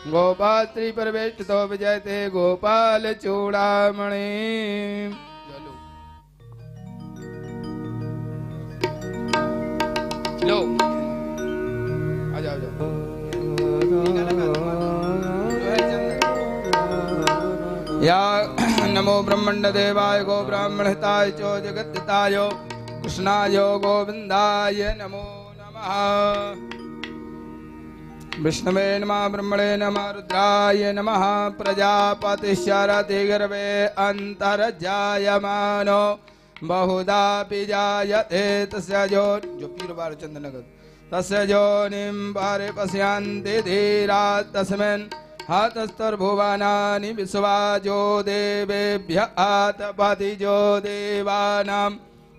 गोपात्री परवेष्टितो विजयते गोपाल चूड़ामणि। लो आ जाओ या नमो ब्रह्मण्ड देवाय गो ब्राह्मण हिताय चो जगद्धिताय कृष्णाय गोविंदाय नमो नमः। विष्णवे नमः ब्रह्मणे नमः रुद्राय नमः। प्रजापतिश्चरति अंतर्जायमानो बहुधा जायते तस्य जो पीर बार चंदनगत तस्य योनिं पारे पश्यन्ति धीरा तस्मिन् हतस्तुर्भुवनानि विश्वाजो देवेभ्य आतपति जो देवानां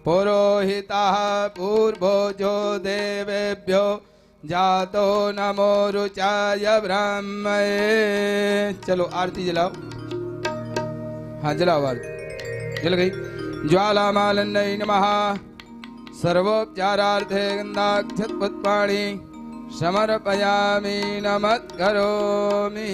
पुरोहितः पूर्वजो देवेभ्यो जातो नमो रुचाय ब्रह्मये। चलो आरती जलाओ। हाँ जलाओ आरती। जल गई। ज्वालामालन्यै नमः। सर्वोपचारार्थे गन्धाक्षतपुष्पाणि समर्पयामि नमस्करोमि।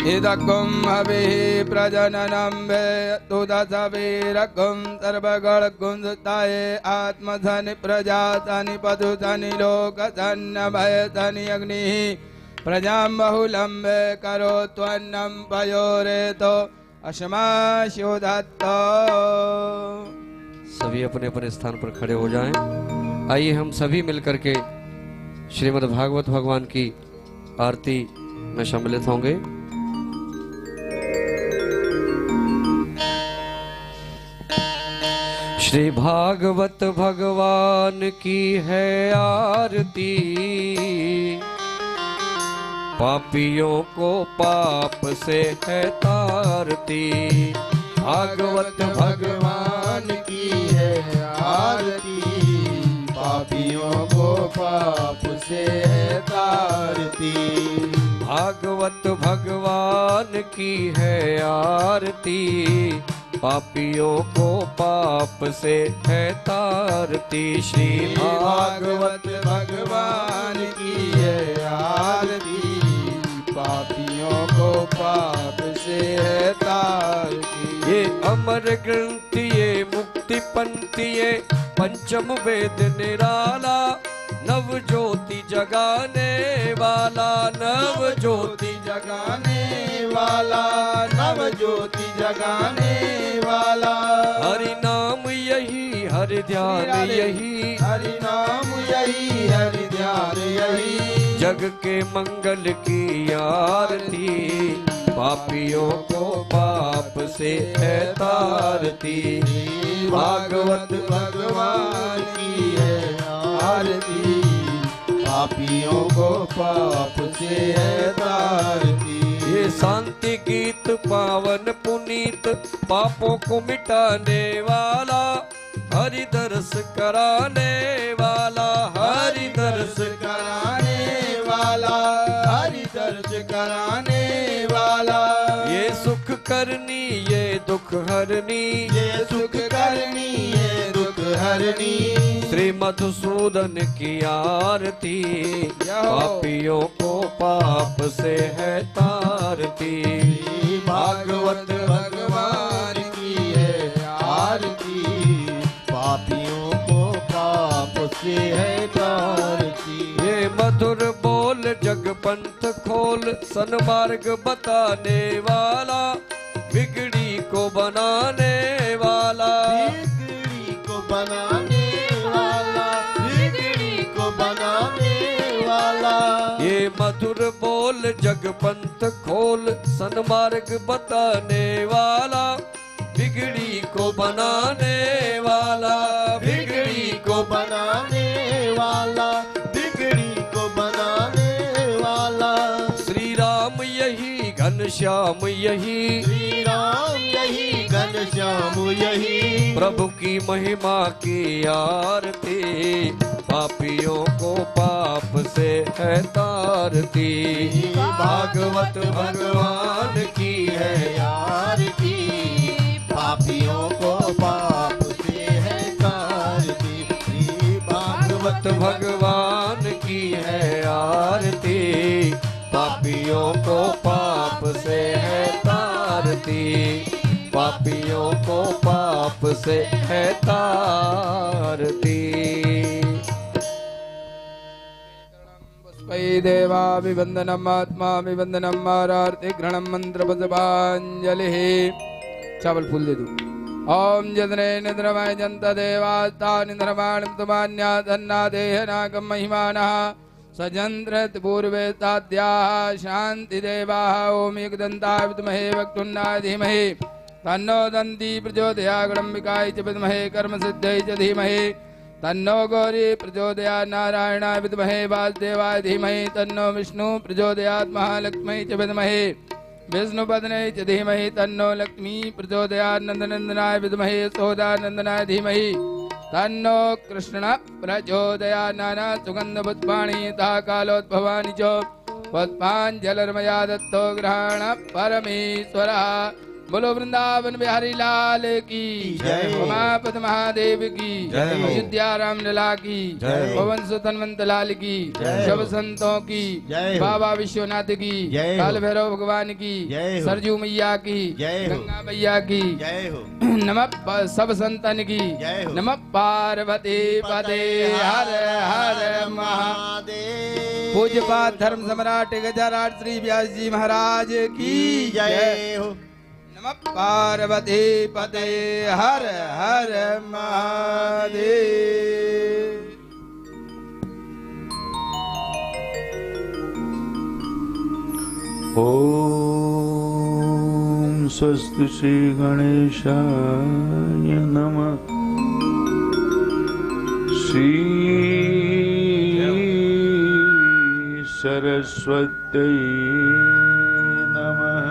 इदगुं हविः प्रजननं वेत्तु दशवीरगुं सर्वगणगुंसताये आत्मधनि प्रजातनि पदुधनि लोकधन्यभयधनि अग्निः प्रजां बहुलं वे करोत्वन्नं पयोरेतो अशमाशोदत्त। सभी अपने अपने स्थान पर खड़े हो जाएं। आइए हम सभी मिलकर के श्रीमद् भागवत भगवान की आरती में सम्मिलित होंगे। श्री भागवत भगवान की है आरती, पापियों को पाप से है तारती। भागवत भगवान की है आरती, पापियों को पाप से है तारती। भागवत भगवान की है आरती, पापियों को पाप से है तारती। श्री भागवत भगवान की है आरती, पापियों को पाप से है तारती। ये अमर ग्रंथ ये मुक्ति पंथी ये पंचम वेद निराला, नव ज्योति जगाने वाला, नव ज्योति जगाने वाला, नव ज्योति जगाने वाला। हरि नाम यही हरि ध्यान यही, हरि नाम यही हरि ध्यान यही। जग के मंगल की आरती, पापियों को पाप से है तारती। भागवत भगवान की है आरती, पापियों को पाप से है तारती। ये शांति गीत पावन पुनीत, पापों को मिटाने वाला, हरि दर्श कराने वाला, हरि दर्श कराने वाला, हरि दर्श कराने वाला। ये सुख करनी ये दुख हरनी, ये सुख करनी ये दुख हरनी। श्री मधुसूदन की आरती, पापियों को पाप से है तारती। भागवत भगवान की है आरती, पापियों को पाप से है तारती। ये मधुर बोल जग पंथ खोल, सन्मार्ग बताने वाला, बिगड़ी को बनाने वाला, बिगड़ी को बनाने वाला, बिगड़ी को बनाने वाला। ये मधुर बोल जग पंथ खोल, सन्मार्ग बताने वाला, बिगड़ी को बनाने वाला, बिगड़ी को बनाने वाला, बिगड़ी को बनाने वाला। श्री राम यही घनश्याम यही, श्री राम यही घनश्याम यही। प्रभु की महिमा की आरती, पापियों को पाप से है तारती। भागवत भगवान की है आरती, पापियों को पाप से है तारती। भगवत भगवान की है आरती, पापियों को पाप से है तारती, पापियों को पाप से है तारती। पुष्पै देवाभिवन्दनम् आत्माभिवन्दनम् आरति ग्रहणं मन्त्रपुष्पाञ्जलिः। चावल फूल दे दो। ओम जदने निद्रमय जंत देवास्ता निद्रमाणं तुमान्या धन्ना देहनागम महिमानः सजंद्रत पूर्वे ताद्याः शांति देवाः। ओम एकदन्ताय विद्महे वक्तुण्डाय धीमहि तन्नो दन्ती प्रचोदयात्। गणम्बिकाय च विद्महे कर्मसिद्ध्यै च धीमहि तन्नो गौरी प्रचोदयात्। नारायणाय विद्महे वासुदेवाय धीमहि तन्नो विष्णु प्रचोदयात्। महालक्ष्मी च विद्महे विष्णुपत्न्यै च धीमहि तन्नो लक्ष्मी प्रचोदयात्। नंदनंदनाय विद्महे यशोदानंदनाय धीमहि तन्नो कृष्ण प्रचोदयात्। नाना सुगंध पुष्पाणि यथा कालोद्भवानि च पुष्पाञ्जलिर्मया दत्तो ग्रहण परमेश्वरः। बोलो वृंदावन बिहारी लाल की जय। उमापति महादेव की जय। अयोध्या राम लला की जय। पवन सुत हनुमंत लाल की जय। सब संतों की जय। बाबा विश्वनाथ की जय। काल भैरव भगवान की जय। सरजू मैया की जय। गंगा मैया की जय हो। नमः सब संतन की जय हो। नमः पार्वती पते हर हर महा। महादेव पूज्यपाद धर्म सम्राट गजाराज श्री व्यास जी महाराज की जय। जय हो। नमः पार्वती पते हर हर महादेव। ओम स्वस्ति श्री गणेशाय नमः। श्री सरस्वत्यै नमः।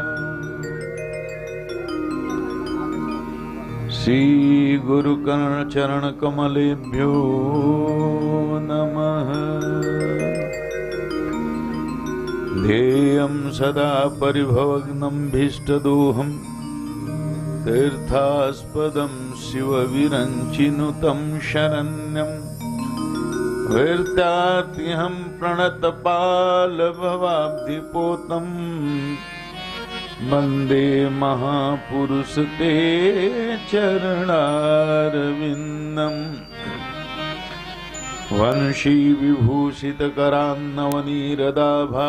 श्री गुरुकर्ण चरण कमलेभ्यो नमः। ध्येयं सदा परिभवग्नं भीष्टदोहं तीर्थास्पदं शिवविरञ्चिनुतं शरण्यं वीर्त्यात्यहं प्रणतपालभवाब्धिपोतं वन्दे महापुरुष ते चरणारविन्दम्। वंशी विभूषित करान्नवनीरदाभा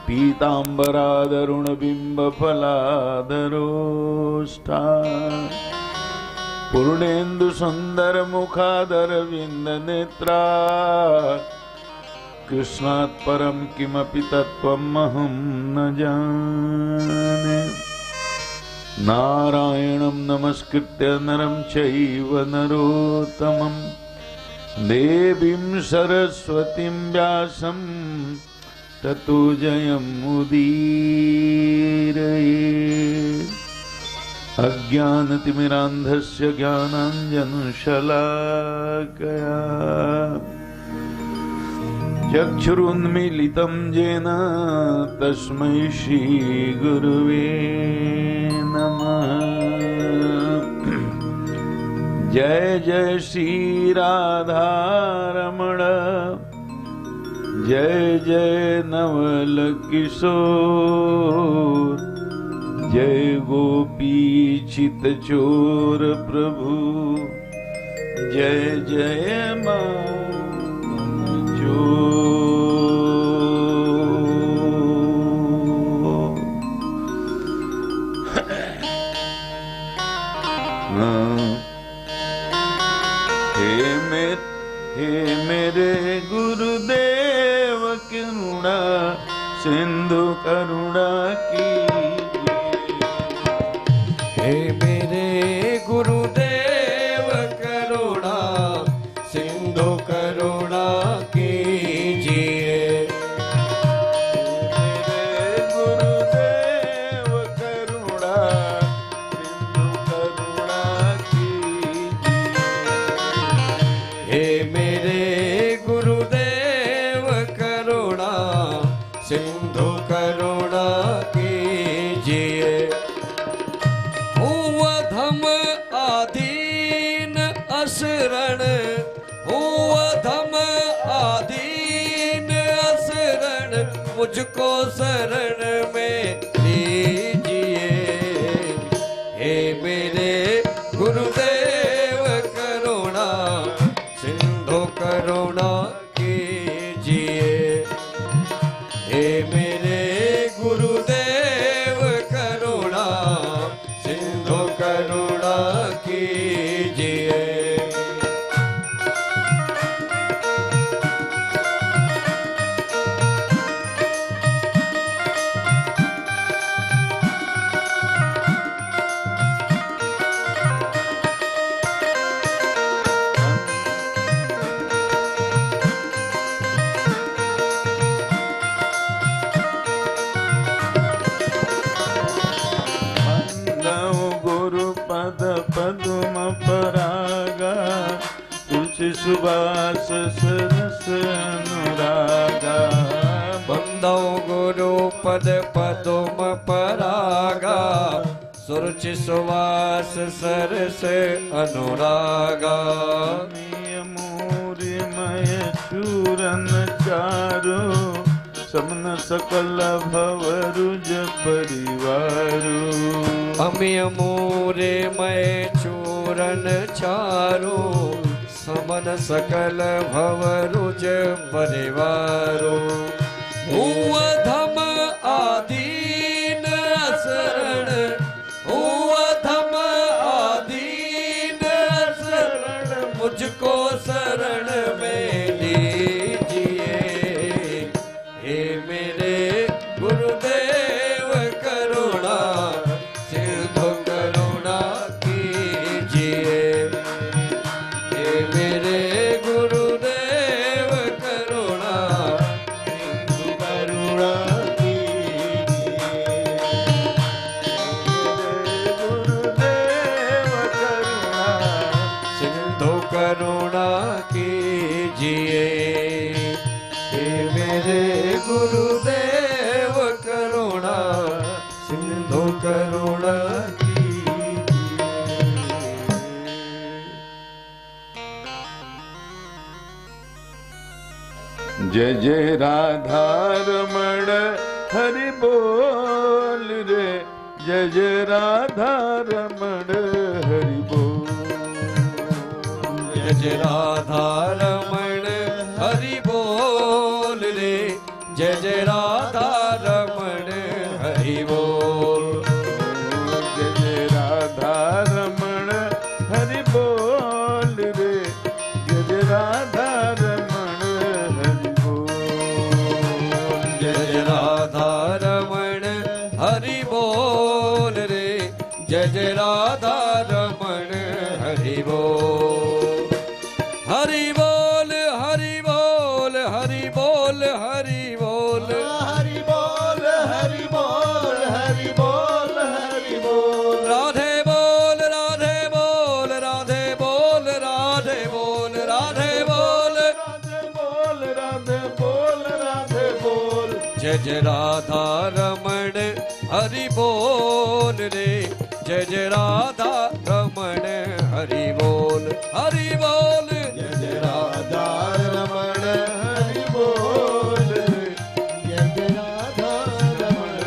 पीताम्बरादरुण बिंब फलाधरोष्ठा पूर्णेन्दु सुंदर मुखादर विंद नेत्रा कृष्णात् परं किमपि तत्त्वमहं न जाने। नारायणं नमस्कृत्य नरं चैव नरोत्तमं देवीं सरस्वतीं व्यासं ततो जयमुदीरये। अज्ञानतिमिरान्धस्य ज्ञानाञ्जनशलाकया चक्षुरुन्मीलितं येन तस्मै श्रीगुरुवे नमः। जय जय श्री राधारमण जय जय नवल किशोर जय गोपी चित चोर प्रभु जय जय हे मेरे गुरुदेव करुणा सिंधु करुणा की। हे मेरे गुरुदेव करुणा सिंधु करुणा कीजिए। मेरे गुरुदेव करुणा सिंधु करुणा कीजिए। हे मेरे गुरुदेव करुणा सिंधु करुणा कीजिए। भूवधम आधीन शरण हूँ अधम आदीन असरण मुझको शरण में लीजिए। हे मेरे गुरुदेव करुणा सिंधु करुणा कीजिए। हे मेरे गुरुदेव करुणा सिंधु करुणा कीजिए। पद्म परागा तुलसी सुबास सरस अनुरागा। बंदो गुरु पद पद्म परागा सुरुचि सुवास सरस अनुरागा। मूर्मय चूरन चारो समन सकल भवरुज परिवारो। अमिय मोरे मैं चूरन चारो समन सकल भवरुज परिवारो। हूँ अधम आदीन असरण हूँ अधम आदीन असरण मुझको शरण में लीजिए। हे मेरे गुरुदेव करुणा सिंधु करुणा कीजिए। हे मेरे गुरुदेव करुणा सिंधु करुणा कीजिए। गुरुदेव करुणा सिंधु करुणा कीजिए। हे मेरे गुरुदेव करुणा सिंधु करुणा कीजिए। जय जय राधा रमण हरि बोल रे। जय जय राधा रमण हरि बोल। जय जय राधा रमण हरि बोल रे। जय जय राधा रमण हरि बोल। जय जय राधा रमण हरि बोल रे। जय जय राधा रमण हरि बोल। जय जय राधा रमण हरि बोल रे। जय जय राधा रमण हरि बोल। हरि बोल हरि बोल हरि बोल हरि बोल। हरि बोल हरि बोल हरि बोल हरि बोल। राधे बोल राधे बोल राधे बोल राधे बोल राधे बोल। राधे बोल राधे बोल राधे बोल। जय जय राधा रमण हरि बोल रे। जय जय राधा रमण हरि बोल हरि बोल। जय जय राधा रमण हरि बोल रे। जय जय राधा रमण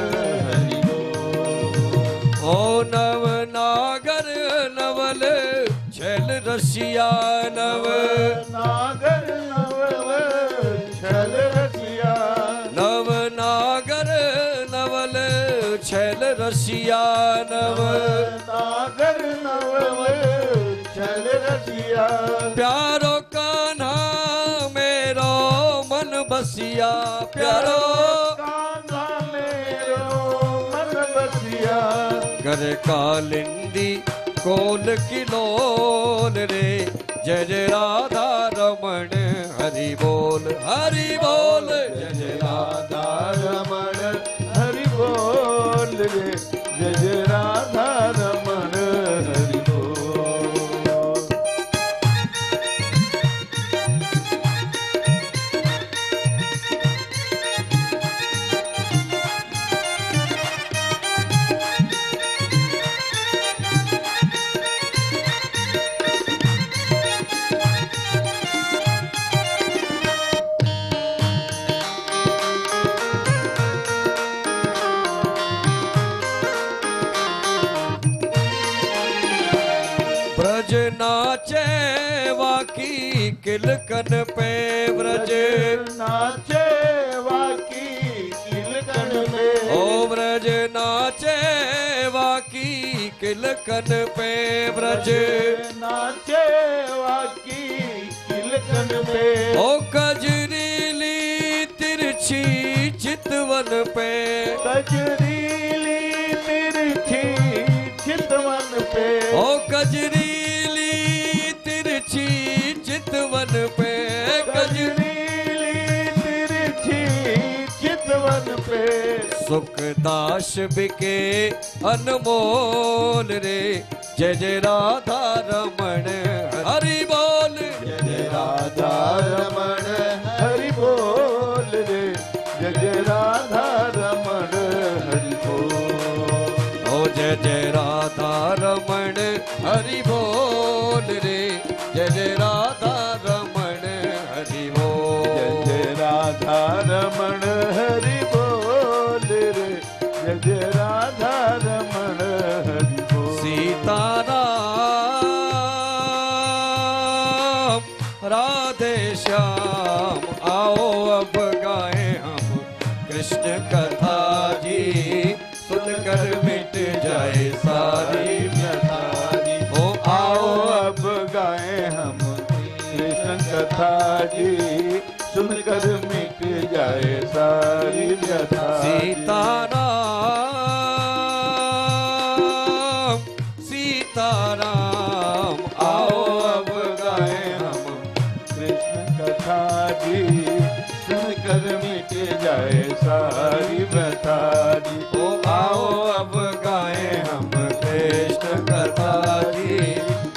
हरि बोल। ओ नव नागर नवल छल रसिया नव नागर नवल छल रसिया। नव नागर नवल छल रसिया नव। नागर नवल छल रसिया। प्यारो कान्हा मेरो मन बसिया। प्यारो कान्हा मेरो मन बसिया। कर कालिंदी कोल किलोल रे। जय जय राधा रमण हरि बोल हरि बोल। जय जय राधा रमण हरि बोल रे। जय जय राधा रमण हरि बोल। ब्रज नाचे वाकी किलकन पे ब्रज नाचे वाकी किलकन पे ओ ब्रज नाचे वाकी किलकन पे ब्रज नाचे वाकी किलकन पे ओ कजरीली तिरछी चितवन पे कजरीली तिरछी चितवन पे ओ कजरीली तिरछी चितवन पे कजरीली तिरछी चितवन पे सुखदास बिके अनमोल रे जय जय राधा रमण हरि बोल जय जय राधा रमण हरि बोल रे जय जय राधा रमण हरि बोल ओ जय जय राधा रमण हरि बोल रे जय जय राधा रमण हरि बोल जय जय राधा रमण हरि बोल रे जय जय राधा रमण हरि बोल सीताराम राधे श्याम आओ अब गाए हम कृष्ण कथा जी सुनकर मिट जाए सारी व्यथा जी ओ आओ अब गाए हम कृष्ण कथा जी सुनकर मिट जाए सारी व्यथा सीताराम सीताराम आओ अब गाए हम कृष्ण कथा जी सुनकर मिट जाए सारी व्यथा जी ओ आओ अब गाए हम कृष्ण कथा जी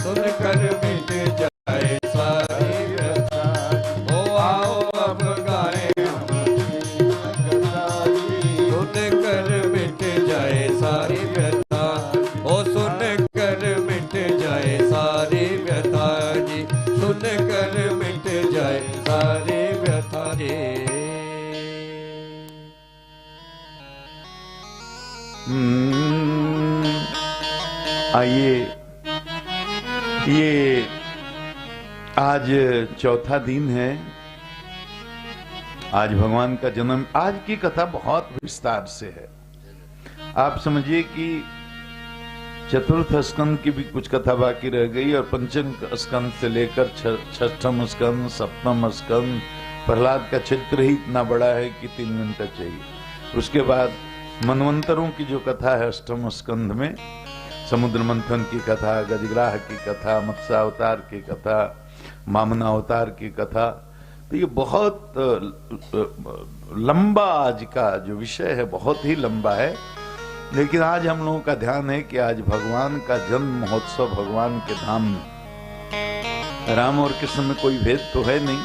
सुनकर मिट जाए सारी व्यथा ओ आओ अब गाए हम सुनकर मिट जाए सारी व्यथा ओ सुनकर मिट जाए सारी व्यथा जी सुनकर मिट जाए सारी व्यथा जी आइए, ये आज चौथा दिन है। आज भगवान का जन्म। आज की कथा बहुत विस्तार से है। आप समझिए कि चतुर्थ स्कंद की भी कुछ कथा बाकी रह गई और पंचम स्कंद से लेकर छठम स्कंद, सप्तम स्कंद, प्रहलाद का चरित्र ही इतना बड़ा है कि 3 घंटा चाहिए। उसके बाद मनवंतरों की जो कथा है अष्टम स्कंद में, समुद्र मंथन की कथा, गजग्राह की कथा, मत्स्यावतार की कथा, मामना अवतार की कथा, तो ये बहुत लंबा आज का जो विषय है बहुत ही लंबा है। लेकिन आज हम लोगों का ध्यान है कि आज भगवान का जन्म महोत्सव भगवान के धाम में। राम और कृष्ण में कोई भेद तो है नहीं,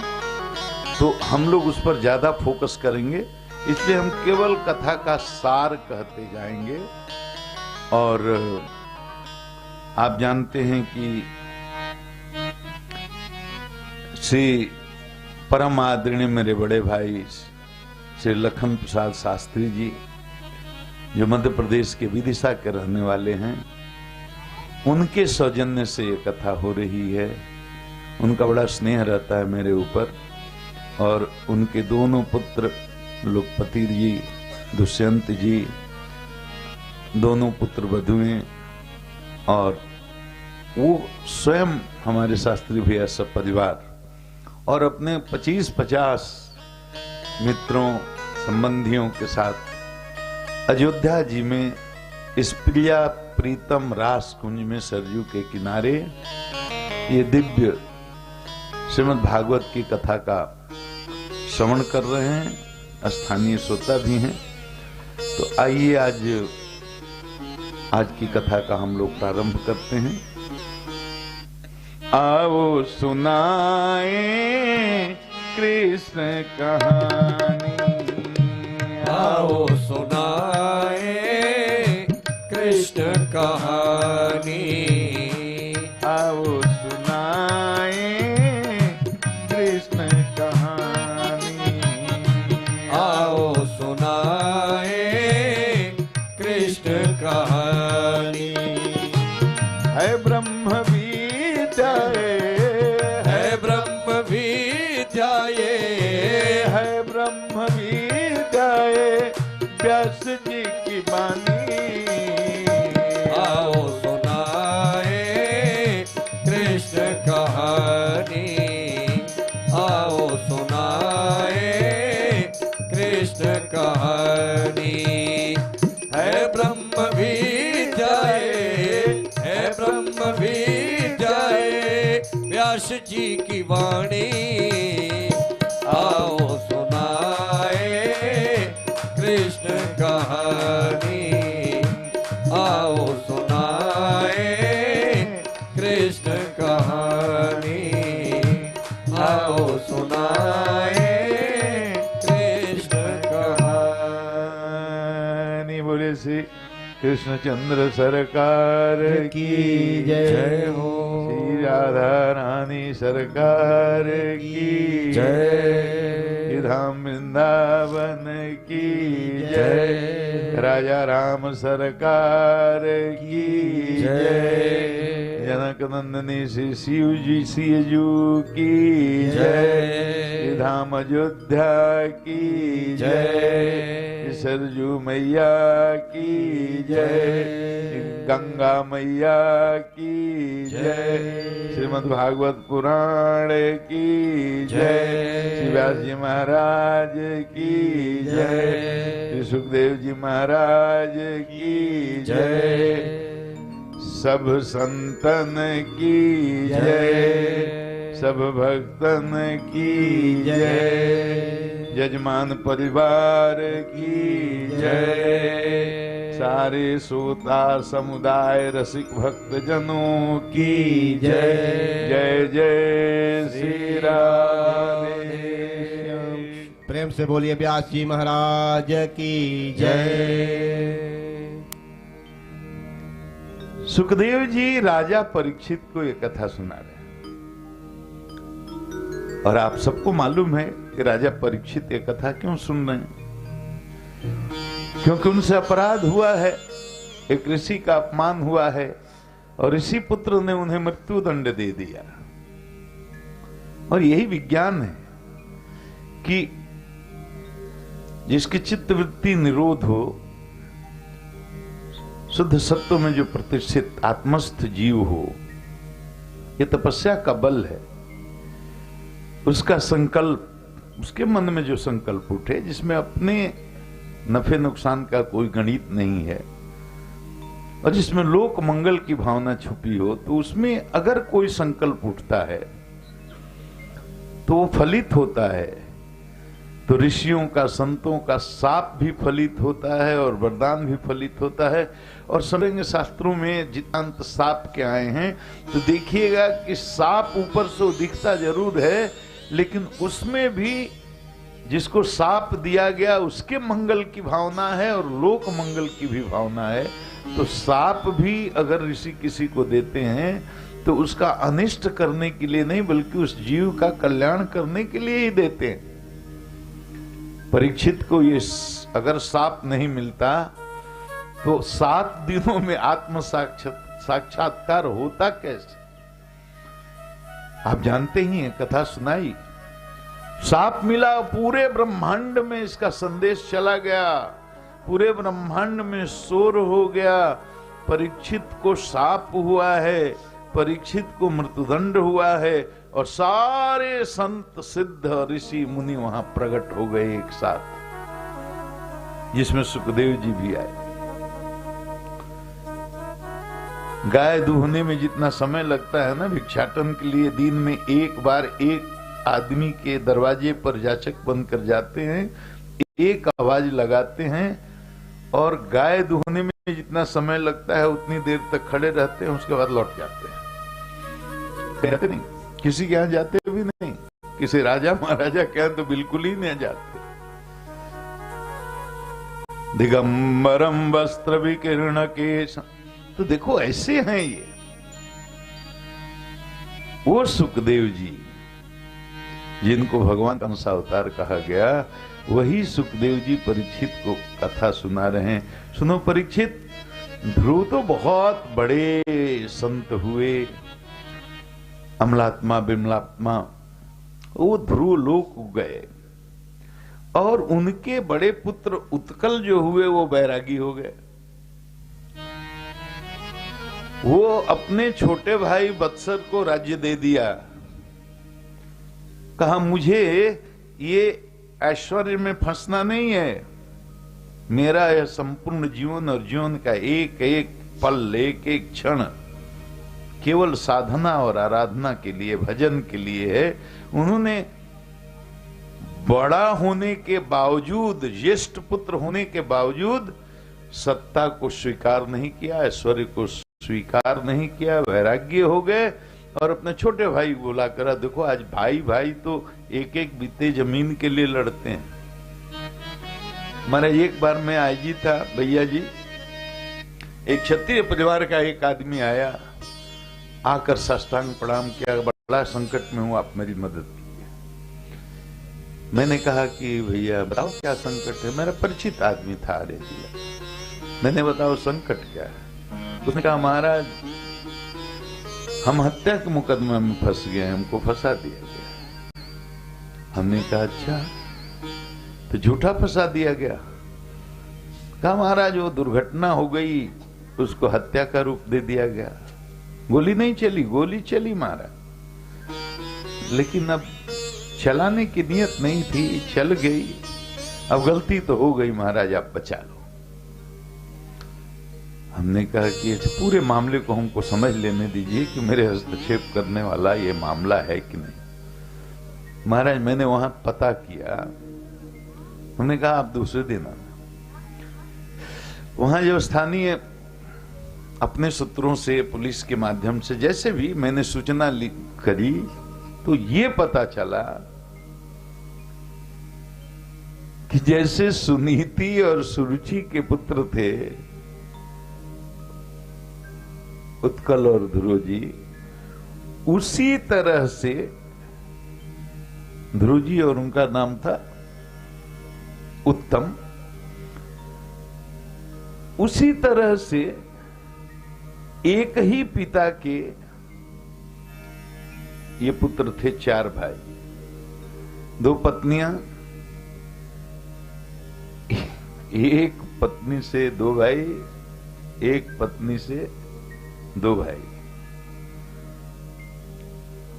तो हम लोग उस पर ज्यादा फोकस करेंगे, इसलिए हम केवल कथा का सार कहते जाएंगे। और आप जानते हैं कि श्री परम आदरणीय मेरे बड़े भाई श्री लखन प्रसाद शास्त्री जी, जो मध्य प्रदेश के विदिशा के रहने वाले हैं, उनके सौजन्य से ये कथा हो रही है। उनका बड़ा स्नेह रहता है मेरे ऊपर, और उनके दोनों पुत्र लोकपति जी, दुष्यंत जी, दोनों पुत्र वधुएं, और वो स्वयं हमारे शास्त्री भैया सब परिवार और अपने 25-50 मित्रों संबंधियों के साथ अयोध्या जी में इस प्रिया प्रीतम रास कुंज में सरयू के किनारे ये दिव्य श्रीमद् भागवत की कथा का श्रवण कर रहे हैं। स्थानीय श्रोता भी हैं। तो आइए आज की कथा का हम लोग प्रारंभ करते हैं। आओ सुनाए कृष्ण कहानी, आओ सुनाए कृष्ण कहानी, आओ सुनाए कृष्ण कहानी, आओ सुनाए कृष्ण कहानी। है ब्रह्म भी विद्याए, है ब्रह्म विद्याए, है ब्रह्म विद्याए, व्यास जी की वाणी। आओ सुनाए कृष्ण कहानी, आओ सुनाए कृष्ण कहानी। है ब्रह्म विद्याए, है ब्रह्म विद्याए, व्यास जी की वाणी। आओ सुनाए कृष्ण कहानी, आओ सुनाए कृष्ण कहानी, आओ सुनाए कृष्ण कहानी। बोले श्री कृष्णचंद्र सरकार की जय हो, श्री राधा रानी सरकार की जय, धाम वृंदावन की जय, राजा राम सरकार की जय, जनक नंदनी श्री शिव जी सियजू की जय, धाम अयोध्या की जय, सरजू मैया की जय, गंगा मैया की जय, श्रीमद् भागवत पुराण की जय, श्री व्यास जी महाराज की जय, श्री सुखदेव जी महाराज की जय, सब संतन की जय, सब भक्तन की जय, जजमान परिवार की जय, सारे श्रोता समुदाय रसिक भक्त जनों की जय। जय जय श्री राधे। प्रेम से बोलिए व्यास जी महाराज की जय। सुखदेव जी राजा परीक्षित को ये कथा सुना रहे हैं, और आप सबको मालूम है कि राजा परीक्षित ये कथा क्यों सुन रहे हैं? क्योंकि उनसे अपराध हुआ है, एक ऋषि का अपमान हुआ है, और ऋषि पुत्र ने उन्हें मृत्यु दंड दे दिया। और यही विज्ञान है कि जिसकी चित्तवृत्ति निरोध हो, शुद्ध सत्व में जो प्रतिष्ठित आत्मस्थ जीव हो, यह तपस्या का बल है। उसका संकल्प, उसके मन में जो संकल्प उठे, जिसमें अपने नफे नुकसान का कोई गणित नहीं है, और जिसमें लोक मंगल की भावना छुपी हो, तो उसमें अगर कोई संकल्प उठता है तो वो फलित होता है। तो ऋषियों का, संतों का साप भी फलित होता है और वरदान भी फलित होता है। और समझेंगे शास्त्रों में जितांत साप के आए हैं, तो देखिएगा कि साप ऊपर से दिखता जरूर है, लेकिन उसमें भी जिसको साप दिया गया उसके मंगल की भावना है और लोक मंगल की भी भावना है। तो साप भी अगर ऋषि किसी को देते हैं तो उसका अनिष्ट करने के लिए नहीं, बल्कि उस जीव का कल्याण करने के लिए ही देते हैं। परीक्षित को ये अगर साप नहीं मिलता तो 7 दिनों में आत्म साक्षात्कार होता कैसे? आप जानते ही हैं, कथा सुनाई, साप मिला, पूरे ब्रह्मांड में इसका संदेश चला गया, पूरे ब्रह्मांड में शोर हो गया। परीक्षित को साप हुआ है, परीक्षित को मृत्युदंड हुआ है, और सारे संत सिद्ध ऋषि मुनि वहां प्रकट हो गए एक साथ, जिसमें सुखदेव जी भी आए। गाय दूहने में जितना समय लगता है ना भिक्षाटन के लिए, दिन में एक बार एक आदमी के दरवाजे पर जाचक बन कर जाते हैं, एक आवाज लगाते हैं, और गाय दूहने में जितना समय लगता है उतनी देर तक खड़े रहते हैं, उसके बाद लौट जाते हैं। कहते नहीं, किसी के यहां जाते भी नहीं, किसी राजा महाराजा के यहां तो बिल्कुल ही नहीं जाते। दिगंबरम वस्त्र विकीर्ण केश, तो देखो ऐसे हैं ये। वो सुखदेव जी जिनको भगवान का अंश अवतार कहा गया, वही सुखदेव जी परीक्षित को कथा सुना रहे हैं। सुनो परीक्षित, ध्रुव तो बहुत बड़े संत हुए, अमलात्मा बिमलात्मा वो ध्रुव लोक गए और उनके बड़े पुत्र उत्कल जो हुए वो बैरागी हो गए। वो अपने छोटे भाई वत्सर को राज्य दे दिया, कहा मुझे ये ऐश्वर्य में फंसना नहीं है, मेरा यह संपूर्ण जीवन और जीवन का एक एक पल, एक एक क्षण केवल साधना और आराधना के लिए, भजन के लिए है। उन्होंने बड़ा होने के बावजूद, ज्येष्ठ पुत्र होने के बावजूद सत्ता को स्वीकार नहीं किया, ऐश्वर्य को स्वीकार नहीं किया, वैराग्य हो गए और अपने छोटे भाई को बुला कर, देखो आज भाई भाई तो एक एक बीते जमीन के लिए लड़ते हैं। महाराज एक बार मैं आईजी था, भैया जी, एक क्षत्रिय परिवार का एक आदमी आया, आकर साष्टांग प्रणाम किया, बड़ा संकट में हूं, आप मेरी मदद कीजिए। मैंने कहा कि भैया बताओ क्या संकट है। मेरा परिचित आदमी था अरेबिया। मैंने बताओ संकट क्या है। उसने कहा महाराज हम हत्या के मुकदमे में फंस गए, हमको फंसा दिया गया। हमने कहा अच्छा, तो झूठा फंसा दिया गया। कहा महाराज वो दुर्घटना हो गई, उसको हत्या का रूप दे दिया गया, गोली नहीं चली, गोली चली महाराज, लेकिन अब चलाने की नियत नहीं थी, चल गई, अब गलती तो हो गई महाराज, आप बचा लो। हमने कहा कि इस पूरे मामले को हमको समझ लेने दीजिए कि मेरे हस्तक्षेप करने वाला ये मामला है कि नहीं। महाराज मैंने वहां पता किया, हमने कहा आप दूसरे दिन आना। वहां जो स्थानीय अपने सूत्रों से, पुलिस के माध्यम से, जैसे भी मैंने सूचना करी तो ये पता चला कि जैसे सुनीति और सुरुचि के पुत्र थे उत्कल और ध्रुव जी, उसी तरह से ध्रुव जी और उनका नाम था उत्तम, उसी तरह से एक ही पिता के ये पुत्र थे, 4 भाई, 2 पत्नियां, एक पत्नी से 2 भाई, एक पत्नी से 2 भाई।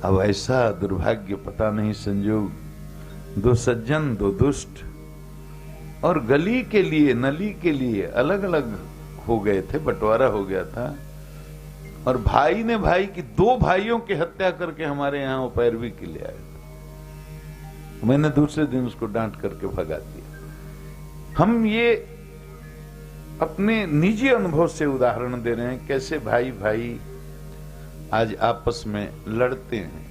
अब ऐसा दुर्भाग्य, पता नहीं संजोग, 2 सज्जन 2 दुष्ट, और गली के लिए, नली के लिए अलग अलग हो गए थे, बंटवारा हो गया था। और भाई ने भाई की, 2 भाइयों की हत्या करके हमारे यहां वो पैरवी के लिए आए थे। मैंने दूसरे दिन उसको डांट करके भगा दिया। हम ये अपने निजी अनुभव से उदाहरण दे रहे हैं, कैसे भाई भाई आज आपस में लड़ते हैं,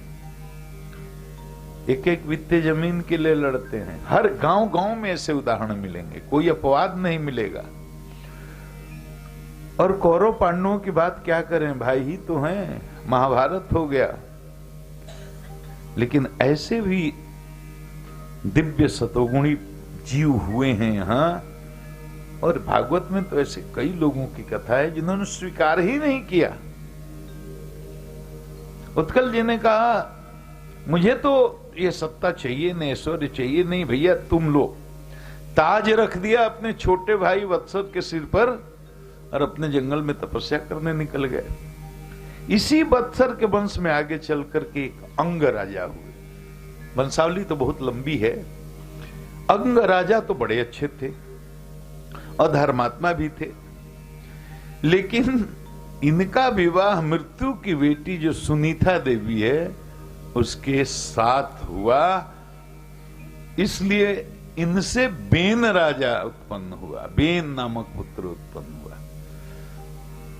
एक एक बित्ते जमीन के लिए लड़ते हैं। हर गांव गांव में ऐसे उदाहरण मिलेंगे, कोई अपवाद नहीं मिलेगा। और कौरव पांडवों की बात क्या करें, भाई ही तो हैं, महाभारत हो गया। लेकिन ऐसे भी दिव्य सतोगुणी जीव हुए हैं यहां, और भागवत में तो ऐसे कई लोगों की कथा है जिन्होंने स्वीकार ही नहीं किया। उत्कल जी ने कहा मुझे तो ये सत्ता चाहिए नहीं, ऐश्वर्य चाहिए नहीं, भैया तुम लो। ताज रख दिया अपने छोटे भाई वत्सर के सिर पर और अपने जंगल में तपस्या करने निकल गए। इसी वत्सर के वंश में आगे चल करके एक अंग राजा हुए। वंशावली तो बहुत लंबी है। अंग राजा तो बड़े अच्छे थे और धर्मात्मा भी थे, लेकिन इनका विवाह मृत्यु की बेटी जो सुनीता देवी है उसके साथ हुआ, इसलिए इनसे बेन राजा उत्पन्न हुआ, बेन नामक पुत्र उत्पन्न हुआ।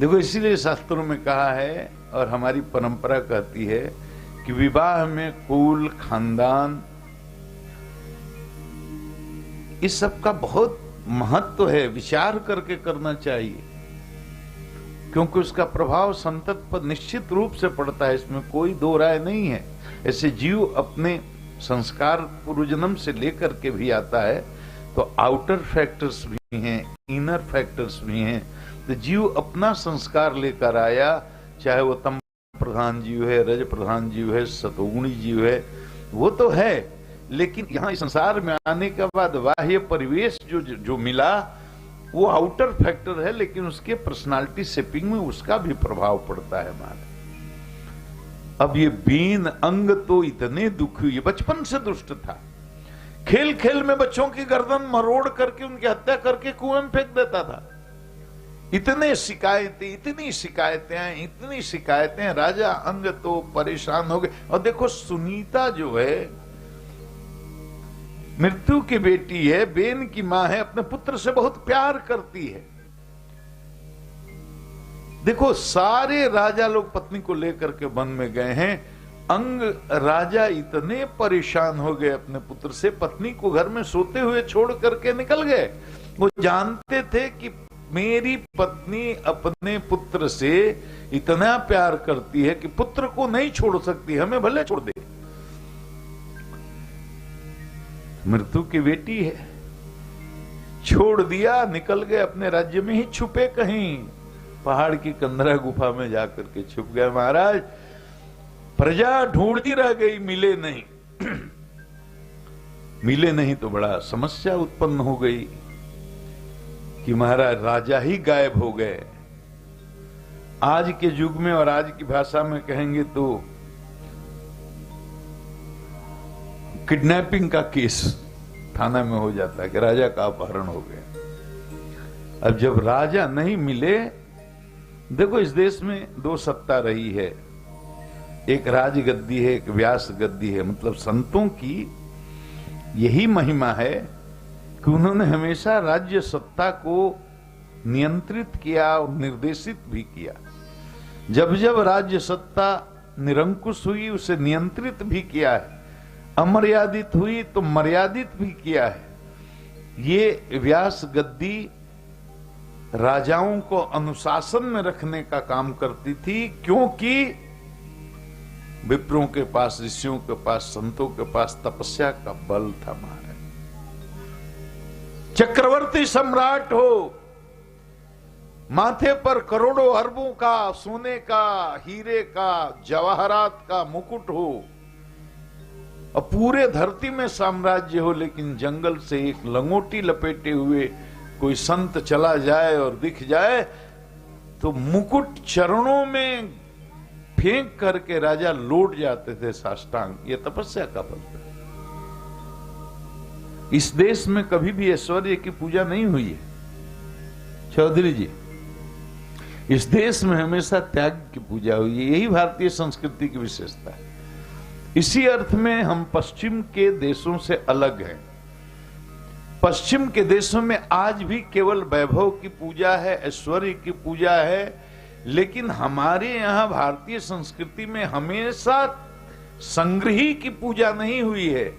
देखो इसीलिए शास्त्रों में कहा है और हमारी परंपरा कहती है कि विवाह में कुल, खानदान, इस सब का बहुत महत्व है, विचार करके करना चाहिए, क्योंकि उसका प्रभाव संतत पर निश्चित रूप से पड़ता है, इसमें कोई दो राय नहीं है। ऐसे जीव अपने संस्कार पूर्व जन्म से लेकर के भी आता है, तो आउटर फैक्टर्स भी हैं, इनर फैक्टर्स भी हैं। तो जीव अपना संस्कार लेकर आया, चाहे वो प्रधान जीव है, रज प्रधान जीव है, सतोगुणी जीव है, वो तो है, लेकिन यहाँ इस संसार में आने के बाद बाह्य परिवेश जो मिला वो आउटर फैक्टर है, लेकिन उसके पर्सनालिटी शेपिंग में उसका भी प्रभाव पड़ता है हमारे। अब ये बीन अंग तो इतने दुखी, ये बचपन से दुष्ट था, खेल खेल में बच्चों की गर्दन मरोड़ करके उनकी हत्या करके कुएं में फेंक देता था। इतने शिकायतें, इतनी शिकायतें, इतनी शिकायतें, राजा अंग तो परेशान हो गए। और देखो सुनीता जो है मृत्यु की बेटी है, बेन की मां है, अपने पुत्र से बहुत प्यार करती है। देखो सारे राजा लोग पत्नी को लेकर के वन में गए हैं, अंग राजा इतने परेशान हो गए अपने पुत्र से, पत्नी को घर में सोते हुए छोड़ करके निकल गए। वो जानते थे कि मेरी पत्नी अपने पुत्र से इतना प्यार करती है कि पुत्र को नहीं छोड़ सकती, हमें भले छोड़ दे। मृत्यु की बेटी है, छोड़ दिया, निकल गए, अपने राज्य में ही छुपे, कहीं पहाड़ की कंदरा गुफा में जाकर के छुप गए। महाराज प्रजा ढूंढती रह गई, मिले नहीं। मिले नहीं तो बड़ा समस्या उत्पन्न हो गई कि महाराज राजा ही गायब हो गए। आज के युग में और आज की भाषा में कहेंगे तो किडनैपिंग का केस थाना में हो जाता है कि राजा का अपहरण हो गया। अब जब राजा नहीं मिले, देखो इस देश में दो सत्ता रही है, एक राज गद्दी है, एक व्यास गद्दी है। मतलब संतों की यही महिमा है कि उन्होंने हमेशा राज्य सत्ता को नियंत्रित किया और निर्देशित भी किया। जब जब राज्य सत्ता निरंकुश हुई उसे नियंत्रित भी किया है, अमर्यादित हुई तो मर्यादित भी किया है। ये व्यास गद्दी राजाओं को अनुशासन में रखने का काम करती थी, क्योंकि विप्रों के पास, ऋषियों के पास, संतों के पास तपस्या का बल था। महाराज चक्रवर्ती सम्राट हो, माथे पर करोड़ों अरबों का सोने का, हीरे का, जवाहरात का मुकुट हो और पूरे धरती में साम्राज्य हो, लेकिन जंगल से एक लंगोटी लपेटे हुए कोई संत चला जाए और दिख जाए तो मुकुट चरणों में फेंक करके राजा लौट जाते थे साष्टांग। ये तपस्या का फल है। इस देश में कभी भी ऐश्वर्य की पूजा नहीं हुई है चौधरी जी, इस देश में हमेशा त्याग की पूजा हुई है। यही भारतीय संस्कृति की विशेषता है। इसी अर्थ में हम पश्चिम के देशों से अलग हैं। पश्चिम के देशों में आज भी केवल वैभव की पूजा है, ऐश्वर्य की पूजा है, लेकिन हमारे यहां भारतीय संस्कृति में हमेशा संग्रही की पूजा नहीं हुई है,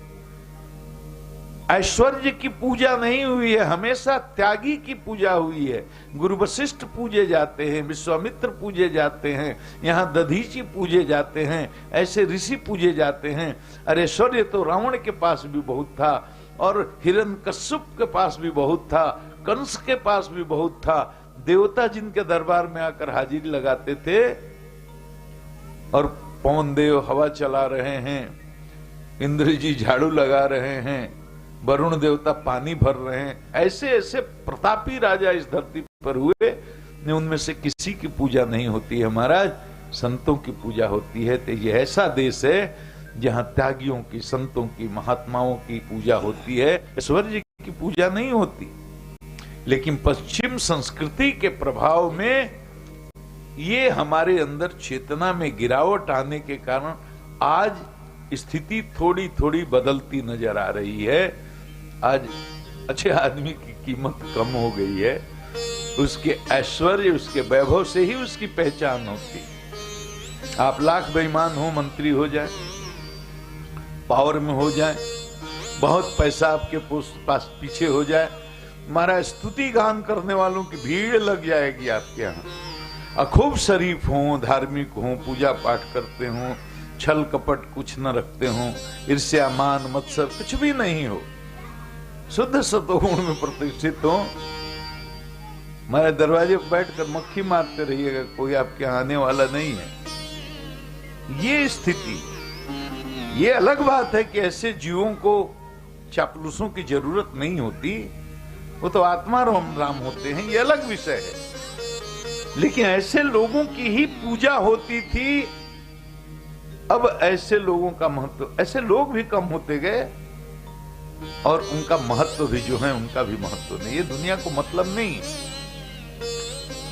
ऐश्वर्य की पूजा नहीं हुई है, हमेशा त्यागी की पूजा हुई है। गुरु वशिष्ठ पूजे जाते हैं, विश्वामित्र पूजे जाते हैं, यहाँ दधीची पूजे जाते हैं, ऐसे ऋषि पूजे जाते हैं। अरे ऐश्वर्य तो रावण के पास भी बहुत था, और हिरण्यकश्यप के पास भी बहुत था, कंस के पास भी बहुत था। देवता जिनके दरबार में आकर हाजिरी लगाते थे, और पवन देव हवा चला रहे हैं, इंद्र जी झाड़ू लगा रहे हैं, वरुण देवता पानी भर रहे हैं, ऐसे ऐसे प्रतापी राजा इस धरती पर हुए, उनमें से किसी की पूजा नहीं होती है महाराज, संतों की पूजा होती है। तो ये ऐसा देश है जहां त्यागियों की, संतों की, महात्माओं की पूजा होती है, ऐश्वर्य की पूजा नहीं होती। लेकिन पश्चिम संस्कृति के प्रभाव में ये हमारे अंदर चेतना में गिरावट आने के कारण आज स्थिति थोड़ी थोड़ी बदलती नजर आ रही है। आज अच्छे आदमी की कीमत कम हो गई है, उसके ऐश्वर्य, उसके वैभव से ही उसकी पहचान होती। आप लाख बेईमान हो, मंत्री हो जाए, पावर में हो जाए, बहुत पैसा आपके पास पीछे हो जाए, हमारा स्तुति गान करने वालों की भीड़ लग जाएगी आपके यहाँ। खूब शरीफ हो, धार्मिक हो, पूजा पाठ करते हो, छल कपट कुछ न रखते हो, ईर्ष्या मान मत्सर कुछ भी नहीं हो, शुद्ध सतोगुण में प्रतिष्ठित हो, हमारे दरवाजे पर बैठकर मक्खी मारते रहिएगा, कोई आपके आने वाला नहीं है। ये स्थिति, ये अलग बात है कि ऐसे जीवों को चापलूसों की जरूरत नहीं होती, वो तो आत्मा राम राम होते हैं, ये अलग विषय है। लेकिन ऐसे लोगों की ही पूजा होती थी। अब ऐसे लोगों का महत्व, ऐसे लोग भी कम होते गए और उनका महत्व भी जो है उनका भी महत्व नहीं। ये दुनिया को मतलब नहीं।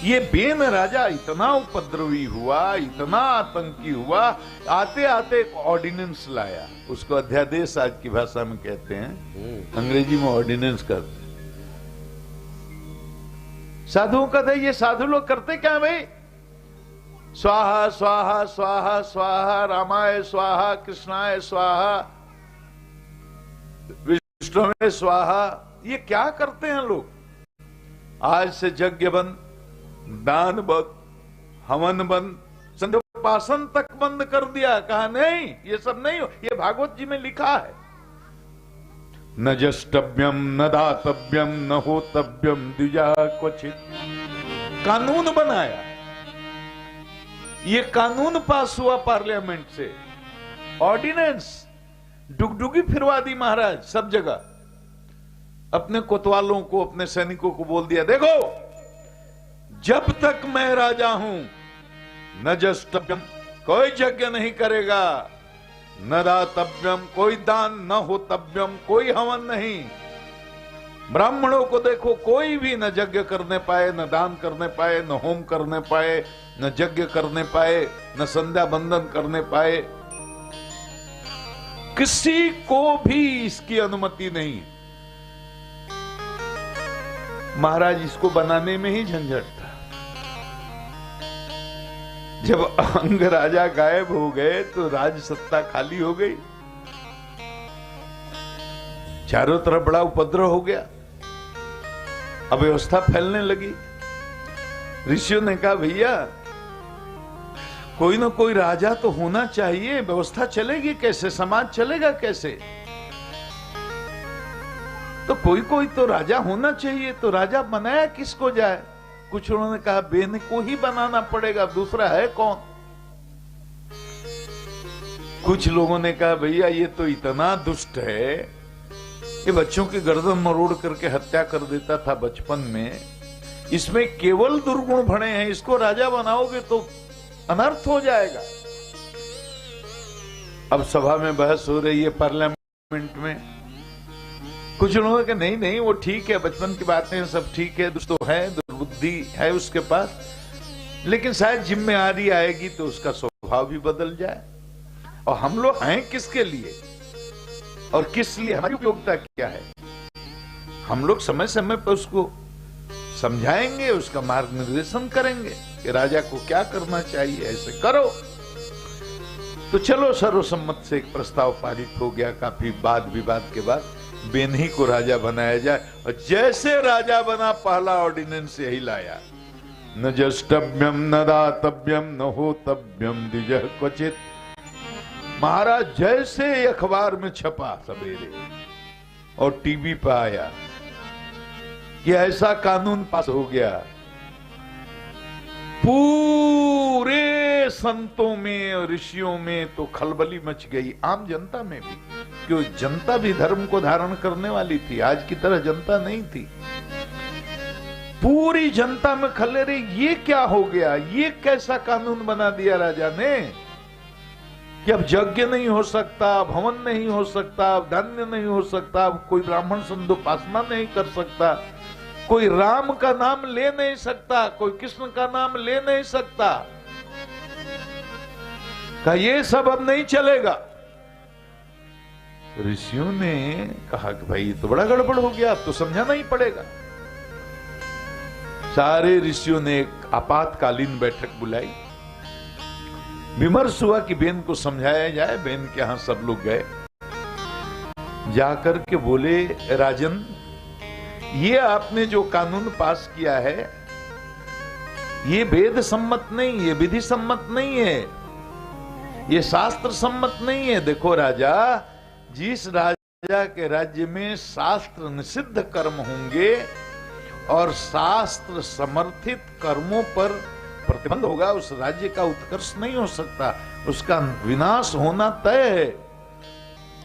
ये बेन राजा इतना उपद्रवी हुआ, इतना आतंकी हुआ, आते आते एक ऑर्डिनेंस लाया, उसको अध्यादेश आज की भाषा में कहते हैं, अंग्रेजी में ऑर्डिनेंस करते। साधुओं का था, ये साधु लोग करते क्या भाई? स्वाहा स्वाहा स्वाहा स्वाहा, रामाय स्वाहा, कृष्णाय स्वाहा, विष्णुवे स्वाहा। ये क्या करते हैं लोग? आज से यज्ञ बंद, दान बंद, हवन बंद, संध्योपासन तक बंद कर दिया। कहा नहीं, ये सब नहीं हो। ये भागवत जी में लिखा है, न जष्टव्यम न दातव्यम न होतव्यम द्विजा क्वचित। कानून बनाया, ये कानून पास हुआ पार्लियामेंट से, ऑर्डिनेंस। डुगडुगी फिरवा दी महाराज सब जगह। अपने कोतवालों को, अपने सैनिकों को बोल दिया, देखो जब तक मैं राजा हूं न जष्टव्यम, कोई यज्ञ नहीं करेगा, न दातव्यम, कोई दान, न होतव्यम, कोई हवन नहीं। ब्राह्मणों को देखो, कोई भी न यज्ञ करने पाए, न दान करने पाए, न होम करने पाए, न यज्ञ करने पाए, न संध्या बंदन करने पाए। किसी को भी इसकी अनुमति नहीं। महाराज इसको बनाने में ही झंझट था। जब अंग राजा गायब हो गए तो राज सत्ता खाली हो गई, चारों तरफ बड़ा उपद्रव हो गया, अव्यवस्था फैलने लगी। ऋषियों ने कहा भैया कोई ना कोई राजा तो होना चाहिए, व्यवस्था चलेगी कैसे, समाज चलेगा कैसे? तो कोई कोई तो राजा होना चाहिए। तो राजा बनाया किसको जाए? कुछ उन्होंने कहा बेन को ही बनाना पड़ेगा, दूसरा है कौन? कुछ लोगों ने कहा भैया ये तो इतना दुष्ट है, ये बच्चों की गर्दन मरोड़ करके हत्या कर देता था बचपन में, इसमें केवल दुर्गुण भरे हैं, इसको राजा बनाओगे तो अनर्थ हो जाएगा। अब सभा में बहस हो रही है पार्लियामेंट में। कुछ लोगों ने कहा नहीं नहीं वो ठीक है, बचपन की बातें सब ठीक है, दुष्ट तो है, दुर्बुद्धि है उसके पास, लेकिन शायद जिम्मेदारी आएगी तो उसका स्वभाव भी बदल जाए। और हम लोग हैं किसके लिए और किस लिए, हमारी उपयोगिता क्या है? हम लोग समय समय पर उसको समझाएंगे, उसका मार्गनिर्देशन करेंगे कि राजा को क्या करना चाहिए, ऐसे करो। तो चलो सर्वसम्मत से एक प्रस्ताव पारित हो गया। काफी वाद विवाद के बाद बेन्ही को राजा बनाया जाए। और जैसे राजा बना पहला ऑर्डिनेंस यही लाया, न जष्टव्यम न दातव्यम न होतव्यम द्विजः क्वचित। महाराज जैसे अखबार में छपा सवेरे और टीवी पर आया कि ऐसा कानून पास हो गया, पूरे संतों में और ऋषियों में तो खलबली मच गई, आम जनता में भी, क्यों जनता भी धर्म को धारण करने वाली थी, आज की तरह जनता नहीं थी। पूरी जनता में खले रही, ये क्या हो गया, ये कैसा कानून बना दिया राजा ने कि अब यज्ञ नहीं हो सकता, अब हवन नहीं हो सकता, अब धान्य नहीं हो सकता, अब कोई ब्राह्मण संध्योपासना नहीं कर सकता, कोई राम का नाम ले नहीं सकता, कोई कृष्ण का नाम ले नहीं सकता। कहा ये सब अब नहीं चलेगा। ऋषियों ने कहा कि भाई ये तो बड़ा गड़बड़ हो गया, अब तो समझाना ही पड़ेगा। सारे ऋषियों ने एक आपातकालीन बैठक बुलाई, विमर्श हुआ कि बेन को समझाया जाए। बेन के यहां सब लोग गए, जाकर के बोले राजन ये आपने जो कानून पास किया है ये वेद सम्मत नहीं, ये विधि सम्मत नहीं है, ये शास्त्र सम्मत नहीं है। देखो राजा, जिस राजा के राज्य में शास्त्र निषिद्ध कर्म होंगे और शास्त्र समर्थित कर्मों पर प्रतिबंध होगा, उस राज्य का उत्कर्ष नहीं हो सकता, उसका विनाश होना तय है।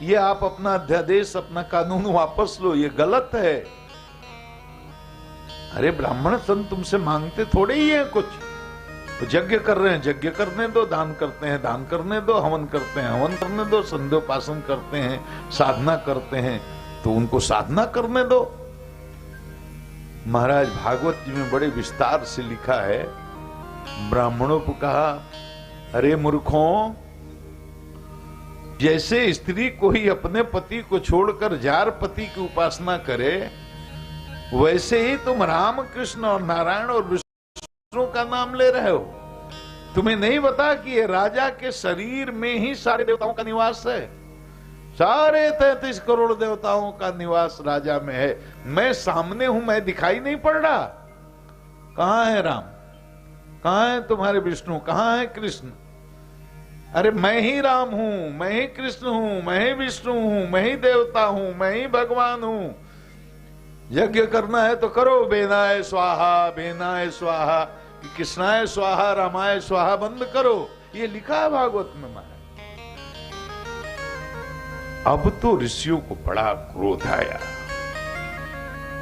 ये आप अपना अध्यादेश, अपना कानून वापस लो, ये गलत है। अरे ब्राह्मण संत तुमसे मांगते थोड़े ही है कुछ। तो यज्ञ कर रहे हैं, यज्ञ करने दो, दान करते हैं, दान करने दो, हवन करते हैं, हवन करने दो, संध्योपासन करते हैं, साधना करते हैं, तो उनको साधना करने दो। महाराज भागवत जी में बड़े विस्तार से लिखा है, ब्राह्मणों को कहा, अरे मूर्खों, जैसे स्त्री कोई अपने पति को छोड़कर जार पति की उपासना करे, वैसे ही तुम राम कृष्ण और नारायण और विष्णु का नाम ले रहे हो। तुम्हें नहीं पता कि ये राजा के शरीर में ही सारे देवताओं का निवास है। सारे 33 करोड़ देवताओं का निवास राजा में है। मैं सामने हूं, मैं दिखाई नहीं पड़ रहा। कहां है राम, कहां है तुम्हारे विष्णु, कहां है कृष्ण? अरे मैं ही राम हूं, मैं ही कृष्ण हूं, मैं ही विष्णु हूं, मैं ही देवता हूं, मैं ही भगवान हूं। यज्ञ करना है तो करो, बेनाय स्वाहा, बेनाय स्वाहा, कृष्णाय स्वाहा, रामाय स्वाहा बंद करो। ये लिखा है भागवत में महाराज। अब तो ऋषियों को बड़ा क्रोध आया।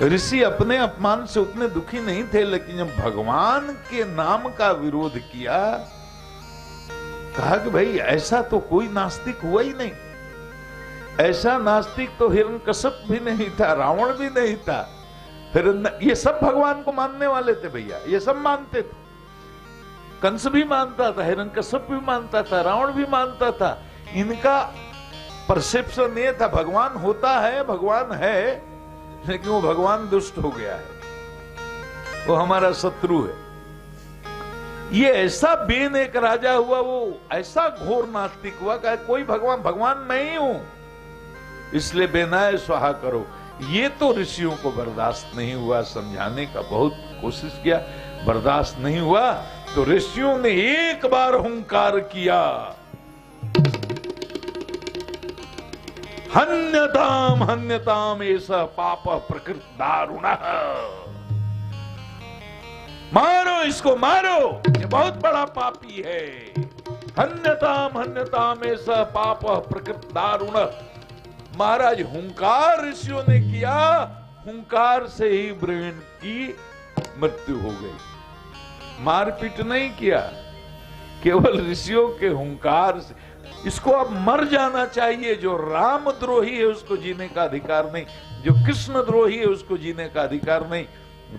ऋषि अपने अपमान से उतने दुखी नहीं थे, लेकिन जब भगवान के नाम का विरोध किया, कहा कि भाई ऐसा तो कोई नास्तिक हुआ ही नहीं। ऐसा नास्तिक तो हिरण्यकश्यप भी नहीं था, रावण भी नहीं था। फिर ये सब भगवान को मानने वाले थे भैया, ये सब मानते थे। कंस भी मानता था, हिरण्यकश्यप भी मानता था, रावण भी मानता था। इनका परसेप्शन ये था, भगवान होता है, भगवान है, लेकिन वो भगवान दुष्ट हो गया है, वो हमारा शत्रु है। ये ऐसा बेन एक राजा हुआ, वो ऐसा घोर नास्तिक हुआ कि कोई भगवान, भगवान मैं ही हूं, इसलिए बेनाय स्वाहा करो। ये तो ऋषियों को बर्दाश्त नहीं हुआ, समझाने का बहुत कोशिश किया, बर्दाश्त नहीं हुआ, तो ऋषियों ने एक बार हुंकार किया, हन्यताम हन्यताम ऐसा पाप प्रकृत दारुण। मारो इसको, मारो, ये बहुत बड़ा पापी है। हन्यताम ऐसा पाप प्रकृत दारुण। महाराज हुंकार ऋषियों ने किया, हुंकार से ही ब्रेन की मृत्यु हो गई। मारपीट नहीं किया, केवल ऋषियों के हुंकार से। इसको अब मर जाना चाहिए। जो राम द्रोही है उसको जीने का अधिकार नहीं, जो कृष्ण द्रोही है उसको जीने का अधिकार नहीं,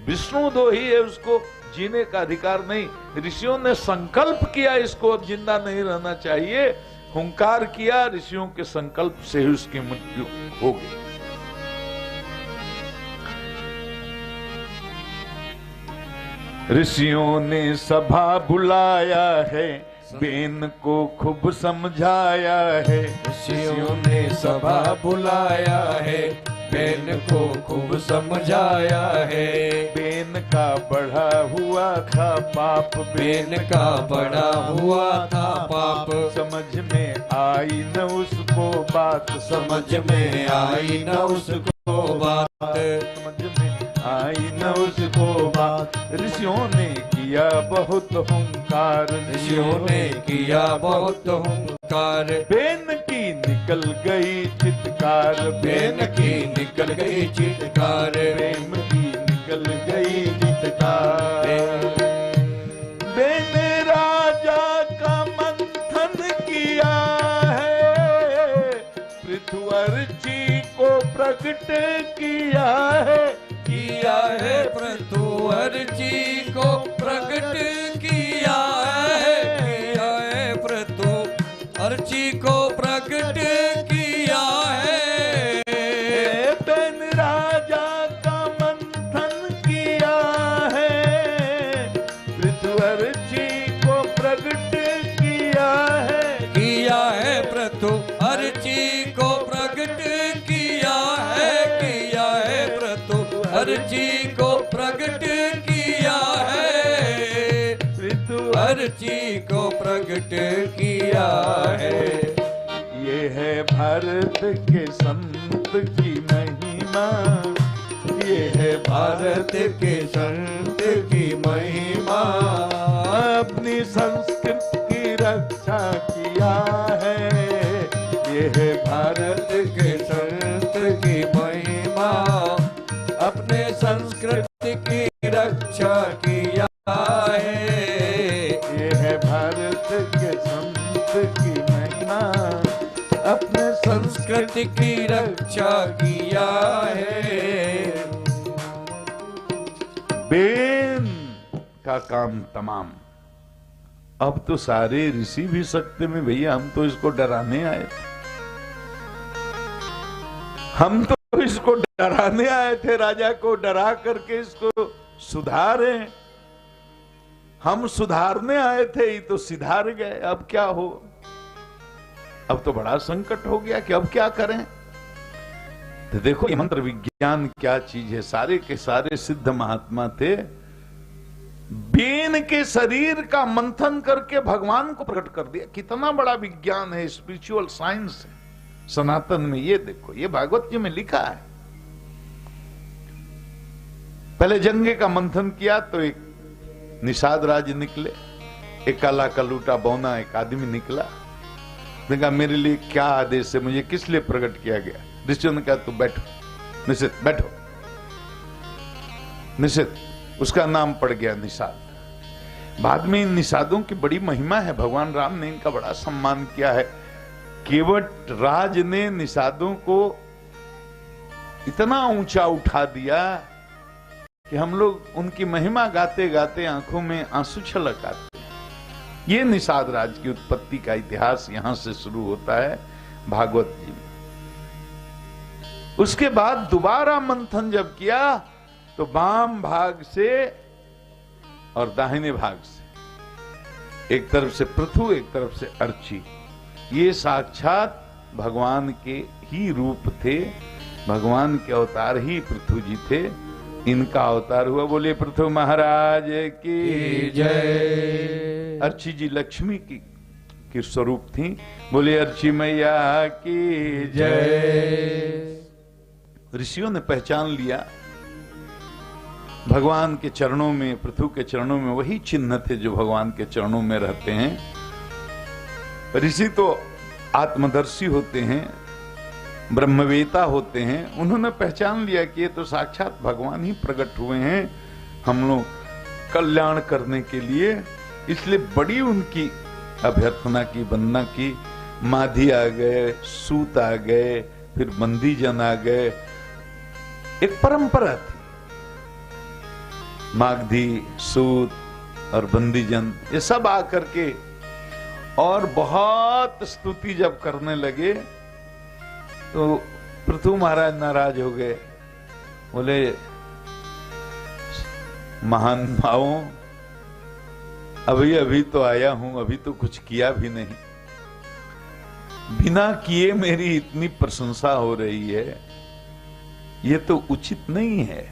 विष्णु द्रोही है उसको जीने का अधिकार नहीं। ऋषियों ने संकल्प किया इसको अब जिंदा नहीं रहना चाहिए, हुंकार किया, ऋषियों के संकल्प से ही उसकी मृत्यु हो गई। ऋषियों ने सभा बुलाया है, बेन को खूब समझाया है। ऋषियों ने सभा बुलाया है, बेन को खूब समझाया है। बेन का बढ़ा हुआ था पाप, बेन का बड़ा हुआ था पाप। समझ में आई न उसको बात, समझ में आई न उसको बात, समझ में आई न उसको बात। ऋषियों ने किया बहुत हुंकार, ऋषियों ने किया बहुत हुंकार। बेन की निकल गई चित्कार, बेन की निकल गई चित्कार, बेन की निकल गई चित्कार। बेन राजा का मंथन किया है, पृथुअर्ची को प्रकट किया है। किया है पृथुअर्ची को प्रकट किया है, किया है पृथुअर्ची को प्रकट किया है। बेन राजा का मंथन किया है, पृथुअर्ची को प्रकट किया है। किया है पृथुअर्ची को प्रकट किया है, किया है पृथुअर्ची को प्रकट किया है, पृथुअर्ची को प्रकट किया है। ये है भारत के संत की महिमा, ये है भारत के संत की महिमा। अपनी संस्कृति की रक्षा की है भारत के संत की महिमा, अपने संस्कृति की रक्षा किया है। ये है भारत के संत की महिमा, अपने संस्कृति की रक्षा किया है। बेन का काम तमाम। अब तो सारे ऋषि भी सकते में भैया, हम तो इसको डराने आए थे, हम तो इसको डराने आए थे, राजा को डरा करके इसको सुधारे। हम सुधारने आए थे, ये तो सुधार गए। अब क्या हो? अब तो बड़ा संकट हो गया कि अब क्या करें। तो देखो ये मंत्र विज्ञान क्या चीज है। सारे के सारे सिद्ध महात्मा थे, बेन के शरीर का मंथन करके भगवान को प्रकट कर दिया। कितना बड़ा विज्ञान है, स्पिरिचुअल साइंस है सनातन में। ये देखो, ये भागवत जी में लिखा है। पहले जंगे का मंथन किया तो एक निषाद राज निकले, एक काला कलूटा बौना एक आदमी निकला। देखा मेरे लिए क्या आदेश है, मुझे किस लिए प्रकट किया गया। ऋषियों ने कहा तू बैठो, निषिद्ध बैठो। निषिद्ध, उसका नाम पड़ गया निषाद। बाद में इन निषादों की बड़ी महिमा है, भगवान राम ने इनका बड़ा सम्मान किया है। केवट राज ने निषादों को इतना ऊंचा उठा दिया कि हम लोग उनकी महिमा गाते गाते आंखों में आंसू छलक आते। ये निषाद राज की उत्पत्ति का इतिहास यहां से शुरू होता है भागवत जी में। उसके बाद दोबारा मंथन जब किया तो वाम भाग से और दाहिने भाग से, एक तरफ से पृथु एक तरफ से अर्ची, ये साक्षात भगवान के ही रूप थे। भगवान के अवतार ही पृथु जी थे, इनका अवतार हुआ। बोले पृथु महाराज की जय। अर्ची जी लक्ष्मी की स्वरूप थी। बोले अर्ची मैया की जय। ऋषियों ने पहचान लिया भगवान के चरणों में, पृथु के चरणों में वही चिन्ह थे जो भगवान के चरणों में रहते हैं। ऋषि तो आत्मदर्शी होते हैं, ब्रह्मवेता होते हैं। उन्होंने पहचान लिया कि ये तो साक्षात भगवान ही प्रकट हुए हैं हम लोग कल्याण करने के लिए। इसलिए बड़ी उनकी अभ्यर्थना की, वंदना की। माधी आ गए, सूत आ गए, फिर बंदीजन आ गए। एक परंपरा थी, मागधी, सूत और बंदीजन ये सब आकर के और बहुत स्तुति जब करने लगे तो पृथु महाराज नाराज हो गए। बोले महान भावों, अभी अभी तो आया हूं, अभी तो कुछ किया भी नहीं, बिना किए मेरी इतनी प्रशंसा हो रही है, ये तो उचित नहीं है।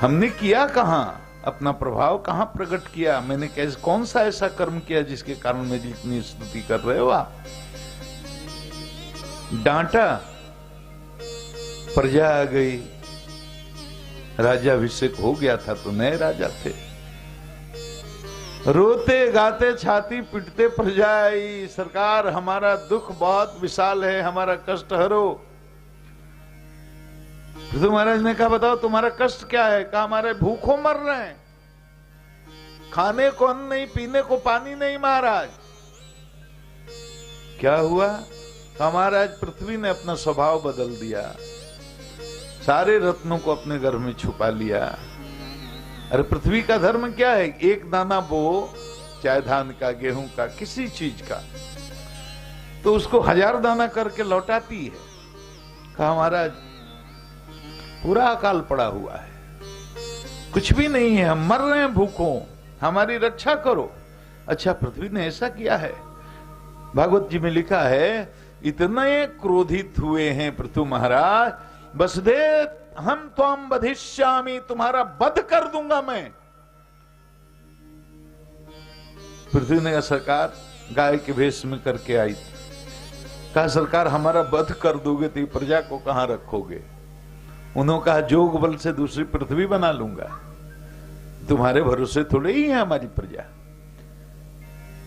हमने किया कहां, अपना प्रभाव कहां प्रकट किया, मैंने कैसे कौन सा ऐसा कर्म किया जिसके कारण मेरी इतनी स्तुति कर रहे हो आप। डांटा, प्रजा आ गई, राजाभिषेक हो गया था तो नए राजा थे। रोते गाते छाती पिटते प्रजा आई, सरकार हमारा दुख बहुत विशाल है, हमारा कष्ट हरो। पृथु महाराज ने कहा बताओ तुम्हारा कष्ट क्या है। कहा हमारे भूखों मर रहे हैं, खाने को अन्न नहीं, पीने को पानी नहीं महाराज। क्या हुआ? कहा महाराज पृथ्वी ने अपना स्वभाव बदल दिया, सारे रत्नों को अपने घर में छुपा लिया। अरे पृथ्वी का धर्म क्या है? एक दाना बो, चाहे धान का, गेहूं का, किसी चीज का, तो उसको 1000 दाना करके लौटाती है। कहा महाराज पूरा अकाल पड़ा हुआ है, कुछ भी नहीं है, हम मर रहे हैं भूखों, हमारी रक्षा करो। अच्छा पृथ्वी ने ऐसा किया है? भागवत जी में लिखा है इतने क्रोधित हुए हैं पृथु महाराज, वसुदेव हम त्वाम वधिष्यामि, तुम्हारा वध कर दूंगा मैं। पृथ्वी ने कहा सरकार, गाय के भेष में करके आई। कहा सरकार हमारा वध कर दोगे तो प्रजा को कहां रखोगे? उन्होंने कहा जोग बल से दूसरी पृथ्वी बना लूंगा, तुम्हारे भरोसे थोड़े ही है हमारी प्रजा।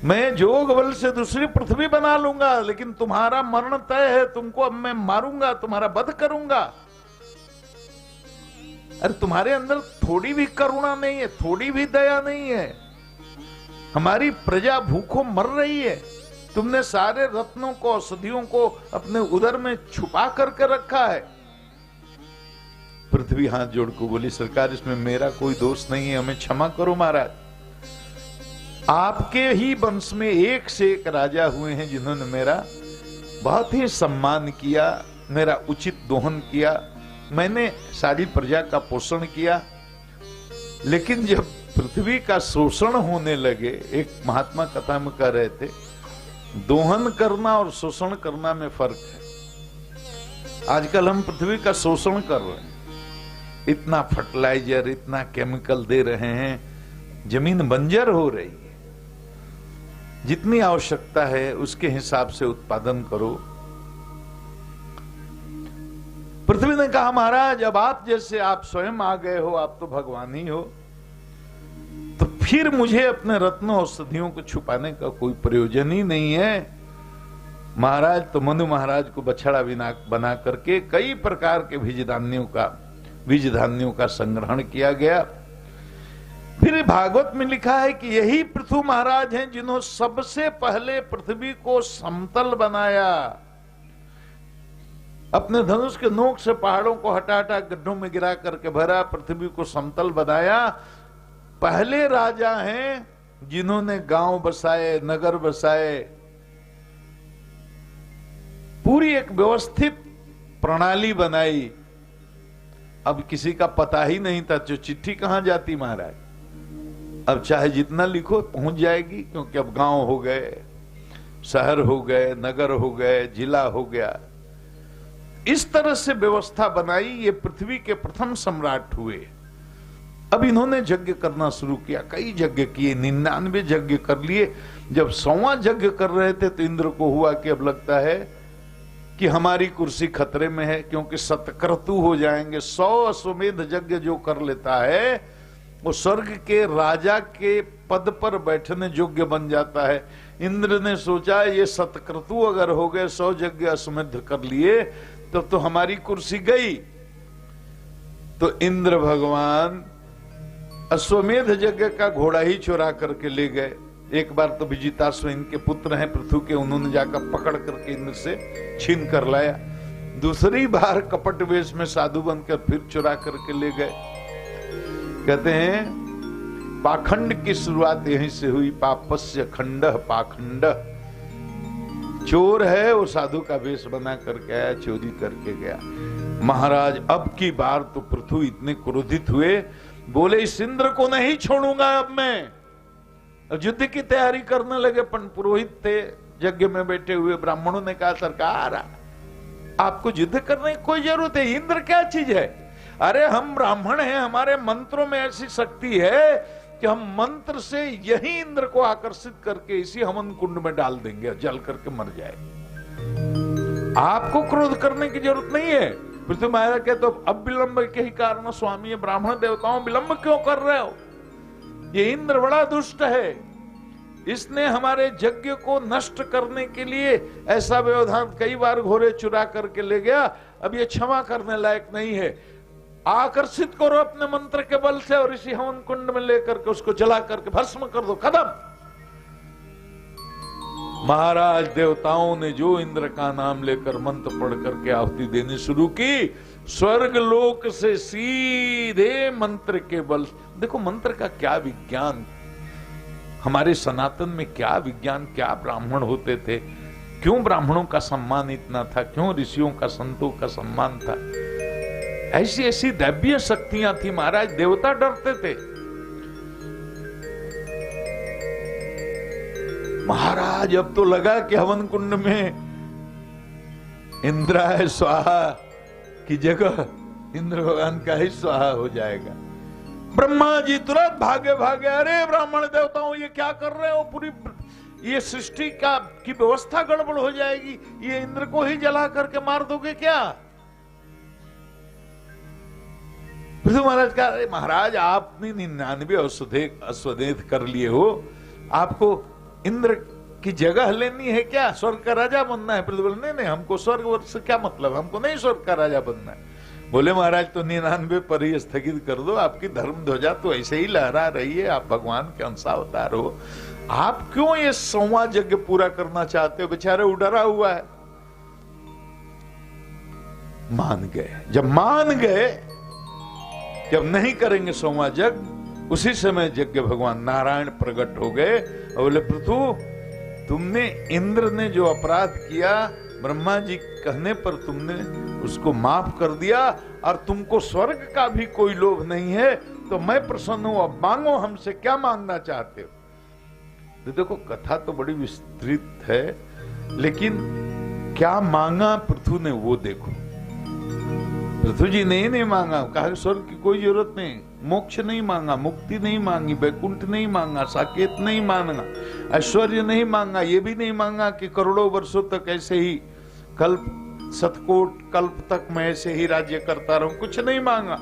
मैं जोग बल से दूसरी पृथ्वी बना लूंगा, लेकिन तुम्हारा मरण तय है, तुमको अब मैं मारूंगा, तुम्हारा वध करूंगा। अरे तुम्हारे अंदर थोड़ी भी करुणा नहीं है, थोड़ी भी दया नहीं है। हमारी प्रजा भूखों मर रही है, तुमने सारे रत्नों को, औषधियों को अपने उदर में छुपा करके रखा है। पृथ्वी हाथ जोड़ को बोली, सरकार इसमें मेरा कोई दोष नहीं है, हमें क्षमा करो महाराज। आपके ही वंश में एक से एक राजा हुए हैं जिन्होंने मेरा बहुत ही सम्मान किया, मेरा उचित दोहन किया, मैंने सारी प्रजा का पोषण किया। लेकिन जब पृथ्वी का शोषण होने लगे, एक महात्मा कथा में कह रहे थे, दोहन करना और शोषण करना में फर्क है। आजकल हम पृथ्वी का शोषण कर रहे हैं, इतना फर्टिलाइजर, इतना केमिकल दे रहे हैं, जमीन बंजर हो रही है। जितनी आवश्यकता है उसके हिसाब से उत्पादन करो। पृथ्वी ने कहा, महाराज अब आप जैसे आप स्वयं आ गए हो, आप तो भगवान ही हो, तो फिर मुझे अपने रत्नों औषधियों को छुपाने का कोई प्रयोजन ही नहीं है। महाराज तो मनु महाराज को बछड़ा बना करके कई प्रकार के बीज धान्यों का संग्रहण किया गया। फिर भागवत में लिखा है कि यही पृथु महाराज हैं जिन्होंने सबसे पहले पृथ्वी को समतल बनाया। अपने धनुष के नोक से पहाड़ों को हटा हटा गड्ढों में गिरा करके भरा, पृथ्वी को समतल बनाया। पहले राजा हैं जिन्होंने गांव बसाए, नगर बसाए, पूरी एक व्यवस्थित प्रणाली बनाई। अब किसी का पता ही नहीं था, जो चिट्ठी कहां जाती महाराज, अब चाहे जितना लिखो पहुंच जाएगी, क्योंकि अब गांव हो गए, शहर हो गए, नगर हो गए, जिला हो गया। इस तरह से व्यवस्था बनाई। ये पृथ्वी के प्रथम सम्राट हुए। अब इन्होंने यज्ञ करना शुरू किया, कई यज्ञ किए, 99 यज्ञ कर लिए। जब 100वां यज्ञ कर रहे थे तो इंद्र को हुआ कि अब लगता है कि हमारी कुर्सी खतरे में है, क्योंकि सतक्रतु हो जाएंगे। 100 अश्वमेध यज्ञ जो कर लेता है वो स्वर्ग के राजा के पद पर बैठने योग्य बन जाता है। इंद्र ने सोचा ये सतक्रतु अगर हो गए, 100 यज्ञ अश्वमेध कर लिए, तो हमारी कुर्सी गई। तो इंद्र भगवान अश्वमेध यज्ञ का घोड़ा ही चुरा करके ले गए। एक बार तो विजिताश्व इनके पुत्र हैं पृथु के, उन्होंने जाकर पकड़ करके इंद्र से छीन कर लाया। दूसरी बार कपट वेश में साधु बनकर फिर चुरा करके ले गए। कहते हैं पाखंड की शुरुआत यहीं से हुई। पापस्य खंड पाखंड, चोर है वो साधु का वेश बना करके आया, चोरी करके गया। महाराज अब की बार तो पृथु इतने क्रोधित हुए, बोले इस इंद्र को नहीं छोड़ूंगा अब मैं। युद्ध की तैयारी करने लगे। पुरोहित थे यज्ञ में बैठे हुए, ब्राह्मणों ने कहा सरकार आपको युद्ध करने की कोई जरूरत है, इंद्र क्या चीज है। अरे हम ब्राह्मण हैं, हमारे मंत्रों में ऐसी शक्ति है कि हम मंत्र से यही इंद्र को आकर्षित करके इसी हवन कुंड में डाल देंगे, जल करके मर जाए। आपको क्रोध करने की जरूरत नहीं है। पृथ्वी महाराज के तो अब विलंब के ही कारण स्वामी ये ब्राह्मण देवताओं विलंब क्यों कर रहे हो, ये इंद्र बड़ा दुष्ट है, इसने हमारे यज्ञ को नष्ट करने के लिए ऐसा व्यवधान कई बार घोड़े चुरा करके ले गया, अब ये क्षमा करने लायक नहीं है। आकर्षित करो अपने मंत्र के बल से और इसी हवन कुंड में लेकर के उसको जला करके भस्म कर दो, खत्म। महाराज देवताओं ने जो इंद्र का नाम लेकर मंत्र पढ़ करके आहुति देनी शुरू की, स्वर्ग लोक से सीधे मंत्र के बल। देखो मंत्र का क्या विज्ञान, हमारे सनातन में क्या विज्ञान, क्या ब्राह्मण होते थे, क्यों ब्राह्मणों का सम्मान इतना था, क्यों ऋषियों का, संतों का सम्मान था। ऐसी ऐसी दैवीय शक्तियां थी महाराज, देवता डरते थे। महाराज अब तो लगा कि हवन कुंड में इंद्राय स्वाहा की जगह इंद्र भगवान का ही स्वाहा हो जाएगा। ब्रह्मा जी तुरंत भागे भागे, अरे ब्राह्मण देवताओं ये क्या कर रहे हो, पूरी ये सृष्टि की व्यवस्था गड़बड़ हो जाएगी, ये इंद्र को ही जला करके मार दोगे क्या। पृथ्वी महाराज कहा, अरे महाराज आपने 99 अश्वमेध कर लिए हो, आपको इंद्र की जगह लेनी है क्या, स्वर्ग का राजा बनना है? पृथ्वी बोले नहीं नहीं, हमको स्वर्ग से क्या मतलब, हमको नहीं स्वर्ग का राजा बनना है। बोले महाराज तो 99 पर ही स्थगित कर दो, आपकी धर्म ध्वजा तो ऐसे ही लहरा रही है, आप भगवान के अंशावतार हो, आप क्यों ये 100वां यज्ञ पूरा करना चाहते हो? बेचारे उडरा हुआ है। मान गए। जब मान गए, जब नहीं करेंगे 100वां यज्ञ, उसी समय यज्ञ भगवान नारायण प्रकट हो गए और बोले पृथु, तुमने, इंद्र ने जो अपराध किया, ब्रह्मा जी कहने पर तुमने उसको माफ कर दिया, और तुमको स्वर्ग का भी कोई लोभ नहीं है, तो मैं प्रसन्न हूं, अब मांगो हमसे, क्या मांगना चाहते हो? तो देखो कथा तो बड़ी विस्तृत है, लेकिन क्या मांगा पृथु ने वो देखो। पृथु जी ने नहीं मांगा, कहा स्वर्ग की कोई जरूरत नहीं, मोक्ष नहीं मांगा, मुक्ति नहीं मांगी, वैकुंठ नहीं मांगा, साकेत नहीं मांगा, ऐश्वर्य नहीं मांगा, ये भी नहीं मांगा कि करोड़ों वर्षों तक ऐसे ही, कल्प शतकोट कल्प तक मैं ऐसे ही राज्य करता रहूं, कुछ नहीं मांगा।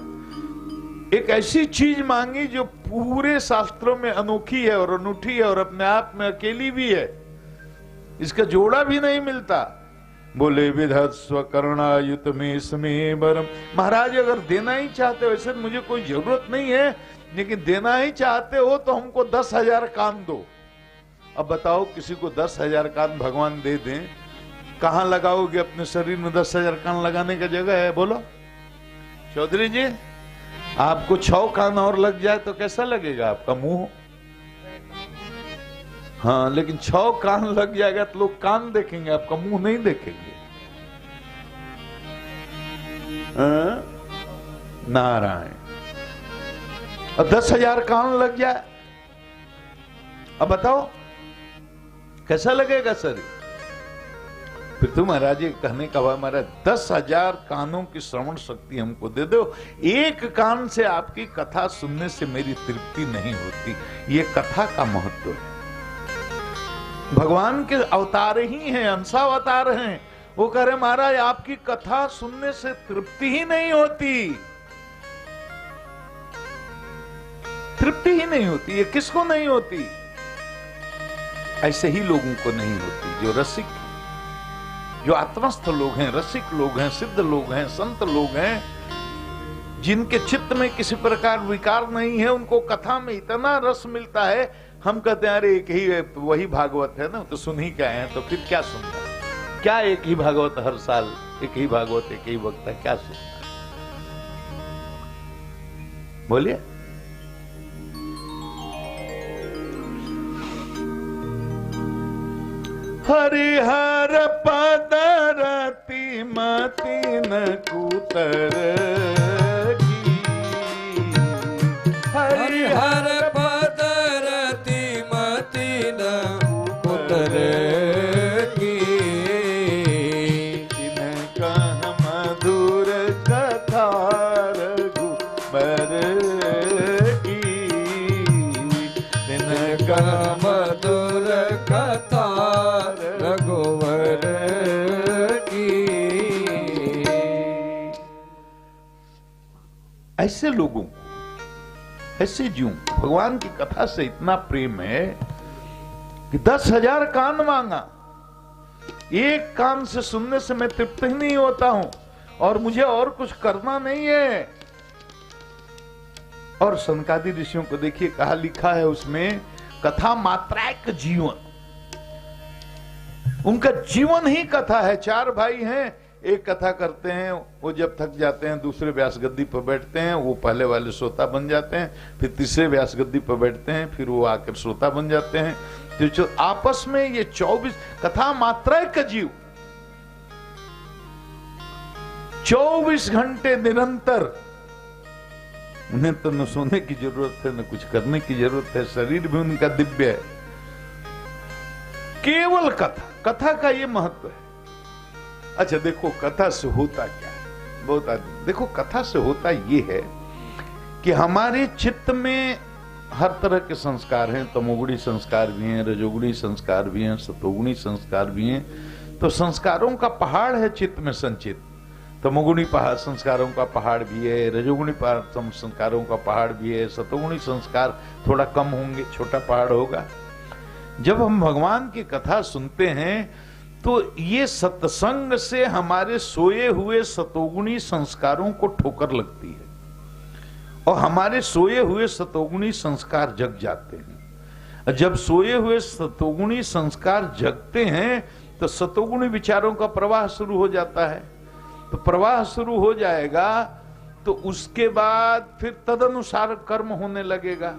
एक ऐसी चीज मांगी जो पूरे शास्त्रों में अनोखी है और अनूठी है और अपने आप में अकेली भी है, इसका जोड़ा भी नहीं मिलता। बोले विधत्स्व कर्णायुत में स्मे बरम। महाराज अगर देना ही चाहते हो, वैसे मुझे कोई जरूरत नहीं है, लेकिन देना ही चाहते हो तो हमको 10,000 कान दो। अब बताओ किसी को 10,000 कान भगवान दे दें, कहां लगाओगे? अपने शरीर में 10,000 कान लगाने का जगह है? बोलो चौधरी जी, आपको 6 कान और लग जाए तो कैसा लगेगा आपका मुंह? हाँ, लेकिन 6 कान लग जाएगा तो लोग कान देखेंगे, आपका मुंह नहीं देखेंगे। नारायण। अब 10,000 कान लग जाए, अब बताओ कैसा लगेगा शरीर? फिर तुम महाराज जी कहने का भाव, महाराज 10,000 कानों की श्रवण शक्ति हमको दे दो, एक कान से आपकी कथा सुनने से मेरी तृप्ति नहीं होती। ये कथा का महत्व है। भगवान के अवतार ही हैं, अंशावतार हैं। वो कह रहे महाराज आपकी कथा सुनने से तृप्ति ही नहीं होती, तृप्ति ही नहीं होती। ये किसको नहीं होती? ऐसे ही लोगों को नहीं होती जो रसिक, जो आत्मस्थ लोग हैं, रसिक लोग हैं, सिद्ध लोग हैं, संत लोग हैं, जिनके चित्त में किसी प्रकार विकार नहीं है, उनको कथा में इतना रस मिलता है। हम कहते हैं अरे एक ही वही भागवत है ना, तो सुन ही क्या है, तो फिर क्या सुनना? क्या एक ही भागवत हर साल, एक ही भागवत, एक ही वक्ता, क्या सुनना? बोलिए। हरिहर पद रति मति न कुतर की, हरिहर पद रति मति न कुतर की, तिनका मधुर कथा रघुबर की, तिनका मधुर कथा रघुवर की। ऐसे लोगों, ऐसे जीव भगवान की कथा से इतना प्रेम है कि 10,000 कान मांगा, एक कान से सुनने से मैं तृप्त ही नहीं होता हूं, और मुझे और कुछ करना नहीं है। और सनकादि ऋषियों को देखिए, कहा लिखा है उसमें, कथा मात्राक जीवन, उनका जीवन ही कथा है। 4 भाई हैं, एक कथा करते हैं, वो जब थक जाते हैं दूसरे व्यास गद्दी पर बैठते हैं, वो पहले वाले श्रोता बन जाते हैं, फिर तीसरे व्यास गद्दी पर बैठते हैं, फिर वो आकर श्रोता बन जाते हैं। तो आपस में ये 24 कथा मात्रा का जीव 24 घंटे निरंतर, उन्हें तो न सोने की जरूरत है, न कुछ करने की जरूरत है, शरीर भी उनका दिव्य है। केवल कथा, कथा का ये महत्व है। अच्छा देखो कथा से होता क्या है, बहुत आदमी देखो कथा से होता ये है कि हमारे चित्त में हर तरह के संस्कार हैं, तमोगुणी संस्कार भी हैं, रजोगुणी संस्कार भी हैं, सतोगुणी संस्कार भी हैं। तो संस्कारों का पहाड़ है चित्त में संचित। तमोगुणी संस्कारों का पहाड़ भी है, रजोगुणी संस्कारों का पहाड़ भी है, सतोगुणी संस्कार थोड़ा कम होंगे, छोटा पहाड़ होगा। जब हम भगवान की कथा सुनते हैं तो ये सत्संग से हमारे सोए हुए सतोगुणी संस्कारों को ठोकर लगती है और हमारे सोए हुए सतोगुणी संस्कार जग जाते हैं। जब सोए हुए सतोगुणी संस्कार जगते हैं तो सतोगुणी विचारों का प्रवाह शुरू हो जाता है। तो प्रवाह शुरू हो जाएगा तो उसके बाद फिर तदनुसार कर्म होने लगेगा।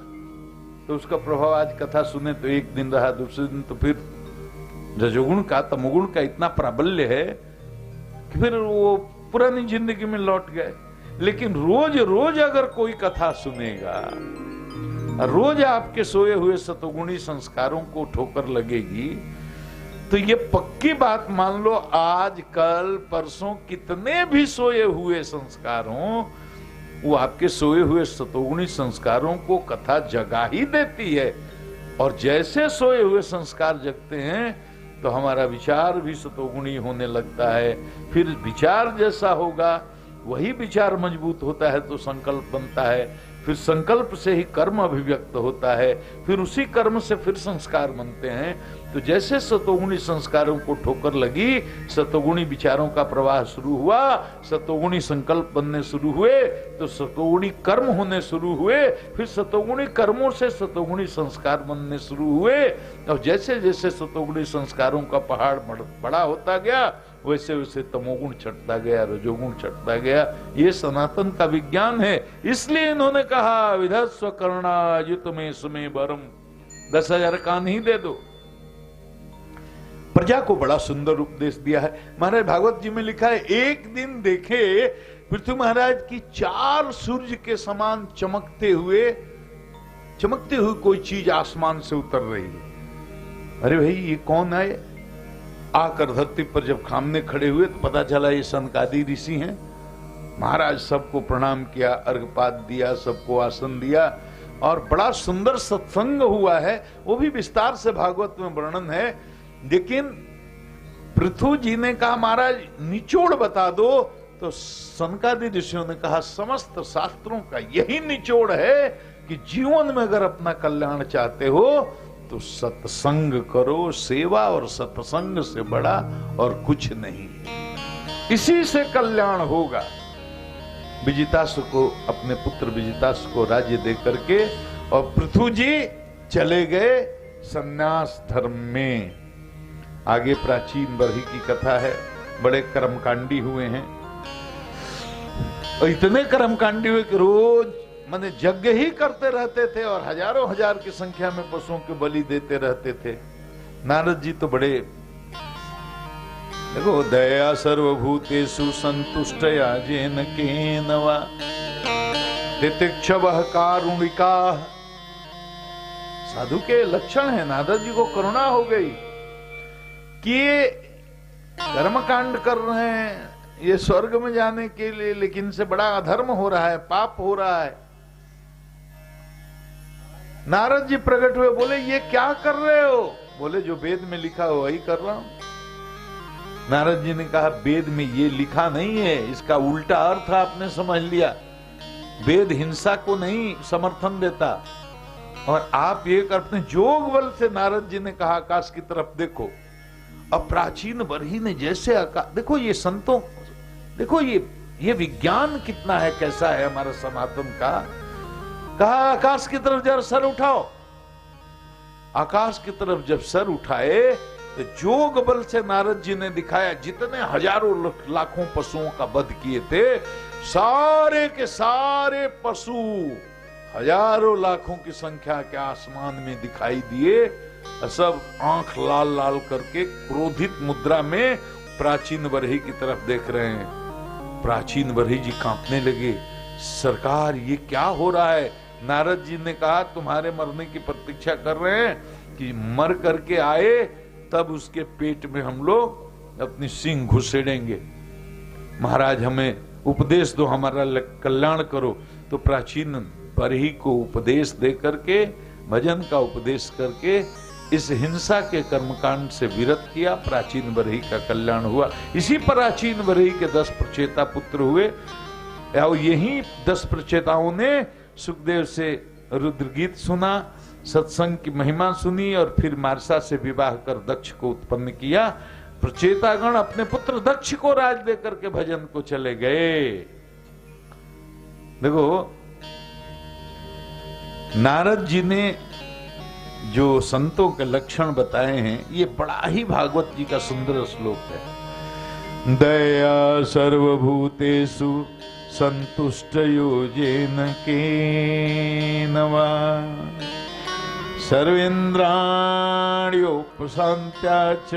तो उसका प्रभाव आज कथा सुने तो एक दिन रहा, दूसरे दिन तो फिर रजोगुण का तमोगुण का इतना प्राबल्य है कि फिर वो पुरानी जिंदगी में लौट गए। लेकिन रोज रोज अगर कोई कथा सुनेगा, रोज आपके सोए हुए सतोगुणी संस्कारों को ठोकर लगेगी, तो ये पक्की बात मान लो, आज कल परसों कितने भी सोए हुए संस्कार हों, वो आपके सोए हुए सतोगुणी संस्कारों को कथा जगा ही देती है। और जैसे सोए हुए संस्कार जगते हैं तो हमारा विचार भी सतोगुणी होने लगता है। फिर विचार जैसा होगा वही विचार मजबूत होता है तो संकल्प बनता है, फिर संकल्प से ही कर्म अभिव्यक्त होता है, फिर उसी कर्म से फिर संस्कार बनते हैं। तो जैसे सतोगुणी संस्कारों को ठोकर लगी, सतोगुणी विचारों का प्रवाह शुरू हुआ, सतोगुणी संकल्प बनने शुरू हुए, तो सतोगुणी कर्म होने शुरू हुए, फिर सतोगुणी कर्मों से सतोगुणी संस्कार बनने शुरू हुए। और जैसे जैसे सतोगुणी संस्कारों का पहाड़ बड़ा होता गया, वैसे वैसे तमोगुण छटता गया, रजोगुण छटता गया। ये सनातन का विज्ञान है। इसलिए इन्होंने कहा विधस्व कर्णायुत में सुमे बरम, 10,000 कान ही दे दो। प्रजा को बड़ा सुंदर उपदेश दिया है। महाराज भागवत जी में लिखा है, एक दिन देखे पृथ्वी महाराज की 4 सूर्य के समान चमकते हुए कोई चीज आसमान से उतर रही है। अरे भाई ये कौन है? आकर धरती पर जब सामने खड़े हुए तो पता चला ये सनकादि ऋषि हैं। महाराज सबको प्रणाम किया, अर्घपात दिया, सबको आसन दिया और बड़ा सुंदर सत्संग हुआ है। वो भी विस्तार से भागवत में वर्णन है। लेकिन पृथु जी ने कहा महाराज निचोड़ बता दो, तो सनकादि ऋषियों ने कहा समस्त शास्त्रों का यही निचोड़ है कि जीवन में अगर अपना कल्याण चाहते हो तो सत्संग करो। सेवा और सत्संग से बड़ा और कुछ नहीं, इसी से कल्याण होगा। विजितासु को, अपने पुत्र विजितासु को राज्य दे करके और पृथु जी चले गए संन्यास धर्म में। आगे प्राचीन बरही की कथा है। बड़े कर्मकांडी हुए हैं और इतने कर्मकांडी हुए कि रोज माने यज्ञ ही करते रहते थे और हजारों हजार की संख्या में पशुओं के बलि देते रहते थे। नारद जी तो बड़े, देखो, दया सर्वभूतेषु संतुष्टया जेन केनवा तितिक्षवः कारुणिका। साधु के लक्षण है। नारद जी को करुणा हो गई कि ये कर्मकांड कर रहे हैं, ये स्वर्ग में जाने के लिए, लेकिन इनसे बड़ा अधर्म हो रहा है, पाप हो रहा है। नारद जी प्रकट हुए, बोले ये क्या कर रहे हो? बोले जो वेद में लिखा हो वही कर रहा हूं। नारद जी ने कहा वेद में ये लिखा नहीं है, इसका उल्टा अर्थ आपने समझ लिया। वेद हिंसा को नहीं समर्थन देता और आप ये करते हैं। जोग बल से नारद जी ने कहा आकाश की तरफ देखो। अब प्राचीन बरही ने जैसे देखो ये संतों, देखो ये विज्ञान कितना है, कैसा है हमारा सनातन का। कहा आकाश की तरफ जरा सर उठाओ। आकाश की तरफ जब सर उठाए तो जोग बल से नारद जी ने दिखाया, जितने हजारों लाखों पशुओं का वध किए थे, सारे के सारे पशु हजारों लाखों की संख्या के आसमान में दिखाई दिए। सब आंख लाल लाल करके क्रोधित मुद्रा में प्राचीन बरही की तरफ देख रहे हैं। प्राचीन बरही जी कांपने लगे, सरकार ये क्या हो रहा है? नारद जी ने कहा तुम्हारे मरने की प्रतीक्षा कर रहे हैं कि मर करके आए तब उसके पेट में हम लोग अपनी सींग घुसेड़ेंगे। महाराज हमें उपदेश दो, हमारा कल्याण करो। तो प्राचीन बरही को उपदेश दे करके, भजन का उपदेश करके इस हिंसा के कर्मकांड से विरत किया। प्राचीन बरही का कल्याण हुआ। इसी प्राचीन बरही के 10 प्रचेता पुत्र हुए और यही 10 प्रचेताओं ने सुखदेव से रुद्र गीत सुना सत्संग की महिमा सुनी और फिर मार्सा से विवाह कर दक्ष को उत्पन्न किया। प्रचेतागण अपने पुत्र दक्ष को राज देकर के भजन को चले गए। देखो नारद जी ने जो संतों के लक्षण बताए हैं, ये बड़ा ही भागवत जी का सुंदर श्लोक है। दया सर्वभूतेषु संतुष्ट योजेन केनवा सर्वेन्द्राण्योपशान्त्या च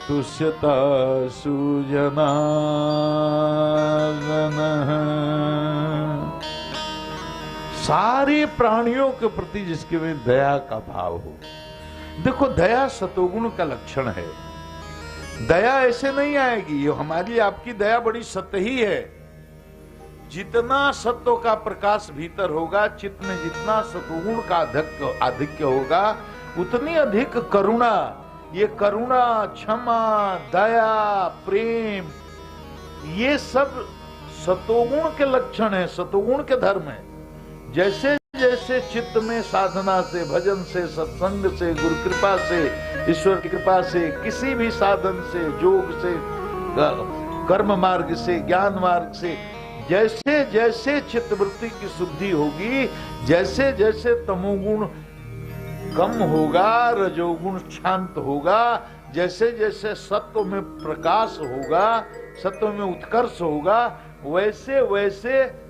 तुष्यता सुजनार्दनः। सारे प्राणियों के प्रति जिसके में दया का भाव हो। देखो दया सतोगुण का लक्षण है। दया ऐसे नहीं आएगी, ये हमारी आपकी दया बड़ी सतही है। जितना सत्व का प्रकाश भीतर होगा, चित्त में जितना सतोगुण का आधिक्य होगा, उतनी अधिक करुणा। ये करुणा, क्षमा, दया, प्रेम, ये सब सतोगुण के लक्षण है, सतोगुण के धर्म है। जैसे जैसे चित्त में साधना से, भजन से, सत्संग से, गुरु कृपा से, ईश्वर की कृपा से, किसी भी साधन से, योग से, कर्म मार्ग से, ज्ञान मार्ग से, जैसे जैसे चित्तवृत्ति की शुद्धि होगी, जैसे जैसे तमोगुण कम होगा, रजोगुण शांत होगा, जैसे जैसे सत्व में प्रकाश होगा, सत्व में उत्कर्ष होगा, वैसे वैसे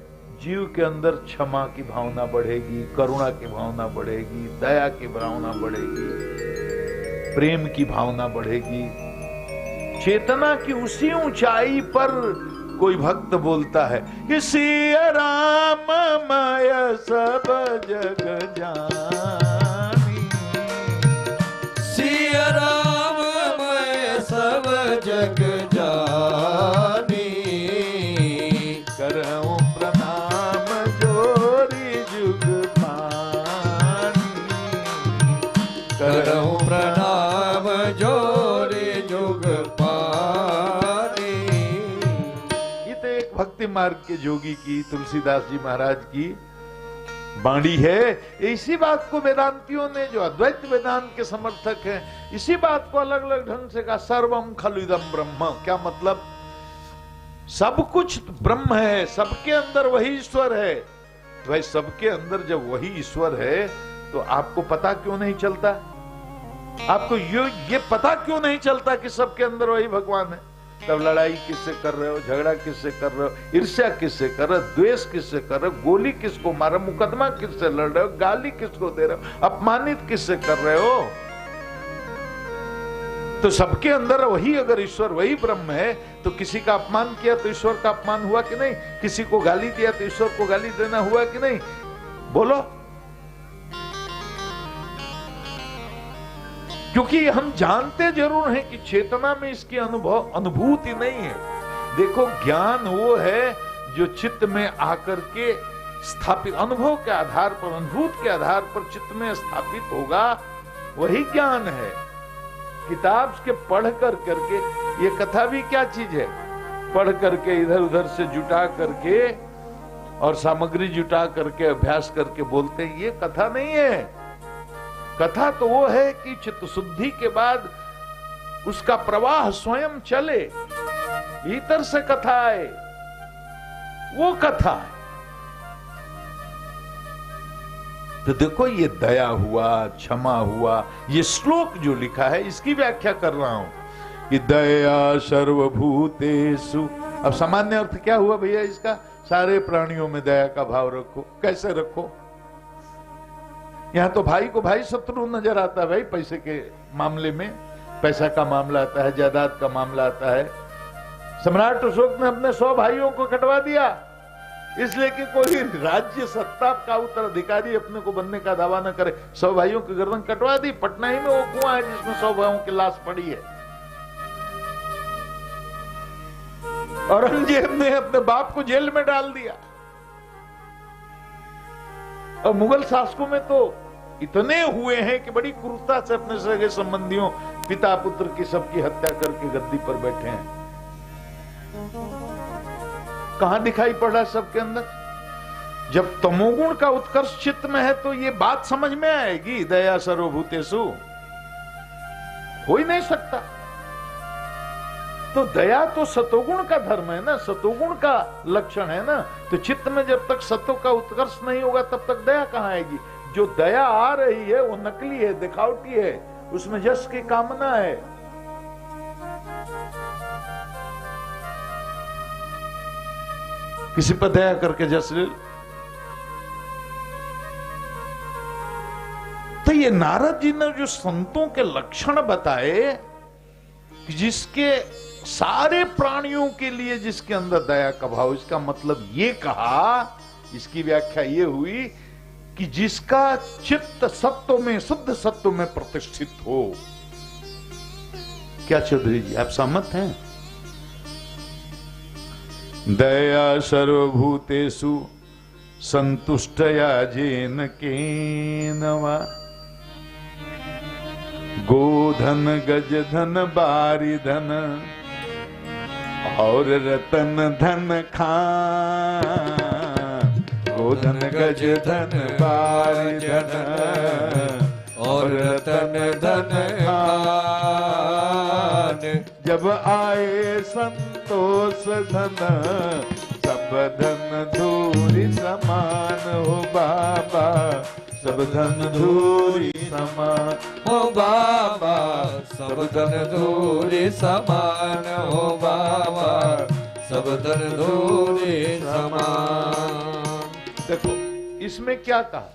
जीव के अंदर क्षमा की भावना बढ़ेगी, करुणा की भावना बढ़ेगी, दया की भावना बढ़ेगी, प्रेम की भावना बढ़ेगी। चेतना की उसी ऊंचाई पर कोई भक्त बोलता है कि सिया राम मय सब जग जानी, सिया राम मय सब जग जानी, करऊं प्रणाम जोरी जुग पानी, करऊं प्रणाम जोरे जुग पानी। ये तो एक भक्ति मार्ग के जोगी की, तुलसीदास जी महाराज की बाणी है। इसी बात को वेदांतियों ने, जो अद्वैत वेदांत के समर्थक हैं, इसी बात को अलग अलग ढंग से कहा, सर्वम खलु इदं ब्रह्म। क्या मतलब? सब कुछ ब्रह्म है, सबके अंदर वही ईश्वर है। भाई सबके अंदर जब वही ईश्वर है तो आपको पता क्यों नहीं चलता? आपको ये पता क्यों नहीं चलता कि सबके अंदर वही भगवान है? तब लड़ाई किससे कर रहे हो, झगड़ा किससे कर रहे हो, ईर्ष्या किससे कर रहे हो, द्वेष किससे कर रहे हो, गोली किसको मारो, मुकदमा किससे लड़ रहे हो, गाली किसको दे रहे हो, अपमानित किससे कर रहे हो? तो सबके अंदर वही, अगर ईश्वर वही ब्रह्म है तो किसी का अपमान किया तो ईश्वर का अपमान हुआ कि नहीं? किसी को गाली दिया तो ईश्वर को गाली देना हुआ कि नहीं? बोलो। क्योंकि हम जानते जरूर हैं कि चेतना में इसकी अनुभूति नहीं है। देखो ज्ञान वो है जो चित्त में आकर के स्थापित, अनुभव के आधार पर, अनुभूत के आधार पर चित्त में स्थापित होगा, वही ज्ञान है। किताब के पढ़ कर करके, ये कथा भी क्या चीज है? पढ़ करके इधर उधर से जुटा करके और सामग्री जुटा करके अभ्यास करके बोलते हैं, ये कथा नहीं है। कथा तो वो है कि चित्त शुद्धि के बाद उसका प्रवाह स्वयं चले, भीतर से कथा आए, वो कथा है। तो देखो ये दया हुआ, क्षमा हुआ, ये श्लोक जो लिखा है इसकी व्याख्या कर रहा हूं कि दया सर्वभूतेषु। अब सामान्य अर्थ क्या हुआ भैया इसका? सारे प्राणियों में दया का भाव रखो। कैसे रखो? यहां तो भाई को भाई शत्रु नजर आता है। भाई पैसे के मामले में, पैसा का मामला आता है, जायदाद का मामला आता है। सम्राट अशोक ने अपने 100 भाइयों को कटवा दिया इसलिए कि कोई राज्य सत्ता का उत्तराधिकारी अपने को बनने का दावा न करे। 100 भाइयों की गर्दन कटवा दी। पटना ही में वो कुआं है जिसमें 100 भाइयों की लाश पड़ी है। औरंगजेब ने अपने बाप को जेल में डाल दिया। और मुगल शासकों में तो इतने हुए हैं कि बड़ी क्रूरता से अपने सगे संबंधियों, पिता पुत्र की सबकी हत्या करके गद्दी पर बैठे हैं। कहां दिखाई पड़ा सबके अंदर? जब तमोगुण का उत्कर्ष चित्त में है तो ये बात समझ में आएगी, दया सर्वभूतेषु हो ही नहीं सकता। तो दया तो सतोगुण का धर्म है ना, सतोगुण का लक्षण है ना। तो चित्त में जब तक सतो का उत्कर्ष नहीं होगा तब तक दया कहां आएगी। जो दया आ रही है वो नकली है, दिखावटी है, उसमें यश की कामना है। किसी पर दया करके जश ले। तो ये नारद जी ने जो संतों के लक्षण बताए कि जिसके सारे प्राणियों के लिए जिसके अंदर दया का भाव, इसका मतलब ये कहा, इसकी व्याख्या ये हुई कि जिसका चित्त सत्व में, शुद्ध सत्व में प्रतिष्ठित हो। क्या चौधरी जी आप सहमत हैं? दया सर्वभूतेषु संतुष्टया जेन केनवा गोधन गजधन बारिधन और रतन धन खान। गोधन गजधन बारिधन और रतन धन खान। जब आए संतोष धन सब धन धूरी समान हो बाबा, सब धन धूरी समान हो बाबा, सब धन धूरी समान हो बाबा, सब धन धूरी समान। देखो इसमें क्या कहा,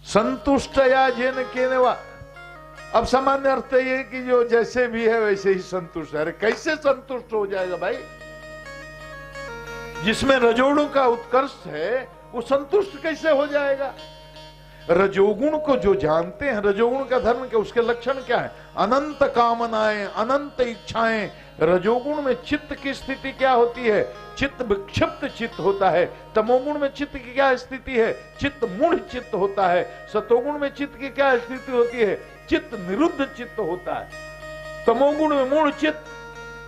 संतुष्ट या जेन केनवा। अब सामान्य अर्थ ये कि जो जैसे भी है वैसे ही संतुष्ट है। अरे कैसे संतुष्ट हो जाएगा भाई? जिसमें रजोगुण का उत्कर्ष है वो संतुष्ट कैसे हो जाएगा? रजोगुण को जो जानते हैं, रजोगुण का धर्म क्या, उसके लक्षण क्या है? अनंत कामनाएं, अनंत इच्छाएं। रजोगुण में चित्त की स्थिति क्या होती है? चित्त विक्षिप्त चित्त होता है। तमोगुण में चित्त की क्या स्थिति है? चित्त मूढ़ चित्त होता है। सतोगुण में चित्त की क्या स्थिति होती है? चित्त निरुद्ध चित्त होता है। तमोगुण में मूढ़ चित्त,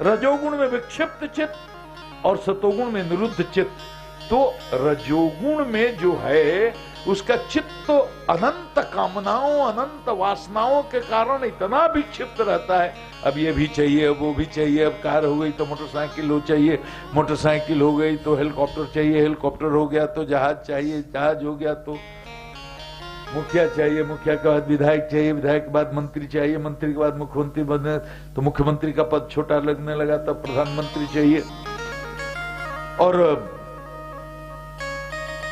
रजोगुण में विक्षिप्त चित्त और सतोगुण में निरुद्ध चित्त। तो रजोगुण में जो है उसका चित्त तो अनंत कामनाओं, अनंत वासनाओं के कारण इतना विक्षिप्त रहता है। अब ये भी चाहिए, अब वो भी चाहिए, अब कार हो गई तो मोटरसाइकिल हो चाहिए, मोटरसाइकिल हो गई तो हेलीकॉप्टर चाहिए, हेलीकॉप्टर हो गया तो जहाज चाहिए, जहाज हो गया तो मुखिया चाहिए, मुखिया के बाद विधायक चाहिए, विधायक के बाद मंत्री चाहिए, मंत्री के बाद मुख्यमंत्री बने तो मुख्यमंत्री का पद छोटा लगने लगा तब प्रधानमंत्री चाहिए। और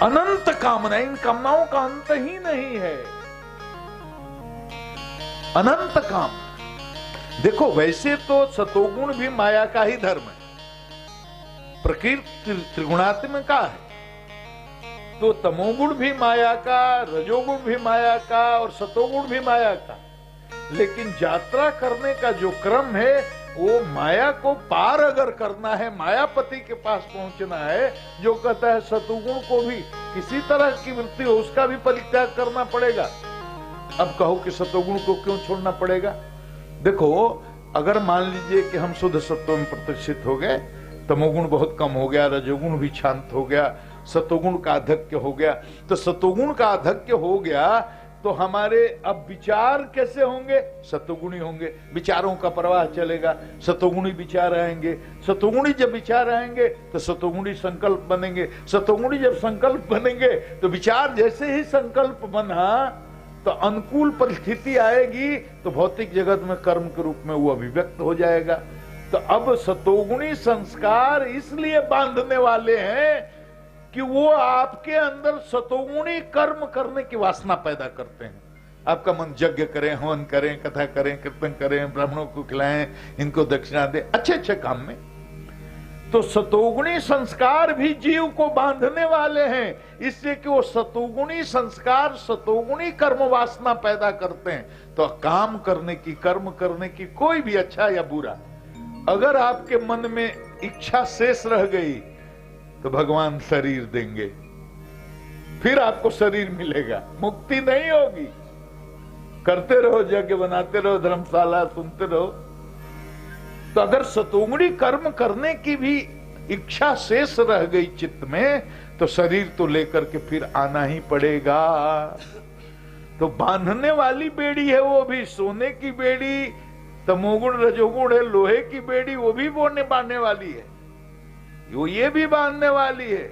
अनंत कामना, इन कामनाओं का अंत ही नहीं है। अनंत काम। देखो वैसे तो सतोगुण भी माया का ही धर्म है, प्रकृति त्रिगुणात्मिका है। तो तमोगुण भी माया का, रजोगुण भी माया का और सतोगुण भी माया का। लेकिन यात्रा करने का जो क्रम है वो माया को पार अगर करना है, मायापति के पास पहुंचना है, जो कहता है सतोगुण को भी किसी तरह की वृत्ति हो उसका भी परित्याग करना पड़ेगा। अब कहो कि सतोगुण को क्यों छोड़ना पड़ेगा? देखो अगर मान लीजिए कि हम शुद्ध सत्व में प्रतिष्ठित हो गए, तमोगुण बहुत कम हो गया, रजोगुण भी शांत हो गया, सतोगुण का आधिक्य हो गया। तो सतोगुण का आधिक्य हो गया तो हमारे अब विचार कैसे होंगे? सतोगुणी होंगे। विचारों का प्रवाह चलेगा, सतोगुणी विचार आएंगे। सतोगुणी जब विचार आएंगे तो सतोगुणी संकल्प बनेंगे। सतोगुणी जब संकल्प बनेंगे तो विचार जैसे ही संकल्प बना तो अनुकूल परिस्थिति आएगी तो भौतिक जगत में कर्म के रूप में वो अभिव्यक्त हो जाएगा। तो अब सतोगुणी संस्कार इसलिए बांधने वाले हैं कि वो आपके अंदर सतोगुणी कर्म करने की वासना पैदा करते हैं। आपका मन यज्ञ करें, हवन करें, कथा करें, कीर्तन करें, ब्राह्मणों को खिलाएं, इनको दक्षिणा दें, अच्छे अच्छे काम में। तो सतोगुणी संस्कार भी जीव को बांधने वाले हैं, इसलिए कि वो सतोगुणी संस्कार सतोगुणी कर्म वासना पैदा करते हैं। तो काम करने की, कर्म करने की, कोई भी अच्छा या बुरा, अगर आपके मन में इच्छा शेष रह गई तो भगवान शरीर देंगे, फिर आपको शरीर मिलेगा, मुक्ति नहीं होगी। करते रहो, यज्ञ बनाते रहो, धर्मशाला सुनते रहो। तो अगर सतोगुणी कर्म करने की भी इच्छा शेष रह गई चित्त में तो शरीर तो लेकर के फिर आना ही पड़ेगा। तो बांधने वाली बेड़ी है वो भी सोने की बेड़ी, तमोगुण रजोगुण है लोहे की बेड़ी, वो भी बांधने वाली है, वो ये भी बांधने वाली है।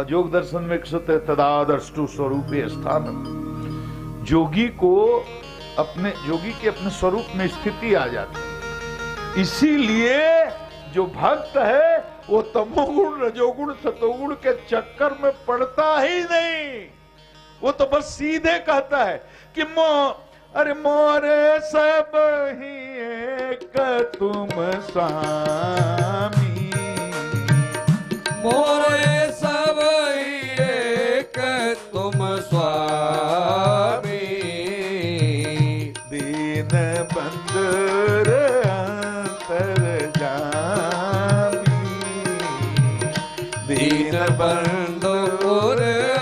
योग दर्शन में एक सूत्र है, तदादर्ष्टु स्वरूपे स्थान। योगी के अपने स्वरूप में स्थिति आ जाती है। इसीलिए जो भक्त है वो तमोगुण रजोगुण सतोगुण के चक्कर में पड़ता ही नहीं। वो तो बस सीधे कहता है कि अरे मोरे सब ही एक तुम स्वामी, मोरे सब ही एक तुम स्वामी, दीन बंधु अंतर जामी, दीन बंधु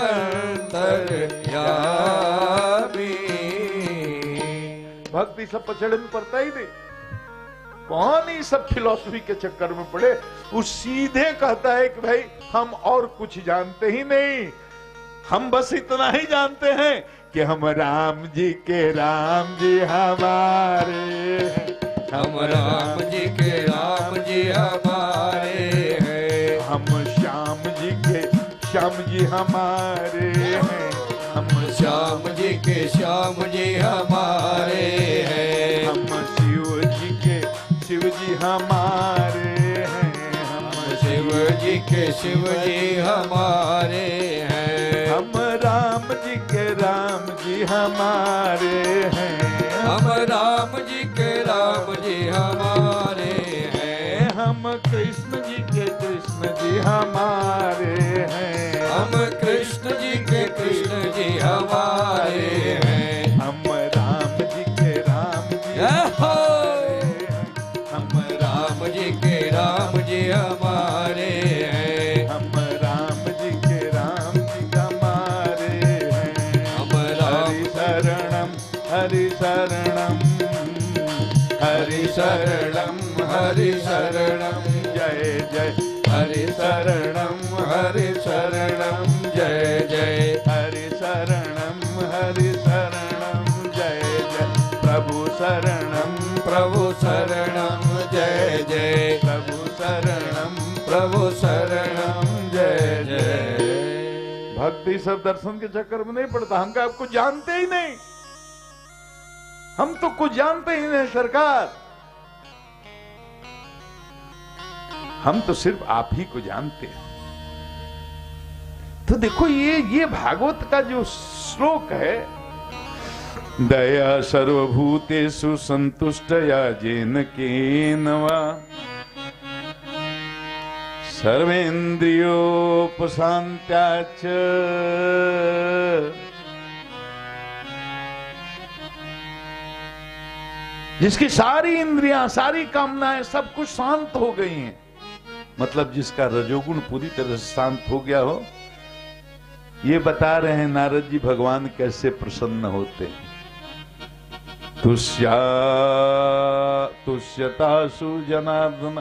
अंतर जामी। भक्ति सब पछड़े में पड़ता ही नहीं। कौन ही सब फिलॉसफी के चक्कर में पड़े। वो सीधे कहता है कि भाई हम और कुछ जानते ही नहीं, हम बस इतना ही जानते हैं कि हम राम जी के राम जी हमारे, हम राम जी के राम जी हमारे हैं, हम श्याम जी के श्याम जी हमारे हैं, हम श्याम जी के श्याम जी हमारे हैं, हम शिव जी के शिव जी हमारे हैं, हम शिव जी के शिव जी हमारे हैं, हम राम जी के राम जी हमारे हैं, हम राम जी के राम जी हमारे हैं, हम कृष्ण जी के कृष्ण जी हमारे हैं, हम कृष्ण जी के कृष्ण जी हमारे हैं, हम राम जी के राम जी हमारे हैं, हम राम जी के राम जी हमारे हैं, हम राम जी के राम जी हमारे हैं, हम राम हरि शरणम हरि शरणम हरि शरणम जय जय हरि शरणम हरि शरणम जय जय हरि शरणम जय जय प्रभु शरणम जय जय प्रभु शरणम जय जय। भक्ति सब दर्शन के चक्कर में नहीं पड़ता। हम क्या आपको जानते ही नहीं, हम तो कुछ जानते ही नहीं सरकार, हम तो सिर्फ आप ही को जानते हैं। तो देखो ये भागवत का जो श्लोक है, दया सर्वभूतेषु संतुष्टया येन केनवा सर्वेन्द्रियोपशान्त्या च जिसकी सारी इंद्रियां सारी कामनाएं सब कुछ शांत हो गई हैं, मतलब जिसका रजोगुण पूरी तरह से शांत हो गया हो। ये बता रहे हैं नारद जी भगवान कैसे प्रसन्न होते हैं। तुष्यतासु जनार्दन,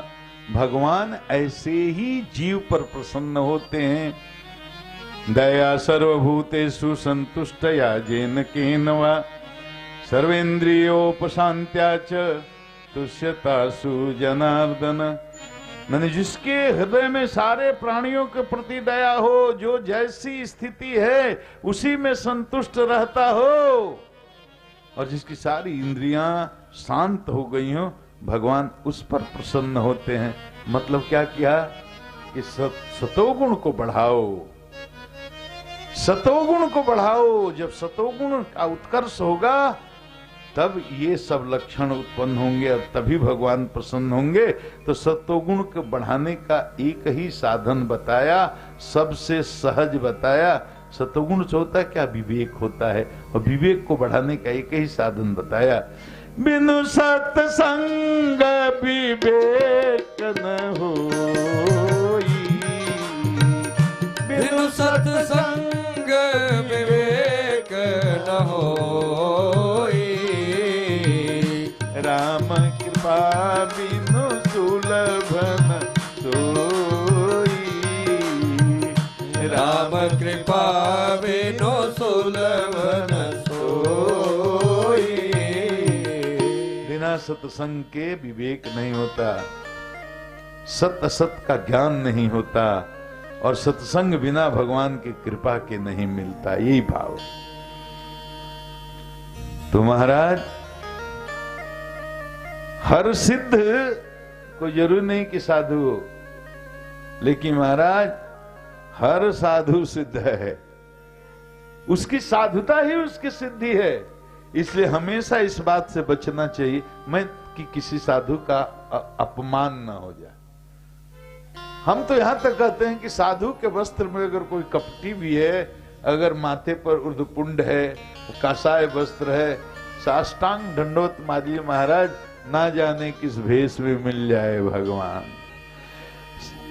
भगवान ऐसे ही जीव पर प्रसन्न होते हैं। दया सर्वभूतेषु संतुष्टया येन केनवा सर्वेन्द्रियोपशान्त्या च तुष्यतासु जनार्दन। मैंने जिसके हृदय में सारे प्राणियों के प्रति दया हो, जो जैसी स्थिति है उसी में संतुष्ट रहता हो, और जिसकी सारी इंद्रियां शांत हो गई हो, भगवान उस पर प्रसन्न होते हैं। मतलब क्या किया कि सतोगुण को बढ़ाओ, सतोगुण को बढ़ाओ। जब सतोगुण का उत्कर्ष होगा तब ये सब लक्षण उत्पन्न होंगे और तभी भगवान प्रसन्न होंगे। तो सतोगुण को बढ़ाने का एक ही साधन बताया, सबसे सहज बताया। सतोगुण से होता है क्या? विवेक होता है, और विवेक को बढ़ाने का एक ही साधन बताया। बिनु सत्संग विवेक न होई, बिनु सत्संग विवेक न होई, राम कृपा बिनु सुलभ न सोई, कृपा बिनु सुलभ न सोई। बिना सत्संग के विवेक नहीं होता, सत असत का ज्ञान नहीं होता, और सत्संग बिना भगवान की कृपा के नहीं मिलता। यही भाव। तो महाराज हर सिद्ध को जरूर नहीं कि साधु हो, लेकिन महाराज हर साधु सिद्ध है। उसकी साधुता ही उसकी सिद्धि है। इसलिए हमेशा इस बात से बचना चाहिए मैं कि किसी साधु का अपमान ना हो जाए। हम तो यहां तक कहते हैं कि साधु के वस्त्र में अगर कोई कपटी भी है, अगर माथे पर उर्धपुंड है, कासाय वस्त्र है, साष्टांग दंडोत मारिए महाराज, ना जाने किस भेष में मिल जाए भगवान।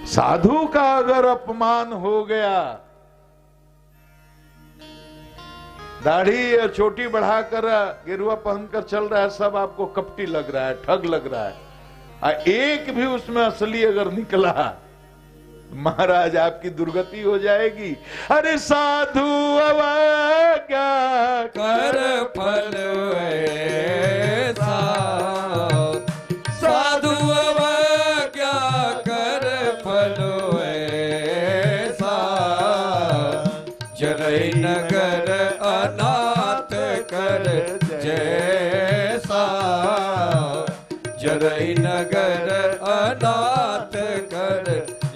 साधु का अगर अपमान हो गया, दाढ़ी और चोटी बढ़ाकर गेरुआ पहनकर चल रहा है, सब आपको कपटी लग रहा है, ठग लग रहा है, और एक भी उसमें असली अगर निकला, महाराज आपकी दुर्गति हो जाएगी। अरे साधु अवज्ञा कर फल ऐसा, साधु अवज्ञा कर फल ऐसा, जरै नगर अनाथ कर जैसा, जरै नगर अनाथ कर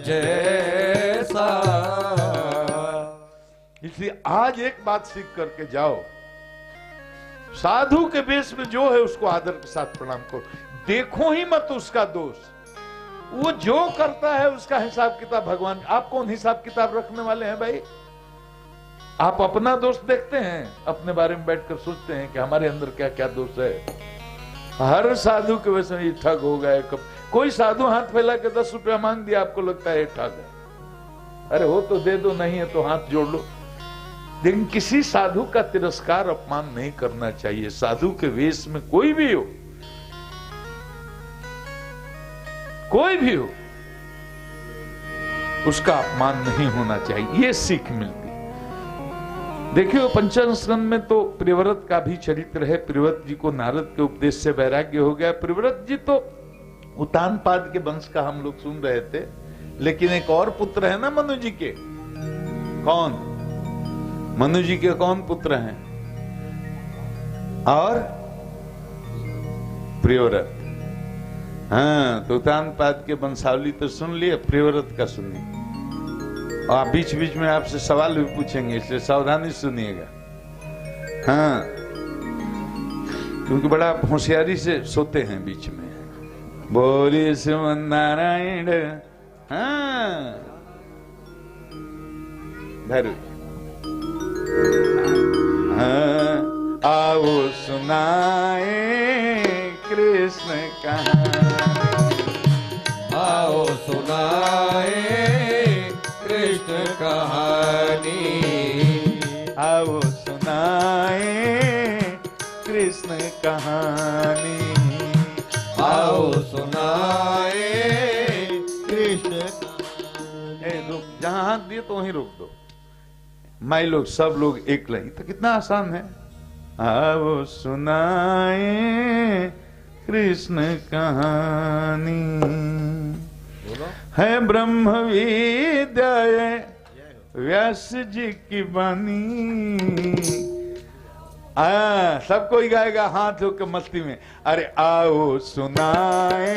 जैसा। इसलिए आज एक बात सीख करके जाओ, साधु के वेश में जो है उसको आदर के साथ प्रणाम करो। देखो ही मत उसका दोष, वो जो करता है उसका हिसाब किताब भगवान। आप कौन हिसाब किताब रखने वाले हैं भाई? आप अपना दोष देखते हैं, अपने बारे में बैठकर सोचते हैं कि हमारे अंदर क्या क्या दोष है। हर साधु के वैसे ये ठग हो गए। कोई साधु हाथ फैला के 10 रुपया मांग दिया, आपको लगता है ये ठग है। अरे हो तो दे दो, नहीं है तो हाथ जोड़ लो। लेकिन किसी साधु का तिरस्कार अपमान नहीं करना चाहिए। साधु के वेश में कोई भी हो, कोई भी हो, उसका अपमान नहीं होना चाहिए। ये सीख मिलती। देखिए पंचम स्कंद में तो प्रियव्रत का भी चरित्र है। प्रियव्रत जी को नारद के उपदेश से वैराग्य हो गया। प्रियव्रत जी तो उतानपाद के वंश का हम लोग सुन रहे थे, लेकिन एक और पुत्र है ना मनु जी के। कौन? मनु जी के कौन पुत्र हैं? और प्रियव्रत। हाँ, तो उतानपाद के वंशावली तो सुन लिए, प्रियव्रत का सुनिए। और बीच बीच में आपसे सवाल भी पूछेंगे, इसलिए सावधानी सुनिएगा। हाँ, क्योंकि बड़ा होशियारी से सोते हैं बीच में। बोलिए श्रीमन नारायण। हाँ, हाँ, आओ सुनाए कृष्ण कहानी, आओ सुनाए कृष्ण कहानी, आओ सुनाए कृष्ण कहानी, आओ सुनाए कृष्ण। रुक, जहां हाथ दिए तो वहीं रोक दो। माई लोग सब लोग एक लही, तो कितना आसान है। आओ सुनाए कृष्ण कहानी, है ब्रह्म विद्या व्यास जी की बानी। सब कोई गाएगा हाथ होकर मस्ती में। अरे आओ सुनाए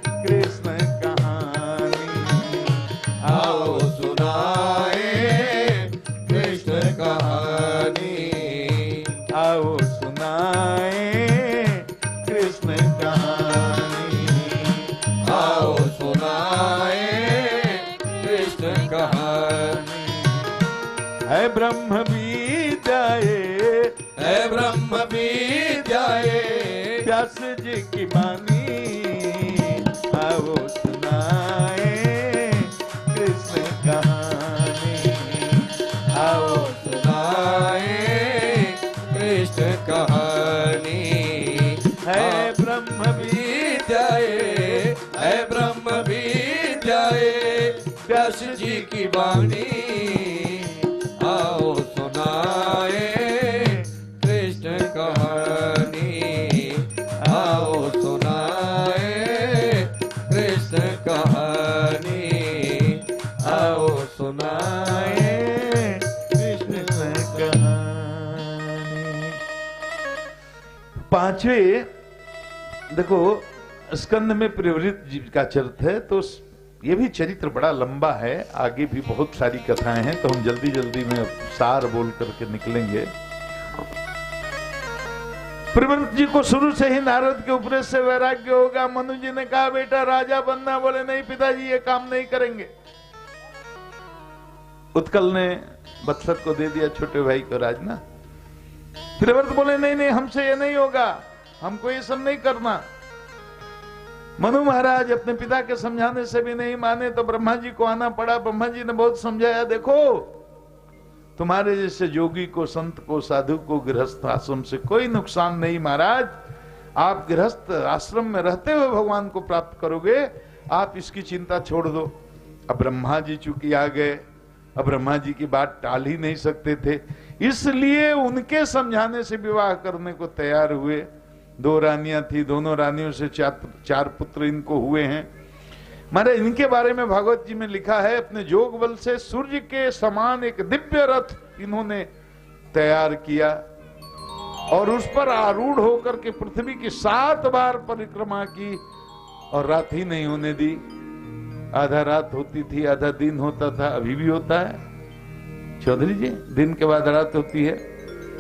कृष्ण कहानी, आओ सुनाए कृष्ण कहानी, आओ सुनाए कृष्ण कहानी, आओ सुनाए कृष्ण कहानी। है ब्रह्म विद्याए, है ब्रह्म विद्याए व्यास जी की बानी। आओ सुनाए कृष्ण कहानी, आओ सुनाए कृष्ण कहानी। है ब्रह्म विद्याए, है ब्रह्म विद्याए व्यास जी की वाणी। पांचवे, देखो स्कंद में प्रियव्रत जी का चरित्र है, तो ये भी चरित्र बड़ा लंबा है, आगे भी बहुत सारी कथाएं हैं, तो हम जल्दी जल्दी में सार बोल करके निकलेंगे। प्रियव्रत जी को शुरू से ही नारद के उपदेश से वैराग्य होगा। मनु जी ने कहा बेटा राजा बनना, बोले नहीं पिताजी ये काम नहीं करेंगे। उत्कल ने वत्सत को दे दिया, छोटे भाई को राजना। प्रियव्रत बोले नहीं नहीं हमसे ये नहीं होगा, हमको ये सब नहीं करना। मनु महाराज अपने पिता के समझाने से भी नहीं माने, तो ब्रह्मा जी को आना पड़ा। ब्रह्मा जी ने बहुत समझाया, देखो तुम्हारे जैसे योगी को, संत को, साधु को गृहस्थ आश्रम से कोई नुकसान नहीं महाराज। आप गृहस्थ आश्रम में रहते हुए भगवान को प्राप्त करोगे, आप इसकी चिंता छोड़ दो। अब ब्रह्मा जी चूंकि आ गए, अब ब्रह्मा जी की बात टाल ही नहीं सकते थे, इसलिए उनके समझाने से विवाह करने को तैयार हुए। 2 रानियां थी, दोनों रानियों से 4 पुत्र इनको हुए हैं। मारे इनके बारे में भागवत जी में लिखा है, अपने जोग बल से सूर्य के समान एक दिव्य रथ इन्होंने तैयार किया और उस पर आरूढ़ होकर के पृथ्वी की 7 बार परिक्रमा की और रात ही नहीं होने दी। आधा रात होती थी, आधा दिन होता था, अभी भी होता है चौधरी जी, दिन के बाद रात होती है।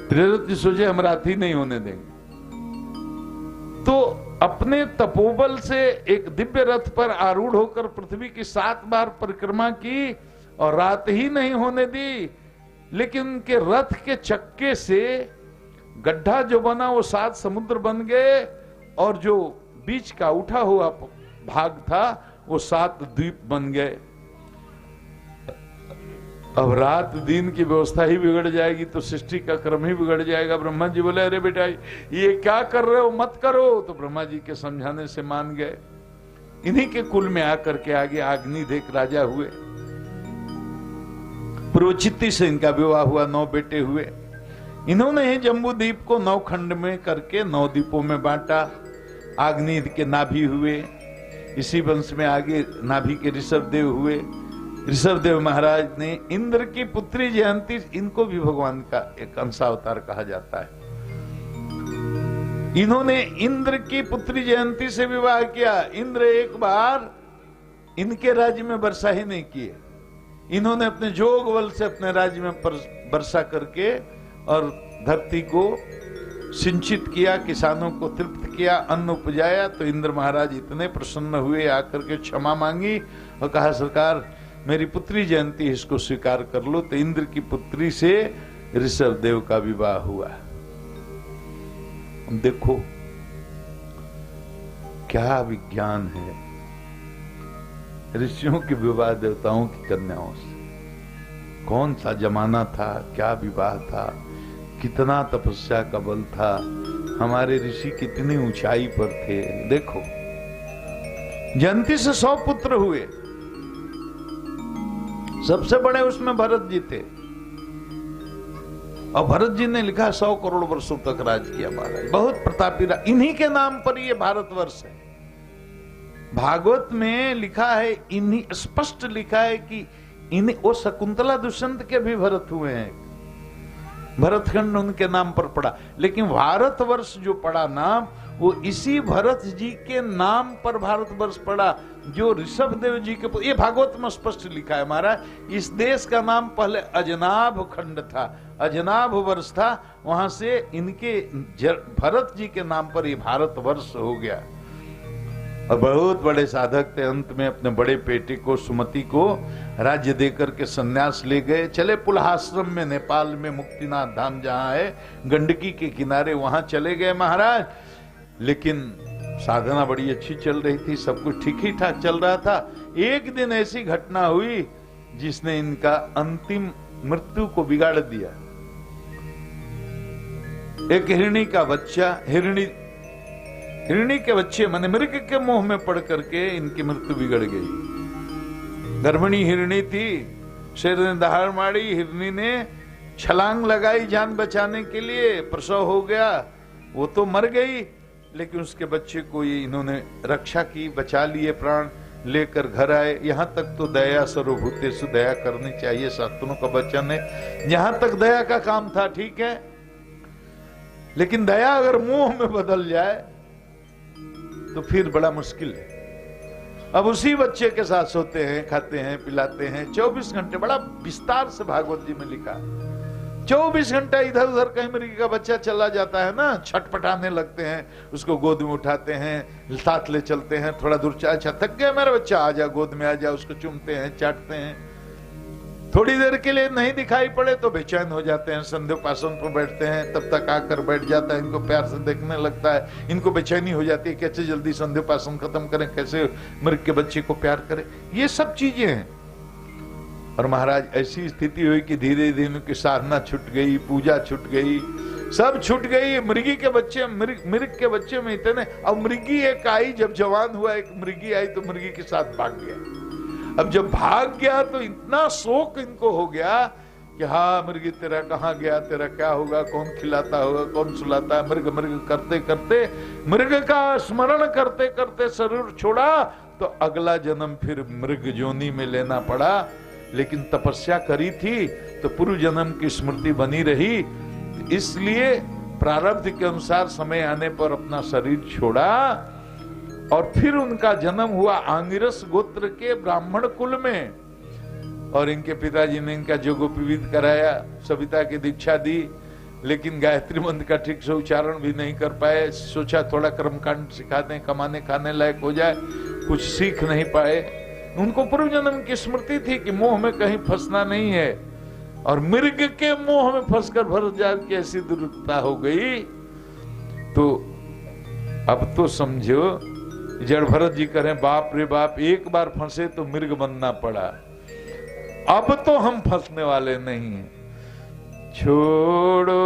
प्रियव्रत जी सोचे हम रात ही नहीं होने देंगे, तो अपने तपोबल से एक दिव्य रथ पर आरूढ़ होकर पृथ्वी की 7 बार परिक्रमा की और रात ही नहीं होने दी। लेकिन उनके रथ के चक्के से गड्ढा जो बना वो 7 समुद्र बन गए और जो बीच का उठा हुआ भाग था वो 7 द्वीप बन गए। अब रात दिन की व्यवस्था ही बिगड़ जाएगी तो सृष्टि का क्रम ही बिगड़ जाएगा। ब्रह्मा जी बोले अरे बेटा ये क्या कर रहे हो, मत करो। तो ब्रह्मा जी के समझाने से मान गए। इन्हीं के कुल में आकर के आगे अग्निदेव राजा हुए। पुरोचिति से इनका विवाह हुआ, 9 बेटे हुए। इन्होंने ही जम्बू द्वीप को 9 खंड में करके 9 द्वीपों में बांटा। अग्निदेव के नाभि हुए, इसी वंश में आगे नाभि के ऋषभदेव हुए। ऋषभदेव महाराज ने इंद्र की पुत्री जयंती, इनको भी भगवान का एक अंशावतार कहा जाता है। इन्होंने इंद्र की पुत्री जयंती से विवाह किया। इंद्र एक बार इनके राज्य में वर्षा ही नहीं किए, इन्होंने अपने जोग बल से अपने राज्य में वर्षा करके और धरती को सिंचित किया, किसानों को तृप्त किया, अन्न उपजाया। तो इंद्र महाराज इतने प्रसन्न हुए, आकर के क्षमा मांगी और कहा सरकार मेरी पुत्री जयंती, इसको स्वीकार कर लो। तो इंद्र की पुत्री से ऋषभदेव का विवाह हुआ। देखो क्या विज्ञान है, ऋषियों के विवाह देवताओं की कन्याओं से। कौन सा जमाना था, क्या विवाह था, कितना तपस्या का बल था, हमारे ऋषि कितनी ऊंचाई पर थे। देखो जयंती से 100 पुत्र हुए, सबसे बड़े उसमें भरत जी थे और भरत जी ने लिखा 100 करोड़ वर्षों तक राज किया महाराज, बहुत प्रतापी रहा। इन्हीं के नाम पर ये भारतवर्ष है। भागवत में लिखा है, इन्हीं स्पष्ट लिखा है कि इन्हीं, वो शकुंतला दुष्यंत के भी भरत हुए हैं, भरतखंड उनके नाम पर पड़ा। लेकिन भारतवर्ष जो पड़ा नाम, वो इसी भरत जी के नाम पर भारतवर्ष पड़ा, जो ऋषभदेव जी के। ये भागवत में स्पष्ट लिखा है महाराज। इस देश का नाम पहले अजनाभ खंड था, अजनाभ वर्ष था, वहां से इनके भरत जी के नाम पर ये भारतवर्ष हो गया। और बहुत बड़े साधक थे, अंत में अपने बड़े बेटे को सुमति को राज्य देकर के सन्यास ले गए। चले पुलहाश्रम में, नेपाल में मुक्तिनाथ धाम जहां है गंडकी के किनारे, वहां चले गए महाराज। लेकिन साधना बड़ी अच्छी चल रही थी, सब कुछ ठीक ही ठाक चल रहा था। एक दिन ऐसी घटना हुई जिसने इनका अंतिम मृत्यु को बिगाड़ दिया। एक हिरणी का बच्चा, हिरणी के बच्चे माने मृग के मुंह में पड़ करके इनकी मृत्यु बिगड़ गई। गर्भिणी हिरणी थी, शेर ने दहाड़ मारी, हिरणी ने छलांग लगाई जान बचाने के लिए, प्रसव हो गया, वो तो मर गई। लेकिन उसके बच्चे को ये इन्होंने रक्षा की, बचा लिए, प्राण लेकर घर आए। यहां तक तो दया सर्वभूतेषु दया करनी चाहिए, शास्त्रों का वचन है। यहां तक दया का काम था, ठीक है। लेकिन दया अगर मोह में बदल जाए तो फिर बड़ा मुश्किल है। अब उसी बच्चे के साथ सोते हैं, खाते हैं, पिलाते हैं 24 घंटे। बड़ा विस्तार से भागवत जी में लिखा, 24 घंटा इधर उधर कहीं मृगी का बच्चा चला जाता है ना, छटपटाने लगते हैं, उसको गोद में उठाते हैं, साथ ले चलते हैं, थोड़ा दूर अच्छा थक गया मेरा बच्चा, आ जा गोद में आ जा, उसको चूमते हैं, चाटते हैं। थोड़ी देर के लिए नहीं दिखाई पड़े तो बेचैन हो जाते हैं, संध्योपासन पर बैठते हैं, तब तक आकर बैठ जाता है, इनको प्यार से देखने लगता है, इनको बेचैनी हो जाती है, कैसे जल्दी संध्योपासन खत्म करें, कैसे मृग के बच्चे को प्यार करें। ये सब चीजें हैं। और महाराज ऐसी स्थिति हुई कि धीरे धीरे उनकी साधना छूट गई, पूजा छूट गई, सब छूट गई। मृगी के बच्चे, मृग के बच्चे में इतने, अब मृगी एक आई, जब जवान हुआ एक मृगी आई तो मृगी के साथ भाग गया। अब जब भाग गया तो इतना शोक इनको हो गया कि हाँ मृगी तेरा कहाँ गया, तेरा क्या होगा, कौन खिलाता होगा, कौन सुलाता है। मृग मृग करते करते, मृग का स्मरण करते करते शरीर छोड़ा तो अगला जन्म फिर मृग जोनी में लेना पड़ा। लेकिन तपस्या करी थी तो पूर्व जन्म की स्मृति बनी रही, इसलिए प्रारब्ध के अनुसार समय आने पर अपना शरीर छोड़ा। और फिर उनका जन्म हुआ आंगिरस गोत्र के ब्राह्मण कुल में। और इनके पिताजी ने इनका जोगोपवीत कराया, सविता की दीक्षा दी, लेकिन गायत्री मंत्र का ठीक से उच्चारण भी नहीं कर पाए। सोचा थोड़ा कर्मकांड सिखा दें, कमाने खाने लायक हो जाए, कुछ सीख नहीं पाए। उनको पूर्व जन्म की स्मृति थी कि मोह में कहीं फंसना नहीं है, और मृग के मोह में फंसकर भरतजात की ऐसी दुर्गति हो गई। तो अब तो समझो, जड़ भरत जी करें बाप रे बाप, एक बार फंसे तो मृग बनना पड़ा, अब तो हम फंसने वाले नहीं हैं। छोड़ो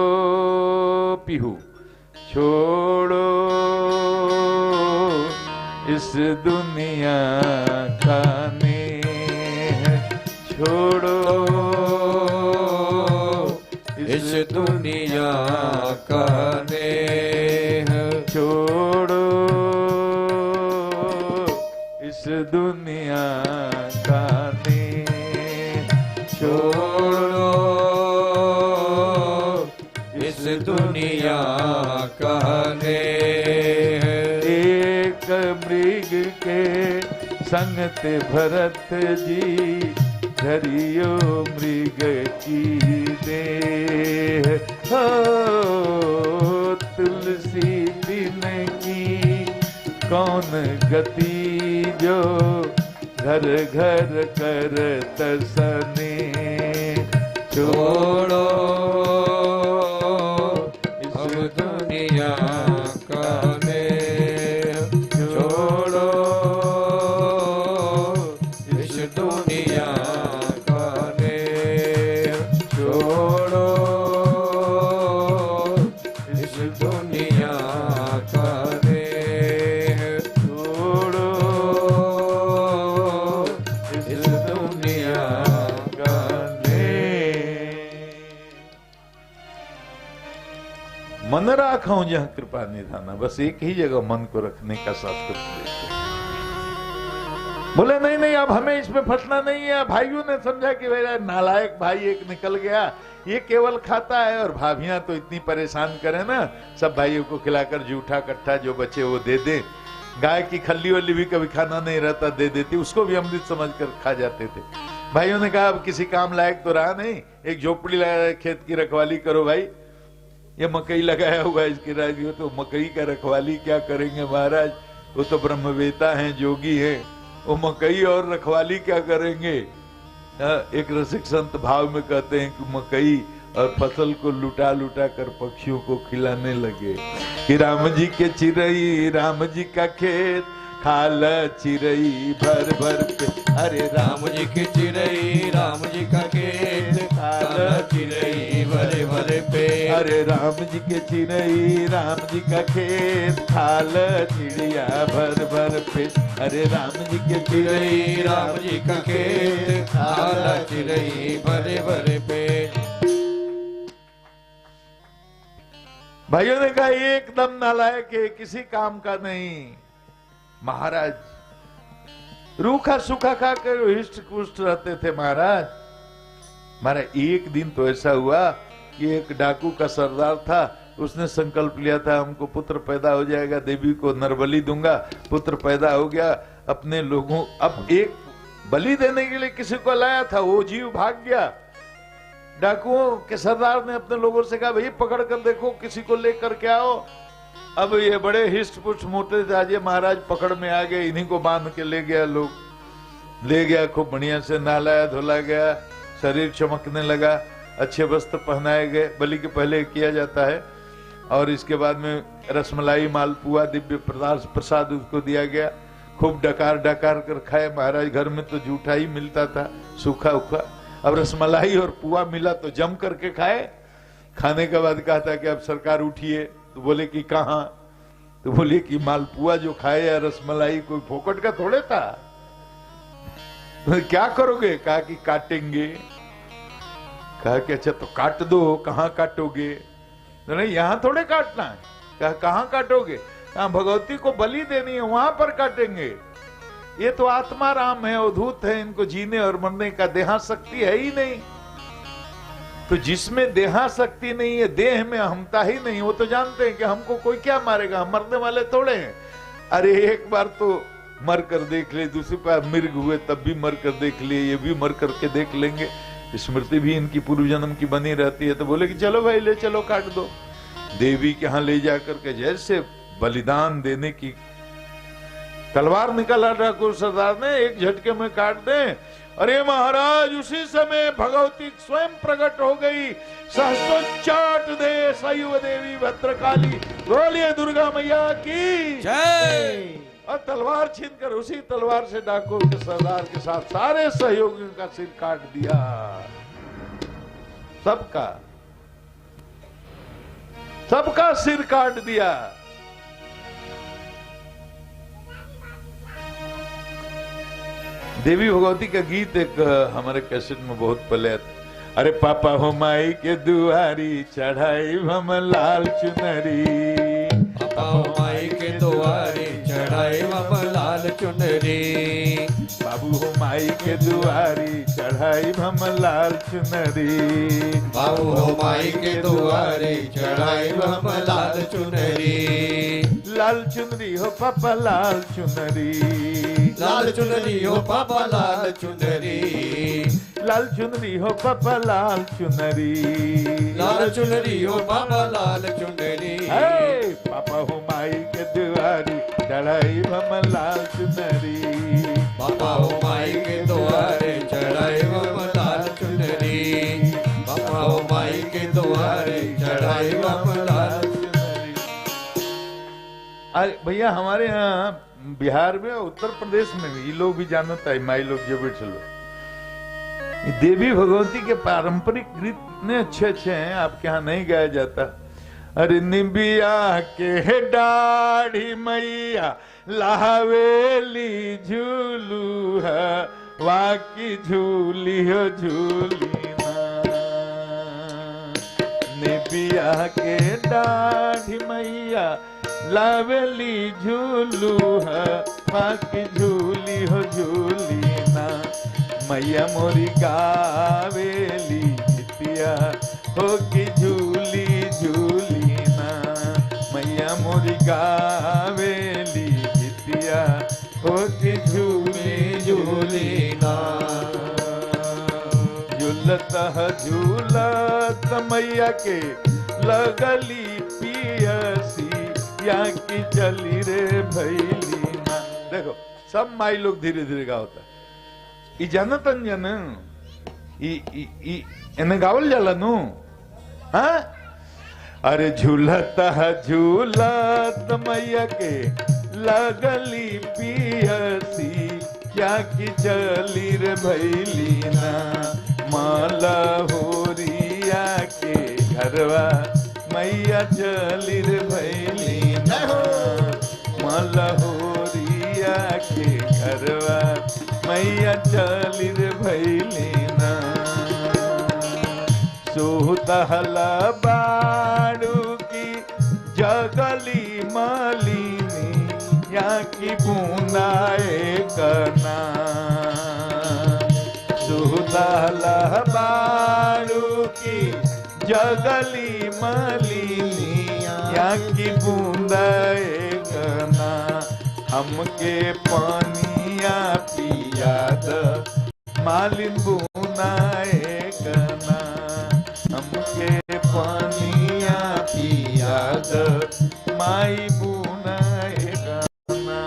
पीहू, छोड़ो इस दुनिया का नेह, छोड़ो इस दुनिया का नेह, छोड़ो इस दुनिया का नेह, छोड़ो इस दुनिया का नेह। एक मृग के संगत भरत जी, धरियो मृग की देह। हो तुलसी दिन की कौन गति, जो घर घर करत स्नेह। छोड़ो इस दुनिया का नेह, छोड़ो इस दुनिया का नेह, छोड़ो इस दुनिया का नेह, छोड़ो इस दुनिया का नेह। मन राखो जहाँ कृपा निधाना, बस एक ही जगह मन को रखने का शास्त्र देते। बोले नहीं नहीं, अब हमें इसमें फंसना नहीं है। भाइयों ने समझा कि मेरा नालायक भाई एक निकल गया, ये केवल खाता है, और भाभियां तो इतनी परेशान करे ना, सब भाइयों को खिलाकर जूठा कट्ठा जो बचे वो दे दे। गाय की खल्ली वल्ली भी कभी खाना नहीं रहता दे देती, उसको भी अमृत समझकर खा जाते थे। भाइयों ने कहा अब किसी काम लायक तो रहा नहीं, एक झोपड़ी लगा खेत की रखवाली करो भाई। ये मकई लगाया हुआ है इसकी राजियों, तो मकई का रखवाली क्या करेंगे महाराज, वो तो ब्रह्मवेता हैं, जोगी हैं, वो मकई और रखवाली क्या करेंगे। एक रसिक संत भाव में कहते हैं कि मकई और फसल को लुटा लुटा कर पक्षियों को खिलाने लगे। कि राम जी के चिरई, राम जी का खेत, खाल चिरई भर भर पे। अरे राम जी की चिरई, राम जी का खेत, खाल चिरई भरे भरे पे। अरे राम जी के चिरई, राम जी का खेत, खाल चिड़िया भर भर पे। अरे राम जी के चिरई, राम जी का खेत, खाल चिरई भरे भरे पे। भाइयों ने कहा एकदम नालायक है, किसी काम का नहीं। महाराज रूखा सूखा खाकर हिष्ट पुष्ट रहते थे महाराज। एक दिन तो ऐसा हुआ कि एक डाकू का सरदार था, उसने संकल्प लिया था हमको पुत्र पैदा हो जाएगा, देवी को नरबली दूंगा, पुत्र पैदा हो गया। अपने लोगों, अब एक बलि देने के लिए किसी को लाया था, वो जीव भाग गया। डाकुओं के सरदार ने अपने लोगों से कहा भाई पकड़ कर देखो, किसी को लेकर के आओ। अब ये बड़े हिस्ट पुष्ट मोटे राजे महाराज पकड़ में आ गए, इन्हीं को बांध के ले गया, लोग ले गया, खूब बढ़िया से नहलाया धुला गया, शरीर चमकने लगा, अच्छे वस्त्र पहनाए गए, बलि के पहले किया जाता है। और इसके बाद में रसमलाई मालपुआ दिव्य प्रसाद उसको दिया गया, खूब डकार डकार कर खाए महाराज। घर में तो जूठा ही मिलता था, सूखा उखा, अब रसमलाई और पुआ मिला तो जम करके खाए। खाने के बाद कहा था कि अब सरकार उठिए, तो बोले कि कहाँ, तो बोले कि मालपुआ जो खाए या रसमलाई कोई फोकट का थोड़े था, तो क्या करोगे? कहा कि काटेंगे। कहा कि अच्छा तो काट दो, कहाँ काटोगे? तो नहीं, यहाँ थोड़े काटना है। कहा कहाँ काटोगे? कहा भगवती को बलि देनी है, वहां पर काटेंगे। ये तो आत्मा राम है, अवधूत है, इनको जीने और मरने का देहा शक्ति है ही नहीं। तो जिसमें देहा शक्ति नहीं है, देह में अहमता ही नहीं, वो तो जानते हैं कि हमको कोई क्या मारेगा, हम मरने वाले थोड़े हैं। अरे एक बार तो मर कर देख ले, दूसरी बार मृग हुए तब भी मर कर देख लिए, ये भी मर करके देख लेंगे, स्मृति भी इनकी पूर्व जन्म की बनी रहती है। तो बोले कि चलो भाई ले चलो, काट दो। देवी के यहाँ ले जाकर के जैसे बलिदान देने की तलवार निकाला ठाकुर सरदार ने, एक झटके में काट दे। अरे महाराज उसी समय भगवती स्वयं प्रकट हो गई, सहस्रोच्चाट दे सयुव देवी भद्रकाली, बोलिए दुर्गा मैया की जय। और तलवार छीनकर उसी तलवार से डाकुओं के सरदार के साथ सारे सहयोगियों का सिर काट दिया, सबका सिर काट दिया। देवी भगवती का गीत एक हमारे कैसेट में बहुत पहले, अरे पापा हो माई के दुआरी चढ़ाई हम लाल चुनरी, पापा हो माई के दुआरे चढ़ाई हम लाल चुनरी, बाबू हो माई के दुआरी चढ़ाई हम लाल चुनरी, बाबू हो माई के दुआरे चढ़ाई हम लाल चुनरी, लाल चुनरी हो पापा लाल चुनरी, लाल चुनरी हो पापा लाल चुनरी, लाल चुनरी हो पापा लाल चुनरी, लाल चुनरी हो पापा लाल चुनरी, हे पापा हो माई के दुआरी चढ़ाई हम लाल चुनरी, पापा हो माई के दुआरे चढ़ाई हम लाल चुनरी, पापा हो माई के दुआरे चढ़ाई हम लाल चुनरी। अरे भैया हमारे यहाँ बिहार में, उत्तर प्रदेश में भी ये लोग भी जानता है, माई लोग जो बैठे लोग, देवी भगवती के पारंपरिक गीत इतने अच्छे अच्छे हैं, आपके यहाँ नहीं गाया जाता। अरे निबिया के दाढ़ी मैया लावेली झूलू है, वाकी झूली हो झूली ना, निबिया के दाढ़ी मैया लावेली झूलू है, वाकी झूली हो झूली ना, मैया मोरी गावेली जितिया हो की झूली झूली ना, मैया मोरी गावेली जितिया हो की झूली झूली ना, झूलत झूलत मैया के लगली पियसी, या की चली रे भैली ना। देखो सब माई लोग धीरे धीरे गावता, ई जानत अनजन इन्हें गावल जाला नु, हाँ? अरे झूलता झूलत मैया के लगली पियसी, क्या की चली रे भैली ना, माला होरिया के घरवा मैया चली रे भैली ना, माला होरिया के घरवा मैया चली रे भैली ना, सोहतहला बाड़ू की जगली मालिनी, या की बूंदाए करना, सोहतहला बाड़ू की जगली मालिनी, मैया की बूंदा गना हमके पानिया पिया द मालिन बूंदा गना हमके पानिया पिया द माई बूंदा गना।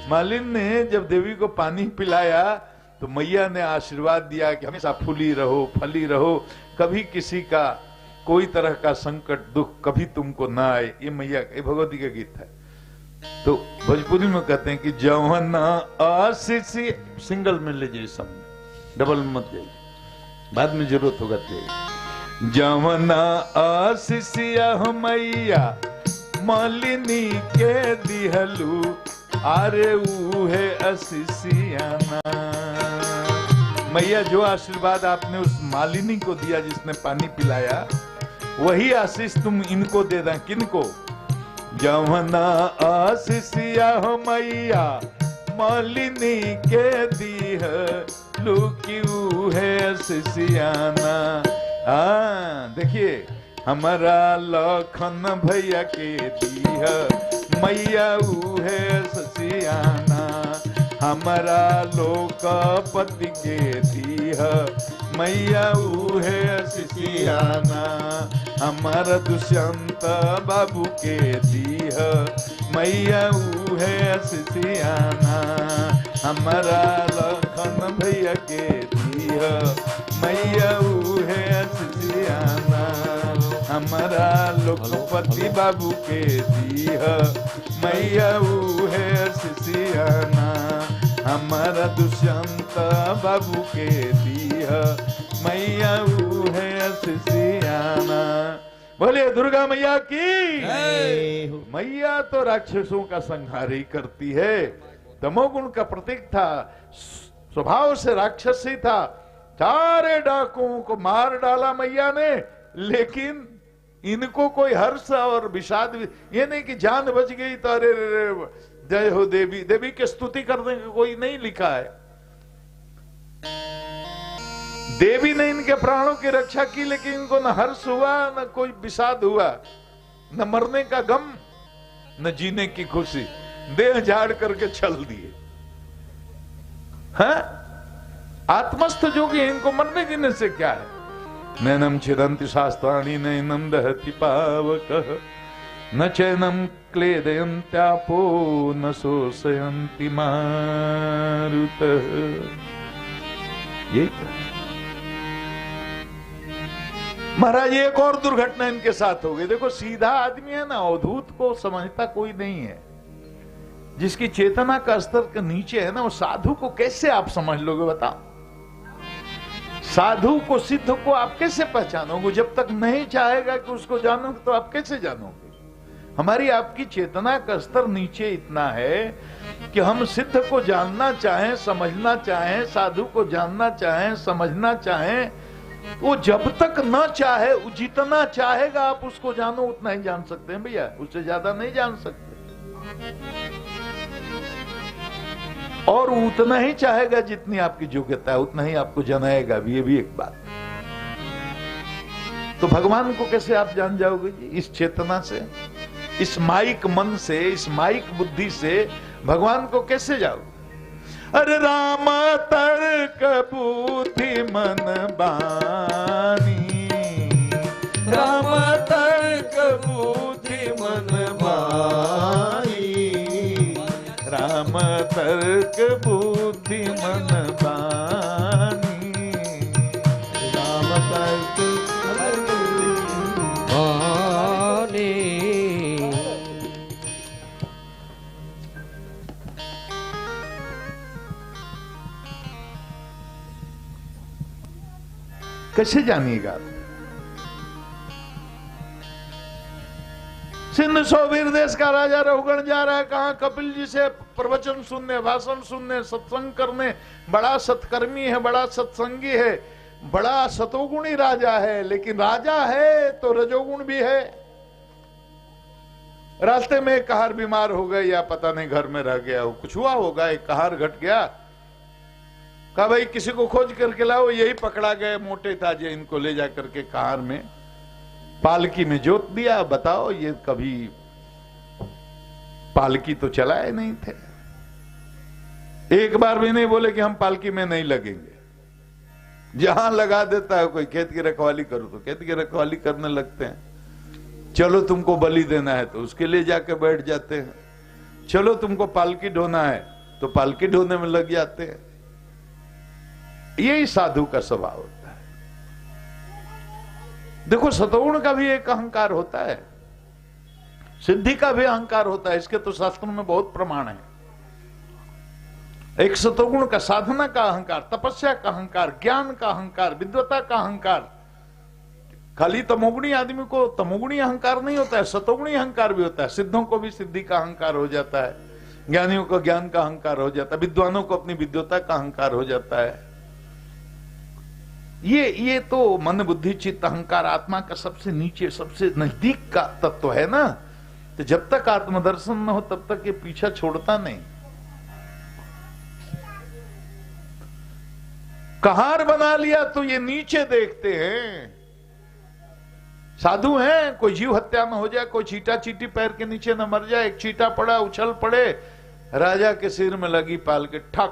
मालिन ने जब देवी को पानी पिलाया तो मैया ने आशीर्वाद दिया कि हमेशा फूली रहो, फली रहो, कभी किसी का कोई तरह का संकट दुख कभी तुमको ना आए। ये मैया, ये भगवती का गीत है। तो भोजपुरी में कहते हैं कि जवना आशीष, सिंगल में ले जाइए, सब डबल मत जाइए, बाद में जरूरत होगा तो। जवना आशीष मैया मालिनी के दिहलू अरे उहे आशीषियाना। मैया जो आशीर्वाद आपने उस मालिनी को दिया जिसने पानी पिलाया, वही आशीष तुम इनको दे दें। किनको? जवना आशीषिया हो मैया मालिनी के दीह लुक्यू है आशीषियाना। देखिए, हमारा लखन भैया के दीह मैया उहे आशीषियाना। हमारा लोकपति के दीह मैया उहे आशीषियाना। हमारा दुष्यंत बाबू के दीह मैया उहे आशीषियाना। हमारा लखन भैया के दीह मैया उहे आशीषियाना। हमारा लोकपति बाबू के दीह मैया उहे आशीषियाना। हमारा दुष्यंत बाबू के दीह मैया उहे आशीषियाना। बोले दुर्गा मैया की। मैया तो राक्षसों का संहार ही करती है। तमोगुण का प्रतीक था, स्वभाव से राक्षस ही था। सारे डाकुओं को मार डाला मैया ने, लेकिन इनको कोई हर्ष और विषाद, ये नहीं कि जान बच गई तो अरे जय हो देवी, देवी की स्तुति करने का कोई नहीं लिखा है। देवी ने इनके प्राणों की रक्षा की, लेकिन इनको न हर्ष हुआ, न कोई विषाद हुआ, न मरने का गम, न जीने की खुशी। देह झाड़ करके चल दिए। हाँ, आत्मस्थ जोगी, इनको मरने जीने से क्या है। नैनम छिदन्ति शास्त्राणि नैनम दहति पावकः न चैनम क्लेदयन्त्यापो न शोषयन्ति मारुतः। ये महाराज, एक और दुर्घटना इनके साथ हो गई। देखो, सीधा आदमी है ना, अवधूत को समझता कोई नहीं है। जिसकी चेतना का स्तर के नीचे है ना, वो साधु को कैसे आप समझ लोगे बताओ। साधु को, सिद्ध को आप कैसे पहचानोगे? जब तक नहीं चाहेगा कि उसको जानोगे तो आप कैसे जानोगे? हमारी आपकी चेतना का स्तर नीचे इतना है कि हम सिद्ध को जानना चाहें, समझना चाहें, साधु को जानना चाहें, समझना चाहें, वो जब तक न चाहे, जितना चाहेगा आप उसको जानो, उतना ही जान सकते हैं भैया, उससे ज्यादा नहीं जान सकते। और उतना ही चाहेगा जितनी आपकी योग्यता है, उतना ही आपको जनाएगा भी। ये भी एक बात। तो भगवान को कैसे आप जान जाओगे जी? इस चेतना से, इस माइक मन से, इस माइक बुद्धि से भगवान को कैसे जाओ? अरे राम तर्क बुद्धि मन बानी, राम तर्क बुद्धि मन बानी, राम तर्क बुद्धि मन बानी, राम तर्क बानी। कैसे जानिएगा? सिंध सोवीर देश का राजा रघुगण जा रहा है, कहा कपिल जी से प्रवचन सुनने, भाषण सुनने, सत्संग करने। बड़ा सत्कर्मी है, बड़ा सत्संगी है, बड़ा सतोगुणी राजा है। लेकिन राजा है तो रजोगुण भी है। रास्ते में एक कहार बीमार हो गए, या पता नहीं घर में रह गया हो, कुछ हुआ होगा, एक कहार घट गया। कहा भाई किसी को खोज करके लाओ, यही पकड़ा गए, मोटे ताजे, इनको ले जा करके कहार में पालकी में जोत दिया। बताओ, ये कभी पालकी तो चलाए नहीं थे, एक बार भी नहीं बोले कि हम पालकी में नहीं लगेंगे। जहां लगा देता है कोई, खेत की रखवाली करो तो खेत की रखवाली करने लगते हैं। चलो तुमको बलि देना है तो उसके लिए जाके बैठ जाते हैं। चलो तुमको पालकी ढोना है तो पालकी ढोने में लग जाते हैं। यही साधु का स्वभाव होता है। देखो, सतोगुण का भी एक अहंकार होता है, सिद्धि का भी अहंकार होता है। इसके तो शास्त्रों में बहुत प्रमाण है। एक सतोगुण का साधना का अहंकार, तपस्या का अहंकार, ज्ञान का अहंकार, विद्वता का अहंकार। खाली तमोगुणी आदमी को तमोगुणी अहंकार नहीं होता है, सतोगुणी अहंकार भी होता है। सिद्धों को भी सिद्धि का अहंकार हो जाता है, ज्ञानियों को ज्ञान का अहंकार हो जाता है, विद्वानों को अपनी विद्वता का अहंकार हो जाता है। ये तो मन बुद्धि चित्त अहंकार आत्मा का सबसे नीचे, सबसे नजदीक का तत्व है ना। तो जब तक आत्मदर्शन न हो तब तक ये पीछा छोड़ता नहीं। कहार बना लिया तो ये नीचे देखते हैं। साधु हैं, कोई जीव हत्या न हो जाए, कोई चीटा चीटी पैर के नीचे न मर जाए। एक चीटा पड़ा, उछल पड़े, राजा के सिर में लगी पाल के ठक।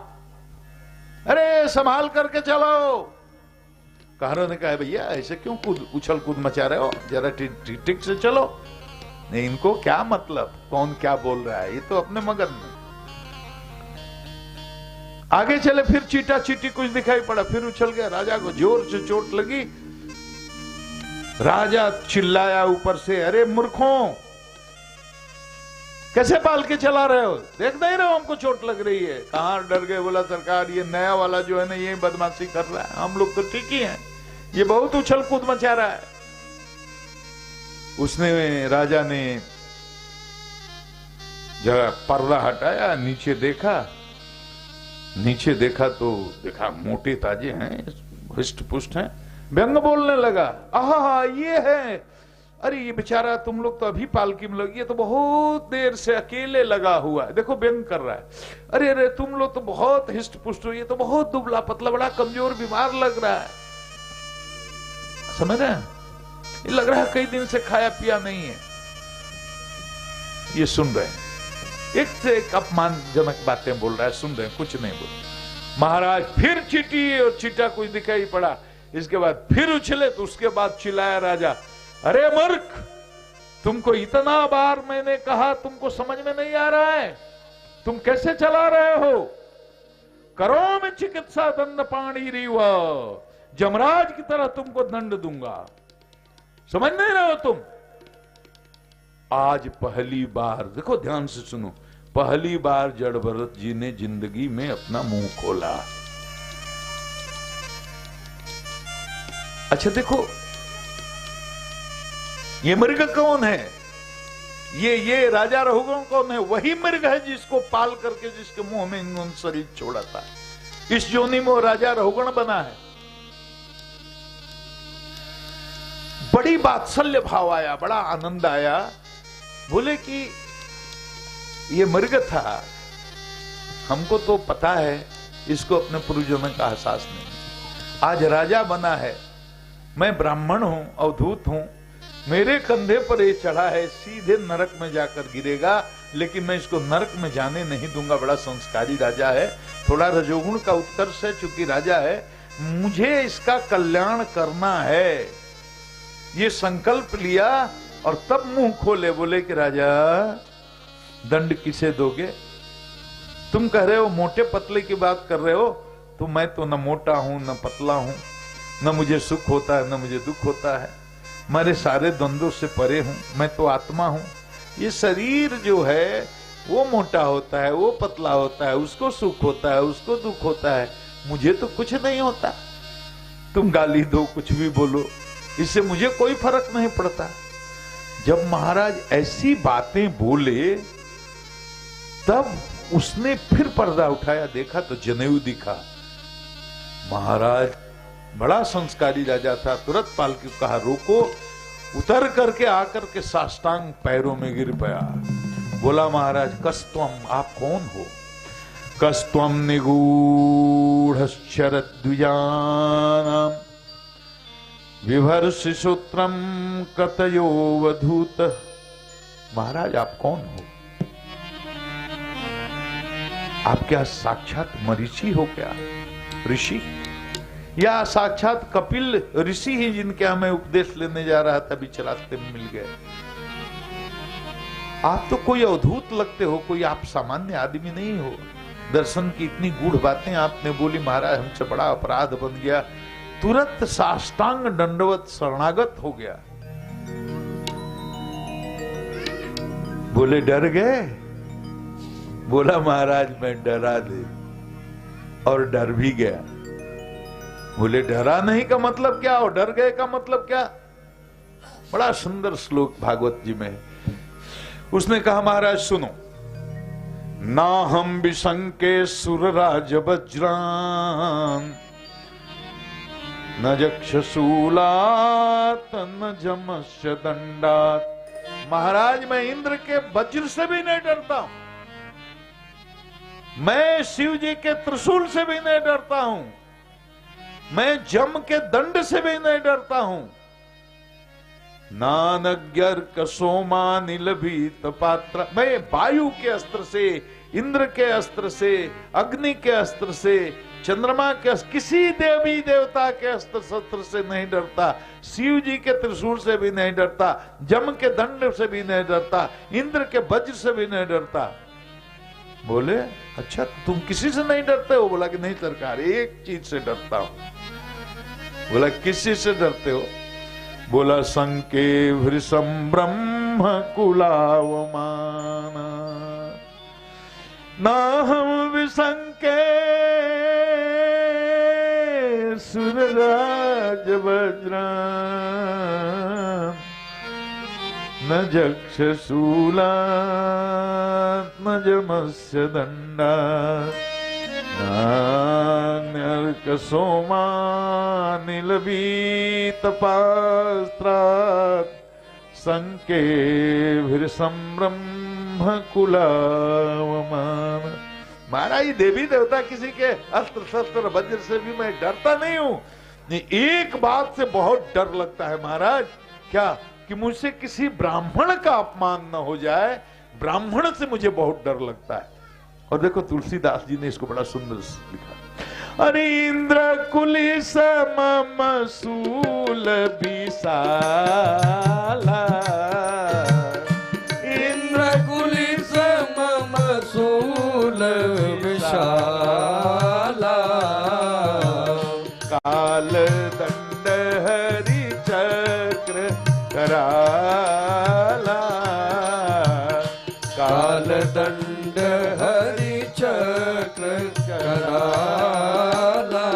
अरे संभाल करके चलो। कहारों ने कहा, भैया ऐसे क्यों उछल कूद मचा रहे हो, जरा ठीक से चलो। नहीं, इनको क्या मतलब कौन क्या बोल रहा है, ये तो अपने मगन में। आगे चले, फिर चीटा चीटी कुछ दिखाई पड़ा, फिर उछल गया। राजा को जोर से चोट लगी। राजा चिल्लाया ऊपर से, अरे मूर्खों, कैसे पाल के चला रहे हो, देख नहीं रहे हो हमको चोट लग रही है। कहां डर गए, बोला सरकार ये नया वाला जो है ना, ये बदमाशी कर रहा है, हम लोग तो ठीक ही हैं, ये बहुत उछल कूद मचा रहा है। उसने, राजा ने जरा पर्दा हटाया, नीचे देखा। नीचे देखा तो देखा मोटे ताजे हैं, हृष्ट पुष्ट हैं। व्यंग बोलने लगा, आहा ये है, अरे ये बेचारा तुम लोग तो अभी पालकी में लगी है, तो बहुत देर से अकेले लगा हुआ है। देखो व्यंग कर रहा है। अरे अरे तुम लोग तो बहुत हृष्ट पुष्ट हो, ये तो बहुत दुबला पतला, बड़ा कमजोर बीमार लग रहा है। समझ रहे हैं, ये लग रहा है कई दिन से खाया पिया नहीं है। ये सुन रहे हैं, एक से एक अपमानजनक बातें बोल रहा है, सुन रहे हैं, कुछ नहीं बोल। महाराज फिर चीटी और चीटा कुछ दिखाई पड़ा। इसके बाद फिर उछले, तो उसके बाद चिल्लाया राजा, अरे मूर्ख, तुमको इतना बार मैंने कहा, तुमको समझ में नहीं आ रहा है, तुम कैसे चला रहे हो। करो में चिकित्सा दंड पाणी रीव, जमराज की तरह तुमको दंड दूंगा, समझ नहीं रहे हो तुम। आज पहली बार, देखो ध्यान से सुनो, पहली बार जड़ भरत जी ने जिंदगी में अपना मुंह खोला। अच्छा देखो, ये मृग कौन है, ये राजा रघुगण कौन है, वही मृग है जिसको पाल करके, जिसके मुंह में इन्होंने शरीर छोड़ा था। इस योनि में राजा रघुगण बना है। बड़ी वात्सल्य भाव आया, बड़ा आनंद आया। बोले कि ये मृग था, हमको तो पता है, इसको अपने पूर्वजों का एहसास नहीं। आज राजा बना है, मैं ब्राह्मण हूं, अवधूत हूं, मेरे कंधे पर ये चढ़ा है, सीधे नरक में जाकर गिरेगा, लेकिन मैं इसको नरक में जाने नहीं दूंगा। बड़ा संस्कारी राजा है, थोड़ा रजोगुण का उत्कर्ष है, चूंकि राजा है, मुझे इसका कल्याण करना है, ये संकल्प लिया। और तब मुंह खोले, बोले कि राजा दंड किसे दोगे। तुम कह रहे हो मोटे पतले की बात कर रहे हो, तो मैं तो न मोटा हूं न पतला हूं, न मुझे सुख होता है न मुझे दुख होता है, मेरे सारे द्वंद्वों से परे हूं, मैं तो आत्मा हूं। ये शरीर जो है वो मोटा होता है, वो पतला होता है, उसको सुख होता है, उसको दुख होता है, मुझे तो कुछ नहीं होता। तुम गाली दो, कुछ भी बोलो, इससे मुझे कोई फर्क नहीं पड़ता। जब महाराज ऐसी बातें बोले, तब उसने फिर पर्दा उठाया, देखा तो जनेऊ दिखा। महाराज बड़ा संस्कारी राजा था, तुरंत पालकी को कहा रोको, उतर करके आकर के साष्टांग पैरों में गिर पड़ा। बोला महाराज कस्त्वम, आप कौन हो। कस्त्वम निगूढ़ शरद द्विजानाम विभर्षि सूत्रम कतयो वधूत। महाराज आप कौन हो? आप क्या साक्षात मरीचि हो क्या, ऋषि, या साक्षात कपिल ऋषि ही जिनके हमें उपदेश लेने जा रहा था, बीच रास्ते में मिल गए? आप तो कोई अवधूत लगते हो, कोई आप सामान्य आदमी नहीं हो। दर्शन की इतनी गूढ़ बातें आपने बोली, महाराज हमसे बड़ा अपराध बन गया। तुरंत साष्टांग दंडवत शरणागत हो गया। बोले डर गए? बोला महाराज मैं डरा दे, और डर भी गया। बोले डरा नहीं का मतलब क्या, और डर गए का मतलब क्या? बड़ा सुंदर श्लोक भागवत जी में। उसने कहा महाराज सुनो, ना हम विशंके सुरराज वज्रान, न जक्षशूलात न जमस्य दंडात। महाराज मैं इंद्र के वज्र से भी नहीं डरता हूं, मैं शिव जी के त्रिशूल से भी नहीं डरता हूं, मैं जम के दंड से भी नहीं डरता हूं। नानज्ञर्क सोमा नीलभीत पात्र, मैं वायु के अस्त्र से, इंद्र के अस्त्र से, अग्नि के अस्त्र से, चंद्रमा के, किसी देवी देवता के अस्त्र शस्त्र से नहीं डरता, शिव जी के त्रिशूल से भी नहीं डरता, जम के दंड से भी नहीं डरता, इंद्र के वज्र से भी नहीं डरता। बोले अच्छा तुम किसी से नहीं डरते हो? बोला कि नहीं सरकार, एक चीज से डरता हूं। बोला किस चीज से डरते हो? बोला संके वृषम ब्रह्म कुलावमान, ना हम विसंके सुरराज वज्रा, न जक्षशूला न जमस्य दंडा, नान्यर्क सोमा नीलभीत पास्त्रात्, संके भीर्षं ब्रह्म कुलावमान। महाराज देवी देवता किसी के अस्त्र शस्त्र वज्र से भी मैं डरता नहीं हूं। एक बात से बहुत डर लगता है महाराज, क्या कि मुझसे किसी ब्राह्मण का अपमान न हो जाए, ब्राह्मण से मुझे बहुत डर लगता है। और देखो तुलसीदास जी ने इसको बड़ा सुंदर लिखा। अरे इंद्र कुलिस मम सूल विशाला, इंद्र कुलिस मम सूल विशाला, काल दंड हरि चक्र कराला, काल दंड हरि चक्र कराला,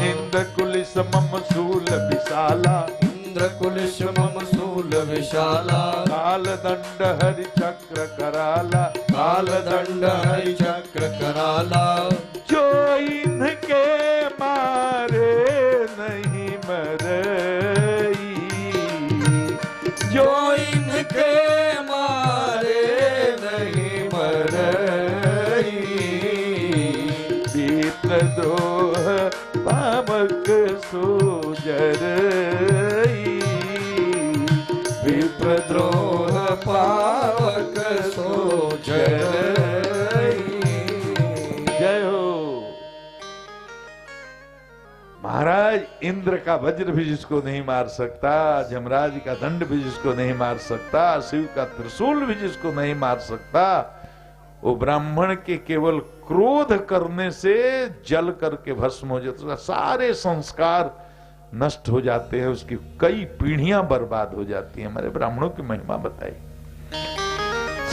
इंद्र कुलिस मम सूल विशाला, इंद्र कुलिस मम सूल विशाला, काल दंड हरि चक्र कराला, काल दंड हरि चक्र कराला, जो इनके मारे नहीं मरई, जो इनके मारे नहीं मरई, विप्रद्रोह पावक सोजरई, विप्रद्रोह पावक सोजरई। जय हो। महाराज इंद्र का वज्र भी जिसको नहीं मार सकता, जमराज का दंड भी जिसको नहीं मार सकता, शिव का त्रिशूल भी जिसको नहीं मार सकता, वो ब्राह्मण के केवल क्रोध करने से जल करके भस्म हो जाता, सारे संस्कार नष्ट हो जाते हैं, उसकी कई पीढ़ियां बर्बाद हो जाती हैं। हमारे ब्राह्मणों की महिमा बताई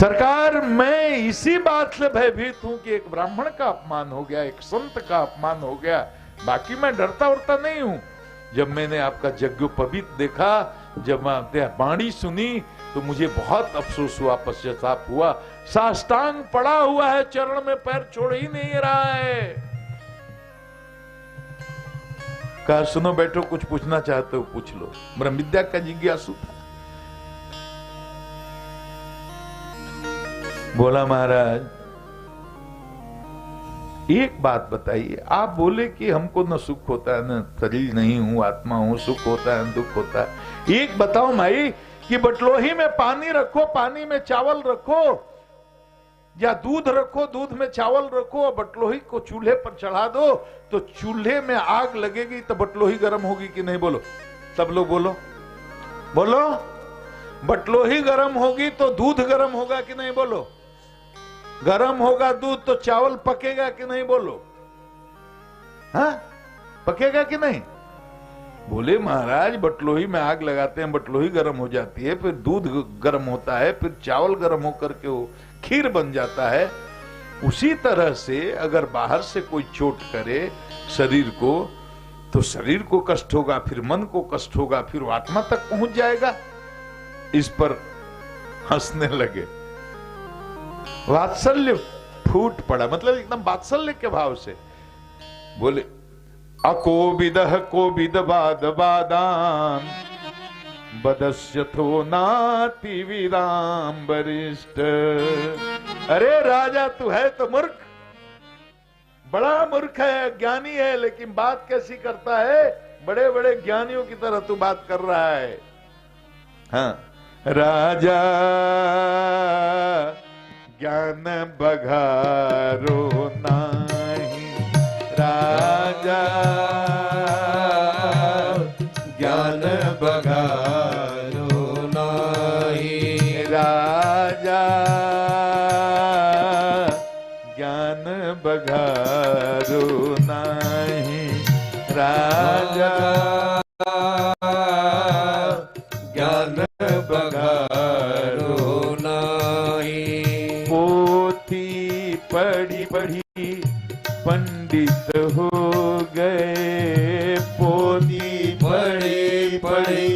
सरकार। मैं इसी बात से भयभीत हूं कि एक ब्राह्मण का अपमान हो गया, एक संत का अपमान हो गया, बाकी मैं डरता उड़ता नहीं हूं। जब मैंने आपका यज्ञोपवीत देखा, जब आपने वाणी सुनी, तो मुझे बहुत अफसोस हुआ, पश्चाताप हुआ। साष्टांग पड़ा हुआ है, चरण में पैर छोड़ ही नहीं रहा है। कहा सुनो बैठो, कुछ पूछना चाहते हो पूछ लो। ब्रह्म विद्या का जिज्ञासु था। बोला महाराज एक बात बताइए, आप बोले कि हमको न सुख होता है, न शरीर नहीं हूं, आत्मा हूं, सुख होता है, दुख होता है। एक बताओ माई कि बटलोही में पानी रखो, पानी में चावल रखो, या दूध रखो, दूध में चावल रखो, और बटलोही को चूल्हे पर चढ़ा दो, तो चूल्हे में आग लगेगी तो बटलोही गर्म होगी कि नहीं? बोलो, सब लोग बोलो, बोलो। बटलोही गर्म होगी तो दूध गर्म होगा कि नहीं? बोलो। गर्म होगा दूध तो चावल पकेगा कि नहीं? बोलो। हाँ, पकेगा कि नहीं? बोले महाराज बटलोही में आग लगाते हैं, बटलोही गर्म हो जाती है, फिर दूध गर्म होता है, फिर चावल गर्म होकर के वो खीर बन जाता है। उसी तरह से अगर बाहर से कोई चोट करे शरीर को, तो शरीर को कष्ट होगा, फिर मन को कष्ट होगा, फिर वो आत्मा तक पहुंच जाएगा। इस पर हंसने लगे, वात्सल्य फूट पड़ा, मतलब एकदम वात्सल्य के भाव से बोले, अकोविदः कोविद बाद बादाम बदस्यथो नाति विराम वरिष्ठ। अरे राजा तू है तो मूर्ख, बड़ा मूर्ख है, ज्ञानी है, लेकिन बात कैसी करता है? बड़े बड़े ज्ञानियों की तरह तू बात कर रहा है। हाँ, राजा ज्ञान बघारो नाही, राजा ज्ञान बघारो नाही, राजा ज्ञान बघारो नाही, राजा ज्ञान बघारो नाही। पोथी पढ़ी पढ़ी पंडित हो गए, पोथी पढ़ी पढ़ी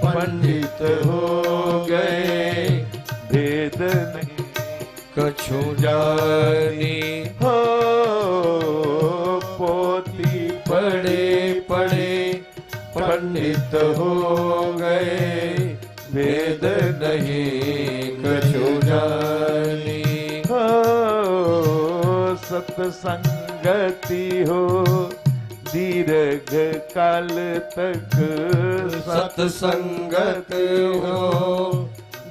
पंडित हो गए, भेद नहीं कछु जानी। हो, पोथी पढ़े पढ़े पंडित हो गए, भेद नहीं कछु जानी। हो, सत्संगति हो दीर्घ काल तक, सत्संगत हो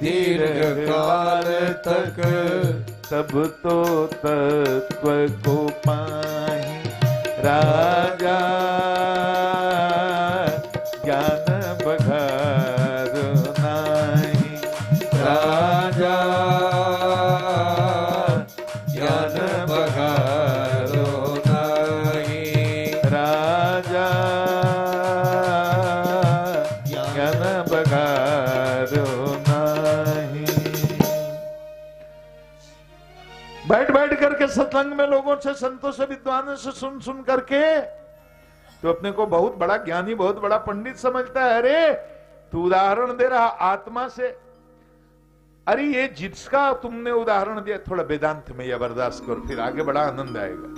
दीर्घ काल तक, तब तो तत्व को पाहि, राजा ज्ञान बघार नाही, राजा ज्ञान बघारो नाही, राजा ज्ञान बघारो नाही। बैठ बैठ करके सत्संग में लोगों से, संतों से, विद्वानों से सुन सुन करके तो अपने को बहुत बड़ा ज्ञानी, बहुत बड़ा पंडित समझता है। अरे तू उदाहरण दे रहा आत्मा से, अरे ये जिसका तुमने उदाहरण दिया, थोड़ा वेदांत में या बर्दाश्त करो, फिर आगे बड़ा आनंद आएगा।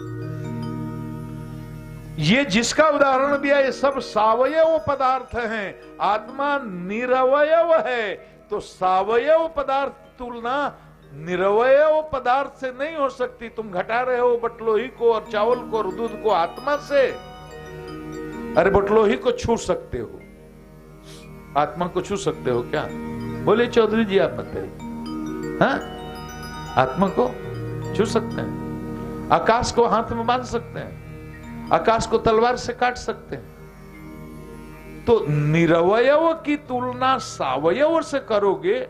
ये जिसका उदाहरण दिया, ये सब सावयव पदार्थ हैं, आत्मा निरवयव है, तो सावयव पदार्थ तुलना निरवयव पदार्थ से नहीं हो सकती। तुम घटा रहे हो बटलोही को और चावल को और दूध को आत्मा से। अरे बटलोही को छू सकते हो, आत्मा को छू सकते हो क्या? बोले चौधरी जी आप बताइए। हाँ, आत्मा को छू सकते हैं, आकाश को हाथ में बांध सकते हैं, आकाश को तलवार से काट सकते हैं। तो निरवयव की तुलना सावयव से करोगे,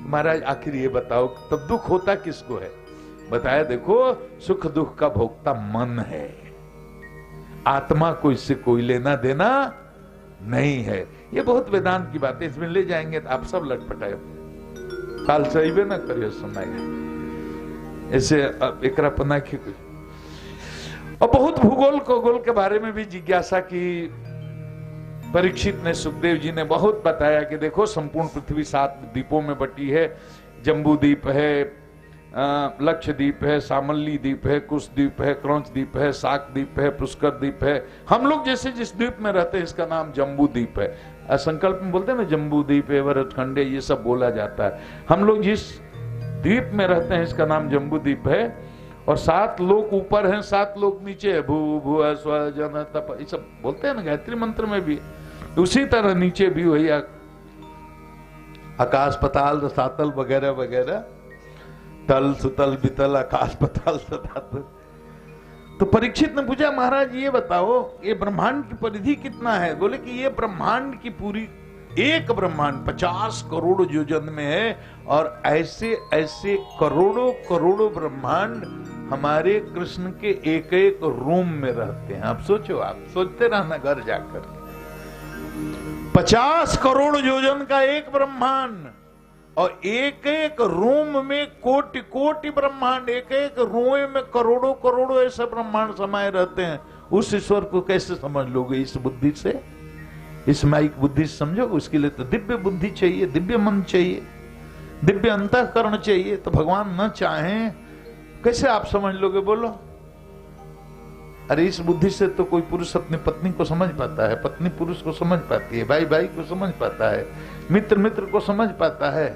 महाराज आखिर ये बताओ तब दुख होता किसको है? बताया देखो, सुख दुख का भोक्ता मन है, आत्मा को इससे कोई लेना देना नहीं है। ये बहुत वेदांत की बात है, इसमें ले जाएंगे तो आप सब लटपटाए काल चाहिए ना करियो सुनाई ऐसे एकरा पन्ना की कुछ। और बहुत भूगोल खगोल के बारे में भी जिज्ञासा की। परीक्षित ने, सुखदेव जी ने बहुत बताया कि देखो संपूर्ण पृथ्वी 7 द्वीपों में बटी है। जम्बू द्वीप है, लक्षद्वीप है, सामल्ली द्वीप है, कुश द्वीप है, क्रौंच द्वीप है, साक द्वीप है, पुष्कर द्वीप है। हम लोग जैसे जिस द्वीप में रहते हैं इसका नाम जम्बू द्वीप है। संकल्प में बोलते हैं ना जम्बू द्वीप है, वरखंडे, ये सब बोला जाता है। हम लोग जिस द्वीप में रहते हैं इसका नाम जम्बू द्वीप है। और 7 लोक ऊपर हैं, 7 लोक नीचे है। भू भुव स्व जन तप, ये सब बोलते हैं ना गायत्री मंत्र में भी। उसी तरह नीचे भी वही आकाश पताल रसातल वगैरह वगैरह, तल सुतल बितल आकाश पताल सतातल। तो परीक्षित ने पूछा, महाराज ये बताओ ये ब्रह्मांड की परिधि कितना है? बोले कि ये ब्रह्मांड की पूरी एक ब्रह्मांड 50 करोड़ योजन में है, और ऐसे ऐसे करोड़ों करोड़ों ब्रह्मांड हमारे कृष्ण के एक एक रूम में रहते हैं। आप सोचो, आप सोचते रहना घर जाकर, 50 करोड़ योजन का एक ब्रह्मांड, और एक एक रूम में कोटि कोटि ब्रह्मांड, एक एक रूए में करोड़ों करोड़ों ऐसे ब्रह्मांड समाये रहते हैं। उस ईश्वर को कैसे समझ लोगे इस बुद्धि से? इस माइक बुद्धि से समझोगे? उसके लिए तो दिव्य बुद्धि चाहिए, दिव्य मन चाहिए, दिव्य अंतःकरण चाहिए। तो भगवान न चाहें कैसे आप समझ लोगे? बोलो। अरे इस बुद्धि से तो कोई पुरुष अपनी पत्नी को समझ पाता है, पत्नी पुरुष को समझ पाती है, भाई भाई को समझ पाता है, मित्र मित्र को समझ पाता है।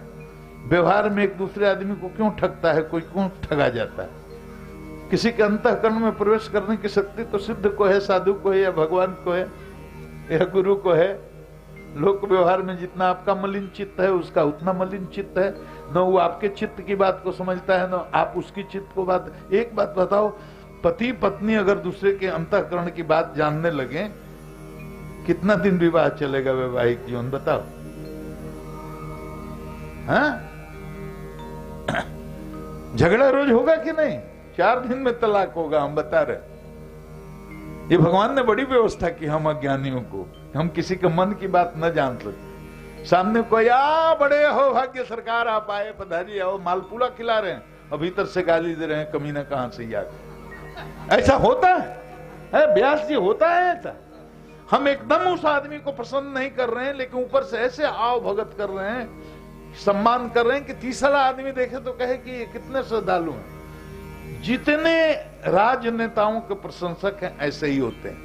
व्यवहार में एक दूसरे आदमी को क्यों ठगता है, कोई क्यों ठगा जाता है? किसी के अंतःकरण में प्रवेश करने की शक्ति तो सिद्ध को है, साधु को है, या भगवान को है, या गुरु को है। लोक व्यवहार में जितना आपका मलिन चित्त है उसका उतना मलिन चित्त है। न वो आपके चित्त की बात को समझता है, न आप उसकी चित्त को बात। एक बात बताओ, पति पत्नी अगर दूसरे के अंतःकरण की बात जानने लगे, कितना दिन विवाह चलेगा, वैवाहिक जीवन? बताओ। हाँ? झगड़ा रोज होगा कि नहीं? 4 दिन में तलाक होगा, हम बता रहे। ये भगवान ने बड़ी व्यवस्था की हम अज्ञानियों को, हम किसी के मन की बात न जान सकते। सामने कोई बड़े हो भाग्य सरकार, आप आए, पधारी, आओ, मालपुड़ा खिला रहे हैं, और भीतर से गाली दे रहे हैं, कमीना कहां से याद। ऐसा होता है व्यास जी, होता है ऐसा। हम एकदम उस आदमी को पसंद नहीं कर रहे हैं, लेकिन ऊपर से ऐसे आओ भगत कर रहे हैं, सम्मान कर रहे हैं कि तीसरा आदमी देखे तो कहे कि ये कितने श्रद्धालु हैं। जितने राजनेताओं के प्रशंसक हैं ऐसे ही होते हैं।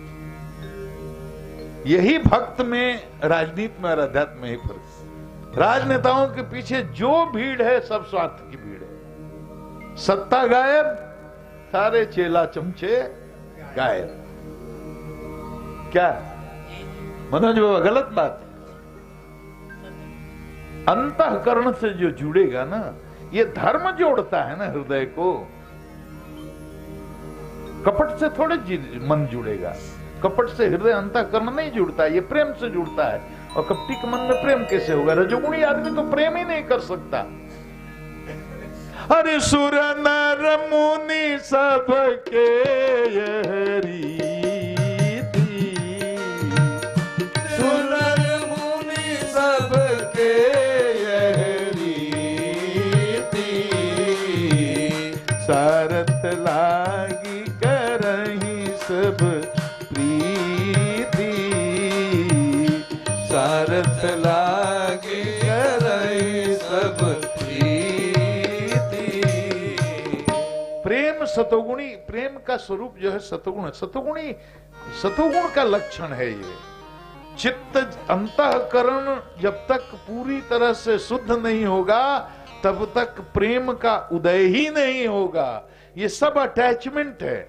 यही भक्त में, राजनीति में और अध्यात्म में ही फर्क। राजनेताओं के पीछे जो भीड़ है सब स्वार्थ की भीड़ है। सत्ता गायब, सारे चेला चमचे गायब। क्या मनोज बाबा गलत बात? अंतःकरण से जो जुड़ेगा ना, ये धर्म जोड़ता है ना हृदय को। कपट से थोड़े मन जुड़ेगा, कपट से हृदय अंतःकरण नहीं जुड़ता, ये प्रेम से जुड़ता है। और कपटी के मन में प्रेम कैसे होगा? रजोगुणी आदमी तो प्रेम ही नहीं कर सकता। अरे सुर नर मुनि सबके यह रीति, सुर नर मुनि सबके यह रीति, सारथ लागी करही सब प्रीति, सारथ लागे करई सब प्रीति। प्रेम सतोगुणी, प्रेम का स्वरूप जो है सतोगुण है। सतोगुणी, सतोगुण का लक्षण है ये। चित्त अंतःकरण जब तक पूरी तरह से शुद्ध नहीं होगा तब तक प्रेम का उदय ही नहीं होगा। ये सब अटैचमेंट है।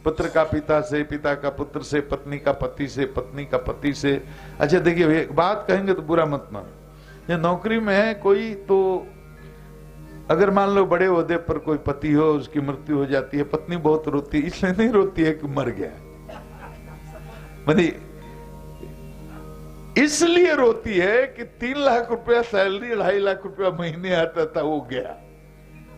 पुत्र का पिता से, पिता का पुत्र से, पत्नी का पति से, पत्नी का पति से। अच्छा देखिए, एक बात कहेंगे तो बुरा मत मानो। ये नौकरी में है कोई, तो अगर मान लो बड़े ओहदे पर कोई पति हो, उसकी मृत्यु हो जाती है, पत्नी बहुत रोती है। इसलिए नहीं रोती है कि मर गया, मतलब इसलिए रोती है कि 3 लाख रुपया सैलरी, 2.5 लाख रुपया महीने आता था, वो गया।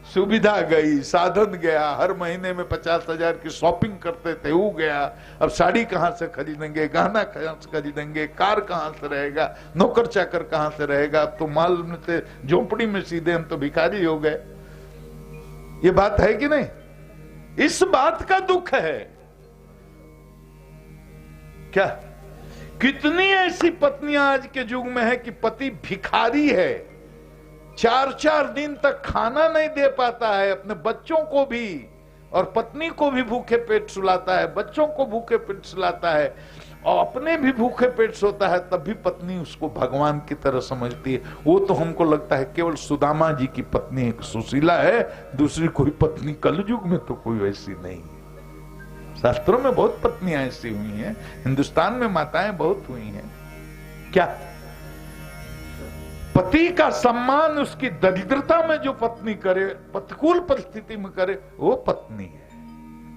सुविधा गई, साधन गया, हर महीने में 50,000 की शॉपिंग करते थे, वो गया। अब साड़ी कहां से खरीदेंगे, गहना कहां से खरीदेंगे, कार कहां से रहेगा, नौकर चाकर कहां से रहेगा। अब तो माल में से झोंपड़ी में सीधे हम तो भिखारी हो गए। ये बात है कि नहीं? इस बात का दुख है क्या? कितनी ऐसी पत्नियां आज के युग में है कि पति भिखारी है, 4-4 दिन तक खाना नहीं दे पाता है, अपने बच्चों को भी और पत्नी को भी भूखे पेट सुलाता है, बच्चों को भूखे पेट सुलाता है। और अपने भी भूखे पेट सोता है तब भी पत्नी उसको भगवान की तरह समझती है। वो तो हमको लगता है केवल सुदामा जी की पत्नी एक सुशीला है, दूसरी कोई पत्नी कलयुग में तो कोई वैसी नहीं है। शास्त्रों में बहुत पत्नियां ऐसी हुई हैं, हिंदुस्तान में माताएं बहुत हुई हैं। क्या पति का सम्मान उसकी दरिद्रता में जो पत्नी करे, प्रतिकूल परिस्थिति में करे, वो पत्नी है।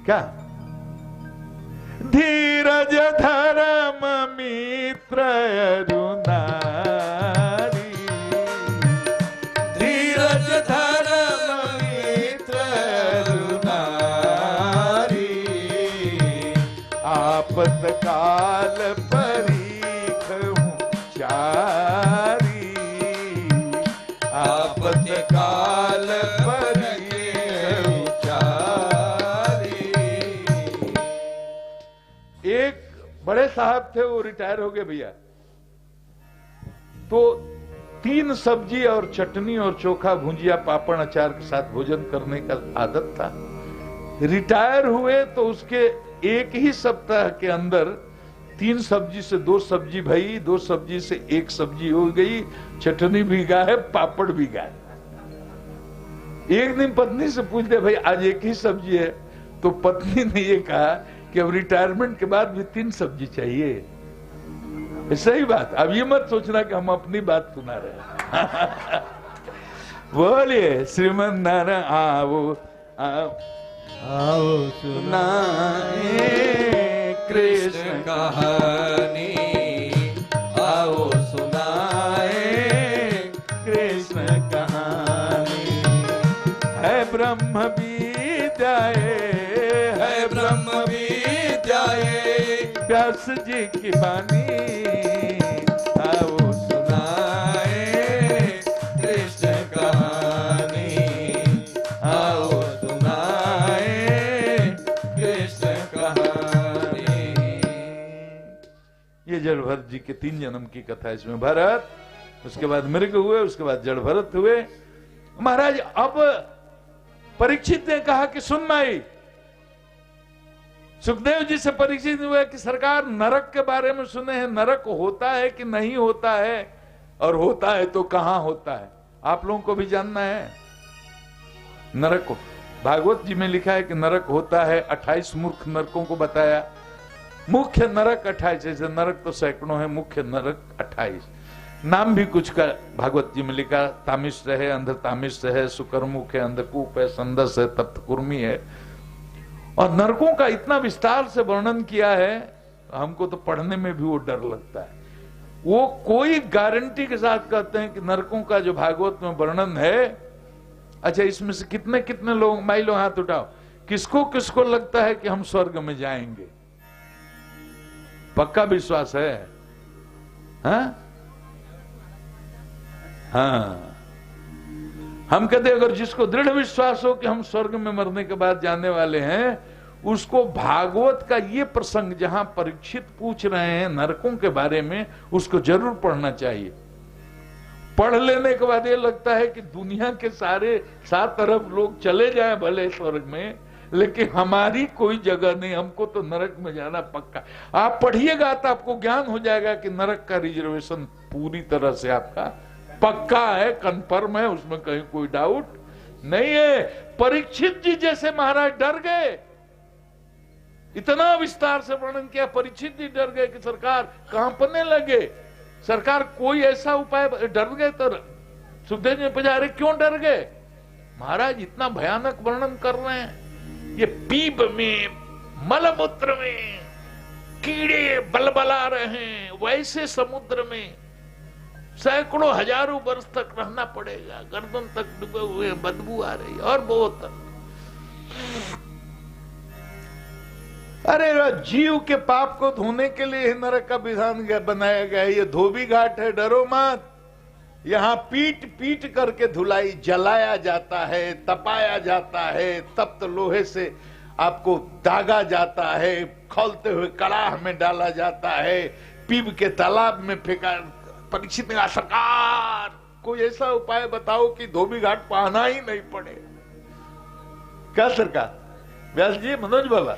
क्या धीरज धर्म मित्र अरुणारी, धीरज धर्म मित्र अरुणारी, आपतकाल परीखऊं चारी, आपतकाल परीखऊं चारी। एक बड़े साहब थे, वो रिटायर हो गए भैया, तो 3 सब्जी और चटनी और चोखा भुंजिया पापड़ अचार के साथ भोजन करने का आदत था। रिटायर हुए तो उसके एक ही सप्ताह के अंदर 3 सब्जी से 2 सब्जी भई, 2 सब्जी से 1 सब्जी हो गई, चटनी भी गाय, पापड़ भी गाय। एक दिन पत्नी से पूछ दे भाई आज एक ही सब्जी है, तो पत्नी ने ये कहा कि अब रिटायरमेंट के बाद भी 3 सब्जी चाहिए। सही बात। अब ये मत सोचना कि हम अपनी बात सुना रहे हैं। बोलिए श्रीमन नारायण। आओ आओ आओ सुनाए कृष्ण कहानी, आओ सुनाए कृष्ण कहानी। है ब्रह्म विद्याए, है ब्रह्म विद्याए, व्यास जी की बानी। आओ सुनाए कृष्ण कहानी, आओ सुनाए कृष्ण कहानी। ये जड़ भरत जी के 3 जन्म की कथा। इसमें भरत, उसके बाद मृग हुए, उसके बाद जड़ भरत हुए। महाराज अब परीक्षित ने कहा कि सुन माई, सुखदेव जी से परीक्षित हुए कि सरकार नरक के बारे में सुने हैं, नरक होता है कि नहीं होता है, और होता है तो कहां होता है, आप लोगों को भी जानना है। नरक को भागवत जी में लिखा है कि नरक होता है, 28 मूर्ख नरकों को बताया। मुख्य नरक 28, जैसे नरक तो सैकड़ों है, मुख्य नरक 28। नाम भी कुछ का भागवत जी में लिखा, तामिश्र है, अंध तामिश्र है, सुकरमुख है, अंधकूप है, संदस है, तप्त कुर्मी है। और नरकों का इतना विस्तार से वर्णन किया है, हमको तो पढ़ने में भी वो डर लगता है। वो कोई गारंटी के साथ कहते हैं कि नरकों का जो भागवत में वर्णन है, अच्छा इसमें से कितने कितने लोग, माई लो हाथ उठाओ, किसको किसको लगता है कि हम स्वर्ग में जाएंगे? पक्का विश्वास है? हाँ हाँ, हम कहते अगर जिसको दृढ़ विश्वास हो कि हम स्वर्ग में मरने के बाद जाने वाले हैं, उसको भागवत का ये प्रसंग जहां परीक्षित पूछ रहे हैं नरकों के बारे में, उसको जरूर पढ़ना चाहिए। पढ़ लेने के बाद ये लगता है कि दुनिया के सारे 7 अरब लोग चले जाएं भले स्वर्ग में, लेकिन हमारी कोई जगह नहीं, हमको तो नरक में जाना पक्का। आप पढ़िएगा तो आपको ज्ञान हो जाएगा कि नरक का रिजर्वेशन पूरी तरह से आपका पक्का है, कंफर्म है, उसमें कहीं कोई डाउट नहीं है। परीक्षित जी जैसे महाराज डर गए, इतना विस्तार से वर्णन किया, परीक्षित जी डर गए कि सरकार कांपने लगे। सरकार कोई ऐसा उपाय, डर गए तो सुखदेव जी पुजारी क्यों डर गए? महाराज इतना भयानक वर्णन कर रहे हैं, ये पीप में, मलमूत्र में कीड़े बलबला रहे हैं, वैसे समुद्र में सैकड़ों हजारों वर्ष तक रहना पड़ेगा, गर्दन तक डूबे हुए, बदबू आ रही और बहुत। अरे जीव के पाप को धोने के लिए नरक का विधान बनाया गया है। ये धोबी घाट है, डरो मत। यहाँ पीट पीट करके धुलाई, जलाया जाता है, तपाया जाता है, तप्त लोहे से आपको दागा जाता है, खौलते हुए कड़ाह में डाला जाता है, पीप के तालाब में फेंका। परीक्षित ने सरकार कोई ऐसा उपाय बताओ कि धोबी घाट पहना ही नहीं पड़े। क्या सरकार? व्यास जी, मनोज बाबा,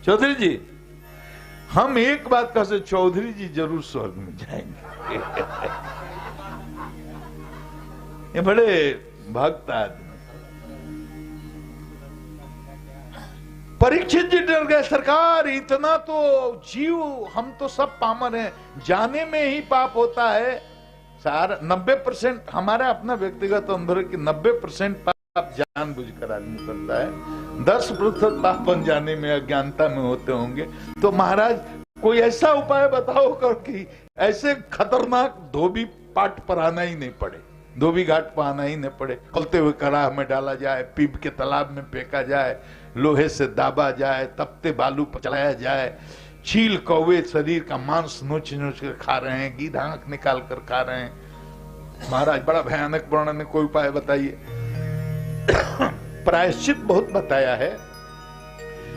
चौधरी जी, हम एक बात कह से चौधरी जी जरूर स्वर्ग में जाएंगे। ये बड़े भक्त आदमी। परीक्षित जी डर गए, सरकार इतना तो जीव, हम तो सब पामर हैं, जाने में ही पाप होता है। सारा 90% हमारा अपना व्यक्तिगत अनुभव है कि 90% पाप जानबूझ कर आदमी करता है, 10% पाप अनजाने में अज्ञानता में होते होंगे। तो महाराज कोई ऐसा उपाय बताओ कर कि ऐसे खतरनाक धोबी पाट पर आना ही नहीं पड़े, धोबी घाट पर आना ही नहीं पड़े। खलते हुए कड़ाह में डाला जाए, पीप के तालाब में फेंका जाए, लोहे से दाबा जाए, तपते बालू पर चलाया जाए, चील कौवे शरीर का मांस नोच नोच कर खा रहे हैं, गीध आंख निकाल कर खा रहे हैं। महाराज बड़ा भयानक वर्णन है, कोई उपाय बताइए। प्रायश्चित बहुत बताया है,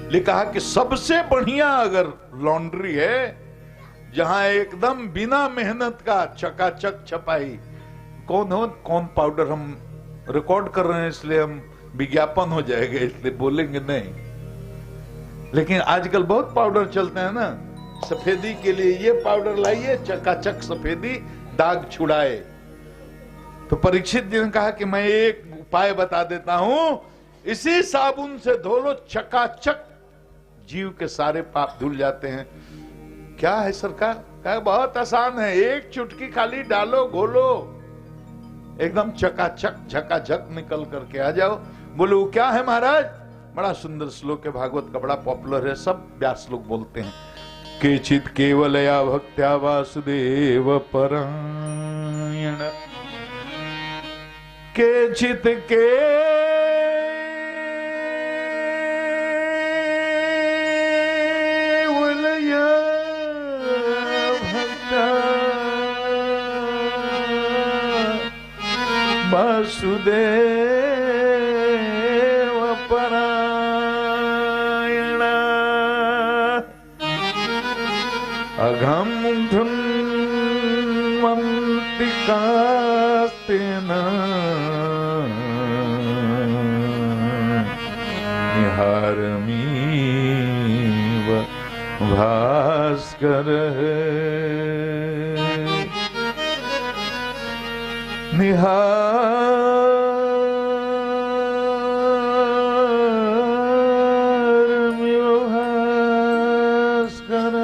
लेकिन कहा कि सबसे बढ़िया अगर लॉन्ड्री है जहां एकदम बिना मेहनत का चकाचक छपाई, कौन हो कौन पाउडर, हम रिकॉर्ड कर रहे हैं इसलिए हम विज्ञापन हो जाएगा इसलिए बोलेंगे नहीं, लेकिन आजकल बहुत पाउडर चलते हैं ना सफेदी के लिए, ये पाउडर लाइए चकाचक सफेदी दाग छुड़ाए। तो परीक्षित जी ने कहा कि मैं एक उपाय बता देता हूं, इसी साबुन से धो लो, चकाचक जीव के सारे पाप धुल जाते हैं। क्या है सरकार? कहा बहुत आसान है, एक चुटकी खाली डालो, घोलो, एकदम चकाचक झकाझक निकल करके आ जाओ। बोलो क्या है महाराज? बड़ा सुंदर श्लोक है, भागवत का बड़ा पॉपुलर है, सब व्यास लोग बोलते हैं। केचित केवलया भक्त्या वासुदेव परायण, केचित केवलया भक्त्या वासुदेव परायण, अघम धन्वन्तिकास्तेन निहारमीव भास्कर निहारमीव भास्कर।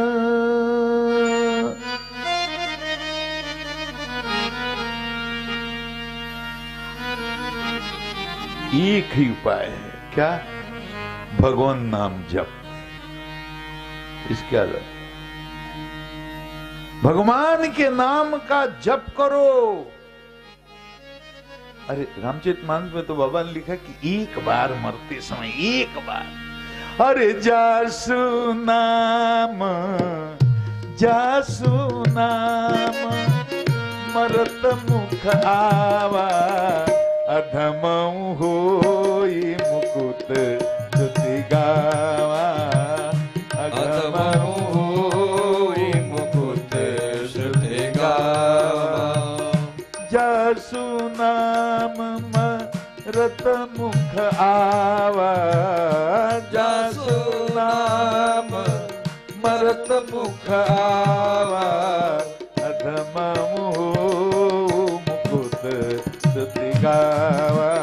एक ही उपाय है, क्या? भगवान नाम जप। इसके अलावा भगवान के नाम का जप करो। अरे रामचरितमानस में तो बाबा ने लिखा कि एक बार मरते समय, एक बार, अरे जासु नाम मरत मुख आवा, अधमऊ होई मुकुत स्तुति गावा, अधमऊ होई मुकुत स्तुति गावा। जासु नाम मरत मुख आवा, जासु नाम मरत मुख आवा, अधमऊ मुकुत स्तुति गावा,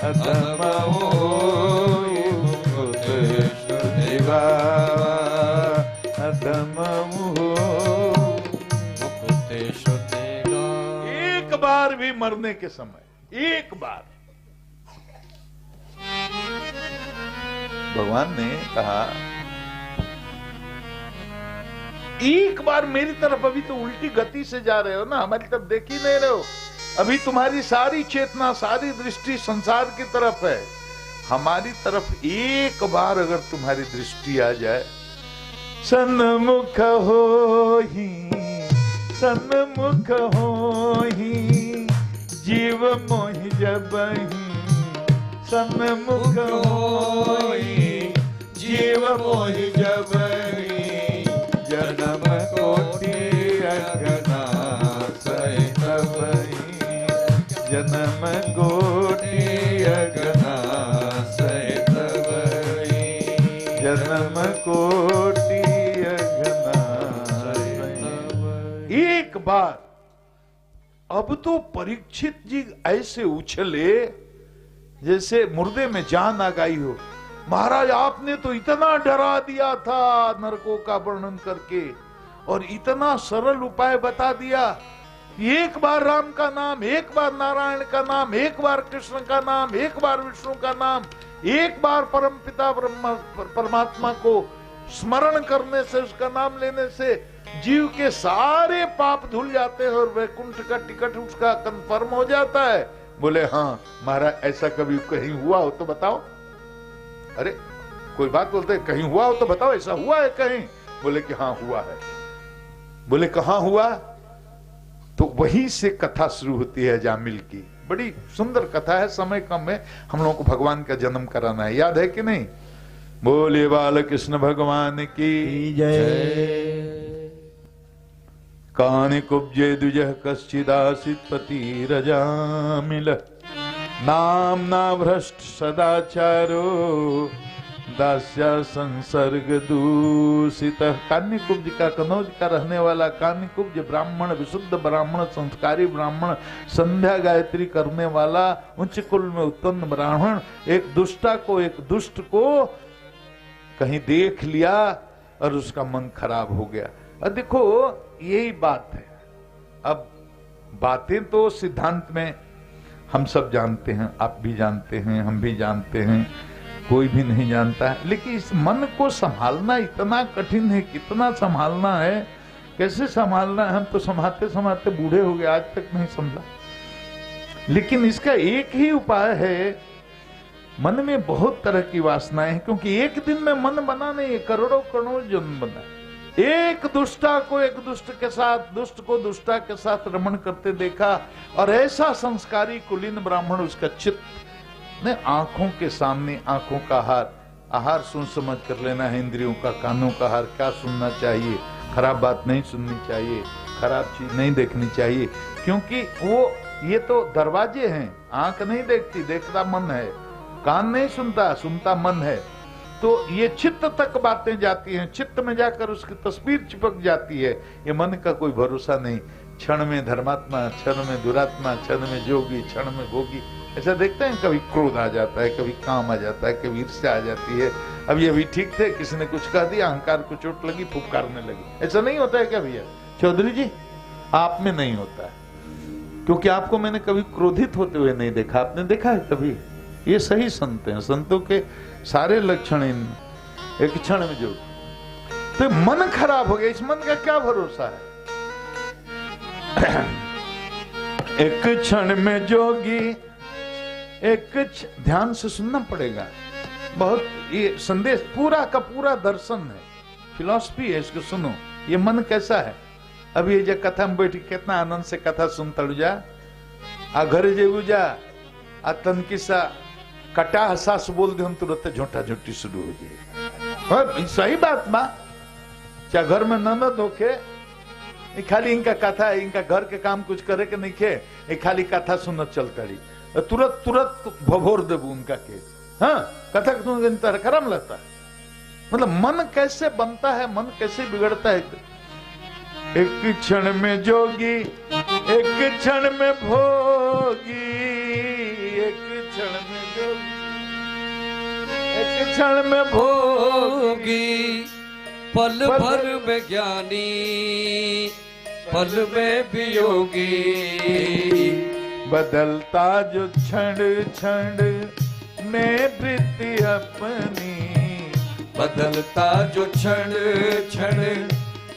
अधमऊ मुकुत स्तुति गावा, अधमऊ मुकुत स्तुति गावा। एक बार भी मरने के समय, एक बार भगवान ने कहा, एक बार मेरी तरफ, अभी तो उल्टी गति से जा रहे हो ना, हमारी तरफ देख ही नहीं रहे हो, अभी तुम्हारी सारी चेतना, सारी दृष्टि संसार की तरफ है। हमारी तरफ एक बार अगर तुम्हारी दृष्टि आ जाए, सन्मुख होहि, सन्मुख होहि, जीव मोहि जबहि, सन्मुख होहि, जीव मोहि जबहि, जन्म कोटि अगना सहित भई, जन्म कोटि अगना सहित भई, जन्म कोटि बार अब तो परीक्षित जी ऐसे उछले जैसे मुर्दे में जान आ गई हो। महाराज आपने तो इतना डरा दिया था नरकों का वर्णन करके और इतना सरल उपाय बता दिया। एक बार राम का नाम, एक बार नारायण का नाम, एक बार कृष्ण का नाम, एक बार विष्णु का नाम, एक बार परमपिता परमात्मा को स्मरण करने से, उसका नाम लेने से जीव के सारे पाप धुल जाते हैं और वैकुंठ का टिकट उसका कंफर्म हो जाता है। बोले हाँ महाराज, ऐसा कभी कहीं हुआ हो तो बताओ। अरे कोई बात बोलते कहीं हुआ हो तो बताओ, ऐसा हुआ है कहीं? बोले कि हाँ हुआ है। बोले कहां हुआ? तो वहीं से कथा शुरू होती है जामिल की। बड़ी सुंदर कथा है, समय कम है, हम लोगों को भगवान का जन्म कराना है, याद है कि नहीं? बोले बाल कृष्ण भगवान की जय। कानि कुब्जे द्विजः कश्चिदासीत् पतिरजामिल नाम्ना भ्रष्ट सदाचारो दास्या संसर्ग दूषित। कान्यकुब्ज का, कनौज का रहने वाला कान्यकुब्ज ब्राह्मण, विशुद्ध ब्राह्मण, संस्कारी ब्राह्मण, संध्या गायत्री करने वाला, उच्च कुल में उत्पन्न ब्राह्मण, एक दुष्टा को, एक दुष्ट को कहीं देख लिया और उसका मन खराब हो गया। और देखो यही बात है। अब बातें तो सिद्धांत में हम सब जानते हैं, आप भी जानते हैं, हम भी जानते हैं, कोई भी नहीं जानता है, लेकिन इस मन को संभालना इतना कठिन है। कितना संभालना है, कैसे संभालना है, हम तो संभालते संभालते बूढ़े हो गए, आज तक नहीं समझा। लेकिन इसका एक ही उपाय है। मन में बहुत तरह की वासनाएं हैं, क्योंकि एक दिन में मन बना नहीं है, करोड़ों करोड़ों जन्म बना। एक दुष्टा को एक दुष्ट के साथ, दुष्ट को दुष्टा के साथ रमण करते देखा, और ऐसा संस्कारी कुलीन ब्राह्मण, उसका चित्त ने आंखों के सामने, आंखों का हार, आहार सुन समझ कर लेना है, इंद्रियों का, कानों का हार, क्या सुनना चाहिए, खराब बात नहीं सुननी चाहिए, खराब चीज नहीं देखनी चाहिए, क्योंकि वो ये तो दरवाजे हैं। आंख नहीं देखती, देखता मन है, कान नहीं सुनता, सुनता मन है। तो ये चित्त तक बातें जाती हैं, चित्त में जाकर उसकी तस्वीर चिपक जाती है। ये मन का कोई भरोसा नहीं, क्षण में धर्मात्मा, क्षण में दुरात्मा, क्षण में जोगी, क्षण में भोगी। ऐसा देखते हैं, कभी क्रोध आ जाता है, कभी काम आ जाता है, कभी ईर्ष्या आ जाती है। अब ये भी ठीक थे, किसी ने कुछ कह दिया, अहंकार को चोट लगी, फुफकारने लगी। ऐसा नहीं होता है क्या भैया? चौधरी जी आप में नहीं होता है, क्योंकि आपको मैंने कभी क्रोधित होते हुए नहीं देखा। आपने देखा है कभी? ये सही संत हैं, संतों के सारे लक्षण इन एक क्षण में जो। तो मन खराब हो गया, इस मन का क्या भरोसा है? एक क्षण में जोगी, एक ध्यान से सुनना पड़ेगा। बहुत ये संदेश पूरा का पूरा दर्शन है, फिलॉसफी है, इसको सुनो। ये मन कैसा है? अब ये जो कथा में बैठी कितना आनंद से कथा सुन तड़ू जा, आ घर जेबू जा, आ तनकी सा कटा हसास बोल दे, हम तुरंत झोंटा झोटी शुरू हो जाए। सही बात बा। चाहे घर में ननद होके, खाली इनका कथा, इनका घर के काम कुछ करे के नहीं खे, खाली कथा सुनत चलता रही, तुरंत तुरंत भभोर देबू उनका के। हाँ, कथा सुन खराब लगता है। मतलब मन कैसे बनता है, मन कैसे बिगड़ता है। एक क्षण में जोगी, एक क्षण में भोगी, एक क्षण में जोगी, एक क्षण में भोगी, पल भर में ज्ञानी, पल में वियोगी। बदलता जो क्षण क्षण में वृत्ति अपनी, बदलता जो क्षण क्षण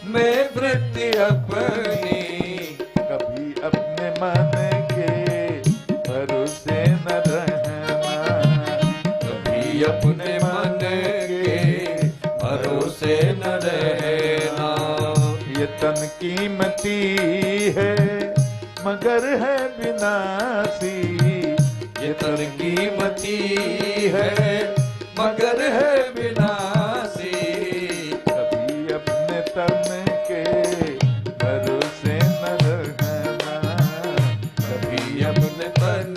में वृत्ति अपनी। कभी अपने मन के भरोसे न रहना, कभी अपने मन के भरोसे न रहना। ये तन कीमती है मगर है विनाशी, ये तन कीमती है मगर है विनाशी। कभी अपने तन के भरोसे न रहना, कभी अपने तन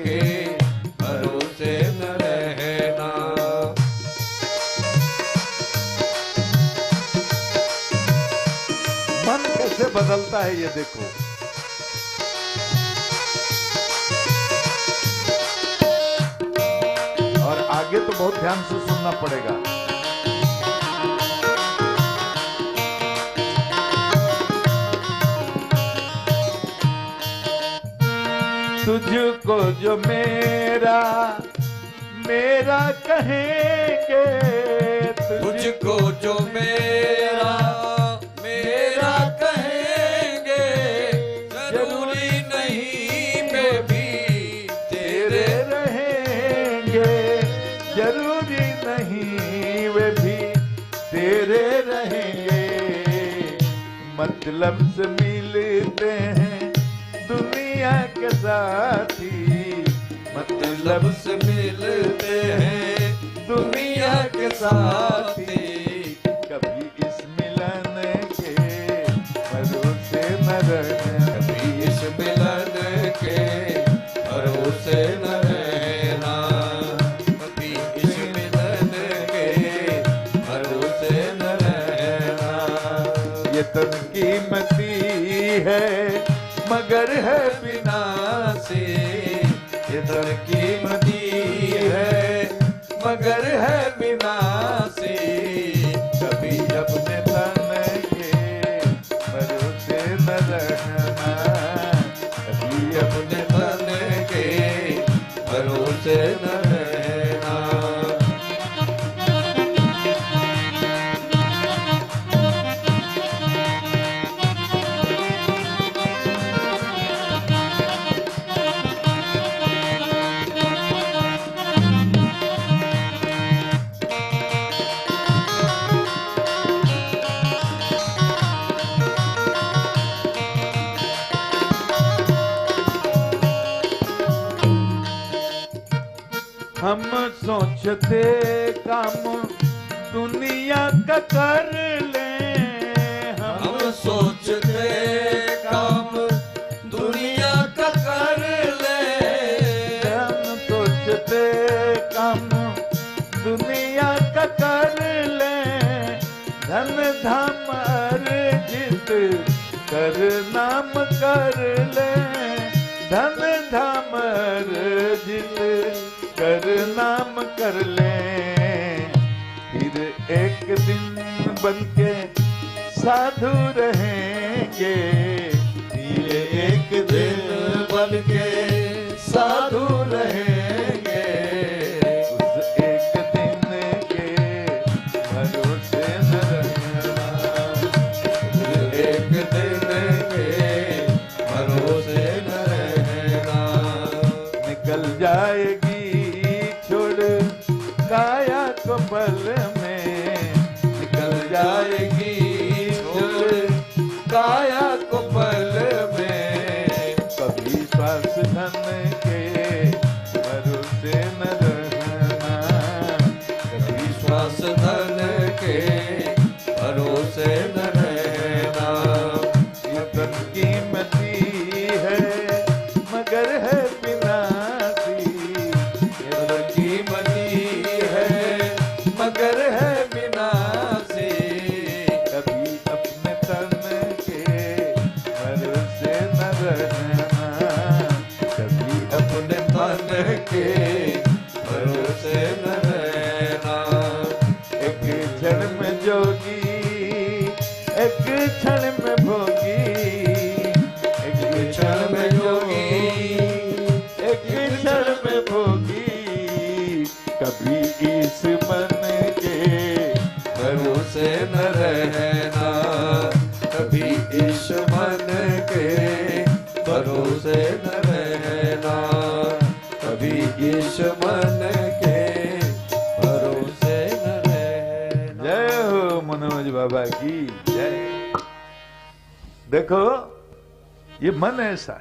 के भरोसे न रहना। मन कैसे बदलता है, ये देखो। और आगे तो बहुत ध्यान से सुनना पड़ेगा। तुझको जो मेरा मेरा कहेंगे, तुझको जो मेरा मेरा कहेंगे, जरूरी नहीं मैं भी तेरे रहेंगे, जरूरी नहीं वे भी तेरे रहेंगे। मतलब से मिलते हैं दुनिया के साथी, मतलब से मिलते हैं दुनिया के साथी। कभी इस मिलन के भरोसे न रहना, कभी इस मिलन के भरोसे न रहना, कभी इस मिलन के भरोसे न रहना। ये तन कीमती है मगर है विनाशी, ये तन कीमती है मगर है विनाशी। कभी अपने तन के भरोसे न रहना, कभी अपने तन के भरोसे न रहना। हम सोचते काम दुनिया का कर लें, हम सोचते काम दुनिया का कर ले, हम सोचते काम दुनिया का कर लें। धन धाम अर्जित कर नाम कर लें, धन धाम अर्जित कर नाम कर लें। फिर एक दिन बनके साधु रहेंगे, ये एक दिन बनके साधु रहेंगे। उस एक दिन के भरोसे न रहना, एक दिन के भरोसे न रहना। निकल जाएगी छोड़ काया को पल में, निकल जाएगी छोड़ काया को पल में। कभी श्वास धन के भरोसे न रहना, कभी श्वास धन के भरोसे न रहना। ये तन कीमती है मगर है विनाशी, ये तन कीमती है मगर है विनाशी। कभी अपने तन के भरोसे न रहना, कभी अपने तन के भरोसे न रहना। एक क्षण में जोगी, एक क्षण में भोगी, एक क्षण में जोगी, एक क्षण में भोगी। कभी इस मन के भरोसे न रहना, कभी इस मन के भरोसे न रहना, कभी इस मन के भरोसे न रहना। जय हो मनोज बाबा की जय। देखो ये मन ऐसा,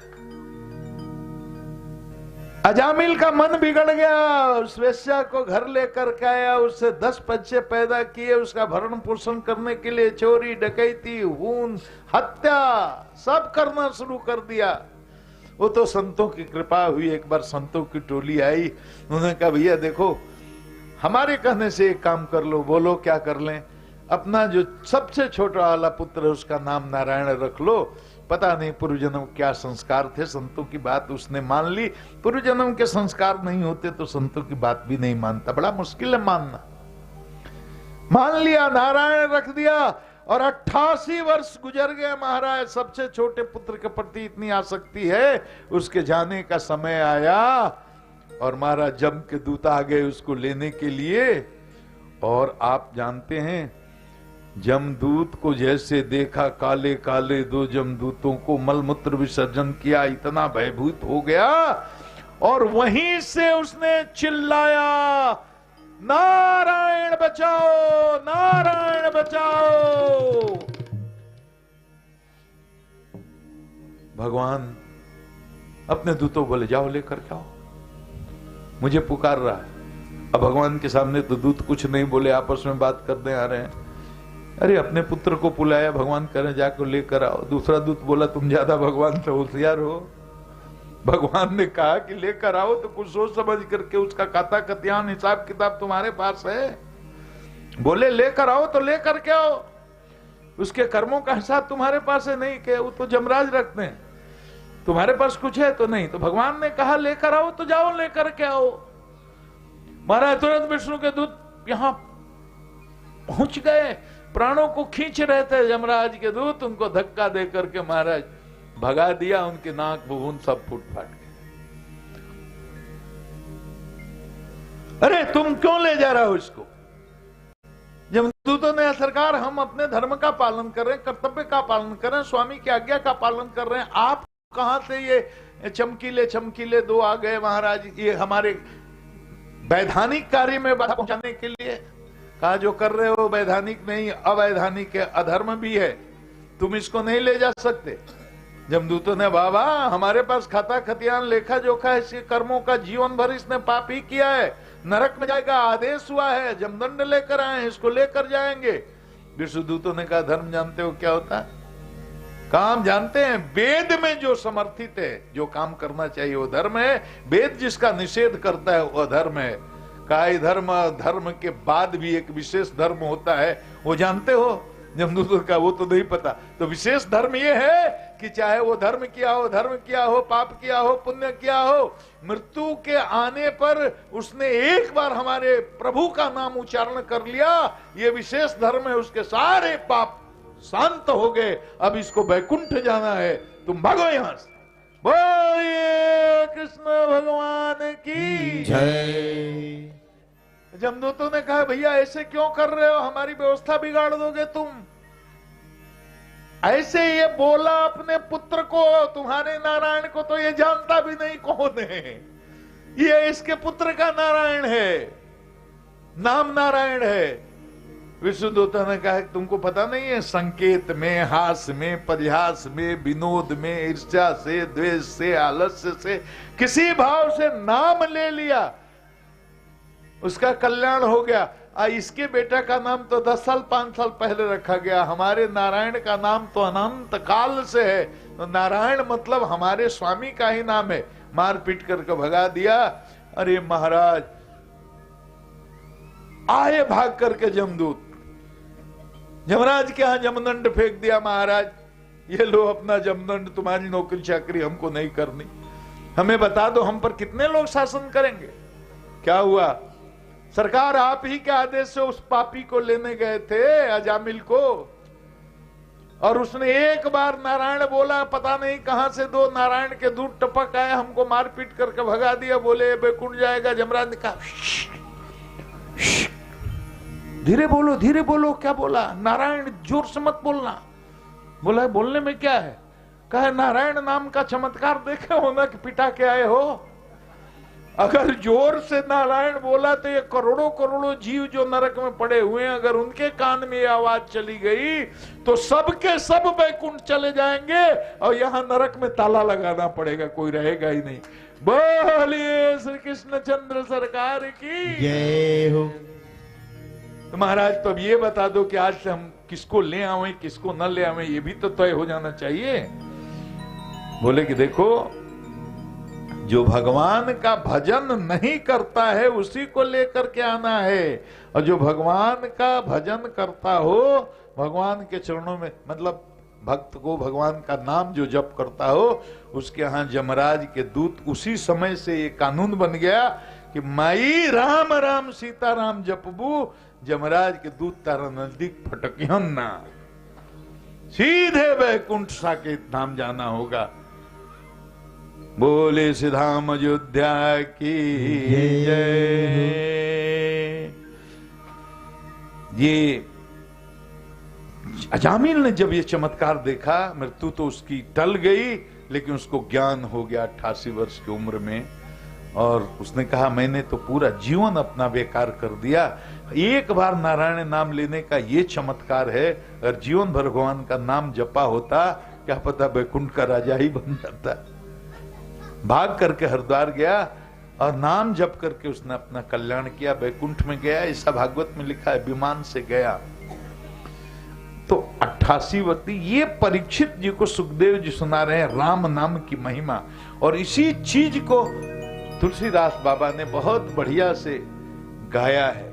अजामिल का मन बिगड़ गया, उस वेश्या को घर लेकर के आया, उससे 10 बच्चे पैदा किए, उसका भरण पोषण करने के लिए चोरी डकैती खून हत्या सब करना शुरू कर दिया। वो तो संतों की कृपा हुई, एक बार संतों की टोली आई, उन्होंने कहा भैया देखो हमारे कहने से एक काम कर लो, बोलो क्या कर लें। अपना जो सबसे छोटा वाला पुत्र है उसका नाम नारायण रख लो। पता नहीं पूर्व जन्म क्या संस्कार थे, संतों की बात उसने मान ली। पूर्व जन्म के संस्कार नहीं होते तो संतों की बात भी नहीं मानता, बड़ा मुश्किल है मानना। मान लिया, नारायण रख दिया और 88 वर्ष गुजर गए महाराज। सबसे छोटे पुत्र के प्रति इतनी आसक्ति है, उसके जाने का समय आया और महाराज जम के दूत आ गए उसको लेने के लिए। और आप जानते हैं जमदूत को जैसे देखा, काले काले दो जमदूतों को, मलमूत्र विसर्जन किया, इतना भयभीत हो गया और वहीं से उसने चिल्लाया, नारायण बचाओ, नारायण बचाओ। भगवान अपने दूतों बोले जाओ लेकर के आओ, मुझे पुकार रहा है। अब भगवान के सामने तो दूत कुछ नहीं बोले, आपस में बात करने आ रहे हैं। अरे अपने पुत्र को बुलाया, भगवान कह रहे जाकर लेकर आओ। दूसरा दूत बोला तुम ज्यादा भगवान से होशियार हो, भगवान ने कहा कि लेकर आओ तो कुछ सोच समझ करके उसका खाता कत्यान हिसाब किताब तुम्हारे पास है। बोले लेकर आओ तो लेकर के आओ, उसके कर्मों का हिसाब तुम्हारे पास है नहीं के, वो तो जमराज रखते हैं, तुम्हारे पास कुछ है तो नहीं। तो भगवान ने कहा लेकर आओ तो जाओ लेकर के आओ। महाराज तुरंत विष्णु के दूत यहां पहुंच गए, प्राणों को खींच रहे थे यमराज के दूत, उनको धक्का दे करके महाराज भगा दिया, उनके नाक भुवन सब फूट फाट गए। अरे तुम क्यों ले जा रहे हो इसको? यमदूतों ने सरकार हम अपने धर्म का पालन कर रहे हैं, कर्तव्य का पालन कर रहे हैं, स्वामी की आज्ञा का पालन कर रहे हैं, आप कहां से ये चमकीले चमकीले दो आ गए महाराज, ये हमारे वैधानिक कार्य में बाधा पहुंचाने के लिए। कहा जो कर रहे हो वैधानिक नहीं, अवैधानिक है, अधर्म भी है, तुम इसको नहीं ले जा सकते। जमदूतों ने बाबा हमारे पास खाता खतियान लेखा जोखा है, इसके कर्मों का, जीवन भर इसने पाप ही किया है, नरक में जाएगा, आदेश हुआ है, जमदंड लेकर आए, इसको लेकर जाएंगे। विष्णुदूतों ने कहा धर्म जानते हो क्या होता है? काम जानते हैं, वेद में जो समर्थित है, जो काम करना चाहिए वो धर्म है, वेद जिसका निषेध करता है वो धर्म है। काय धर्म, धर्म के बाद भी एक विशेष धर्म होता है, वो जानते हो? जमदूतों का वो तो नहीं पता। तो विशेष धर्म ये है कि चाहे वो धर्म किया हो, धर्म किया हो, पाप किया हो, पुण्य किया हो, मृत्यु के आने पर उसने एक बार हमारे प्रभु का नाम उच्चारण कर लिया, ये विशेष धर्म है, उसके सारे पाप शांत हो गए। अब इसको वैकुंठ जाना है, तुम भागो यहां से। बोलिए कृष्ण भगवान की जय। जमदूतों ने कहा भैया ऐसे क्यों कर रहे हो, हमारी व्यवस्था बिगाड़ दोगे तुम। ऐसे ये बोला अपने पुत्र को, तुम्हारे नारायण को तो ये जानता भी नहीं कौन है, ये इसके पुत्र का नारायण है, नाम नारायण है। विष्णुदूतों ने कहा तुमको पता नहीं है, संकेत में, हास में, परिहास में, विनोद में, ईर्ष्या से, द्वेष से, आलस्य से, किसी भाव से नाम ले लिया, उसका कल्याण हो गया। इसके बेटा का नाम तो 10 साल 5 साल पहले रखा गया, हमारे नारायण का नाम तो अनंत काल से है। तो नारायण मतलब हमारे स्वामी का ही नाम है। मार पीट करके भगा दिया। अरे महाराज आए भाग करके जमदूत, यमराज के यहां जमदंड फेंक दिया। महाराज ये लो अपना जमदंड, तुम्हारी नौकरी चाकरी हमको नहीं करनी, हमें बता दो हम पर कितने लोग शासन करेंगे। क्या हुआ? सरकार आप ही के आदेश से उस पापी को लेने गए थे, अजामिल को, और उसने एक बार नारायण बोला, पता नहीं कहां से 2 नारायण के दूत टपक आए, हमको मारपीट करके भगा दिया, बोले बैकुंठ जाएगा। जमराज ने कहा धीरे बोलो, धीरे बोलो। क्या बोला? नारायण, जोर से मत बोलना। बोला बोलने में क्या है? कहा नारायण नाम का चमत्कार देखे हो ना कि पिटा के आए हो। अगर जोर से नारायण बोला तो ये करोड़ों करोड़ों जीव जो नरक में पड़े हुए हैं, अगर उनके कान में ये आवाज चली गई तो सबके सब बैकुंठ चले जाएंगे और यहां नरक में ताला लगाना पड़ेगा, कोई रहेगा ही नहीं। बोलिए श्री कृष्णचंद्र सरकार की जय हो। तो महाराज तो अब ये बता दो कि आज से हम किसको ले आवे, किसको न ले आवे, ये भी तो तय हो जाना चाहिए। बोले कि देखो जो भगवान का भजन नहीं करता है उसी को लेकर के आना है, और जो भगवान का भजन करता हो, भगवान के चरणों में, मतलब भक्त को भगवान का नाम जो जप करता हो, उसके यहाँ यमराज के दूत, उसी समय से ये कानून बन गया कि माई राम राम सीता राम जपबू, यमराज के दूत तारा नजदीक फटकियन ना, सीधे वैकुंठ साकेत धाम जाना होगा। बोले श्री धाम अयोध्या की जय। ये अजामिल ने जब ये चमत्कार देखा, मृत्यु तो उसकी टल गई, लेकिन उसको ज्ञान हो गया 88 वर्ष की उम्र में, और उसने कहा मैंने तो पूरा जीवन अपना बेकार कर दिया, एक बार नारायण नाम लेने का ये चमत्कार है, अगर जीवन भर भगवान का नाम जपा होता, क्या पता वैकुंठ का राजा ही बन जाता। भाग करके हरिद्वार गया और नाम जप करके उसने अपना कल्याण किया, वैकुंठ में गया। ऐसा भागवत में लिखा है, विमान से गया। तो 88 वर्षी ये परीक्षित जी को सुखदेव जी सुना रहे हैं राम नाम की महिमा, और इसी चीज को तुलसीदास बाबा ने बहुत बढ़िया से गाया है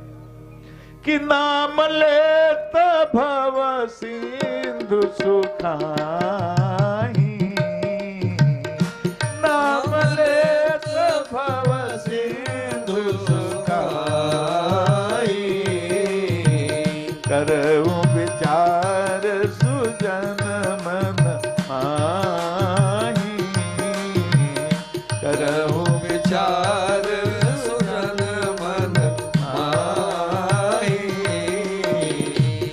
कि नाम लेत भव सिंधु सुखाई, नाम लेत भव सिंधु सुखाई, करऊं विचार सुजन मन माही, करऊं विचार सुजन मन माही,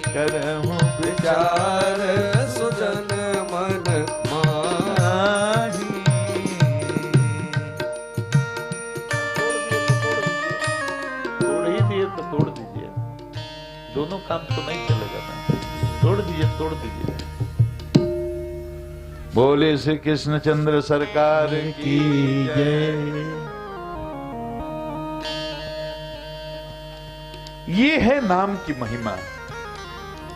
करऊं विचार सुजन मन माही। तोड़ ही दिए तो तोड़ दीजिए, दोनों काम तो नहीं चलेगा ना, तोड़ दीजिए, तोड़ दीजिए। बोले श्री कृष्ण चंद्र सरकार की जय। ये है नाम की महिमा।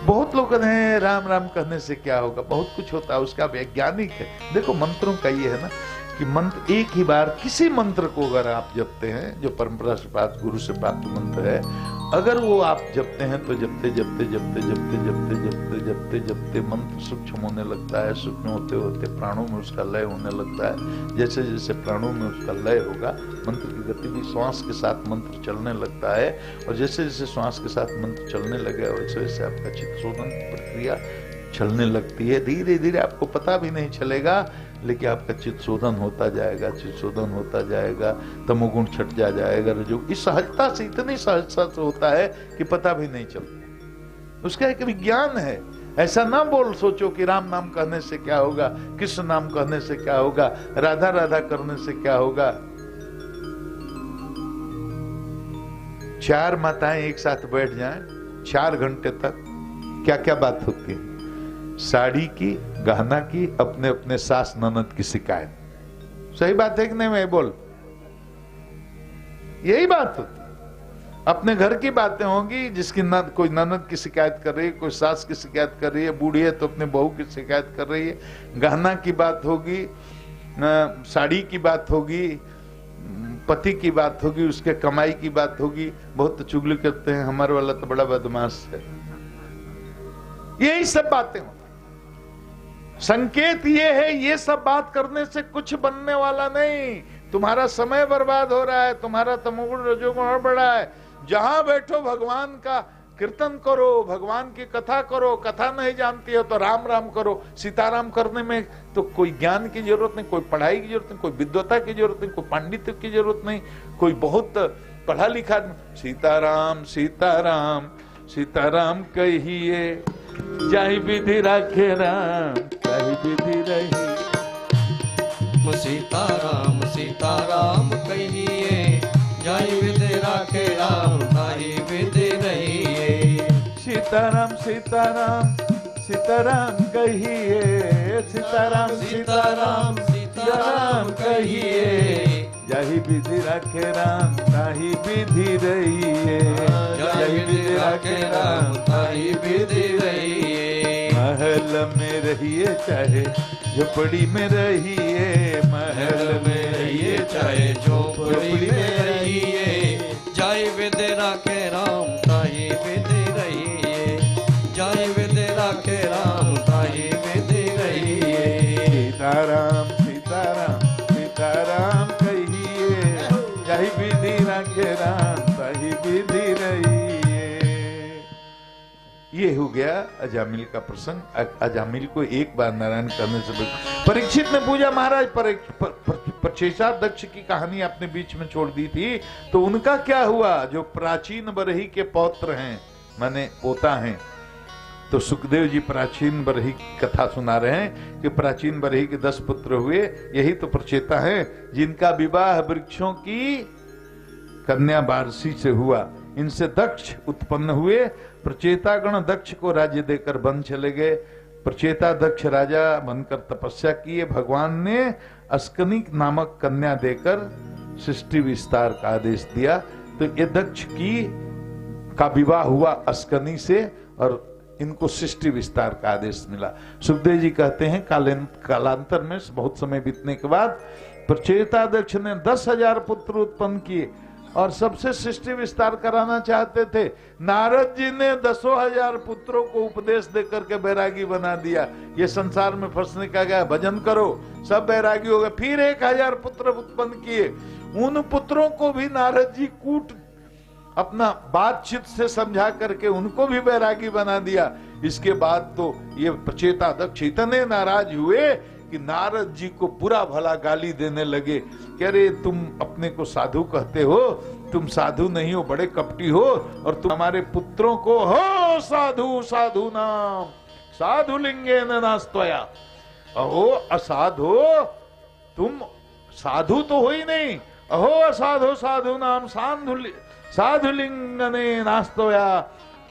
बहुत लोग कहते हैं राम राम कहने से क्या होगा, बहुत कुछ होता है, उसका वैज्ञानिक है। देखो मंत्रों का ये है ना कि मंत्र एक ही बार, किसी मंत्र को अगर आप जपते हैं, जो परंपरा से प्राप्त गुरु से प्राप्त मंत्र है, अगर वो आप जपते हैं तो जपते जपते जपते जपते जपते जपते जपते जपते मंत्र सूक्ष्म होने लगता है, सूक्ष्म होते होते प्राणों में उसका लय होने लगता है। जैसे जैसे प्राणों में उसका लय होगा, मंत्र की गति भी श्वास के साथ मंत्र चलने लगता है, और जैसे जैसे श्वास के साथ मंत्र चलने लगे वैसे वैसे आपका चित्त शोधन प्रक्रिया चलने लगती है। धीरे धीरे आपको पता भी नहीं चलेगा, लेकिन आपका चित्त शोधन होता जाएगा, चित्त शोधन होता जाएगा, तमोगुण छट जाएगा, रजो इस सहजता से, इतनी सहजता से होता है कि पता भी नहीं चलता। उसका एक विज्ञान है। ऐसा ना बोल सोचो कि राम नाम कहने से क्या होगा, कृष्ण नाम कहने से क्या होगा, राधा राधा करने से क्या होगा। 4 माताएं एक साथ बैठ जाएं 4 घंटे तक, क्या क्या बात होती है। साड़ी की, गहना की, अपने अपने सास ननद की शिकायत। सही बात है कि नहीं? मैं बोल, यही बात होती। अपने घर की बातें होंगी, जिसकी कोई ननद की शिकायत कर रही है, कोई सास की शिकायत कर रही है, बूढ़ी है तो अपने बहू की शिकायत कर रही है। गहना की बात होगी, साड़ी की बात होगी, पति की बात होगी, उसके कमाई की बात होगी। बहुत तो चुगली करते हैं, हमारे वाला तो बड़ा बदमाश है। यही सब बातें होती। संकेत ये है, ये सब बात करने से कुछ बनने वाला नहीं। तुम्हारा समय बर्बाद हो रहा है, तुम्हारा तमोगुण रजोगुण बढ़ रहा है। जहां बैठो भगवान का कीर्तन करो, भगवान की कथा करो। कथा नहीं जानती हो तो राम राम करो। सीताराम करने में तो कोई ज्ञान की जरूरत नहीं, कोई पढ़ाई की जरूरत नहीं, कोई विद्वता की जरूरत नहीं, कोई पांडित्य की जरूरत नहीं, कोई बहुत पढ़ा लिखा। सीताराम सीताराम सीताराम कहिए, जाहि विधि राखे राम, जाहि विधि रही। सीताराम सीताराम कहिए, जाहि विधि राखे राम, ताहि विधि रहिए। सीताराम सीताराम सीताराम कहिए, सीताराम सीताराम सीताराम कहिए, जाहि विधि राखे राम, ताहि विधि रहिए। जाहि विधि राखे राम, ताहि विधि रहिए। महल में रहिए चाहे झोपड़ी में रहिए, महल में रहिए चाहे झोपड़ी में रहिए, जाय विद राखे राम ताहि विद रहिए, जाय विद राखे राम ताहि विद रहिए। सीताराम सीताराम सीताराम कहिए, जाहि विधि राखे राम ताहि विधि रहिए। ये हो गया अजामिल का प्रसंग। अजामिल को एक बार नारायण करने से परीक्षित ने पूछा, महाराज प्रचेषा दक्ष की कहानी आपने बीच में छोड़ दी थी, तो उनका क्या हुआ? जो प्राचीन बरही के पौत्र हैं, माने पोता हैं। तो सुखदेव जी प्राचीन बरही की कथा सुना रहे हैं कि प्राचीन बरही के 10 पुत्र हुए, यही तो प्रचेता है जिनका विवाह वृक्षों की कन्या बारसी से हुआ। इनसे दक्ष उत्पन्न हुए। प्रचेतागण दक्ष को राज्य देकर वन चले गए। प्रचेता दक्ष राजा बनकर तपस्या किए। भगवान ने अस्कनी नामक कन्या देकर सृष्टि विस्तार का आदेश दिया। तो ये दक्ष का विवाह हुआ अस्कनी से और इनको सृष्टि विस्तार का आदेश मिला। सुखदेव जी कहते हैं कालांतर में बहुत समय बीतने के बाद प्रचेता दक्ष ने 10,000 पुत्र उत्पन्न किए और सबसे सृष्टि विस्तार कराना चाहते थे। नारद जी ने 10,000 पुत्रों को उपदेश देकर के बैरागी बना दिया। ये संसार में फंसने का गया, भजन करो, सब बैरागी हो गए। फिर 1,000 पुत्र उत्पन्न किए। उन पुत्रों को भी नारद जी कूट अपना बातचीत से समझा करके उनको भी बैरागी बना दिया। इसके बाद तो ये प्रचेता दक्ष इतने नाराज हुए कि नारद जी को बुरा भला गाली देने लगे कि अरे तुम अपने को साधु कहते हो, तुम साधु नहीं हो, बड़े कपटी हो, और तुम हमारे पुत्रों को हो साधु साधु नाम साधु लिंगे नास्तया। अहो असाधु, तुम साधु तो हो ही नहीं। अहो असाधु साधु नाम साधु लिंगने नास्तया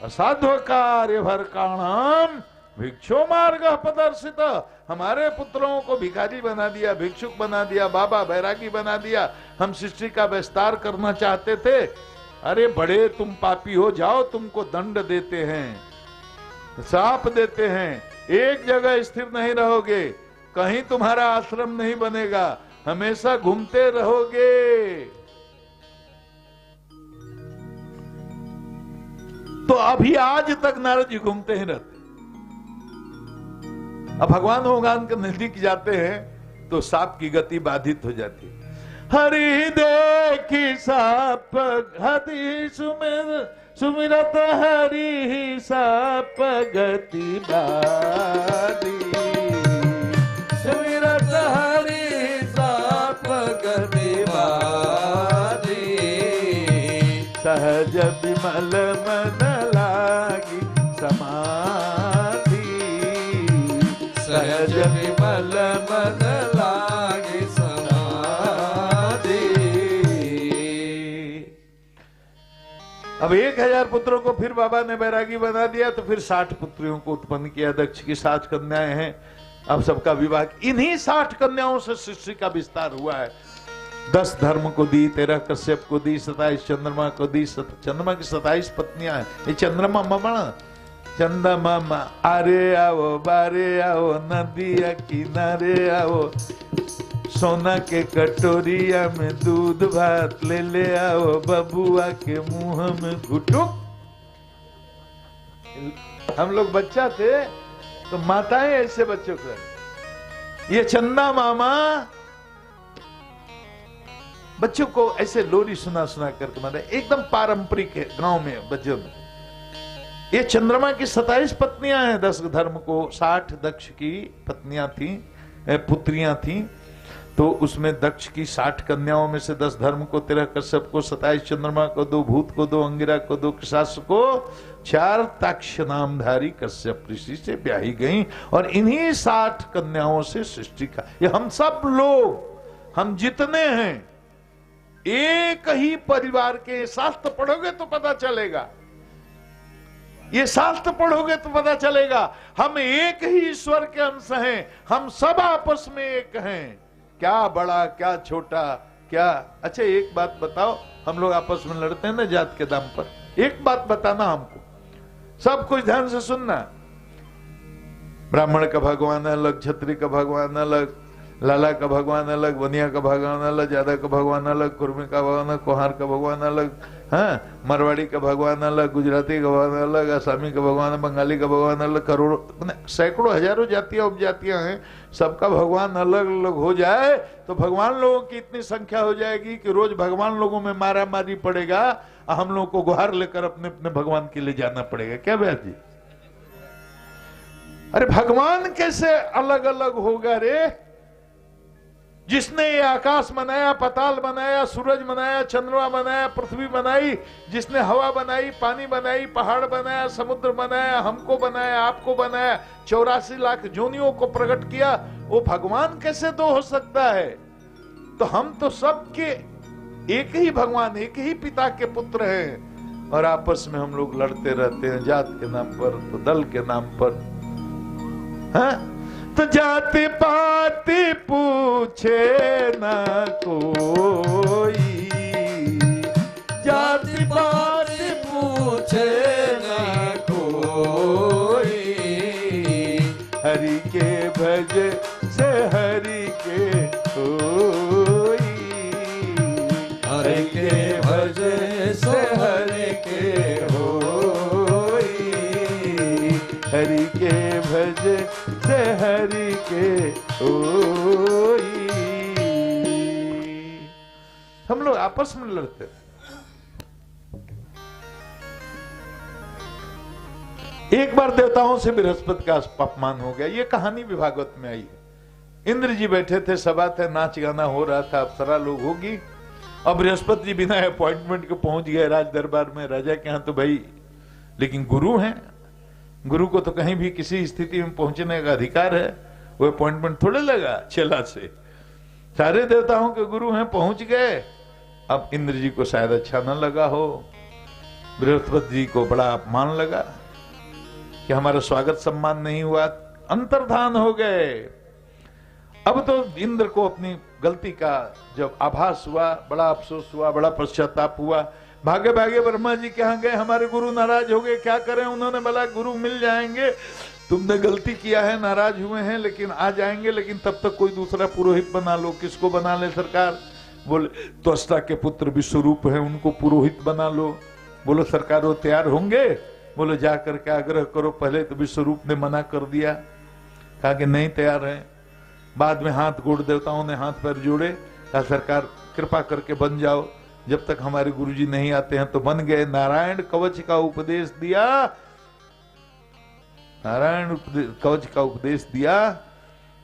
असाधु कार्य भर काणाम भिक्षु मार्ग प्रदर्शित। हमारे पुत्रों को भिखारी बना दिया, भिक्षुक बना दिया, बाबा बैरागी बना दिया। हम सृष्टि का विस्तार करना चाहते थे। अरे बड़े तुम पापी हो, जाओ तुमको दंड देते हैं, शाप देते हैं, एक जगह स्थिर नहीं रहोगे, कहीं तुम्हारा आश्रम नहीं बनेगा, हमेशा घूमते रहोगे। तो अभी आज तक नारद जी घूमते ही रहते। अब भगवान भगवान के नजदीक जाते हैं तो सांप की गति बाधित हो जाती है। हरि देखी साप हरि सुमिरत हरि साप गति बाधी, सुमिरत हरि साप गति बाधी, सहज विमल मन लागी समाधि, सहज विमल मन लागी समाधि। अब 1,000 पुत्रों को फिर बाबा ने बैरागी बना दिया। तो फिर 60 पुत्रियों को उत्पन्न किया। दक्ष की 60 कन्याएं हैं। अब सबका विवाह इन्हीं 60 कन्याओं से सृष्टि का विस्तार हुआ है। 10 धर्म को दी, 13 कश्यप को दी, 27 चंद्रमा को दी। चंद्रमा की 27 पत्नियां हैं। ये चंद्रमा ममण चंद्रमा आरे आओ बारे आओ नदिया किनारे आओ, सोना के कटोरिया में दूध भात ले ले आओ, बबुआ के मुंह में घुटुक। हम लोग बच्चा थे तो माताएं ऐसे बच्चों को, ये चंदा मामा बच्चों को ऐसे लोरी सुना सुना करके मारे। एकदम पारंपरिक है गांव में बच्चों में। ये चंद्रमा की 27 पत्नियां हैं। 10 धर्म को 60 दक्ष की पत्नियां थी, पुत्रियां थी। तो उसमें दक्ष की 60 कन्याओं में से 10 धर्म को, 13 कश्यप को, 27 चंद्रमा को, 2 भूत को, 2 अंगिरा को, 2 कृशास को, 4 ताक्ष नामधारी कश्यप ऋषि से ब्याही गई। और इन्हीं 60 कन्याओं से सृष्टि का, ये हम सब लोग, हम जितने हैं एक ही परिवार के। शास्त्र पढ़ोगे तो पता चलेगा, ये शास्त्र पढ़ोगे तो पता चलेगा। हम एक ही ईश्वर के अंश हैं। हम सब आपस में एक हैं। क्या बड़ा क्या छोटा क्या। अच्छा एक बात बताओ, हम लोग आपस में लड़ते हैं ना जात के दाम पर। एक बात बताना हमको, सब कुछ ध्यान से सुनना। ब्राह्मण का भगवान अलग, क्षत्रिय का भगवान अलग, लाला का भगवान अलग, बनिया का भगवान अलग, जादा का भगवान अलग, कुर्मी का भगवान अलग, कोहार का भगवान अलग, हाँ, मारवाड़ी का भगवान अलग, गुजराती का भगवान अलग, आसामी का भगवान, बंगाली का भगवान अलग, करोड़ों सैकड़ों हजारों जातियां उपजातियां हैं, सबका भगवान अलग अलग हो जाए तो भगवान लोगों की इतनी संख्या हो जाएगी कि रोज भगवान लोगों में मारा मारी पड़ेगा, हम लोगों को गुहार लेकर अपने अपने भगवान के लिए जाना पड़ेगा। क्या व्यास जी? अरे भगवान कैसे अलग अलग होगा रे? जिसने ये आकाश बनाया, पताल बनाया, सूरज बनाया, चंद्रमा बनाया, पृथ्वी बनाई, जिसने हवा बनाई, पानी बनाई, पहाड़ बनाया, समुद्र बनाया, हमको बनाया, आपको बनाया, 84 लाख जोनियों को प्रकट किया, वो भगवान कैसे दो हो सकता है? तो हम तो सबके एक ही भगवान, एक ही पिता के पुत्र हैं, और आपस में हम लोग लड़ते रहते हैं जात के नाम पर, तो दल के नाम पर। हाँ? तो जाति पाति पूछे न कोई, जाति पाति पूछे न कोई, हरि के भज से हरि के होई, हरि के भज से हरि के होई, हरि के भज से हरि के होई। हम लोग आपस में लड़ते हैं। एक बार देवताओं से बृहस्पति का अपमान हो गया। ये कहानी भी भागवत में आई है। इंद्र जी बैठे थे, सभा थे, नाच गाना हो रहा था, अप्सरा लोग होगी, और बृहस्पति जी बिना अपॉइंटमेंट के पहुंच गए राज दरबार में। राजा के यहाँ तो भाई, लेकिन गुरु हैं, गुरु को तो कहीं भी किसी स्थिति में पहुंचने का अधिकार है, वो अपॉइंटमेंट थोड़े लगा चेला से। सारे देवताओं के गुरु हैं, पहुंच गए। अब इंद्र जी को शायद अच्छा न लगा हो, बृहस्पति जी को बड़ा अपमान लगा कि हमारा स्वागत सम्मान नहीं हुआ, अंतर्धान हो गए। अब तो इंद्र को अपनी गलती का जब आभास हुआ, बड़ा अफसोस हुआ, बड़ा पश्चाताप हुआ। भागे भागे ब्रह्मा जी के यहाँ गए, हमारे गुरु नाराज हो गए, क्या करें? उन्होंने बोला गुरु मिल जाएंगे, तुमने गलती किया है, नाराज हुए हैं, लेकिन आ जाएंगे, लेकिन तब तक कोई दूसरा पुरोहित बना लो। किसको बना ले सरकार? बोले त्वष्टा के पुत्र विश्वरूप है, उनको पुरोहित बना लो। बोलो सरकार वो तैयार होंगे? बोले जा करके आग्रह करो। पहले तो विश्वरूप ने मना कर दिया, कहा कि नहीं तैयार है। बाद में हाथ गोड़ देवताओं ने हाथ पैर जोड़े, कहा सरकार कृपा करके बन जाओ, जब तक हमारे गुरुजी नहीं आते हैं। तो बन गए। नारायण कवच का उपदेश दिया, नारायण कवच का उपदेश दिया,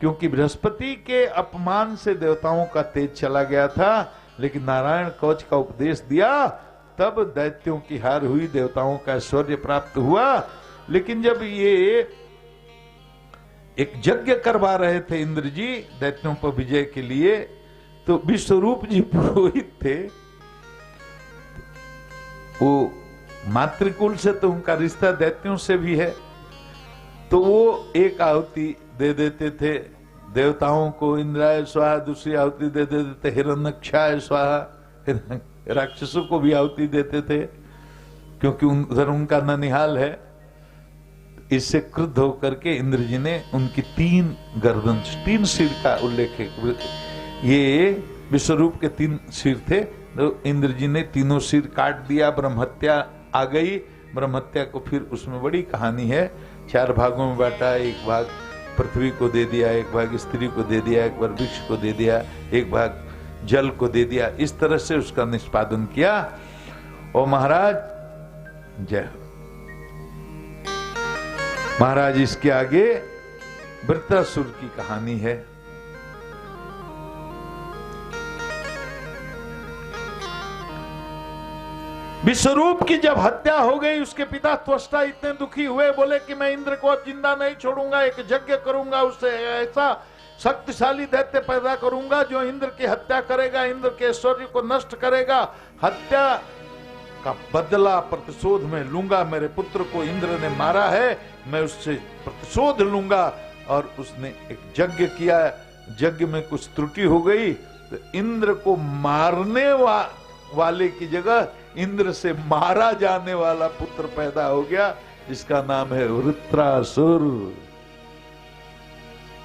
क्योंकि बृहस्पति के अपमान से देवताओं का तेज चला गया था, लेकिन नारायण कवच का उपदेश दिया, तब दैत्यों की हार हुई, देवताओं का ऐश्वर्य प्राप्त हुआ। लेकिन जब ये एक यज्ञ करवा रहे थे इंद्र जी दैत्यों पर विजय के लिए, तो विश्वरूप जी पुरोहित थे। वो मातृकुल से तो उनका रिश्ता दैत्यों से भी है, तो वो एक आहुति दे देते थे देवताओं को, इंद्राय स्वाहा, दूसरी आहुति दे देते थे हिरण्यक्षाय स्वाहा, राक्षसों को भी आहुति देते थे, क्योंकि उधर उनका ननिहाल है। इससे क्रुद्ध होकर के इंद्र जी ने उनकी 3 गर्दन, 3 सिर का उल्लेख है। ये विश्वरूप के 3 सिर थे, तो इंद्र जी ने तीनों सिर काट दिया, ब्रह्महत्या आ गई। ब्रह्महत्या को फिर उसमें बड़ी कहानी है, 4 भागों में बांटा। एक भाग पृथ्वी को दे दिया, एक भाग स्त्री को दे दिया, एक भाग वृक्ष को दे दिया, एक भाग जल को दे दिया। इस तरह से उसका निष्पादन किया। और महाराज जय हो। महाराज इसके आगे वृत्रासुर की कहानी है। विश्वरूप की जब हत्या हो गई, उसके पिता त्वष्टा इतने दुखी हुए, बोले कि मैं इंद्र को अब जिंदा नहीं छोड़ूंगा, एक यज्ञ करूंगा, उससे ऐसा शक्तिशाली दैत्य पैदा करूंगा जो इंद्र की हत्या करेगा, इंद्र के ऐश्वर्य को नष्ट करेगा। हत्या का बदला प्रतिशोध में लूंगा। मेरे पुत्र को इंद्र ने मारा है, मैं उससे प्रतिशोध लूंगा। और उसने एक यज्ञ किया, यज्ञ में कुछ त्रुटि हो गई, तो इंद्र को मारने वाले की जगह इंद्र से मारा जाने वाला पुत्र पैदा हो गया, जिसका नाम है वृत्रासुर।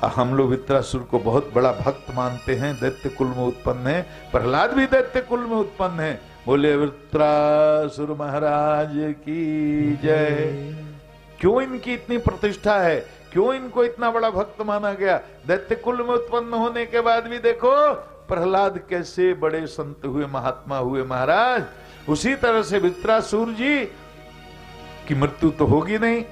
हम लोग वित्रासुर को बहुत बड़ा भक्त मानते हैं, दैत्य कुल में उत्पन्न है, प्रहलाद भी दैत्य कुल में उत्पन्न है। बोले वित्रासुर महाराज की जय। क्यों इनकी इतनी प्रतिष्ठा है, क्यों इनको इतना बड़ा भक्त माना गया? दैत्य कुल में उत्पन्न होने के बाद भी देखो प्रहलाद कैसे बड़े संत हुए, महात्मा हुए महाराज। उसी तरह से वित्रासुर जी की मृत्यु तो होगी नहीं।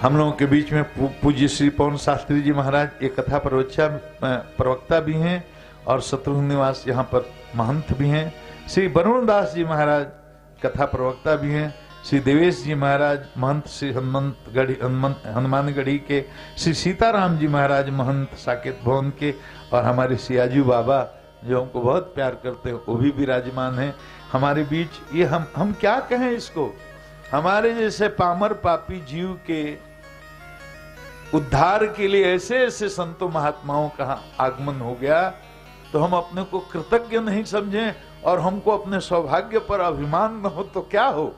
हम लोगों के बीच में पूज्य श्री पवन शास्त्री जी महाराज एक कथा प्रवक्ता भी हैं और शत्रुघ्न निवास यहाँ पर महंत भी हैं। श्री वरुण दास जी महाराज कथा प्रवक्ता भी हैं। श्री देवेश जी महाराज महंत, श्री हनुमानगढ़ी के श्री सीताराम जी महाराज महंत साकेत भवन के, और हमारे सियाजू बाबा जो हमको बहुत प्यार करते हैं वो भी विराजमान है हमारे बीच। ये हम क्या कहें इसको, हमारे जैसे पामर पापी जीव के उद्धार के लिए ऐसे ऐसे संतों महात्माओं का आगमन हो गया, तो हम अपने को कृतज्ञ नहीं समझें और हमको अपने सौभाग्य पर अभिमान न हो तो क्या हो।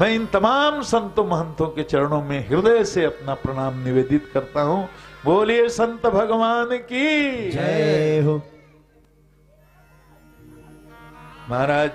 मैं इन तमाम संतों महंतों के चरणों में हृदय से अपना प्रणाम निवेदित करता हूं। बोलिए संत भगवान की जय हो। महाराज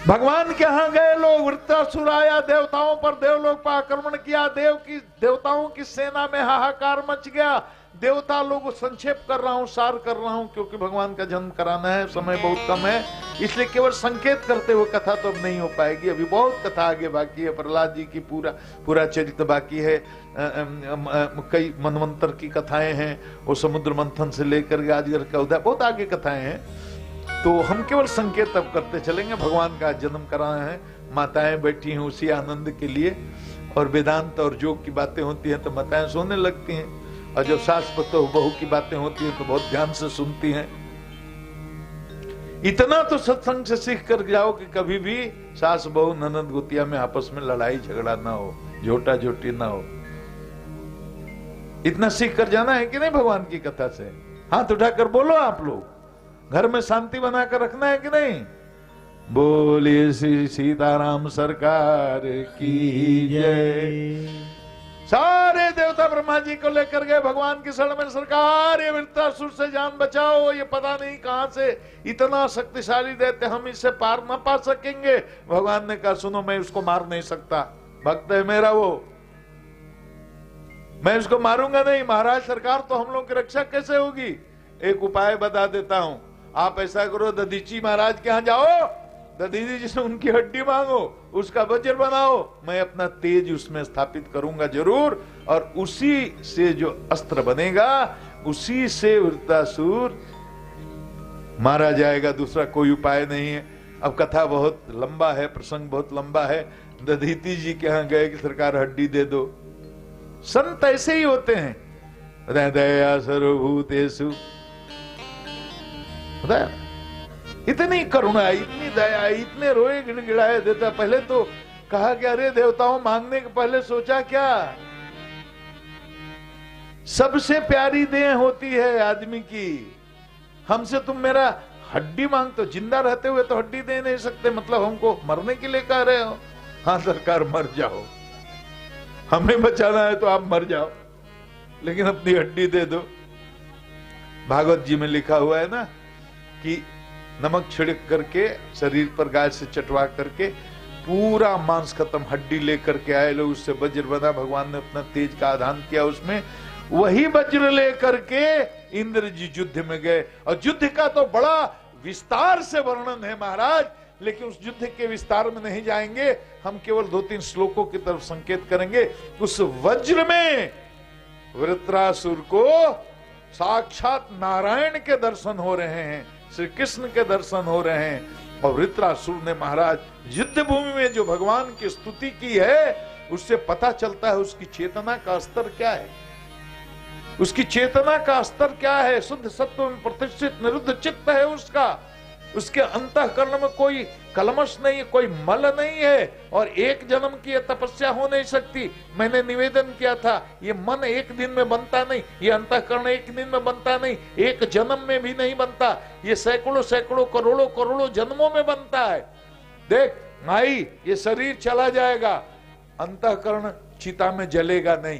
भगवान के यहां गए लोग, वृत्रासुर आया, देवताओं पर देवलोक पर आक्रमण किया, देवताओं की सेना में हाहाकार मच गया। देवता लोग, संक्षेप कर रहा हूं, सार कर रहा हूं, क्योंकि भगवान का जन्म कराना है, समय बहुत कम है, इसलिए केवल संकेत करते हुए कथा तो अब नहीं हो पाएगी। अभी बहुत कथा आगे बाकी है। प्रहलाद जी की पूरा चरित्र बाकी है। कई मनवंतर की कथाएं हैं, वो समुद्र मंथन से लेकर आजगर का उदय, बहुत आगे कथाएं हैं। तो हम केवल संकेत अब करते चलेंगे। भगवान का जन्म कराना है, माताएं बैठी हैं उसी आनंद के लिए, और वेदांत और योग की बातें होती हैं तो माताएं सोने लगती हैं, और जब सास बहू की बातें होती हैं तो बहुत ध्यान से सुनती हैं। इतना तो सत्संग से सीख कर जाओ कि कभी भी सास बहू ननद गोतिया में आपस में लड़ाई झगड़ा ना हो, झोटा झोटी ना हो। इतना सीख कर जाना है कि नहीं भगवान की कथा से? हाथ उठाकर बोलो आप लोग, घर में शांति बनाकर रखना है कि नहीं? बोलिए श्री सीताराम सरकार की जय। सारे देवता ब्रह्मा जी को लेकर गए भगवान की शरण में, सरकार ये वृत्रासुर से जान बचाओ, ये पता नहीं कहां से इतना शक्तिशाली दैत्य, हम इससे पार न पा सकेंगे। भगवान ने कहा सुनो, मैं उसको मार नहीं सकता, भक्त है मेरा वो, मैं उसको मारूंगा नहीं। महाराज सरकार तो हम लोग की रक्षा कैसे होगी? एक उपाय बता देता हूं, आप ऐसा करो, दधीची महाराज के यहां जाओ, दधीची जी से उनकी हड्डी मांगो, उसका वज्र बनाओ, मैं अपना तेज उसमें स्थापित करूंगा जरूर, और उसी से जो अस्त्र बनेगा उसी से वृत्रासुर मारा जाएगा, दूसरा कोई उपाय नहीं है। अब कथा बहुत लंबा है, प्रसंग बहुत लंबा है। दधीची जी के यहां गए कि सरकार हड्डी दे दो। संत ऐसे ही होते हैं, दया सर्वभूतेषु, इतनी करुणा, इतनी दया, इतने रोए गिड़गिड़ाए देता। पहले तो कहा कि अरे देवताओं, मांगने के पहले सोचा क्या? सबसे प्यारी देह होती है आदमी की, हमसे तुम मेरा हड्डी मांगते हो? जिंदा रहते हुए तो हड्डी दे नहीं सकते, मतलब हमको मरने के लिए कह रहे हो? हाँ सरकार मर जाओ, हमें बचाना है तो आप मर जाओ, लेकिन अपनी हड्डी दे दो। भागवत जी में लिखा हुआ है ना कि नमक छिड़क करके शरीर पर गाय से चटवा करके पूरा मांस खत्म, हड्डी लेकर के आए लोग, उससे वज्र बना, भगवान ने अपना तेज का आधान किया उसमें। वही वज्र लेकर के इंद्र जी युद्ध में गए, और युद्ध का तो बड़ा विस्तार से वर्णन है महाराज, लेकिन उस युद्ध के विस्तार में नहीं जाएंगे, हम केवल 2-3 श्लोकों की तरफ संकेत करेंगे। उस वज्र में वृत्रासुर को साक्षात नारायण के दर्शन हो रहे हैं, श्री कृष्ण के दर्शन हो रहे हैं, और वृत्रासुर ने महाराज युद्ध भूमि में जो भगवान की स्तुति की है, उससे पता चलता है उसकी चेतना का स्तर क्या है, उसकी चेतना का स्तर क्या है। शुद्ध सत्व में प्रतिष्ठित निरुद्ध चित्त है उसका, उसके अंतःकरण में कोई कलमश नहीं है, कोई मल नहीं है, और एक जन्म की तपस्या हो नहीं सकती। मैंने निवेदन किया था, ये मन एक दिन में बनता नहीं, ये अंतःकरण एक दिन में बनता नहीं, एक जन्म में भी नहीं बनता, ये सैकड़ों सैकड़ों करोड़ों करोड़ों जन्मों में बनता है। देख आई ये शरीर चला जाएगा, अंतःकरण चिता में जलेगा नहीं,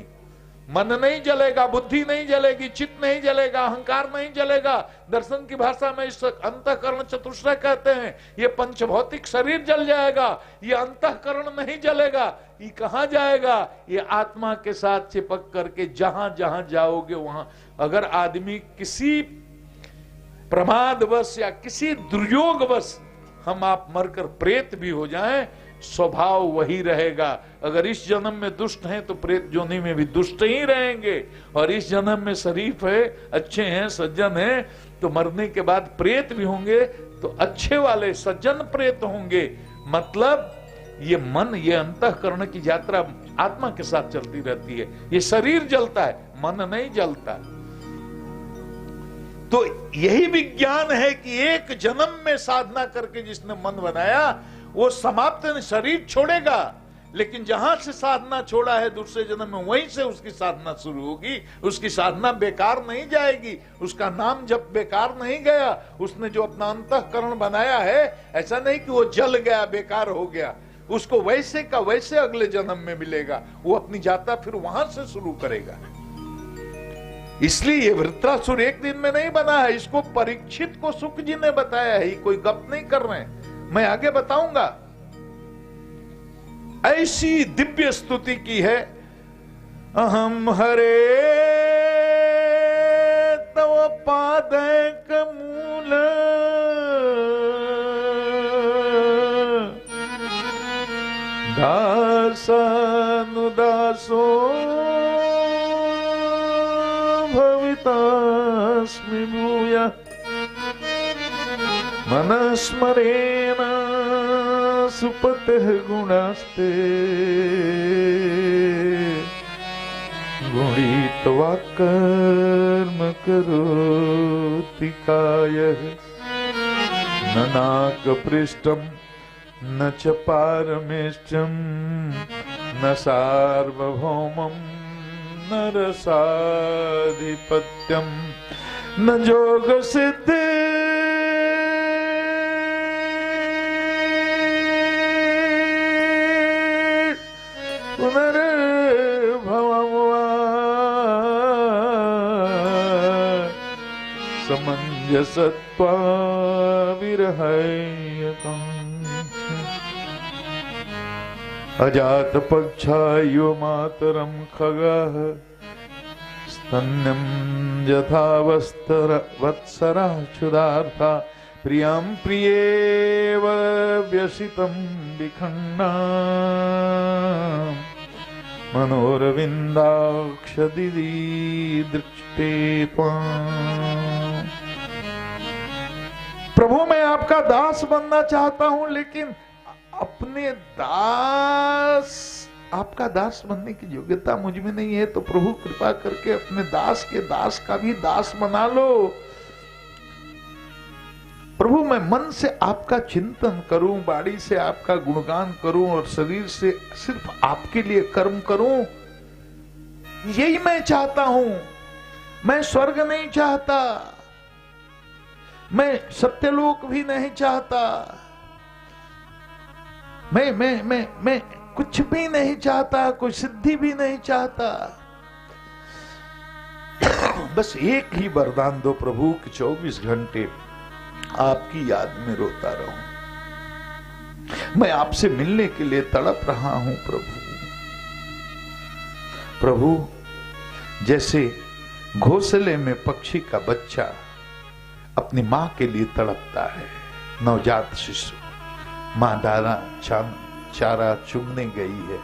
मन नहीं जलेगा, बुद्धि नहीं जलेगी, चित्त नहीं जलेगा, अहंकार नहीं जलेगा। दर्शन की भाषा में इस अंतःकरण चतुष्टय कहते हैं। ये पंचभौतिक शरीर जल जाएगा, ये अंतःकरण नहीं जलेगा। ये कहां जाएगा? ये आत्मा के साथ चिपक करके जहां जहां जाओगे वहां। अगर आदमी किसी प्रमादवश या किसी दुर्योगवश हम आप मरकर प्रेत भी हो जाएं, स्वभाव वही रहेगा। अगर इस जन्म में दुष्ट हैं तो प्रेत योनि में भी दुष्ट ही रहेंगे, और इस जन्म में शरीफ है, अच्छे हैं, सज्जन हैं, तो मरने के बाद प्रेत भी होंगे तो अच्छे वाले सज्जन प्रेत होंगे। मतलब ये मन, ये अंतःकरण की यात्रा आत्मा के साथ चलती रहती है। ये शरीर जलता है, मन नहीं जलता। तो यही विज्ञान है कि एक जन्म में साधना करके जिसने मन बनाया वो समाप्त शरीर छोड़ेगा, लेकिन जहां से साधना छोड़ा है दूसरे जन्म में वहीं से उसकी साधना शुरू होगी। उसकी साधना बेकार नहीं जाएगी, उसका नाम जब बेकार नहीं गया। उसने जो अपना अंतःकरण बनाया है, ऐसा नहीं कि वो जल गया, बेकार हो गया। उसको वैसे का वैसे अगले जन्म में मिलेगा। वो अपनी यात्रा फिर वहां से शुरू करेगा। इसलिए ये वृत्रासुर एक दिन में नहीं बना है, इसको परीक्षित को सुख जी ने बताया है। ये कोई गप नहीं कर रहे हैं, मैं आगे बताऊंगा। ऐसी दिव्य स्तुति की है, अहम हरे तव पादक मूल दासानुदासो भवितास्मि भूयः मनस्मरेण सुपतेः गुणास्ते गुणित्वा कर्म करोति कायः न नाकपृष्ठं न च पारमेष्ठ्यं न सार्वभौमं न रसाधिपत्यं न योगसिद्धि समंजसत्वा विरहयकम् अजात पक्षायो मातरं खगः स्तन्यं यथा वत्सरा क्षुधार्था प्रियं प्रियेव व्यसितं विखण्डा मनोरविन्दाक्षदिदि दृष्टे त्वाम्। प्रभु मैं आपका दास बनना चाहता हूं, लेकिन अपने दास, आपका दास बनने की योग्यता मुझ में नहीं है, तो प्रभु कृपा करके अपने दास के दास का भी दास बना लो। प्रभु मैं मन से आपका चिंतन करूं, बाड़ी से आपका गुणगान करूं और शरीर से सिर्फ आपके लिए कर्म करूं, यही मैं चाहता हूं। मैं स्वर्ग नहीं चाहता, मैं सत्यलोक भी नहीं चाहता, मैं कुछ भी नहीं चाहता, कोई सिद्धि भी नहीं चाहता। बस एक ही वरदान दो प्रभु कि 24 घंटे आपकी याद में रोता रहूं। मैं आपसे मिलने के लिए तड़प रहा हूं प्रभु। प्रभु जैसे घोंसले में पक्षी का बच्चा अपनी मां के लिए तड़पता है, नवजात शिशु, मां दाना चारा चुगने गई है,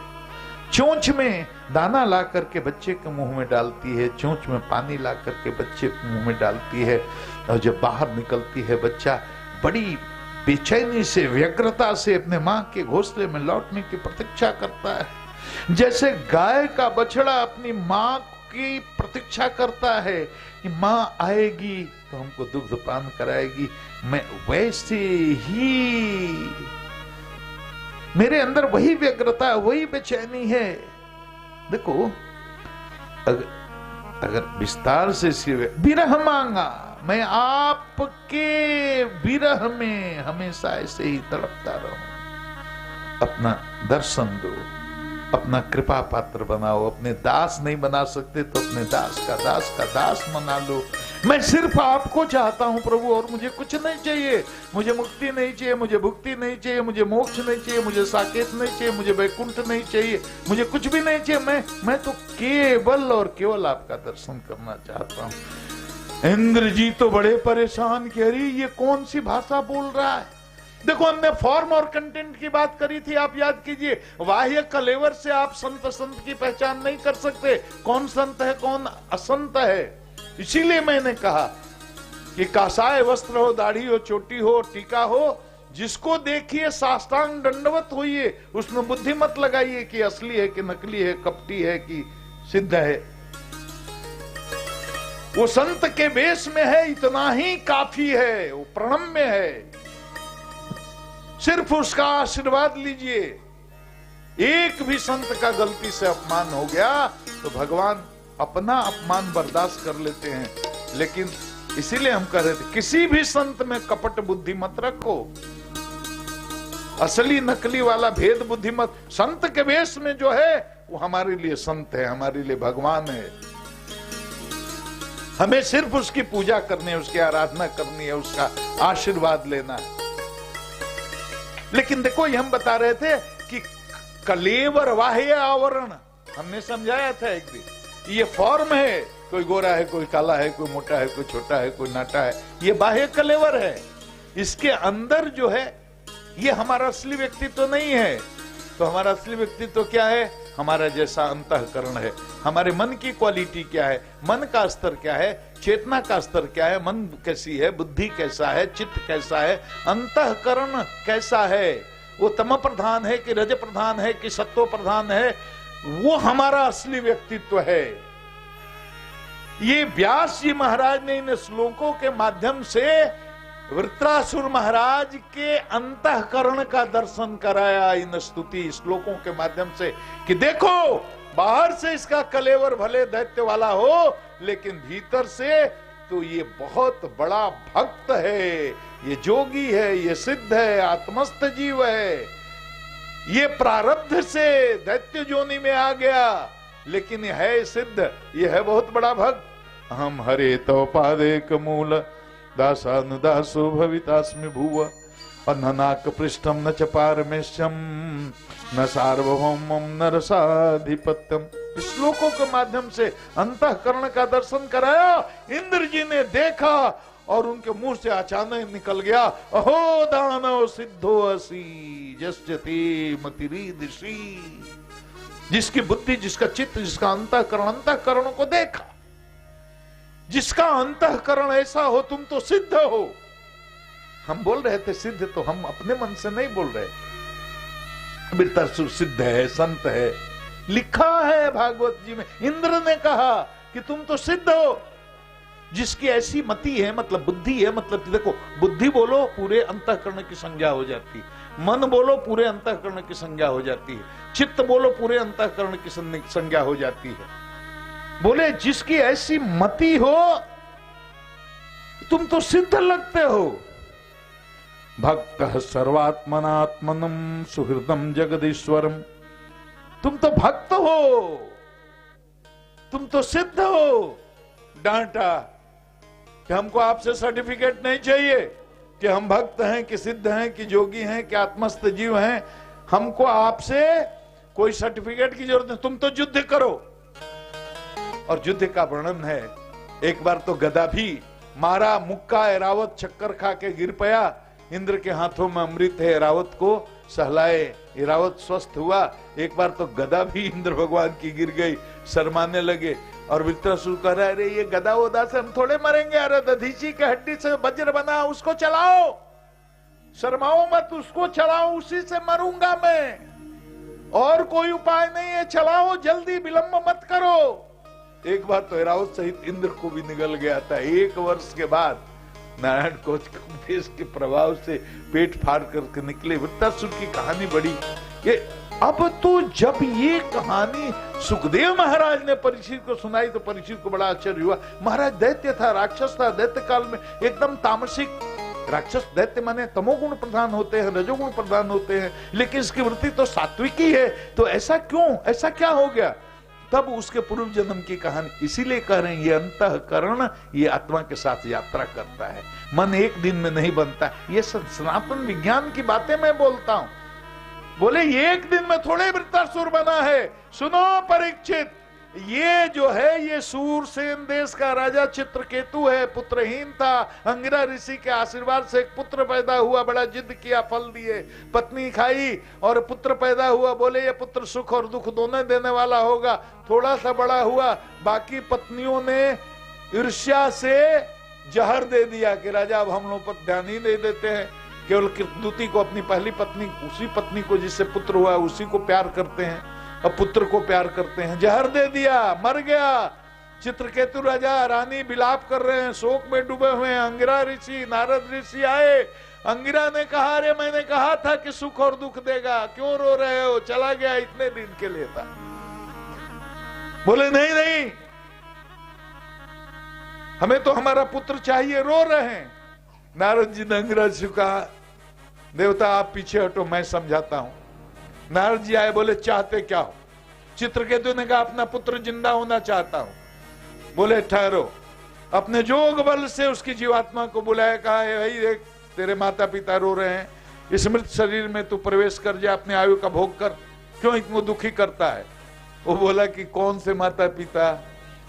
चोंच में दाना ला करके बच्चे के मुंह में डालती है, चोंच में पानी ला करके बच्चे के मुंह में डालती है, और जब बाहर निकलती है बच्चा बड़ी बेचैनी से, व्यग्रता से अपने मां के घोंसले में लौटने की प्रतीक्षा करता है। जैसे गाय का बछड़ा अपनी मां की प्रतीक्षा करता है कि मां आएगी तो हमको दुग्ध पान कराएगी, मैं वैसे ही मेरे अंदर वही व्यग्रता, वही बेचैनी है। देखो अगर विस्तार से विरह मांगा, मैं आपके विरह में हमेशा ऐसे ही तड़पता रहूं। अपना दर्शन दो, अपना कृपा पात्र बनाओ। अपने दास नहीं बना सकते तो अपने दास का दास बना लो। मैं सिर्फ आपको चाहता हूं प्रभु, और मुझे कुछ नहीं चाहिए। मुझे मुक्ति नहीं चाहिए, मुझे भुक्ति नहीं चाहिए, मुझे मोक्ष नहीं चाहिए, मुझे साकेत नहीं चाहिए, मुझे वैकुंठ नहीं चाहिए, मुझे कुछ भी नहीं चाहिए। मैं तो केवल और केवल आपका दर्शन करना चाहता हूं। इंद्र जी तो बड़े परेशान, कह रही ये कौन सी भाषा बोल रहा है। देखो, हमने फॉर्म और कंटेंट की बात करी थी, आप याद कीजिए। बाह्य कलेवर से आप संत की पहचान नहीं कर सकते, कौन संत है कौन असंत है। इसीलिए मैंने कहा कि कासाय वस्त्र हो, दाढ़ी हो, चोटी हो, टीका हो, जिसको देखिए साष्टांग दंडवत होइए, उसमें बुद्धि मत लगाइए कि असली है कि नकली है, कपटी है कि सिद्ध है। वो संत के वेश में है, इतना ही काफी है, वो प्रणम्य है। सिर्फ उसका आशीर्वाद लीजिए। एक भी संत का गलती से अपमान हो गया तो भगवान अपना अपमान बर्दाश्त कर लेते हैं। लेकिन इसीलिए हम कह रहे थे, किसी भी संत में कपट बुद्धि मत रखो, असली नकली वाला भेद बुद्धि मत। संत के वेश में जो है वो हमारे लिए संत है, हमारे लिए भगवान है। हमें सिर्फ उसकी पूजा करनी है, उसकी आराधना करनी है, उसका आशीर्वाद लेना है। लेकिन देखो, ये हम बता रहे थे कि कलेवर बाह्य आवरण, हमने समझाया था एक दिन, ये फॉर्म है। कोई गोरा है, कोई काला है, कोई मोटा है, कोई छोटा है, कोई नाटा है, ये बाह्य कलेवर है। इसके अंदर जो है ये हमारा असली व्यक्तित्व नहीं है। तो हमारा असली व्यक्तित्व क्या है? हमारा जैसा अंतःकरण है। हमारे मन की क्वालिटी क्या है, मन का स्तर क्या है, चेतना का स्तर क्या है, मन कैसी है, बुद्धि कैसा है, चित्त कैसा है, अंतःकरण कैसा है, वो तम प्रधान है कि रज प्रधान है कि सत्व प्रधान है, वो हमारा असली व्यक्तित्व है। ये व्यास जी महाराज ने इन श्लोकों के माध्यम से वृत्रासुर महाराज के अंतःकरण का दर्शन कराया, इन स्तुति श्लोकों के माध्यम से, कि देखो बाहर से इसका कलेवर भले दैत्य वाला हो, लेकिन भीतर से तो ये बहुत बड़ा भक्त है, ये जोगी है, ये सिद्ध है, आत्मस्थ जीव है। ये प्रारब्ध से दैत्य जोनि में आ गया, लेकिन ये है सिद्ध, ये है बहुत बड़ा भक्त। हम हरे तो पादेक मूल दासानुदासो भवितास्मि भुव अननाक पृष्ठम न च पारमेश्यम न सार्वभौमम न रसाधिपत्यम। श्लोकों के माध्यम से अंतःकरण का दर्शन कराया। इंद्र जी ने देखा और उनके मुंह से अचानक निकल गया, अहो दानव सिद्धो असि जस्यते मतिरीदृषि। जिसकी बुद्धि, जिसका चित्त, जिसका अंतःकरणों को देखा, जिसका अंतःकरण ऐसा हो, तुम तो सिद्ध हो। हम बोल रहे थे सिद्ध, तो हम अपने मन से नहीं बोल रहे। वृत्रासुर सिद्ध है, संत है, लिखा है भागवत जी में। इंद्र ने कहा कि तुम तो सिद्ध हो। जिसकी ऐसी मति है, मतलब बुद्धि है, मतलब देखो, बुद्धि बोलो पूरे अंतःकरण की संज्ञा हो जाती है, मन बोलो पूरे अंतःकरण की संज्ञा हो जाती है, चित्त बोलो पूरे अंतःकरण की संज्ञा हो जाती है। बोले जिसकी ऐसी मति हो, तुम तो सिद्ध लगते हो। भक्त सर्वात्मनात्मनम सुहृदम जगदीश्वरम। तुम तो भक्त हो, तुम तो सिद्ध हो। डांटा कि हमको आपसे सर्टिफिकेट नहीं चाहिए कि हम भक्त हैं कि सिद्ध हैं कि जोगी हैं कि आत्मस्थ जीव हैं। हमको आपसे कोई सर्टिफिकेट की जरूरत नहीं, तुम तो युद्ध करो। और युद्ध का वर्णन है, एक बार तो गदा भी मारा, मुक्का, एरावत चक्कर खा के गिर पया। इंद्र के हाथों में अमृत है, एरावत को सहलाए, एरावत स्वस्थ हुआ। एक बार तो गदा भी इंद्र भगवान की गिर गई, शर्माने लगे। और वृत्रासुर कह रहा है, अरे ये गदा वदा से हम थोड़े मरेंगे, अरे दधीची के हड्डी से वज्र बना, उसको चलाओ, शर्माओ मत, उसको चलाओ, उसी से मरूंगा मैं, और कोई उपाय नहीं है, चलाओ जल्दी, विलंब मत करो। एक बार तो एरावत सहित इंद्र को भी निगल गया था। 1 वर्ष के बाद नारायण कोच के प्रभाव से पेट फाड़ करके निकले। वृत्रासुर की कहानी बड़ी। ये अब तो जब ये कहानी सुखदेव महाराज ने परीक्षित को सुनाई तो परीक्षित को बड़ा आश्चर्य हुआ। महाराज दैत्य था, राक्षस था, दैत्य काल में एकदम तामसिक राक्षस दैत्य माने तमोगुण प्रधान होते हैं, रजोगुण प्रधान होते हैं, लेकिन इसकी वृत्ति तो सात्विकी है, तो ऐसा क्यों, ऐसा क्या हो गया? तब उसके पूर्व जन्म की कहानी इसीलिए कह रहे हैं, ये अंतःकरण ये आत्मा के साथ यात्रा करता है, मन एक दिन में नहीं बनता। ये सनातन विज्ञान की बातें मैं बोलता हूं। बोले ये एक दिन में थोड़े वृत्तासुर बना है। सुनो परीक्षित, ये जो है ये सूरसेन देश का राजा चित्रकेतु है, पुत्रहीन था, अंगिरा ऋषि के आशीर्वाद से एक पुत्र पैदा हुआ, बड़ा जिद किया, फल दिए, पत्नी खाई और पुत्र पैदा हुआ। बोले ये पुत्र सुख और दुख दोनों देने वाला होगा। थोड़ा सा बड़ा हुआ, बाकी पत्नियों ने ईर्ष्या से जहर दे दिया कि राजा अब हम लोग पर ध्यान ही नहीं देते हैं, केवल कृतदूती को, अपनी पहली पत्नी, उसी पत्नी को जिससे पुत्र हुआ उसी को प्यार करते हैं, अब पुत्र को प्यार करते हैं। जहर दे दिया, मर गया। चित्रकेतु राजा रानी विलाप कर रहे हैं, शोक में डूबे हुए हैं। अंगिरा ऋषि, नारद ऋषि आए। अंगिरा ने कहा, अरे मैंने कहा था कि सुख और दुख देगा, क्यों रो रहे हो? चला गया, इतने दिन के लिए था। बोले नहीं नहीं, हमें तो हमारा पुत्र चाहिए, रो रहे हैं। नारद जी ने अंगिरा से कहा, देवता आप पीछे हटो, मैं समझाता हूं। नारद जी आए, बोले चाहते क्या हो? चित्रकेतु ने कहा अपना पुत्र जिंदा होना चाहता हूं। बोले ठहरो। अपने जोग बल से उसकी जीवात्मा को बुलाया, कहा भाई देख तेरे माता पिता रो रहे हैं, इस मृत शरीर में तू प्रवेश कर जा, अपने आयु का भोग कर, क्यों इतना दुखी करता है? वो बोला कि कौन से माता पिता,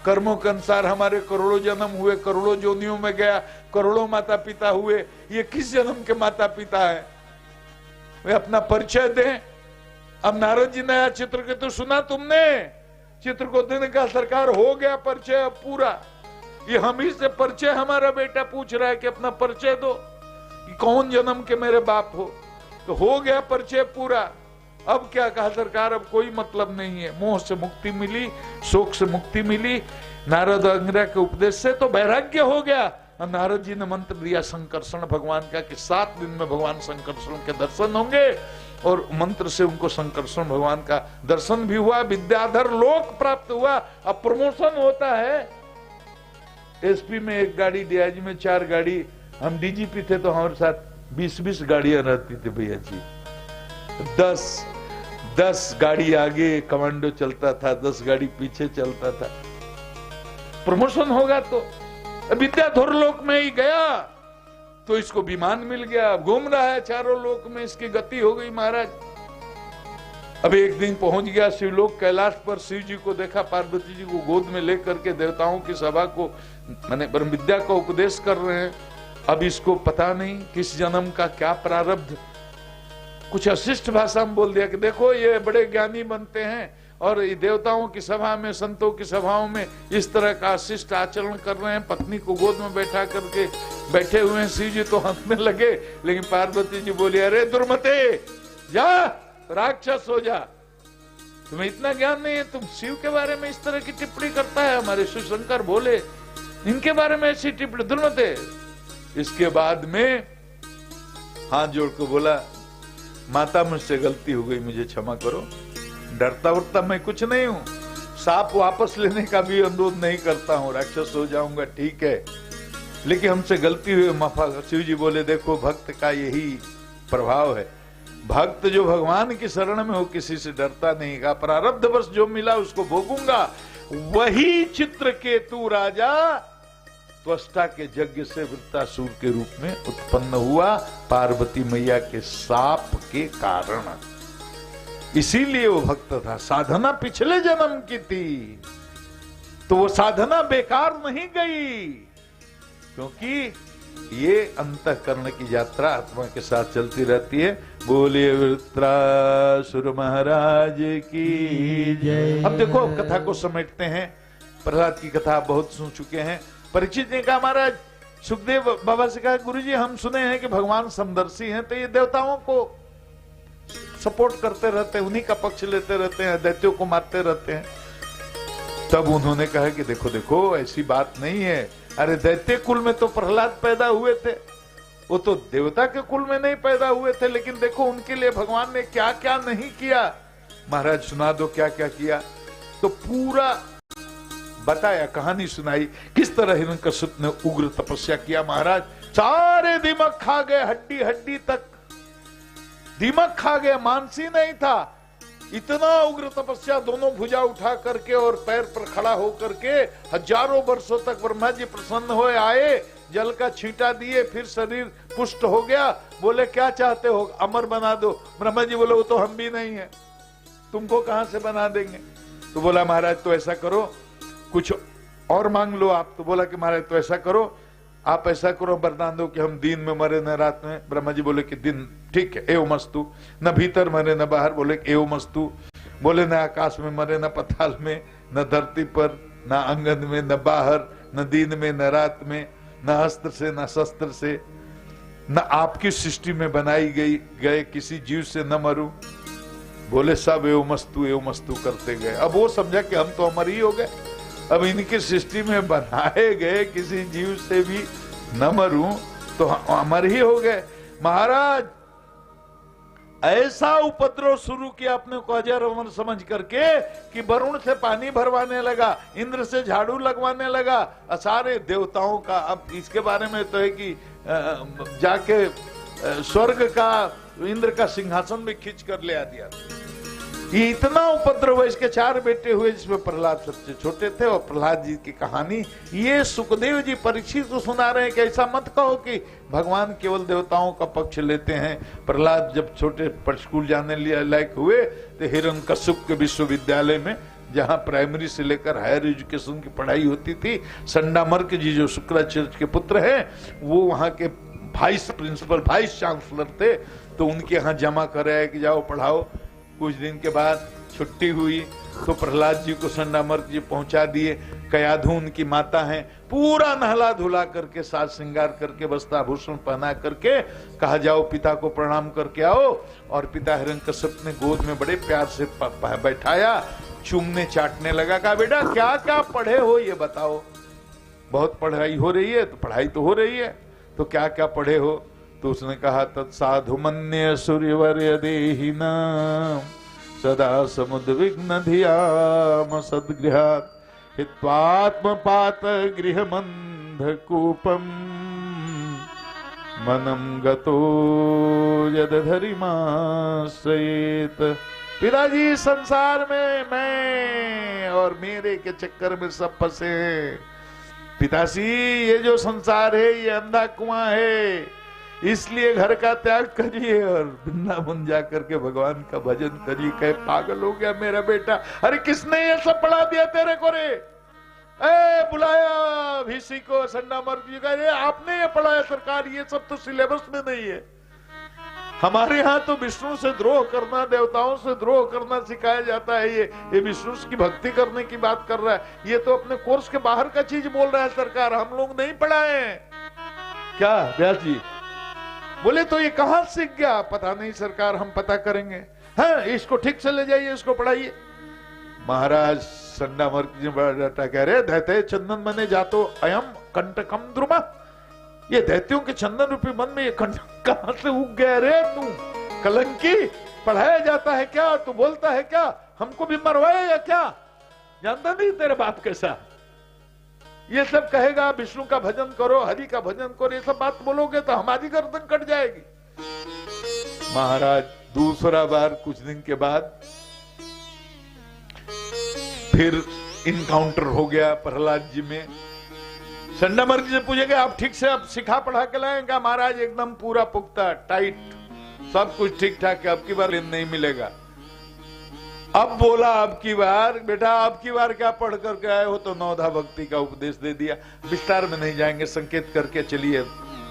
कर्मों के अनुसार हमारे करोड़ों जन्म हुए, करोड़ों जोनियों में गया, करोड़ों माता पिता हुए, ये किस जन्म के माता पिता है? वे अपना परिचय दें। अब नारद जी ने चित्रकेतु सुना तुमने? चित्रकेतु ने कहा सरकार हो गया परिचय अब पूरा, ये हम ही से परिचय हमारा बेटा पूछ रहा है कि अपना परिचय दो कि कौन जन्म के मेरे बाप हो। तो हो गया परिचय पूरा। अब क्या कहा सरकार, अब कोई मतलब नहीं है, मोह से मुक्ति मिली, शोक से मुक्ति मिली, नारद अंगिरा के उपदेश से तो वैराग्य हो गया। और नारद जी ने मंत्र दिया संकर्षण भगवान का कि 7 दिन में भगवान संकर्षण के दर्शन होंगे, और मंत्र से उनको संकर्षण भगवान का दर्शन भी हुआ, विद्याधर लोक प्राप्त हुआ। अब प्रमोशन होता है। एसपी में 1 गाड़ी, डीआईजी में 4 गाड़ी, हम डीजीपी थे तो हमारे साथ 20-20 गाड़ियां रहती थी भैया जी। 10 गाड़ी आगे कमांडो चलता था, 10 गाड़ी पीछे चलता था। प्रमोशन होगा तो विद्याधर लोक में ही गया तो इसको विमान मिल गया, घूम रहा है चारों लोक में, इसकी गति हो गई महाराज। अब एक दिन पहुंच गया शिवलोक कैलाश पर, शिव जी को देखा, पार्वती जी को गोद में लेकर के देवताओं की सभा को माने ब्रह्म विद्या का उपदेश कर रहे हैं। अब इसको पता नहीं किस जन्म का क्या प्रारब्ध, कुछ अशिष्ट भाषा में बोल दिया कि देखो ये बड़े ज्ञानी बनते हैं और देवताओं की सभा में, संतों की सभाओं में इस तरह का अशिष्ट आचरण कर रहे हैं। पत्नी को गोद में बैठा करके बैठे हुए हैं, शिव जी तो हंसने लगे, लेकिन पार्वती जी बोली अरे दुर्मते जा, राक्षस हो जा, तुम्हें इतना ज्ञान नहीं है, तुम शिव के बारे में इस तरह की टिप्पणी करता है। हमारे शिव शंकर बोले इनके बारे में ऐसी टिप्पणी, दुर्मते। इसके बाद में हाथ जोड़ के बोला माता मुझसे गलती हो गई, मुझे क्षमा करो, डरता उड़ता मैं कुछ नहीं हूं, सांप वापस लेने का भी अनुरोध नहीं करता हूं, राक्षस हो जाऊंगा ठीक है, लेकिन हमसे गलती हुई, माफा। शिव जी बोले देखो भक्त का यही प्रभाव है, भक्त जो भगवान की शरण में हो किसी से डरता नहीं का, प्रारब्ध बस जो मिला उसको भोगूंगा। वही चित्रकेतु राजा त्वष्टा के यज्ञ से वृत्तासुर के रूप में उत्पन्न हुआ, पार्वती मैया के शाप के कारण। इसीलिए वो भक्त था। साधना पिछले जन्म की थी तो वो साधना बेकार नहीं गई, क्योंकि ये अंतःकरण की यात्रा आत्मा के साथ चलती रहती है। बोलिए वृत्रासुर महाराज की जय। अब देखो कथा को समेटते हैं। प्रहलाद की कथा बहुत सुन चुके हैं। परीक्षित ने कहा महाराज, सुखदेव बाबा से कहा गुरुजी हम सुने हैं कि भगवान समदर्शी हैं, तो ये देवताओं को सपोर्ट करते रहते हैं, उन्हीं का पक्ष लेते रहते हैं, दैत्यों को मारते रहते हैं। तब उन्होंने कहा कि देखो देखो ऐसी बात नहीं है, अरे दैत्य कुल में तो प्रहलाद पैदा हुए थे, वो तो देवता के कुल में नहीं पैदा हुए थे, लेकिन देखो उनके लिए भगवान ने क्या क्या नहीं किया। महाराज सुना दो क्या क्या किया। तो पूरा बताया, कहानी सुनाई किस तरह हिरण्यकश्यप ने उग्र तपस्या किया। महाराज सारे दीमक खा गए, हड्डी हड्डी तक दीमक खा गए, मांसी नहीं था। इतना उग्र तपस्या, दोनों भुजा उठा करके और पैर पर खड़ा होकर के हजारों वर्षों तक ब्रह्मा जी प्रसन्न हुए, आए, जल का छींटा दिए, फिर शरीर पुष्ट हो गया। बोले क्या चाहते हो, अमर बना दो। ब्रह्मा जी बोले वो तो हम भी नहीं है, तुमको कहां से बना देंगे। तो बोला महाराज तो ऐसा करो, कुछ और मांग लो आप। तो बोला कि महाराज तो ऐसा करो, आप ऐसा करो, वरदान दो कि हम दिन में मरे न रात में। ब्रह्मा जी बोले कि दिन ठीक है, एवं मस्तु। न भीतर मरे न बाहर, बोले एवं मस्तु। बोले न आकाश में मरे, न पताल में, न धरती पर, न आंगन में, न बाहर, न दिन में, न रात में, न अस्त्र से, न शस्त्र से, न आपकी सृष्टि में बनाई गए किसी जीव से न मरूं। बोले सब एवं मस्तु करते गए। अब वो समझा कि हम तो अमर ही हो गए, अब इनकी सृष्टि में बनाए गए किसी जीव से भी न मरूं तो अमर ही हो गए। महाराज ऐसा उपद्रव शुरू किया अपने को अजर अमर समझ करके कि वरुण से पानी भरवाने लगा, इंद्र से झाड़ू लगवाने लगा, सारे देवताओं का। अब इसके बारे में तो है कि जाके स्वर्ग का, इंद्र का सिंहासन भी खींच कर ले आ दिया। ये इतना उपद्रव है। इसके 4 बेटे हुए जिसमें प्रहलाद सबसे छोटे थे। और प्रहलाद जी की कहानी ये सुखदेव जी परीक्षित को सुना रहे हैं कि ऐसा मत कहो कि भगवान केवल देवताओं का पक्ष लेते हैं। प्रहलाद जब छोटे स्कूल जाने लायक हुए तो हिरण्यकश्यप के विश्वविद्यालय में, जहां प्राइमरी से लेकर हायर एजुकेशन की पढ़ाई होती थी, संडामर्क जी जो शुक्राचार्य के पुत्र हैं, वो वहां के वाइस प्रिंसिपल, वाइस चांसलर थे। तो उनके यहाँ जमा कराया कि जाओ पढ़ाओ। कुछ दिन के बाद छुट्टी हुई तो प्रहलाद जी को संडामर्क जी पहुंचा दिए। कयाधु उनकी माता हैं, पूरा नहला धुला करके, साज श्रृंगार करके, वस्त्राभूषण पहना करके कहा जाओ पिता को प्रणाम करके आओ। और पिता हिरण्यकश्यप ने गोद में बड़े प्यार से बैठाया, चूमने चाटने लगा। कहा बेटा क्या क्या पढ़े हो ये बताओ। बहुत पढ़ाई हो रही है। तो पढ़ाई तो हो रही है, तो क्या क्या पढ़े हो। तो उसने कहा तत्साधु मन्य सूर्यवर्य देहिना सदा समुद्विग्न धियाम सद्गृहात् हित्वात्मपात गृहमन्धकूपम मनम गतो यदधरिमाश्रयेत। पिताजी संसार में मैं और मेरे के चक्कर में सब फंसे हैं। पिताजी ये जो संसार है ये अंधा कुआं है, इसलिए घर का त्याग करिए और वृंदावन जा करके भगवान का भजन करिए। कहे पागल हो गया मेरा बेटा। अरे किसने ये सब पढ़ा दिया तेरे को रे? बुलाया भीसी को, संडामर्क जी का, आपने ये पढ़ाया सरकार, ये सब तो सिलेबस में नहीं है। हमारे यहाँ तो विष्णु से द्रोह करना, देवताओं से द्रोह करना सिखाया जाता है। ये विष्णु की भक्ति करने की बात कर रहा है। ये तो अपने कोर्स के बाहर का चीज बोल रहा है सरकार, हम लोग नहीं पढ़ाए हैं। क्या व्यास जी बोले तो ये कहां सीख गया? पता नहीं सरकार, हम पता करेंगे। हाँ इसको ठीक से ले जाइए, इसको पढ़ाइए। महाराज संडामर्क जी बड़ा डटा कह रहे, दैत्य चंदन मने जातो अयम कंटकम द्रुमा। ये दैत्यों के चंदन रूपी मन में ये कंटक कहां से उग गया रे? तू कलंकी, पढ़ाया जाता है क्या? तू बोलता है क्या? हमको भी मरवाए या क्या? जानता नहीं तेरे बाप कैसा? ये सब कहेगा विष्णु का भजन करो, हरि का भजन करो, ये सब बात बोलोगे तो हमारी गर्दन कट जाएगी। महाराज दूसरा बार कुछ दिन के बाद फिर इनकाउंटर हो गया प्रहलाद जी में। संडामर्क जी से पूछेगा आप ठीक से अब सिखा पढ़ा के लाएंगे? महाराज एकदम पूरा पुख्ता टाइट, सब कुछ ठीक ठाक है, अब की बार नहीं मिलेगा। अब बोला अब की बार बेटा, अब की बार क्या पढ़ करके आए हो? तो नवधा भक्ति का उपदेश दे दिया। विस्तार में नहीं जाएंगे, संकेत करके चलिए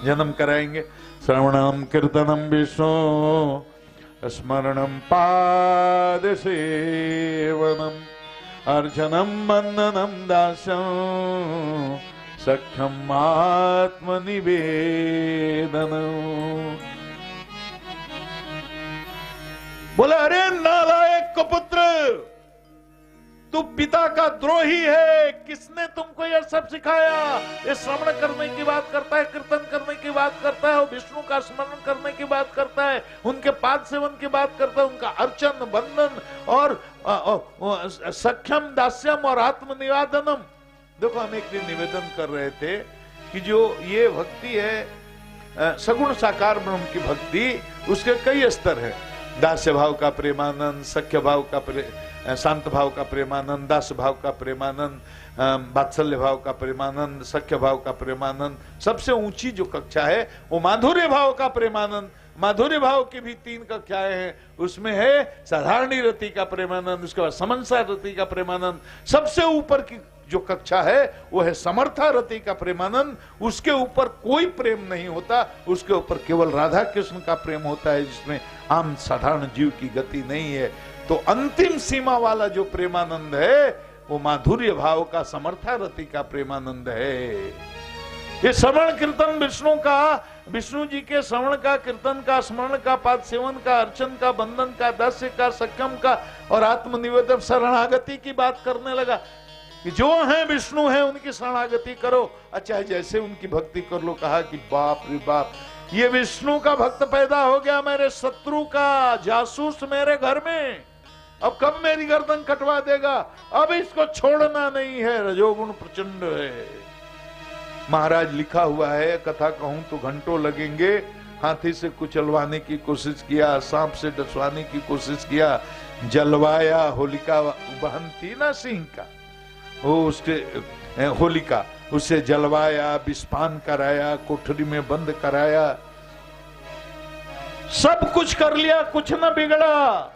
जन्म कराएंगे। श्रवणम कीर्तनम विष्णु स्मरणम पाद सेवनम अर्चनम वंदनम दास्यम सख्यम आत्मनिवेदनम। बोले अरे नालायक को पुत्र, तू पिता का द्रोही है। किसने तुमको यह सब सिखाया? ये श्रवण करने की बात करता है, कीर्तन करने की बात करता है, और विष्णु का स्मरण करने की बात करता है, उनके पाद सेवन की बात करता है, उनका अर्चन बंधन और सख्यम दास्यम और आत्मनिवेदनम। देखो हम एक दिन निवेदन कर रहे थे कि जो ये भक्ति है सगुण साकार ब्रह्म की भक्ति, उसके कई स्तर हैं। दास्य भाव का प्रेमानंद, सख्य भाव का शांत भाव का प्रेमानंद, दास भाव का प्रेमानंद, वात्सल्य भाव का प्रेमानंद, सख्य भाव का प्रेमानंद। सबसे ऊंची जो कक्षा है वो माधुर्य भाव का प्रेमानंद। माधुर्य भाव की भी 3 कक्षाएं हैं, उसमें है साधारणी रति का प्रेमानंद, उसके बाद समन्सा रति का प्रेमानंद। सबसे ऊपर की जो कक्षा है वो है समर्था रति का प्रेमानंद। उसके ऊपर कोई प्रेम नहीं होता, उसके ऊपर केवल राधा कृष्ण का प्रेम होता है, जिसमें आम साधारण जीव की गति नहीं है। तो अंतिम सीमा वाला जो प्रेमानंद है वो माधुर्य भाव का समर्था रति का प्रेमानंद है। ये श्रवण कीर्तन विष्णु जी के श्रवण का, कीर्तन का, स्मरण का, पाद सेवन का, अर्चन का, बंधन का, दास्य का, सख्यम का और आत्मनिवेदन शरणागति की बात करने लगा कि जो है विष्णु है उनकी शरणागति करो, अच्छा जैसे उनकी भक्ति कर लो। कहा कि बाप रे बाप, ये विष्णु का भक्त पैदा हो गया, मेरे शत्रु का जासूस मेरे घर में, अब कब मेरी गर्दन कटवा देगा, अब इसको छोड़ना नहीं है, रजोगुण प्रचंड है। महाराज लिखा हुआ है, कथा कहूं तो घंटों लगेंगे। हाथी से कुचलवाने की कोशिश किया, सांप से डसवाने की कोशिश किया, जलवाया, होलिका बहन थी ना सिंह का, वो उसके होलिका, उसे जलवाया, विस्फान कराया, कोठरी में बंद कराया, सब कुछ कर लिया, कुछ न बिगड़ा।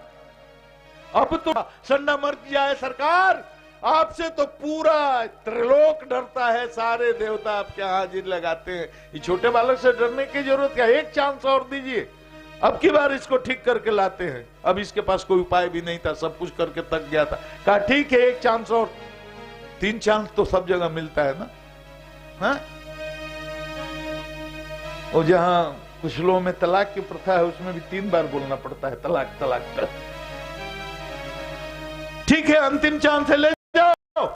अब तो संडा मर जाए सरकार, आपसे तो पूरा त्रिलोक डरता है, सारे देवता आपके हाजिर लगाते हैं। ये छोटे बालक से डरने की जरूरत क्या, एक चांस और दीजिए, अब की बार इसको ठीक करके लाते हैं। अब इसके पास कोई उपाय भी नहीं था, सब कुछ करके थक गया था। कहा ठीक है, एक चांस और, 3 चांस तो सब जगह मिलता है ना। हाँ? और जहां कुछ लोगों में तलाक की प्रथा है, उसमें भी 3 बार बोलना पड़ता है, तलाक तलाक तलाक। ठीक है, अंतिम चांस है, ले जाओ।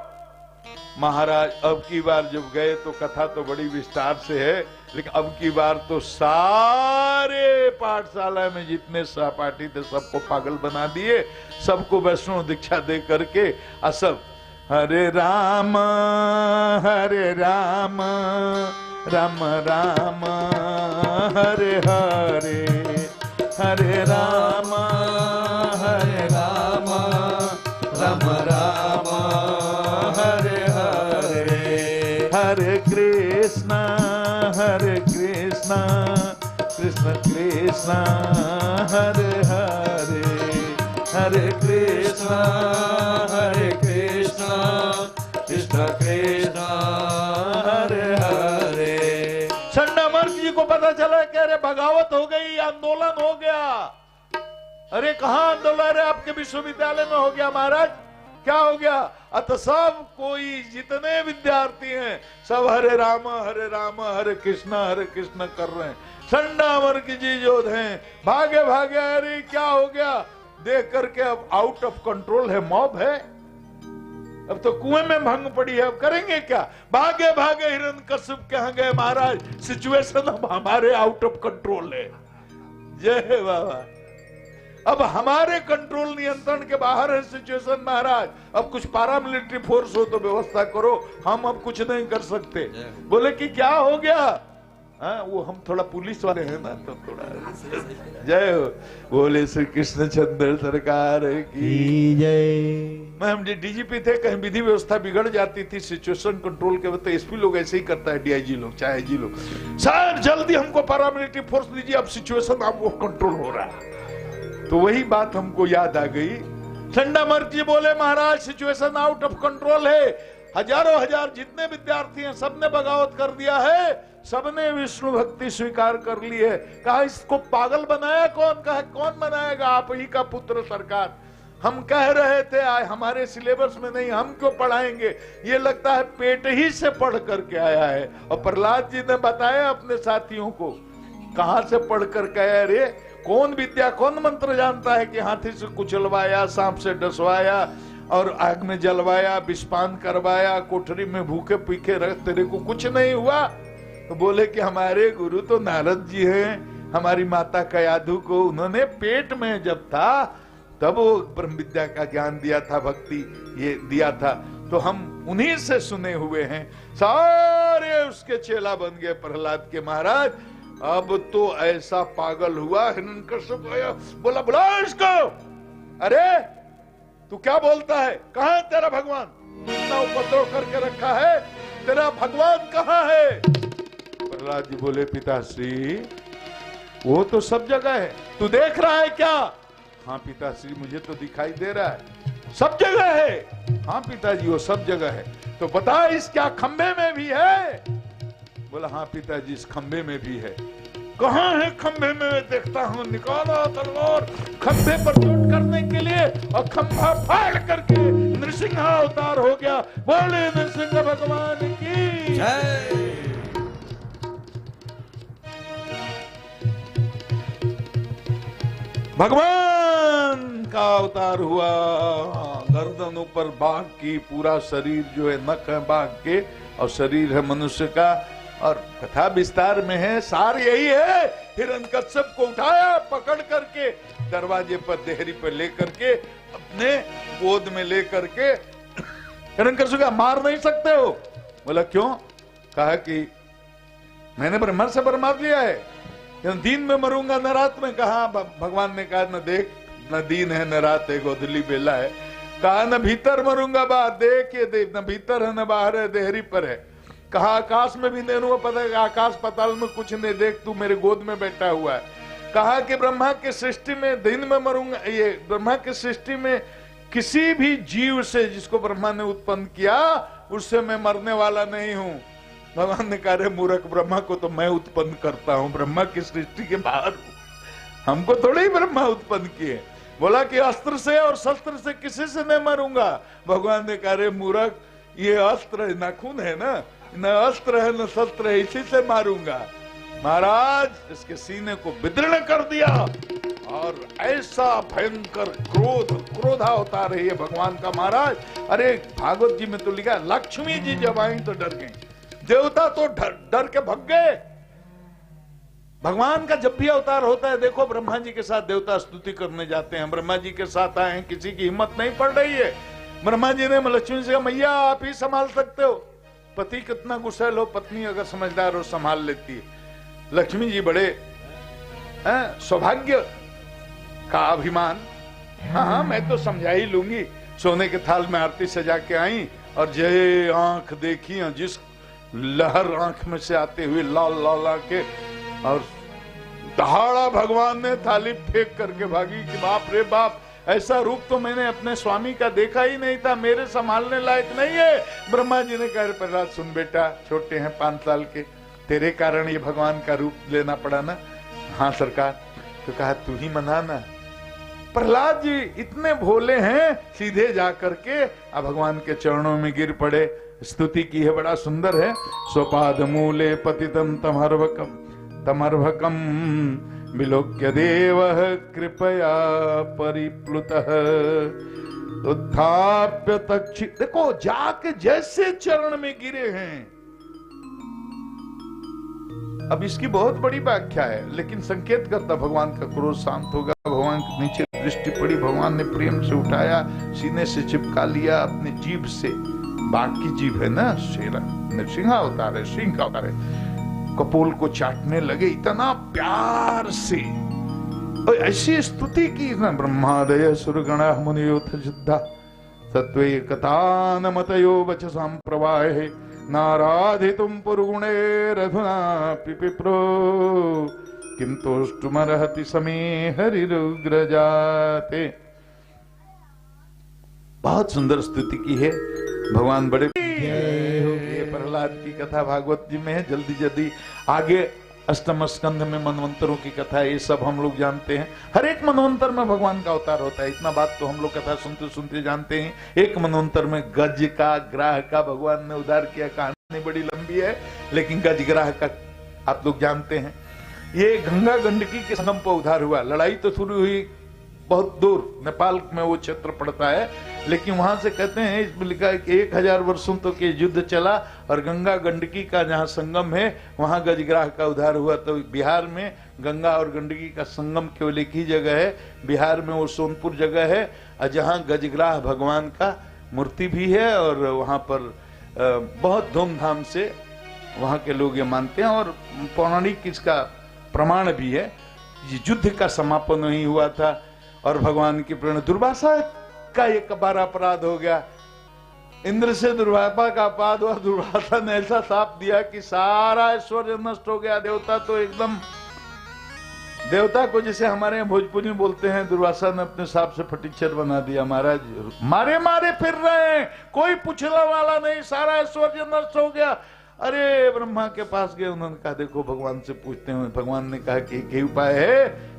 महाराज अब की बार जब गए तो कथा तो बड़ी विस्तार से है, लेकिन अब की बार तो सारे पाठशाला में जितने सहपाठी थे सबको पागल बना दिए, सबको वैष्णव दीक्षा दे करके सब हरे राम राम राम हरे हरे, हरे राम राम राम हरे हरे, हरे कृष्ण कृष्ण कृष्ण हरे हरे, हरे कृष्ण कृष्ण कृष्ण हरे हरे। संडा मर्ग जी को पता चला कि अरे बगावत हो गई, आंदोलन हो गया। अरे कहाँ आंदोलन, अरे आपके विश्वविद्यालय में हो गया। महाराज क्या हो गया? अतः सब कोई जितने विद्यार्थी हैं सब हरे राम हरे कृष्ण कर रहे हैं। संडा मर्ग जी जो हैं भागे भागे, अरे क्या हो गया देख करके, अब आउट ऑफ कंट्रोल है, मॉब है, अब तो कुएं में भंग पड़ी है, अब करेंगे क्या? भागे भागे हिरण्यकश्यप के यहाँ गए। महाराज सिचुएशन अब हमारे आउट ऑफ कंट्रोल है। जय बाबा, अब हमारे कंट्रोल नियंत्रण के बाहर है सिचुएशन। महाराज अब कुछ पारामिलिट्री फोर्स हो तो व्यवस्था करो, हम अब कुछ नहीं कर सकते। बोले कि क्या हो गया? हाँ, वो हम थोड़ा पुलिस वाले हैं ना, तो थोड़ा जय हो। बोले श्री कृष्णचंद्र सरकार की जय। मैं हम डीजीपी थे, कहीं विधि व्यवस्था बिगड़ जाती थी सिचुएशन कंट्रोल के वक्त, एसपी लोग ऐसे ही करता है, डीआईजी लोग, चाहे आईजी लोग, सर जल्दी हमको पारामिलिट्री फोर्स दीजिए, अब सिचुएशन आपको कंट्रोल हो रहा है। तो वही बात हमको याद आ गई। ठंडा मर्ग जी बोले महाराज सिचुएशन आउट ऑफ कंट्रोल है, हजारों हजार जितने विद्यार्थी हैं सबने बगावत कर दिया है, सबने विष्णु भक्ति स्वीकार कर ली है। कहा इसको पागल बनाया कौन? कहा कौन बनाएगा, आप ही का पुत्र सरकार। हम कह रहे थे हमारे सिलेबस में नहीं, हम क्यों पढ़ाएंगे, ये लगता है पेट ही से पढ़ करके आया है। और प्रहलाद जी ने बताया अपने साथियों को कहां से पढ़ करके आया। रे कौन विद्या कौन मंत्र जानता है कि हाथी से कुचलवाया, सांप से डसवाया और आग में जलवाया, विस्फान करवाया, कोठरी में भूखे पीखे रख, तेरे को कुछ नहीं हुआ? तो बोले कि हमारे गुरु तो नारद जी हैं, हमारी माता कयाधु को उन्होंने पेट में जब था तब वो ब्रह्म विद्या का ज्ञान दिया था, भक्ति ये दिया था, तो हम उन्हीं से सुने हुए हैं। सारे उसके चेला बन गए प्रहलाद के। महाराज अब तो ऐसा पागल हुआ हिरण्यकश्यप आया, बोला बुला इसको। अरे तू क्या बोलता है, कहां है तेरा भगवान? इतना उपद्रव करके रखा है, तेरा भगवान कहां है? प्रहलाद जी बोले पिताश्री वो तो सब जगह है, तू देख रहा है क्या? हाँ पिताश्री मुझे तो दिखाई दे रहा है, सब जगह है। हाँ पिताजी वो सब जगह है, तो बता इस क्या खंबे में भी है? बोला हाँ पिताजी इस खंबे में भी है। कहाँ है खंबे में? मैं देखता हूँ। निकाला तलवार खंबे पर चोट करने के लिए और खंभा फाड़ करके नृसिंह अवतार हो गया। बोले नृसिंह भगवान की जय। भगवान का अवतार हुआ। गर्दन ऊपर बाघ की, पूरा शरीर जो है नख है बाघ के और शरीर है मनुष्य का। और कथा विस्तार में है, सार यही है। हिरण्यकश्यप को उठाया पकड़ करके दरवाजे पर देहरी पर लेकर के अपने गोद में लेकर के हिरण्यकश्यप का मार नहीं सकते हो। बोला क्यों? कहा कि मैंने ब्रह्मा से वर मार लिया है, दिन में मरूंगा न रात में। कहा भगवान ने कहा न देख न दिन है न रात है, गोधली बेला है। कहा न भीतर मरूंगा बाहर, देख ये देख न भीतर है न बाहर है, देहरी पर है। कहा आकाश में भी नहीं पता है, आकाश पाताल में कुछ नहीं, देख तू मेरे गोद में बैठा हुआ है। कहा कि ब्रह्मा की सृष्टि में दिन में मरूंगा, ये ब्रह्मा की सृष्टि में किसी भी जीव से जिसको ब्रह्मा ने उत्पन्न किया उससे मैं मरने वाला नहीं हूं। भगवान ने कहा मूर्ख, ब्रह्मा को तो मैं उत्पन्न करता हूं, ब्रह्मा की सृष्टि के बाहर हूं, हमको थोड़े ही ब्रह्मा उत्पन्न किए। बोला कि अस्त्र से और शस्त्र से किसी से नहीं मरूंगा। भगवान ने कहा मूर्ख, ये अस्त्र है, नाखून है ना, न अस्त्र है न शस्त्र है, इसी से मारूंगा। महाराज इसके सीने को विदीर्ण कर दिया और ऐसा भयंकर क्रोधा होता रही है भगवान का। महाराज अरे भागवत जी में तो लिखा लक्ष्मी जी जब आई तो डर गई, देवता तो डर के भग गए। भगवान का जब भी अवतार होता है, देखो ब्रह्मा जी के साथ देवता स्तुति करने जाते हैं, ब्रह्मा जी के साथ आए हैं, किसी की हिम्मत नहीं पड़ रही है। ब्रह्मा जी ने लक्ष्मी से कहा मैया आप ही संभाल सकते हो। पति कितना गुस्सैल हो, पत्नी अगर समझदार हो संभाल लेती है। लक्ष्मी जी बड़े सौभाग्य का अभिमान, हाँ मैं तो समझा ही लूंगी। सोने के थाल में आरती सजा के आई और जय आंख देखी, जिस लहर आंख में से आते हुए लाल लाल आंखें, और दहाड़ा भगवान ने थाली फेंक करके भागी कि बाप रे बाप, ऐसा रूप तो मैंने अपने स्वामी का देखा ही नहीं था, मेरे संभालने लायक नहीं है। ब्रह्मा जी ने कहा प्रहलाद सुन बेटा, छोटे हैं 5 साल के, तेरे कारण ये भगवान का रूप लेना पड़ा ना। हाँ सरकार। तो कहा तू ही मनाना। प्रहलाद जी इतने भोले हैं, सीधे जा करके भगवान के चरणों में गिर पड़े, स्तुति की है, बड़ा सुंदर है। स्वपाद मूले पतितम तमर्भकम विलोक्य देवः कृपया परिप्लुतः उत्थाप्य तक्षि। देखो जाके जैसे चरण में गिरे हैं। अब इसकी बहुत बड़ी व्याख्या है, लेकिन संकेत करता भगवान का क्रोध शांत होगा। भगवान के नीचे दृष्टि पड़ी, भगवान ने प्रेम से उठाया, सीने से चिपका लिया अपने जीभ से। बाकी जीभ है ना, शेरा नृसिंह अवतार है, सिंह का अवतार है। कपोल को चाटने लगे इतना प्यार से, और ऐसी स्तुति की ना, ब्रह्मादय सुरगण मुनियोथ सिद्धा तत्वे कथान मतयो वचसां प्रवाहे नाराधितुं पुरुगुणैरधुना पिप्रो किंतुष्टुमर्हति समे हरिरुग्र जाते। बहुत सुंदर स्तुति की है भगवान। बड़े प्रहलाद की कथा भागवत जी में है। जल्दी जल्दी आगे अष्टम स्कंध में मनवंतरों की कथा है, ये सब हम लोग जानते हैं। हर एक मनवंतर में भगवान का अवतार होता है, इतना बात तो हम लोग कथा सुनते सुनते जानते हैं। एक मनवंतर में गज का ग्राह का भगवान ने उद्धार किया, कहानी बड़ी लंबी है, लेकिन गज ग्राह का आप लोग जानते हैं। ये गंगा गंडकी के संगम पर उद्धार हुआ। लड़ाई तो शुरू हुई बहुत दूर, नेपाल में वो क्षेत्र पड़ता है, लेकिन वहां से कहते हैं, इसमें लिखा है कि 1000 वर्षों तक ये युद्ध चला और गंगा गंडकी का जहाँ संगम है वहां गजग्राह का उद्धार हुआ। तो बिहार में गंगा और गंडकी का संगम केवल एक ही जगह है, बिहार में वो सोनपुर जगह है, जहाँ गजग्राह भगवान का मूर्ति भी है। और वहां पर बहुत धूमधाम से वहां के लोग ये मानते हैं। और पौराणिक इसका प्रमाण भी है। ये युद्ध का समापन नहीं हुआ था और भगवान की प्रेरणा, दुर्वासा का एक बार अपराध हो गया, इंद्र से दुर्वासा का अपराध हुआ। दुर्वासा ने ऐसा शाप दिया कि सारा ऐश्वर्य नष्ट हो गया। देवता तो एकदम, देवता को जैसे हमारे यहाँ भोजपुरी में बोलते हैं, दुर्वासा ने अपने शाप से फटीचर बना दिया। महाराज मारे मारे फिर रहे हैं, कोई पूछने वाला नहीं, सारा ऐश्वर्य नष्ट हो गया। अरे ब्रह्मा के पास गए, उन्होंने कहा देखो भगवान से पूछते हैं। भगवान ने कहा कि एक ही उपाय है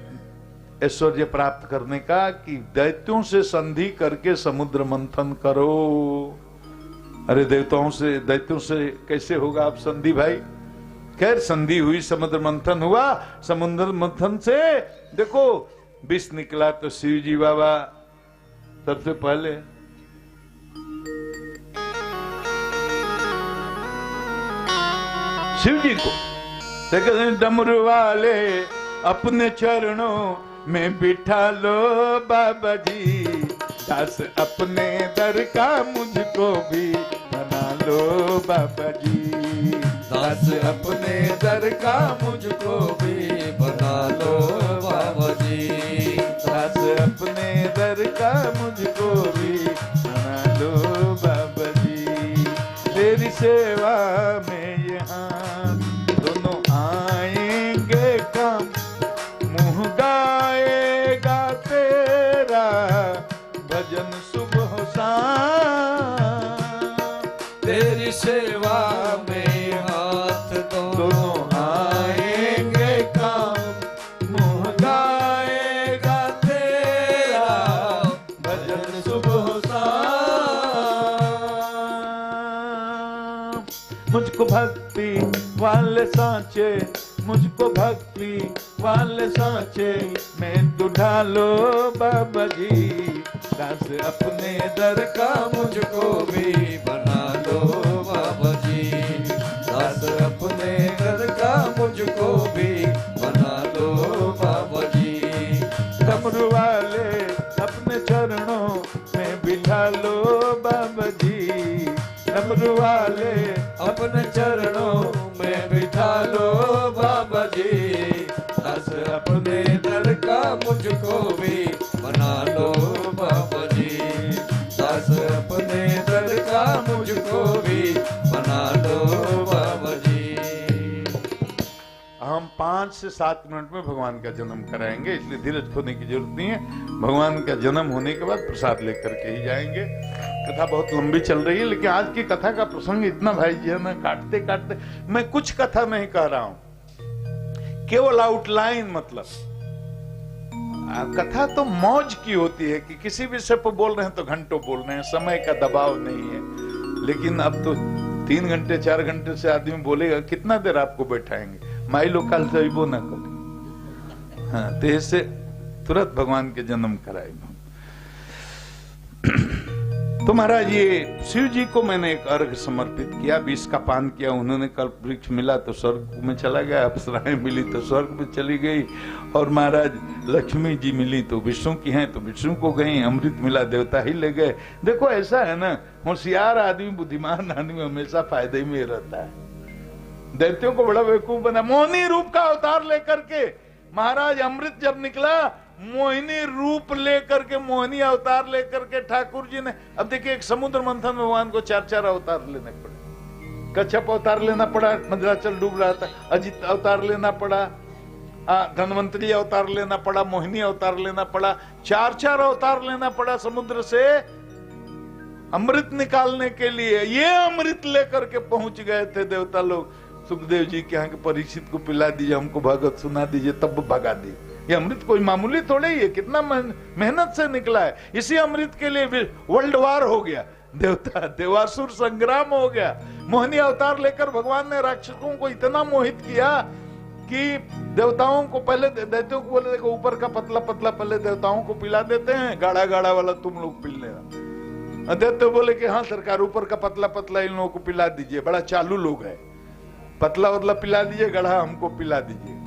ऐश्वर्य प्राप्त करने का, कि दैत्यों से संधि करके समुद्र मंथन करो। अरे दैत्यों से कैसे होगा आप संधि भाई? खैर संधि हुई, समुद्र मंथन हुआ। समुद्र मंथन से देखो विष निकला। तो शिव जी बाबा सबसे पहले शिव जी को डमरू वाले अपने चरणों में बिठा लो बाबा जी, दास अपने दर का मुझको भी बना लो बाबा जी, दास अपने दर का मुझको भी बना लो बाबा जी, दास अपने दर का मुझको भी बना लो बाबा जी। तेरी सेवा में यहाँ दोनों आएंगे काम, मुँह गाएगा तेरा भजन सुबह शाम। तेरी सेवा में हाथ दोनों आएंगे काम, मुँह गाएगा तेरा भजन सुबह शाम। मुझको भक्ति वाले सांचे, मुझको भक्ति वाले सांचे में तू ढालो बाबा जी, दास अपने दर का मुझको भी बना लो बाबा जी, दास अपने दर का मुझको भी बना लो बाबा जी। डमरू वाले अपने चरणों में बिठा लो बाबा जी, डमरू वाले अपने चरणों में बिठा लो बाबा जी, दास अपने दर का मुझको भी बना लो बाबा जी, दास अपने दर का मुझको भी बना लो बाबा जी। हम 5 से 7 मिनट में भगवान का जन्म कराएंगे, इसलिए धीरज खोने की जरूरत नहीं है। भगवान का जन्म होने के बाद प्रसाद लेकर के ही जाएंगे। कथा बहुत लंबी चल रही है, लेकिन आज की कथा का प्रसंग इतना भाई जी है ना, काटते काटते मैं कुछ कथा नहीं कह रहा हूं, केवल आउटलाइन। मतलब कथा तो मौज की होती है कि किसी विषय पर बोल रहे हैं तो घंटों बोल रहे हैं, समय का दबाव नहीं है। लेकिन अब तो 3 घंटे 4 घंटे से आदमी बोलेगा, कितना देर आपको बैठाएंगे? माई लोग कल से वो ना कर। हाँ, तो इससे तुरंत भगवान के जन्म कराएंगे। तो महाराज ये शिव जी को मैंने एक अर्घ समर्पित किया, 20 का पान किया। उन्होंने कल्प वृक्ष मिला तो स्वर्ग में चला गया, अप्सराएं मिली तो स्वर्ग में चली गई, और महाराज लक्ष्मी जी मिली तो विष्णु की हैं तो विष्णु को गई, अमृत मिला देवता ही ले गए। देखो ऐसा है ना, होशियार आदमी, बुद्धिमान आदमी हमेशा फायदे में रहता है। दैत्यों को बड़ा बेवकूफ बना। मोहिनी रूप का अवतार लेकर के महाराज अमृत जब निकला, मोहिनी रूप लेकर के, मोहिनी अवतार लेकर के ठाकुर जी ने, अब देखिए एक समुद्र मंथन भगवान को 4-4 अवतार लेने पड़े। कच्छप अवतार लेना पड़ा, मंदराचल डूब रहा था, अजित अवतार लेना पड़ा, धनवंतरी अवतार लेना पड़ा, मोहिनी अवतार लेना पड़ा, 4-4 अवतार लेना पड़ा समुद्र से अमृत निकालने के लिए। ये अमृत लेकर के पहुंच गए थे देवता लोग सुखदेव जी के यहाँ के, परीक्षित को पिला दीजिए, हमको भागवत सुना दीजिए, तब भगा दी। ये अमृत कोई मामूली थोड़े ही है, कितना मेहनत से निकला है। इसी अमृत के लिए वर्ल्ड वार हो गया, देवासुर संग्राम हो गया। मोहिनी अवतार लेकर भगवान ने राक्षसों को इतना मोहित किया कि देवताओं को पहले, दैत्यों को बोले देखो ऊपर का पतला पतला पहले देवताओं को पिला देते हैं, गाढ़ा गाढ़ा वाला तुम लोग पी लेना। दैत्य बोले कि हाँ सरकार, ऊपर का पतला पतला इन लोगों को पिला दीजिए, बड़ा चालू लोग है, पतला पतला पिला दीजिए, गढ़ा हमको पिला दीजिए।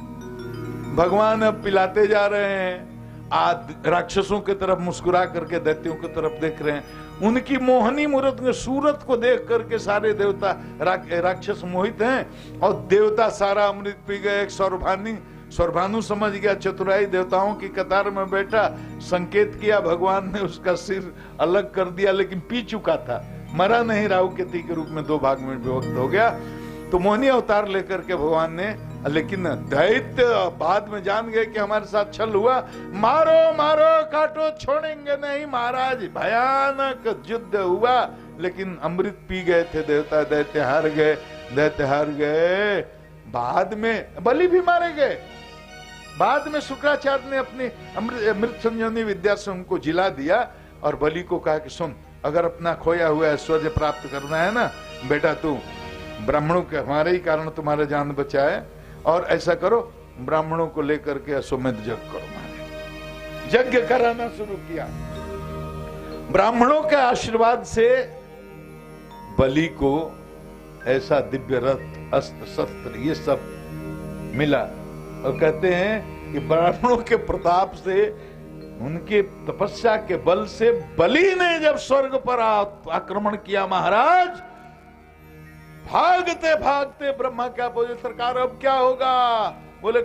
भगवान अब पिलाते जा रहे हैं, राक्षसों की तरफ मुस्कुरा करके दैत्यों की तरफ देख रहे हैं। उनकी मोहनी मूर्त में सूरत को देख करके सारे देवता राक्षस मोहित हैं, और देवता सारा अमृत पी गए। एक स्वर्भानु समझ गया, चतुराई देवताओं की कतार में बैठा, संकेत किया, भगवान ने उसका सिर अलग कर दिया, लेकिन पी चुका था, मरा नहीं, राहु केतु के रूप में 2 भाग में विभक्त हो गया। तो मोहिनी अवतार लेकर के भगवान ने, लेकिन दैत्य बाद में जान गए कि हमारे साथ छल हुआ, मारो मारो काटो छोड़ेंगे नहीं महाराज। भयानक युद्ध हुआ, लेकिन अमृत पी गए थे देवता, दैत्य हार गए, दैत्य हार गए। बाद में बलि भी मारे गए। बाद में शुक्राचार्य ने अपनी अमृत संजीवनी विद्या से उनको जिला दिया और बलि को कहा कि सुन, अगर अपना खोया हुआ ऐश्वर्य प्राप्त करना है ना बेटा, तू ब्राह्मणों के हमारे ही कारण तुम्हारा जान बचा है, और ऐसा करो ब्राह्मणों को लेकर के अश्वमेध यज्ञ करो। माने यज्ञ कराना शुरू किया। ब्राह्मणों के आशीर्वाद से बलि को ऐसा दिव्य रथ, अस्त्र शस्त्र ये सब मिला, और कहते हैं कि ब्राह्मणों के प्रताप से, उनके तपस्या के बल से बलि ने जब स्वर्ग पर आक्रमण किया महाराज, भागते भागते ब्रह्मा क्या बोले, सरकार अब क्या होगा? बोले,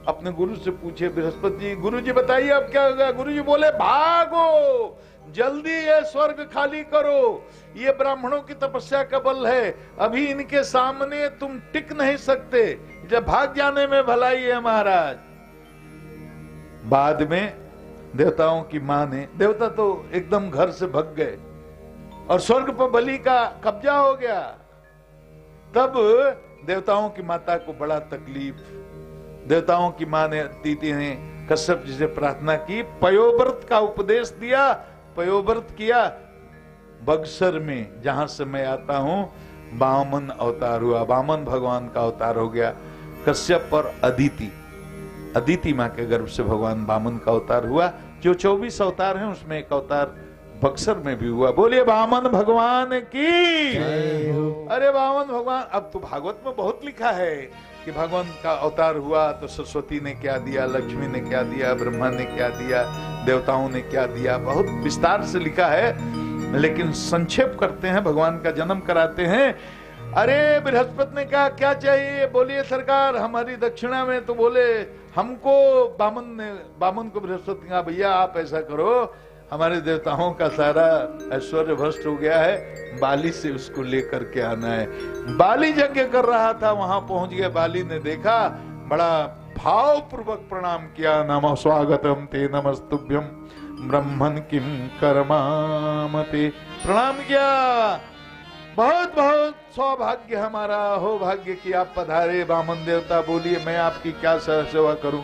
अपने गुरु से पूछे बृहस्पति जी, गुरु जी बताइए अब क्या होगा? गुरु जी बोले, भागो जल्दी ये स्वर्ग खाली करो, ये ब्राह्मणों की तपस्या का बल है, अभी इनके सामने तुम टिक नहीं सकते, जब भाग जाने में भलाई है महाराज। बाद में देवताओं की मां ने, देवता तो एकदम घर से भग गए और स्वर्ग पर बलि का कब्जा हो गया। तब देवताओं की माता को बड़ा तकलीफ, देवताओं की मां ने, अदिति ने कश्यप जी से प्रार्थना की, पयोव्रत का उपदेश दिया, पयोव्रत किया। बक्सर में जहां से मैं आता हूं वामन अवतार हुआ, वामन भगवान का अवतार हो गया। कश्यप और अदिति, अदिति मां के गर्भ से भगवान वामन का अवतार हुआ। जो 24 अवतार हैं उसमें एक अवतार बक्सर में भी हुआ। बोलिए वामन भगवान की। अरे वामन भगवान, अब तो भागवत में बहुत लिखा है कि भगवान का अवतार हुआ तो सरस्वती ने क्या दिया, लक्ष्मी ने क्या दिया, ब्रह्मा ने क्या दिया, देवताओं ने क्या दिया, बहुत विस्तार से लिखा है, लेकिन संक्षेप करते हैं, भगवान का जन्म कराते हैं। अरे बृहस्पति ने कहा क्या चाहिए? बोलिए सरकार हमारी दक्षिणा में। तो बोले हमको, बामन को बृहस्पति कहा, भैया आप ऐसा करो, हमारे देवताओं का सारा ऐश्वर्य भ्रष्ट हो गया है, बाली से उसको लेकर के आना है। बाली यज्ञ कर रहा था, वहां पहुंच गए। बाली ने देखा, बड़ा भाव पूर्वक प्रणाम किया, नमो स्वागतम ते नमस्तुभ्यम ब्रह्मन किम कर्मामते, प्रणाम किया। बहुत बहुत सौभाग्य हमारा हो भाग्य कि आप पधारे वामन देवता, बोलिए मैं आपकी क्या सेवा करूं?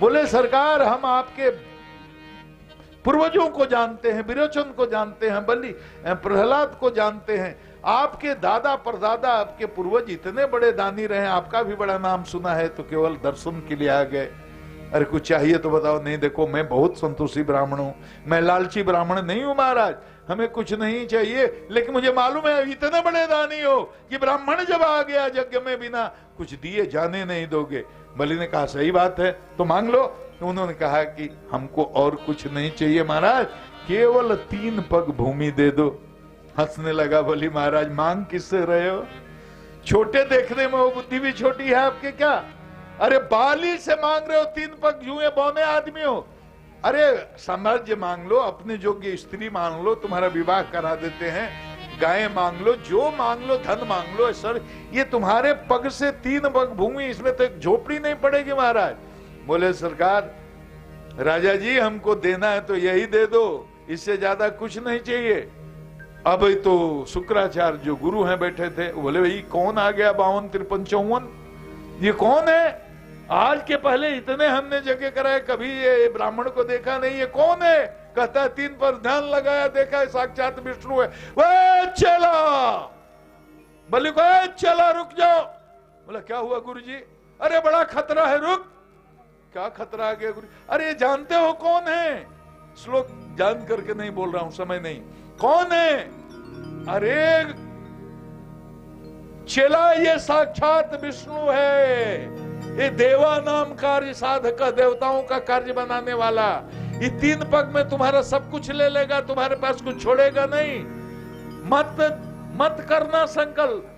बोले सरकार हम आपके पूर्वजों को जानते हैं, विरोचन को जानते हैं, बलि प्रहलाद को जानते हैं, आपके दादा परदादा आपके पूर्वज इतने बड़े दानी रहे, आपका भी बड़ा नाम सुना है, तो केवल दर्शन के लिए आ गए। अरे कुछ चाहिए तो बताओ। नहीं देखो मैं बहुत संतोषी ब्राह्मण हूं, मैं लालची ब्राह्मण नहीं हूं महाराज, हमें कुछ नहीं चाहिए, लेकिन मुझे मालूम है इतने बड़े दानी हो कि ब्राह्मण जब आ गया यज्ञ में बिना कुछ दिए जाने नहीं दोगे। बलि ने कहा सही बात है, तो मांग लो। तो उन्होंने कहा कि हमको और कुछ नहीं चाहिए महाराज, केवल 3 पग भूमि दे दो। हंसने लगा बलि, महाराज मांग किससे रहे हो? छोटे देखने में वो बुद्धि भी छोटी है आपके क्या? अरे बाली से मांग रहे हो 3 पग, जुए बौने आदमी हो। अरे साम्राज्य मांग लो, अपने योग्य स्त्री मांग लो, तुम्हारा विवाह करा देते हैं, गाय मांग लो, जो मांग लो, धन मांग लो। सर ये तुम्हारे पग से 3 पग भूमि, इसमें तो एक झोपड़ी नहीं पड़ेगी महाराज। बोले सरकार राजा जी हमको देना है तो यही दे दो, इससे ज्यादा कुछ नहीं चाहिए। अब तो शुक्राचार्य जो गुरु हैं बैठे थे, बोले भाई कौन आ गया 52, 53, 54, ये कौन है? आज के पहले इतने हमने जगह कराए, कभी ये ब्राह्मण को देखा नहीं, ये कौन है? कहता है 3 पर ध्यान लगाया, देखा है साक्षात विष्णु है। वो चला बलि को, चला रुक जाओ। बोला क्या हुआ गुरुजी? अरे बड़ा खतरा है, रुक। क्या खतरा आ गया गुरु? अरे जानते हो कौन है? श्लोक जान करके नहीं बोल रहा हूं, समय नहीं। कौन है? अरे चला ये साक्षात विष्णु है, ये देवा नाम कार्य साधक, देवताओं का कार्य बनाने वाला। ये 3 पग में तुम्हारा सब कुछ ले लेगा, तुम्हारे पास कुछ छोड़ेगा नहीं। मत करना संकल्प।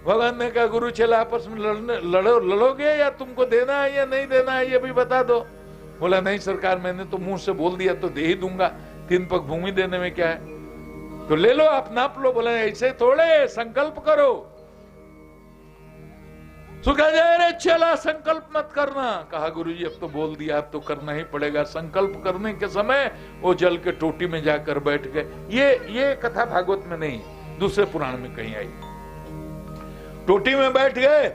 भगवान ने कहा गुरु चेला आपस में लड़ोगे या तुमको देना है या नहीं देना है ये भी बता दो। बोला नहीं सरकार, मैंने तो मुंह से बोल दिया तो दे ही दूंगा, 3 पग भूमि देने में क्या है, तो ले लो आप नाप लो। बोला ऐसे थोड़े, संकल्प करो। सुखा जाए रे चला संकल्प मत करना। कहा गुरुजी अब तो बोल दिया, अब तो करना ही पड़ेगा। संकल्प करने के समय वो जल के टोटी में जाकर बैठ गए। ये कथा भागवत में नहीं, दूसरे पुराण में कहीं आई। टोटी में बैठ गए,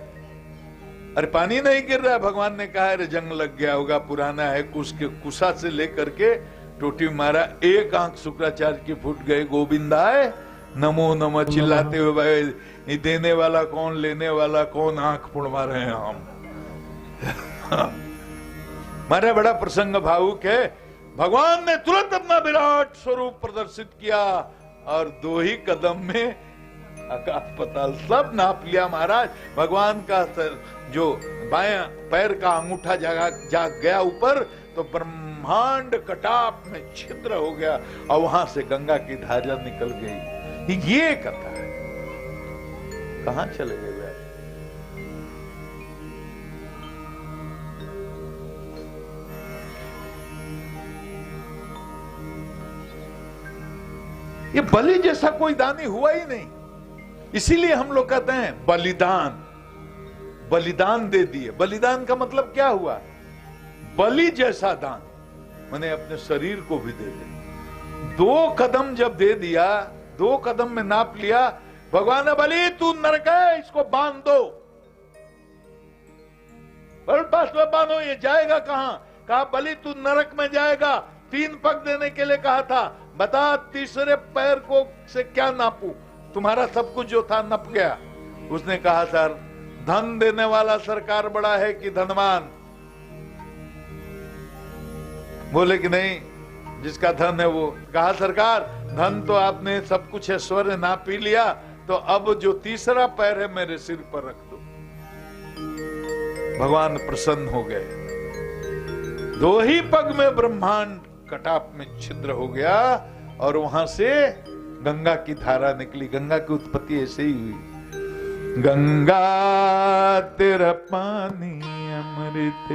अरे पानी नहीं गिर रहा। भगवान ने कहा अरे जंग लग गया होगा, पुराना है। कुशा से लेकर के टोटी मारा, एक आंख शुक्राचार्य की फूट गई। गोविंदाय नमो नमः चिल्लाते हुए भाई, देने वाला कौन, लेने वाला कौन, आंख पुड़वा रहे हैं हम। मारे बड़ा प्रसंग भावुक है। भगवान ने तुरंत अपना विराट स्वरूप प्रदर्शित किया और 2 ही कदम में आकाश पाताल सब नाप लिया महाराज। भगवान का जो बायां पैर का अंगूठा जाग गया ऊपर, तो ब्रह्मांड कटाप में छिद्र हो गया और वहां से गंगा की धारा निकल गई। ये कथा है। कहां चले गए भाई? ये बलि जैसा कोई दानी हुआ ही नहीं। इसीलिए हम लोग कहते हैं बलिदान, बलिदान दे दिए। बलिदान का मतलब क्या हुआ? बलि जैसा दान, मैंने अपने शरीर को भी दे दिया। 2 कदम जब दे दिया, 2 कदम में नाप लिया। भगवान ने बलि तू नरक है, इसको बांध दो, पास में बांधो, ये जाएगा कहां? कहा बलि तू नरक में जाएगा। 3 पग देने के लिए कहा था, बता तीसरे पैर को से क्या नापू? तुम्हारा सब कुछ जो था नप गया। उसने कहा सर धन देने वाला सरकार बड़ा है कि धनवान? बोले कि नहीं, जिसका धन है वो। कहा सरकार धन तो आपने सब कुछ ऐश्वर्य नाप ही लिया, तो अब जो तीसरा पैर है मेरे सिर पर रख दो। भगवान प्रसन्न हो गए। 2 ही पग में ब्रह्मांड कटाप में छिद्र हो गया और वहां से गंगा की धारा निकली। गंगा की उत्पत्ति ऐसे ही हुई। गंगा तेरा पानी अमृत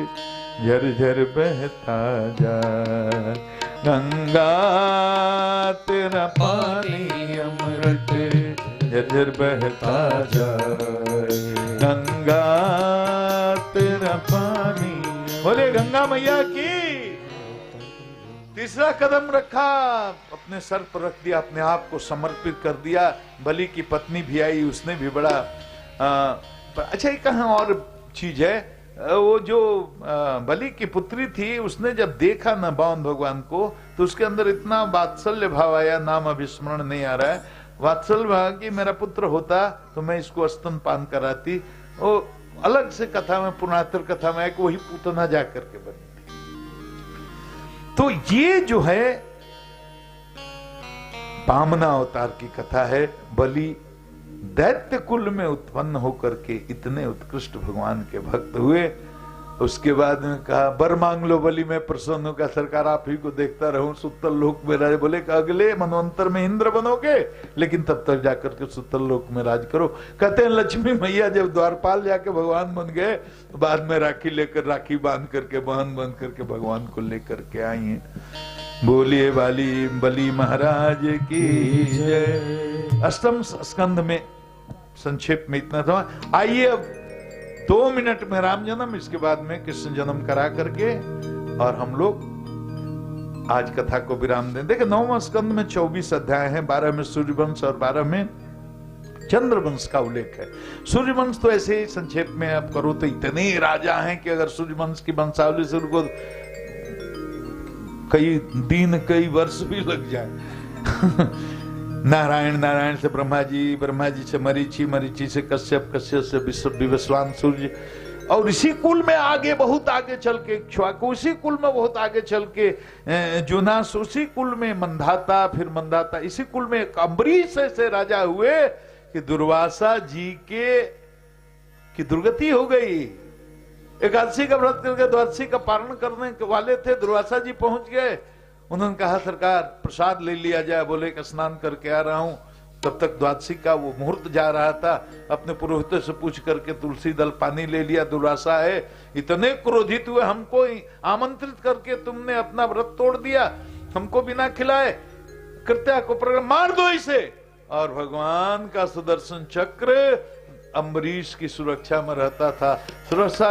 झरझर बहता जाए, गंगा तेरा पानी अमृत झरझर बहता जाए, गंगा तेरा पानी। बोले गंगा मैया की। तीसरा कदम रखा, अपने सर पर रख दिया, अपने आप को समर्पित कर दिया। बलि की पत्नी भी आई, उसने भी बड़ा अच्छा एक कहां और चीज है। वो जो बलि की पुत्री थी, उसने जब देखा ना बावन भगवान को, तो उसके अंदर इतना वात्सल्य भाव आया, नाम अभी स्मरण नहीं आ रहा है। वात्सल्य भाव कि मेरा पुत्र होता तो मैं इसको स्तनपान कराती। वो अलग से कथा में, पुरातन कथा में एक वही पूतना जाकर के बनी। तो ये जो है बामना अवतार की कथा है। बलि दैत्य कुल में उत्पन्न होकर के इतने उत्कृष्ट भगवान के भक्त हुए। उसके बाद में कहा वर मांग लो बलि, मैं प्रसन्न होगा सरकार आप ही को देखता रहूं सुतल लोक में राज। बोले कि अगले मनवंतर में इंद्र बनोगे, लेकिन तब तक जाकर के सुतल लोक में राज करो। कहते हैं लक्ष्मी मैया जब द्वारपाल जाके भगवान बन गए, तो बाद में राखी लेकर, राखी बांध करके, बहन बन करके भगवान को लेकर के आई हैं। बोलिए वाली बलि महाराज की जय। अष्टम स्कंध में संक्षेप में इतना था। आइए अब 2 मिनट में राम जन्म, इसके बाद में कृष्ण जन्म करा करके और हम लोग आज कथा को विराम दें। देखिए 9वां स्कंद में 24 अध्याय हैं, 12 में सूर्यवंश और 12 में चंद्रवंश का उल्लेख है। सूर्यवंश तो ऐसे ही संक्षेप में आप करो तो इतने राजा हैं कि अगर सूर्यवंश की वंशावली से उनको कई दिन, कई वर्ष भी लग जाए। नारायण, नारायण से ब्रह्मा जी, ब्रह्मा जी से मरीचि, मरीचि से कश्यप, कश्यप से विवस्वान सूर्य, और इसी कुल में आगे, बहुत आगे चल के इक्ष्वाकु, उसी कुल में बहुत आगे चल के जुनास, उसी कुल में मंधाता, फिर मंधाता, इसी कुल में अम्बरीश ऐसे राजा हुए कि दुर्वासा जी की दुर्गति हो गई। एकादशी का व्रत करके द्वादशी का पारण करने वाले थे, दुर्वासा जी पहुंच गए। उन्होंने कहा सरकार प्रसाद ले लिया जाए। बोले कि स्नान करके आ रहा हूं। तब तक द्वादशी का वो मुहूर्त जा रहा था। अपने पुरोहित से पूछ करके तुलसी दल पानी ले लिया। दुर्वासा है, इतने क्रोधित हुए, हमको आमंत्रित करके तुमने अपना व्रत तोड़ दिया, हमको बिना खिलाए, कृत्या को मार दो इसे। और भगवान का सुदर्शन चक्र अम्बरीश की सुरक्षा में रहता था। सुरक्षा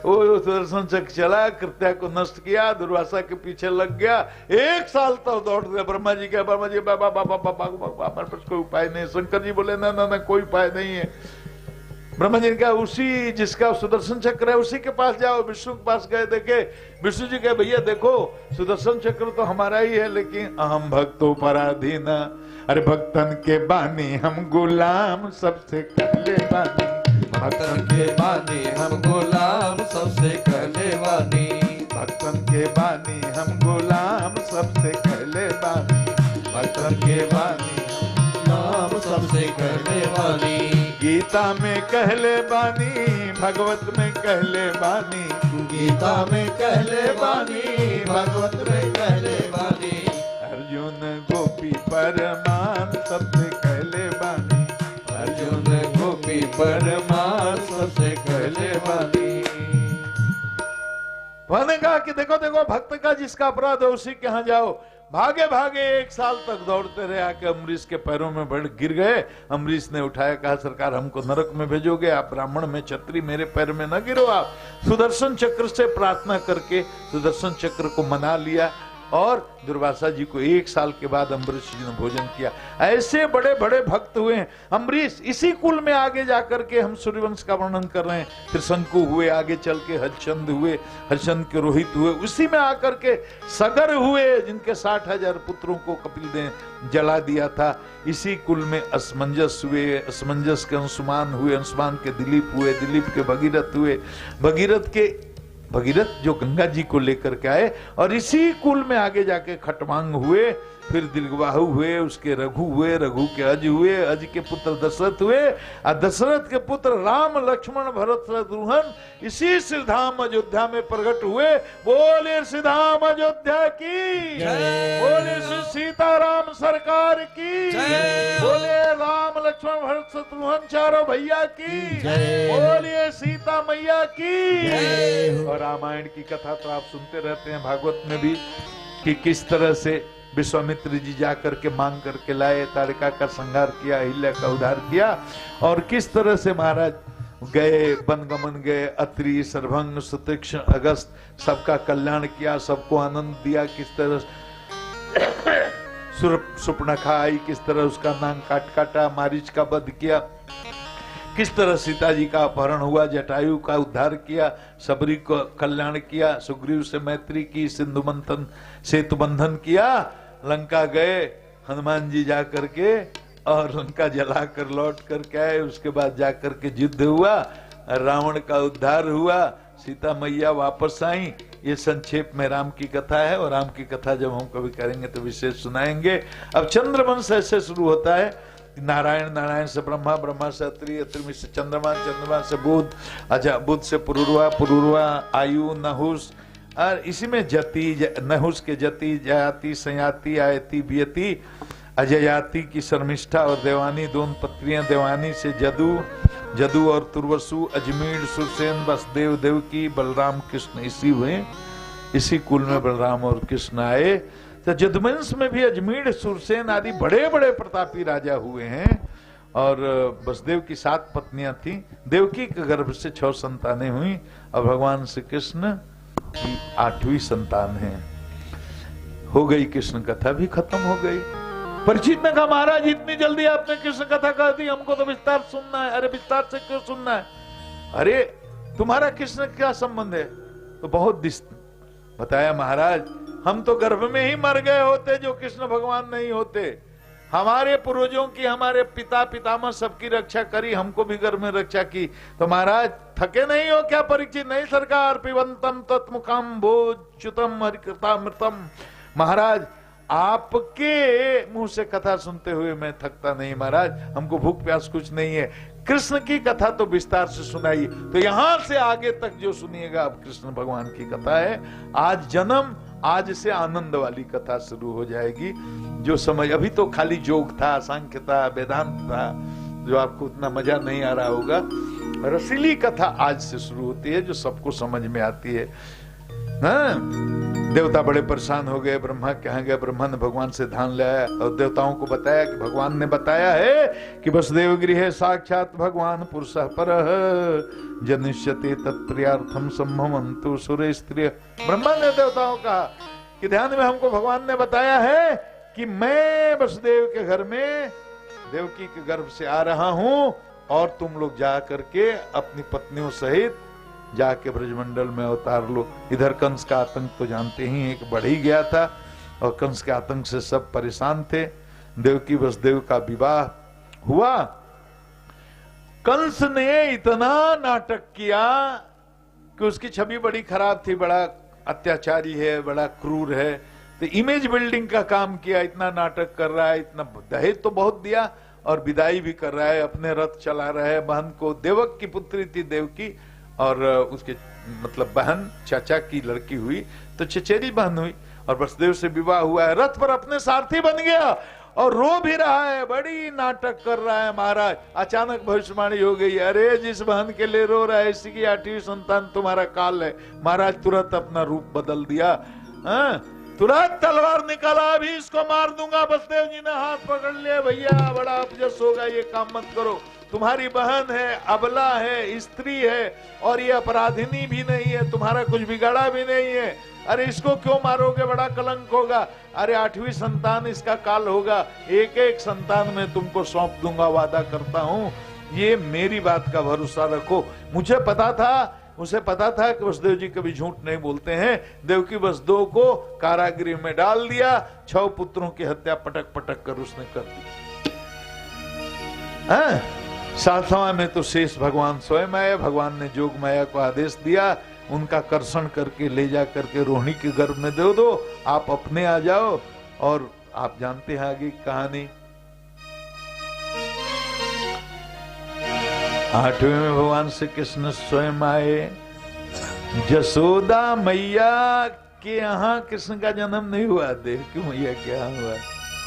वो सुदर्शन चक्र चला, कृत्या को नष्ट किया, दुर्वासा के पीछे लग गया। 1 साल तक दौड़ते रहे। ब्रह्मा जी क्या, ब्रह्मा जी बाबा बाबा बाबा हमारे पास कोई उपाय नहीं। शंकर जी बोले ना ना ना कोई उपाय नहीं है। ब्रह्मा जी ने कहा उसी जिसका सुदर्शन चक्र है उसी के पास जाओ। विष्णु के पास गए, देखे विष्णु जी कहे भैया देखो सुदर्शन चक्र तो हमारा ही है, लेकिन अहम भक्तों पराधीन, अरे भक्तन के बानी हम गुलाम सबसे पहले बानी, भक्तन के बानी हम गुलाम सबसे पहले बानी, भक्तन के बानी हम गुलाम सबसे पहले बानी, भक्तन के बानी नाम सबसे पहले बानी। गीता में कहले बानी, भगवत में कहले बानी, गीता में कहले बानी, भगवत में कहले बानी, अर्जुन गोपी परमान सबसे कहले बानी, अर्जुन गोपी परमान सबसे कहले बानी। उन्होंने कहा कि देखो देखो भक्त का जिसका अपराध है उसी के यहाँ जाओ। भागे भागे 1 साल तक दौड़ते रहे, आके अम्बरीश के पैरों में बढ़ गिर गए। अम्बरीश ने उठाया, कहा सरकार हमको नरक में भेजोगे, आप ब्राह्मण में छत्री, मेरे पैर में न गिरो। आप सुदर्शन चक्र से प्रार्थना करके सुदर्शन चक्र को मना लिया और दुर्वासा जी को 1 साल के बाद अम्बरीश जी ने भोजन किया। ऐसे बड़े बड़े भक्त हुए हैं अम्बरीश। इसी कुल में आगे जाकर के हम सूर्यवंश का वर्णन कर रहे हैं। फिर शंकु हुए, आगे चल के हरिश्चंद्र हुए, हरिश्चंद्र के रोहित हुए, उसी में आकर के सगर हुए जिनके 60,000 पुत्रों को कपिल ने जला दिया था। इसी कुल में असमंजस हुए, असमंजस के अंशुमान हुए, अंशुमान के दिलीप हुए, दिलीप के भगीरथ हुए, भगीरथ जो गंगा जी को लेकर के आए। और इसी कुल में आगे जाके खटवांग हुए, फिर दीर्घबाहु हुए, उसके रघु हुए, रघु के अज हुए, अज के पुत्र दशरथ हुए, और दशरथ के पुत्र राम लक्ष्मण भरत शत्रुघ्न इसी श्रीधाम अयोध्या में प्रकट हुए। बोले श्रीधाम अयोध्या की जय, बोले श्री सीताराम सरकार की जय, बोले राम लक्ष्मण भरत शत्रुघ्न चारों भैया की जय, बोलिए सीता मैया की जय। और रामायण की कथा तो आप सुनते रहते हैं, भागवत में भी, कि किस तरह से विश्वामित्र जी जाकर के मांग करके लाए, ताड़का का संहार किया, अहिल्या का उद्धार किया, और किस तरह से महाराज गए, वनगमन गए, अत्रि, सर्वभंग, सुतीक्ष्ण, अगस्त, सबका कल्याण किया, सबको आनंद दिया। किस तरह सुपर्णखा आई, किस तरह उसका नाक काटा, मारीच का वध किया, किस तरह सीता जी का अपहरण हुआ, जटायु का उद्धार किया, सबरी को कल्याण किया, सुग्रीव से मैत्री की, सिंधु मंथन सेतु बंधन किया, लंका गए हनुमान जी जा करके और लंका जला कर लौट करके आए। उसके बाद जाकर के युद्ध हुआ, रावण का उद्धार हुआ, सीता मैया वापस आई। ये संक्षेप में राम की कथा है, और राम की कथा जब हम कभी करेंगे तो विशेष सुनाएंगे। अब चंद्रवंश ऐसे शुरू होता है, नारायण, नारायण से ब्रह्मा, ब्रह्मा से अत्रि, अत्रि से चंद्रमा, चंद्रमा से बुध, अच्छा बुध से पुरुरवा, पुरुरवा आयु, नहुस, और इसी में जति, नहुस के जति, जयाति, संयाति, आयति, बियति, अजयाति की शर्मिष्ठा और देवानी, दोनों पत्रियां देवानी से जदु, जदु और तुर्वसु, अजमेर, सुरसेन, वसुदेव, देवकी, बलराम, कृष्ण इसी हुए। इसी कुल में बलराम और कृष्ण आए। तो यदुवंश में भी अजमेर, सुरसेन आदि बड़े बड़े प्रतापी राजा हुए हैं। और वसुदेव की 7 पत्नियां थी, देवकी के गर्भ से 6 संतानें हुई, और भगवान श्री कृष्ण की 8वीं संतान है। हो गई, कृष्ण कथा भी खत्म हो गई। परीक्षित ने कहा महाराज इतनी जल्दी आपने कृष्ण कथा कह दी, हमको तो विस्तार सुनना है। अरे विस्तार से क्यों सुनना है? अरे तुम्हारा कृष्ण क्या संबंध है? तो बहुत बताया महाराज, हम तो गर्भ में ही मर गए होते जो कृष्ण भगवान नहीं होते। हमारे पूर्वजों की, हमारे पिता पितामह सबकी रक्षा करी, हमको भी गर्भ में रक्षा की। तो महाराज थके नहीं हो क्या परीक्षित? नहीं सरकार, पिबंतम तत्मुखम भोज्युतम हरिकृतामृतम। महाराज आपके मुंह से कथा सुनते हुए मैं थकता नहीं महाराज, हमको भूख प्यास कुछ नहीं है। कृष्ण की कथा तो विस्तार से सुनाइए। तो यहां से आगे तक जो सुनिएगा अब कृष्ण भगवान की कथा है। आज जन्म, आज से आनंद वाली कथा शुरू हो जाएगी। जो समझ, अभी तो खाली योग था, सांख्य था, वेदांत था, जो आपको उतना मजा नहीं आ रहा होगा। रसीली कथा आज से शुरू होती है जो सबको समझ में आती है। देवता बड़े परेशान हो गए, ब्रह्मा कहाँ गए? ब्रह्मा ने भगवान से ध्यान लाया और देवताओं को बताया कि भगवान ने बताया है कि वसुदेव गृहे साक्षात भगवान पुरुषः परः जनिष्यते तत्प्रियार्थम संभवन्तु सुरे स्त्रिय। ब्रह्मा ने देवताओं को कहा कि ध्यान में हमको भगवान ने बताया है कि मैं वसुदेव के घर में देवकी के गर्भ से आ रहा हूं और तुम लोग जा करके अपनी पत्नियों सहित जाके ब्रजमंडल में अवतार लो। इधर कंस का आतंक तो जानते ही हैं कि बढ़ ही गया था और कंस के आतंक से सब परेशान थे। देवकी वसुदेव का विवाह हुआ। कंस ने इतना नाटक किया कि उसकी छवि बड़ी खराब थी, बड़ा अत्याचारी है, बड़ा क्रूर है। तो इमेज बिल्डिंग का काम किया, इतना नाटक कर रहा है, इतना दहेज तो बहुत दिया और विदाई भी कर रहा है, अपने रथ चला रहा है। बहन को, देवक की पुत्री थी देवकी, और उसके मतलब बहन चाचा की लड़की हुई तो चचेरी बहन हुई, और वसुदेव से विवाह हुआ है। रथ पर अपने सारथी बन गया और रो भी रहा है, बड़ी नाटक कर रहा है महाराज। अचानक भविष्यवाणी हो गई, अरे जिस बहन के लिए रो रहा है इसी की 8वीं संतान तुम्हारा काल है। महाराज तुरंत अपना रूप बदल दिया, तुरंत तलवार निकाला, अभी इसको मार दूंगा। वसुदेव जी ने हाथ पकड़ लिया, भैया बड़ा अपजस होगा, ये काम मत करो, तुम्हारी बहन है, अबला है, स्त्री है और ये अपराधिनी भी नहीं है, तुम्हारा कुछ बिगाड़ा भी नहीं है। अरे इसको क्यों मारोगे, बड़ा कलंक होगा। अरे 8वीं संतान इसका काल होगा, एक एक संतान में तुमको सौंप दूंगा, वादा करता हूं, ये मेरी बात का भरोसा रखो। मुझे पता था, उसे पता था कि वसुदेव जी कभी झूठ नहीं बोलते हैं। देवकी वसुदेव को कारागृह में डाल दिया, 6 पुत्रों की हत्या पटक पटक कर उसने कर दी। 7वां में तो शेष भगवान स्वयं आए। भगवान ने जोग माया को आदेश दिया, उनका कर्षण करके ले जा करके रोहिणी के गर्भ में दे दो, आप अपने आ जाओ। और आप जानते हैं आगे कहानी। 8वें में भगवान श्री कृष्ण स्वयं आए। जसोदा मैया के यहाँ कृष्ण का जन्म नहीं हुआ, देवकी मैया के यहाँ हुआ,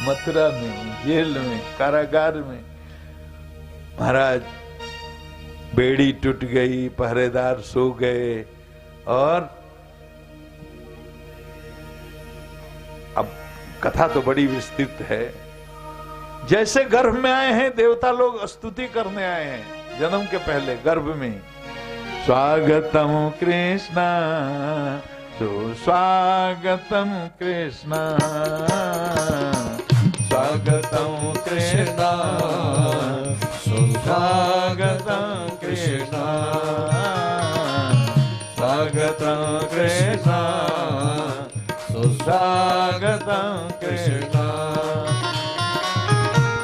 मथुरा में, जेल में, कारागार में। महाराज बेड़ी टूट गई, पहरेदार सो गए, और अब कथा तो बड़ी विस्तृत है। जैसे गर्भ में आए हैं देवता लोग स्तुति करने आए हैं, जन्म के पहले गर्भ में, स्वागतम कृष्ण सुस्वागतम कृष्ण, स्वागतम कृष्ण सुस्वागतम कृष्ण, स्वागतम कृष्ण सुस्वागतम कृष्ण।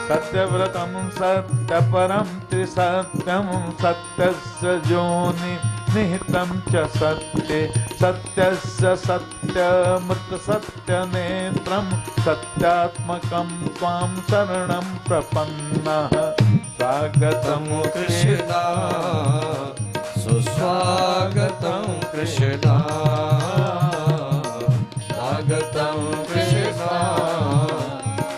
सत्यव्रतम सत्यपरम त्रिसत्यम, सत्यस्य जोनि निहितम च सत्ये, सत्यस्य सत्यमृत सत्य नेत्रम, सत्यात्मकम त्वां शरणं प्रपन्नः। स्वागतम कृष्ण सुस्वागतम कृष्ण, स्वागतम कृष्ण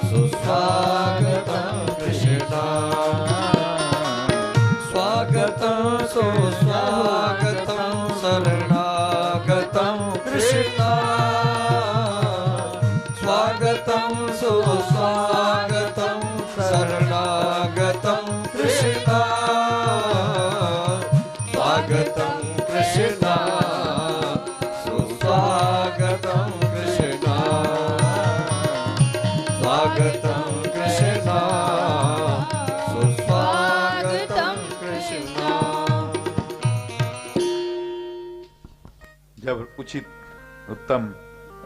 सुस्वागतम कृष्ण, स्वागतम सुस्वागतम शरणागतम कृष्ण, स्वागतम सुस्वागतम शरणागतम कृष्ण, स्वागतम कृष्ण सुस्वागतम कृष्ण, स्वागतम कृष्ण सुस्वागतम कृष्ण। जब उचित उत्तम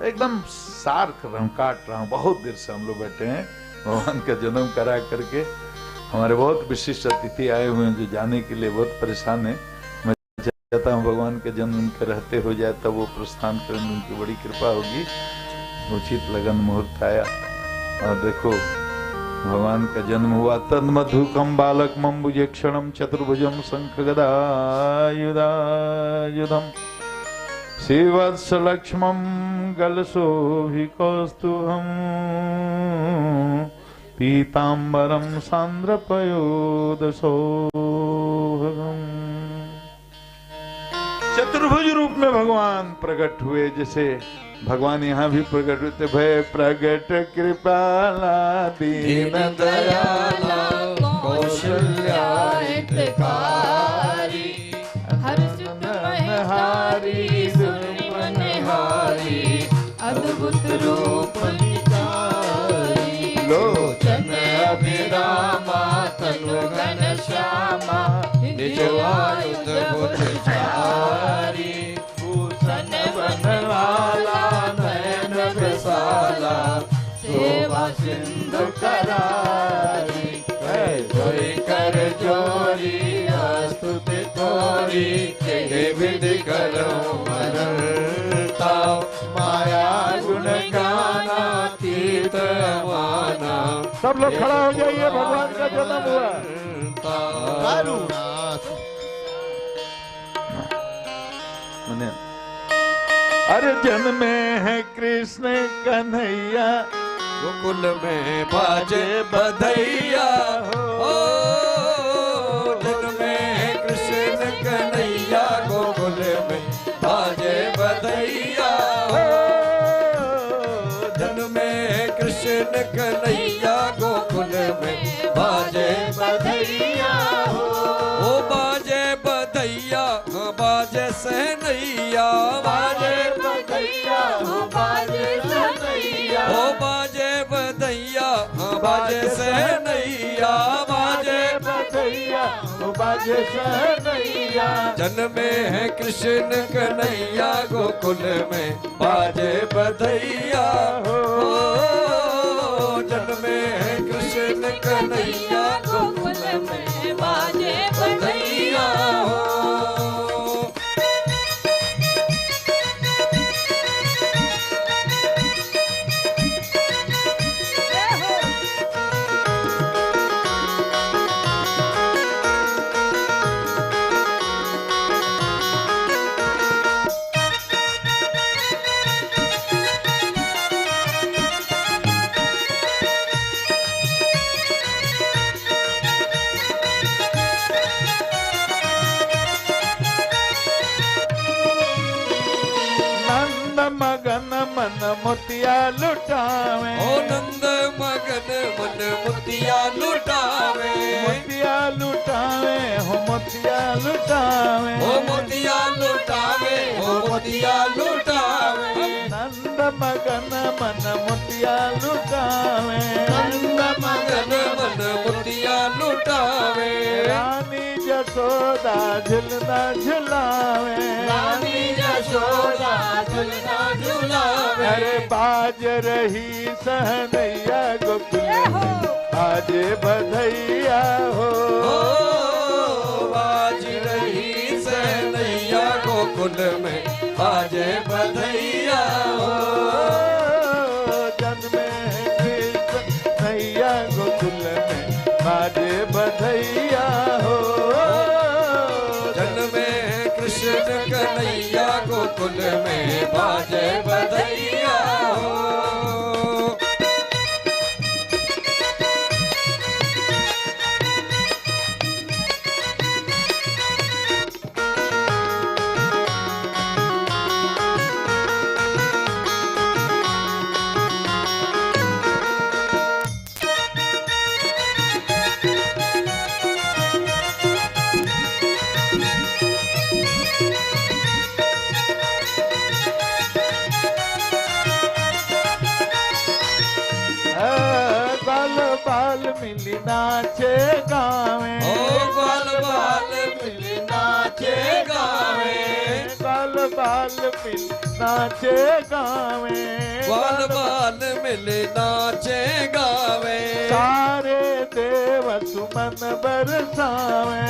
एकदम सार कर रहा हूं, काट रहा हूं, बहुत देर से हम लोग बैठे हैं भगवान का जन्म करा करके। हमारे बहुत विशिष्ट अतिथि आए हुए हैं जो जाने के लिए बहुत परेशान है। मैं चाहता हूँ भगवान के जन्म उनके रहते हो जाए, तब वो प्रस्थान करें, उनकी बड़ी कृपा होगी। उचित लगन मुहूर्त आया और देखो भगवान का जन्म हुआ। तन्मधुकम बालक मम्बुजे क्षणम चतुर्भुजम शंख गदायुधायुधम, श्रीवत्सलक्ष्मं गलशोभिकौस्तुभम् पीताम्बरं सांद्रपयोदशोभगम्। चतुर्भुज रूप में भगवान प्रकट हुए। जैसे भगवान यहाँ भी प्रकट हुए, भय प्रगट कृपाला दीन दयाला कौशल्या हितकारी हारी सुमनहारी अद्भुत रूप निचारी लोचन अभिरामा तनु घन श्यामा निज आयुध भुजचारी भूषण बनवाला नयन विशाला सेवा सिंधु करारी जोई कर जोरी स्तुति तोरी के विधि करो मनता माया गुण गाना तीर्थ माना। सब लोग खड़ा हो जाइए, भगवान का जन्म हुआ। अरे जन्मे है कृष्ण कन्हैया गोकुल में बाजे बधैया हो जन्मे कृष्ण कन्हैया गोकुल में बाजे बधैया हो जन्मे कृष्ण कन्हैया गोकुल में बाजे बधैया हो ओ बाजे बधैया बाजे सहनैया बाजे बधैया बाजे सहनैया ओ बाजे बधैया बाजे सहनैया बाजे बधैया बाजे सहनैया जन्मे है कृष्ण कन्हैया गोकुल में बाजे बधैया हो जन्मे है कृष्ण कन्हैया गोकुल में बाजे बधैया हो। मगन मन मोतिया लुटावे ओ नंद मगन मन मोतिया लुटावे मोतिया लुटावे हो मोतिया लुटावे ओ मोतिया लुटावे ओ मोतिया लुटावे नंद मगन मन मोतिया लुटावे नंद मगन मन मोतिया लुटावे रानी जसोदा झुलना झुलावे रानी यशोदा झुलना झुलावे अरे बाज रही सहनैया गोकुल में बाजे बधैया हो बाज रही सहनैया गोकुल में बाजे बधैया हो जन्मे कृष्ण नैया गोकुल में बाजे बधैया हो जन्मे कृष्ण कन्हैया गोकुल में बाजे बधैया हो। बाल मिली नाचे गावे ओ बाल बाल मिली नाचे गावे बाल बाल मिली नाचे गावे बाल बाल मिली नाचे गावे सारे देव सुमन बरसावे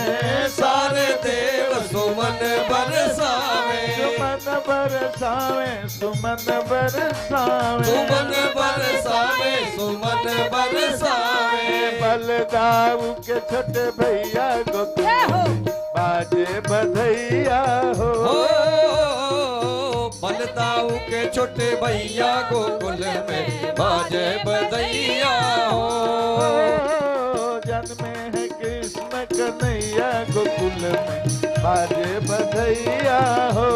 सारे देव सुमन बरसावे सुमन बरसावे सुमन बरसावे सुमन बरसावे सुमन बरसावे बलदाऊ के छोटे भैया गोकुल में बाजे बधैया हो ओ बलदाऊ के छोटे भैया गोकुल में बाजे बधैया हो। जन्मे है कृष्ण कन्हैया गोकुल में बाजे बधैया हो।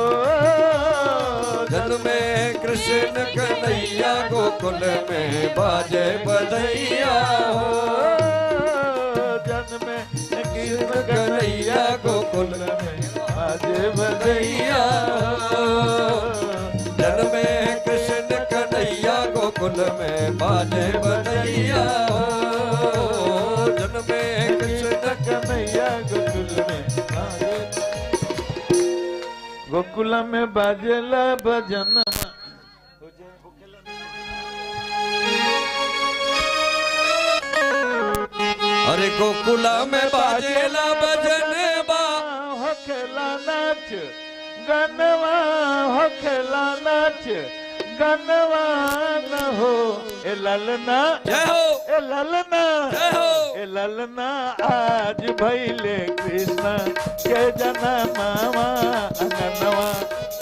जन्मे कृष्ण कन्हैया गोकुल में बाजे बधैया हो। जन्मे कृष्ण कन्हैया गोकुल में बाजे बधैया हो। जन्मे कृष्ण कन्हैया गोकुल में बाजे बधैया हो। जन्मे कृष्ण कन्हैया गोकुल में गोकुल में बाजेला भजन। अरे गोकुला में बाजेला भजन बा हो खेला नाच गनवा हो खेला नाच गनवा न हो ए ललना जय हो ए ललना जय हो ए ललना आज भैले कृष्ण के जनमावा अंगनवा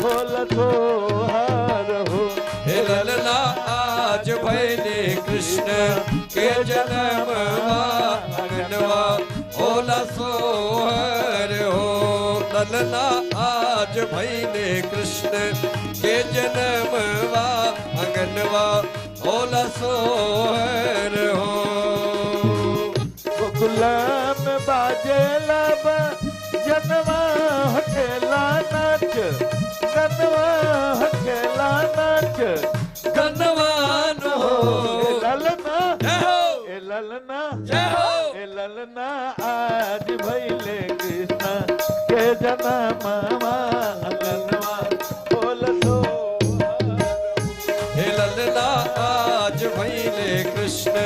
खोल सोहार हो। हे ललना आज भैले कृष्ण के जन्म अंगनवा होला सोहर हो। ललना आज भैले कृष्ण के जन्म अंगनवा होला सोहर हो। गोकुला में बाजेला जनवा हकेला नाच गनवा हकेला नाच गनवान हो। ए ललना जय हो ए ललना जय हो ए ललना आज भैले कृष्ण के जनमावा अंगनवा बोल सो। हे ललना आज भैले कृष्ण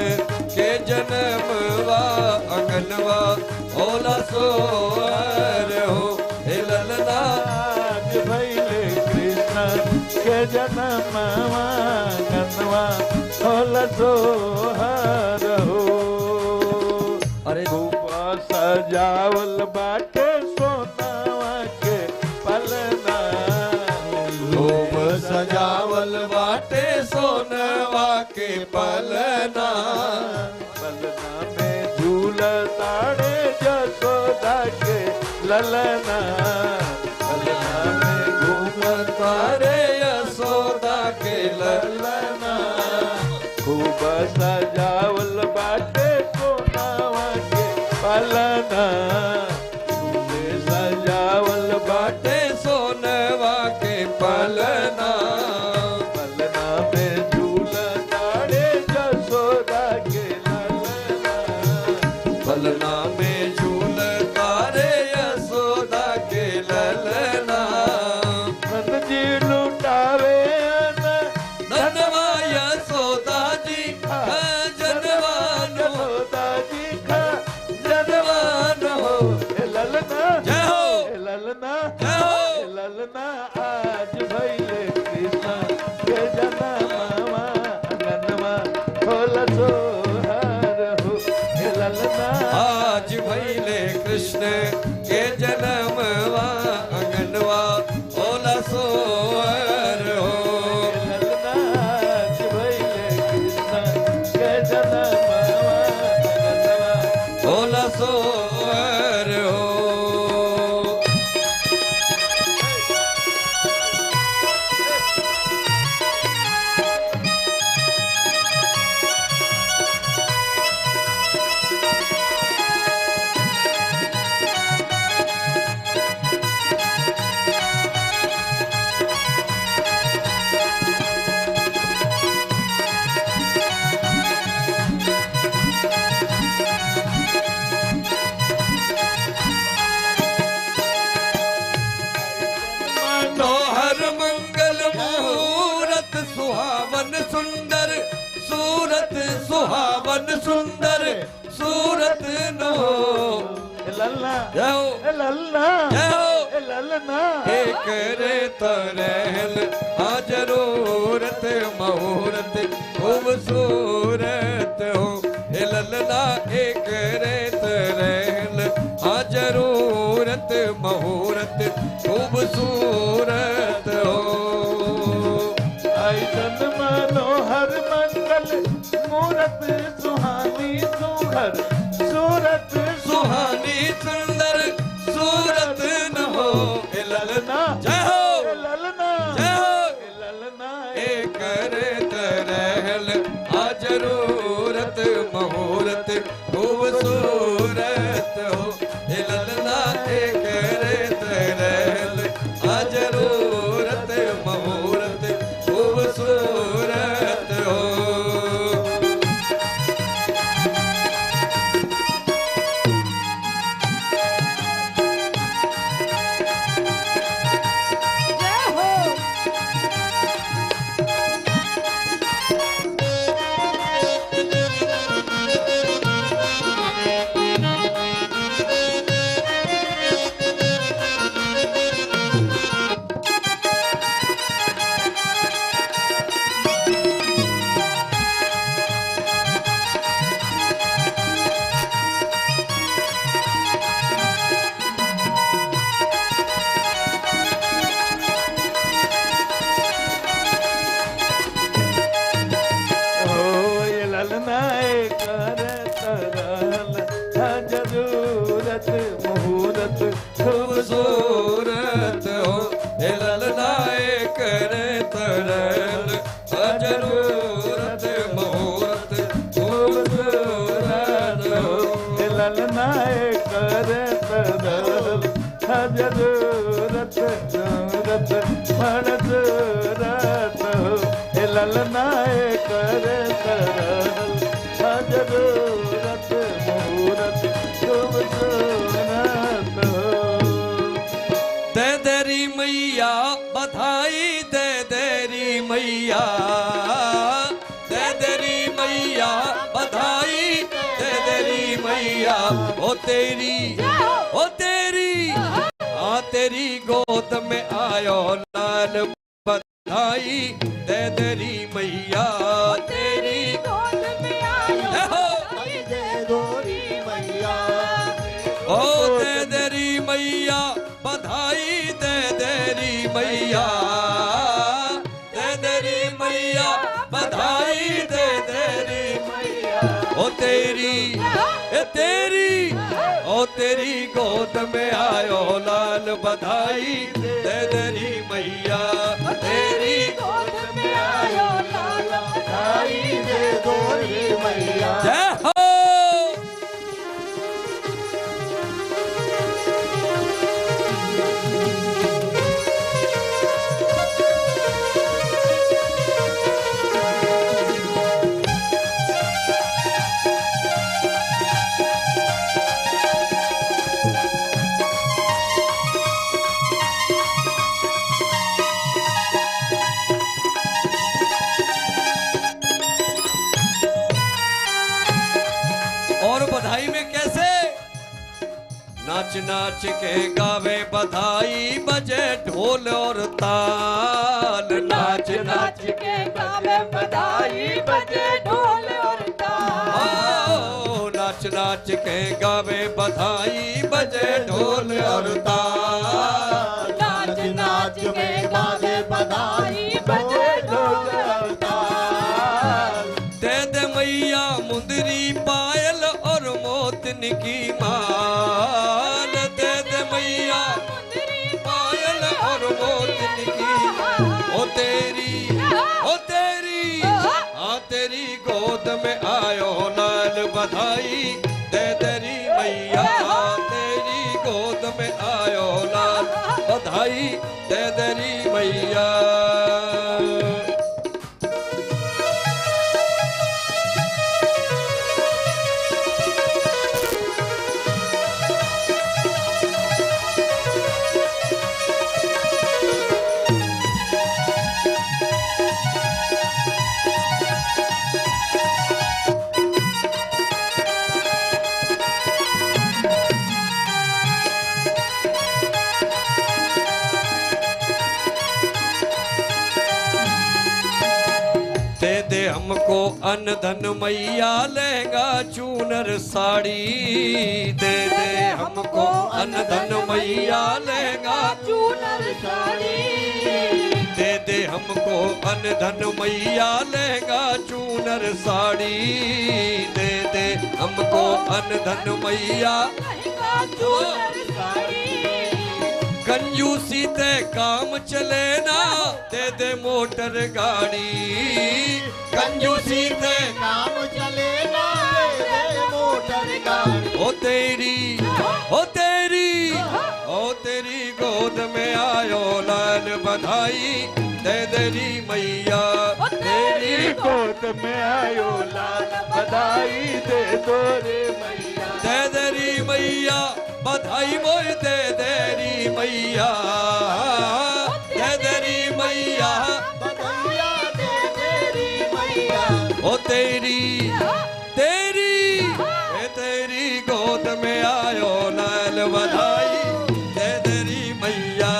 के जन्मवा अंगनवा होला सोहर हो। हे ललना आज भैले कृष्ण के जनमावा अंगनवा बोल सोहर हो। अरे खूब सजावल बाटे सोनावा के पलना। खूब सजावल बाटे सोनवा के पलना। पलना में झूल ताड़े जसोदा के ललना। पलना में घूम तारे यशोदा के ललना। खूब सजावल बाटे सोनावा के पलना। खूबे सजावल बाटे बाटे सोनवा के पलना। पलना में झूल ताड़े जसोदा के ललना। पलना में झूल तारे यशोदा के ललना। नंद जी लुटावे धनवा यशोदा जी जनवान हो। यशोदा जी का जनवान हो। ए ललना जय हो ए ललना जय हो ए ललना आज भैले कृष्ण के जनमावा अंगनवा खोल सोहार हो। ए ललना आज भैले कृष्ण के जन्मवा अंगनवा होला सोहर हो। ए ललना आज भैले कृष्ण के जनमावा अंगनवा होला सोहर हो। मनोहर मंगल मुहूर्त सुहावन सुंदर सूरत सुहावन सुंदर सूरत नो। ए ललना जय हो ए ललना जय हो ए ललना एक रे तरहल आ जरूरत मुहूर्त खूबसूरत हो। हे ललना एक रे तरहल आ जरूरत मुहूर्त खूबसूरत हो। ऐसन मनोहर मंगल मूरत सुहानी सुहर सूरत सुहानी सुंदर सूरत न हो ए ललना जय हो ललना जय हो ललना ए करे तरहल आ जरूरत मुहूर्त खूबसूरत हो ए ललना ए करे तरहल आ जरूरत मुहूर्त खूबसूरत हो। खूबसूरत हो ए ललना ए करे तरल आ जरूरत मुहूर्त खूबसूरत हो ए ललना ए करे तरल जरूरत जरूरत मनसूरत हो ए ललना ए करे तरल जरूरत मुहूर्त खूबसूरत हो। दे देरी मैया बधाई दे देरी मैया दे देरी मैया बधाई दे देरी मैया ओ तेरी हाँ तेरी गोद में आयो लाल बधाई दे देरी मैया तेरी गोद में आयो दे गोरी मैया ओ दे देरी मैया बधाई दे देरी मैया दे देरी मैया बधाई दे देरी मैया ओ तेरी ओ तेरी गोद में आयो लाल बधाई दे देरी मैया तेरी गोद में आयो लाल बधाई दे गोरी मैया। जय हो। और बधाई में कैसे नाच नाच के गावे बधाई बजे ढोल और ताल नाच नाच के गावे बधाई बजे ढोल और ताल नाच नाच के गावे बधाई बजे ढोल और ताल नाच नाच के गावे बधाई बजे ढोल और ताल दे दे मैया मुंदरी पायल और मोतन की माल दे दे मैया पायल और मोतन की ओ तेरी हाँ तेरी गोद में आयो लाल बधाई दे देरी मैया तेरी गोद में आयो लाल बधाई दे देरी मैया। दे दे हमको अन्न धन मैया लहंगा चूनर साड़ी दे दे हमको अन्न धन मैया लहंगा चूनर साड़ी दे दे हमको अन धन मैया लहंगा चूनर साड़ी दे दे हमको अन धन मैया कंजूसी ते काम चले ना दे दे मोटर गाड़ी कंजूसी ते काम चले ना दे मोटर गाड़ी ओ तेरी गोद में आयो लाल बधाई दे देरी मैया तेरी गोद में आयो लाल बधाई दे दो रे मैया दे देरी मैया बधाई मोय दे देरी मैया दे देरी मैया बधाइया दे तेरी मैया ओ तेरी गोद में आयो लाल बधाई दे देरी मैया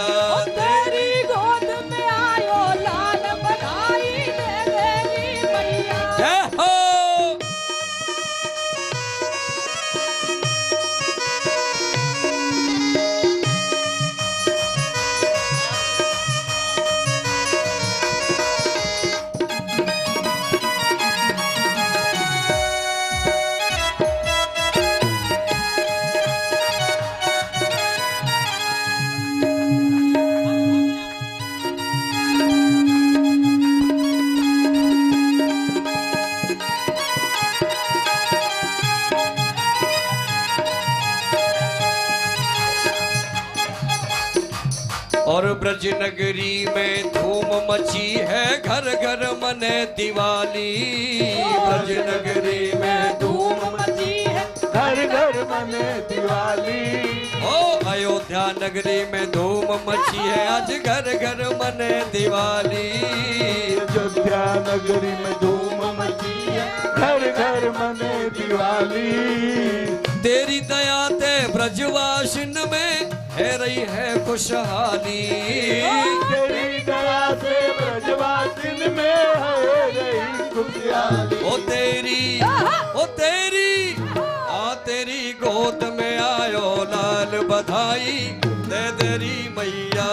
तेरी गोद में आयो लाल बधाई दे तेरी मैया जय हो और ब्रज नगरी में धूम मची है घर घर मने दिवाली ब्रज नगरी में धूम मची है घर घर मने दिवाली ओ अयोध्या नगरी में धूम मची है आज घर घर मने दिवाली अयोध्या नगरी में धूम मची है घर घर मने दिवाली तेरी दया ते ब्रजवासिन में है रही है खुशहाली तेरी दया से ब्रजवासिन में है रही खुशहाली ओ तेरी गोद में आयो लाल बधाई दे देरी मैया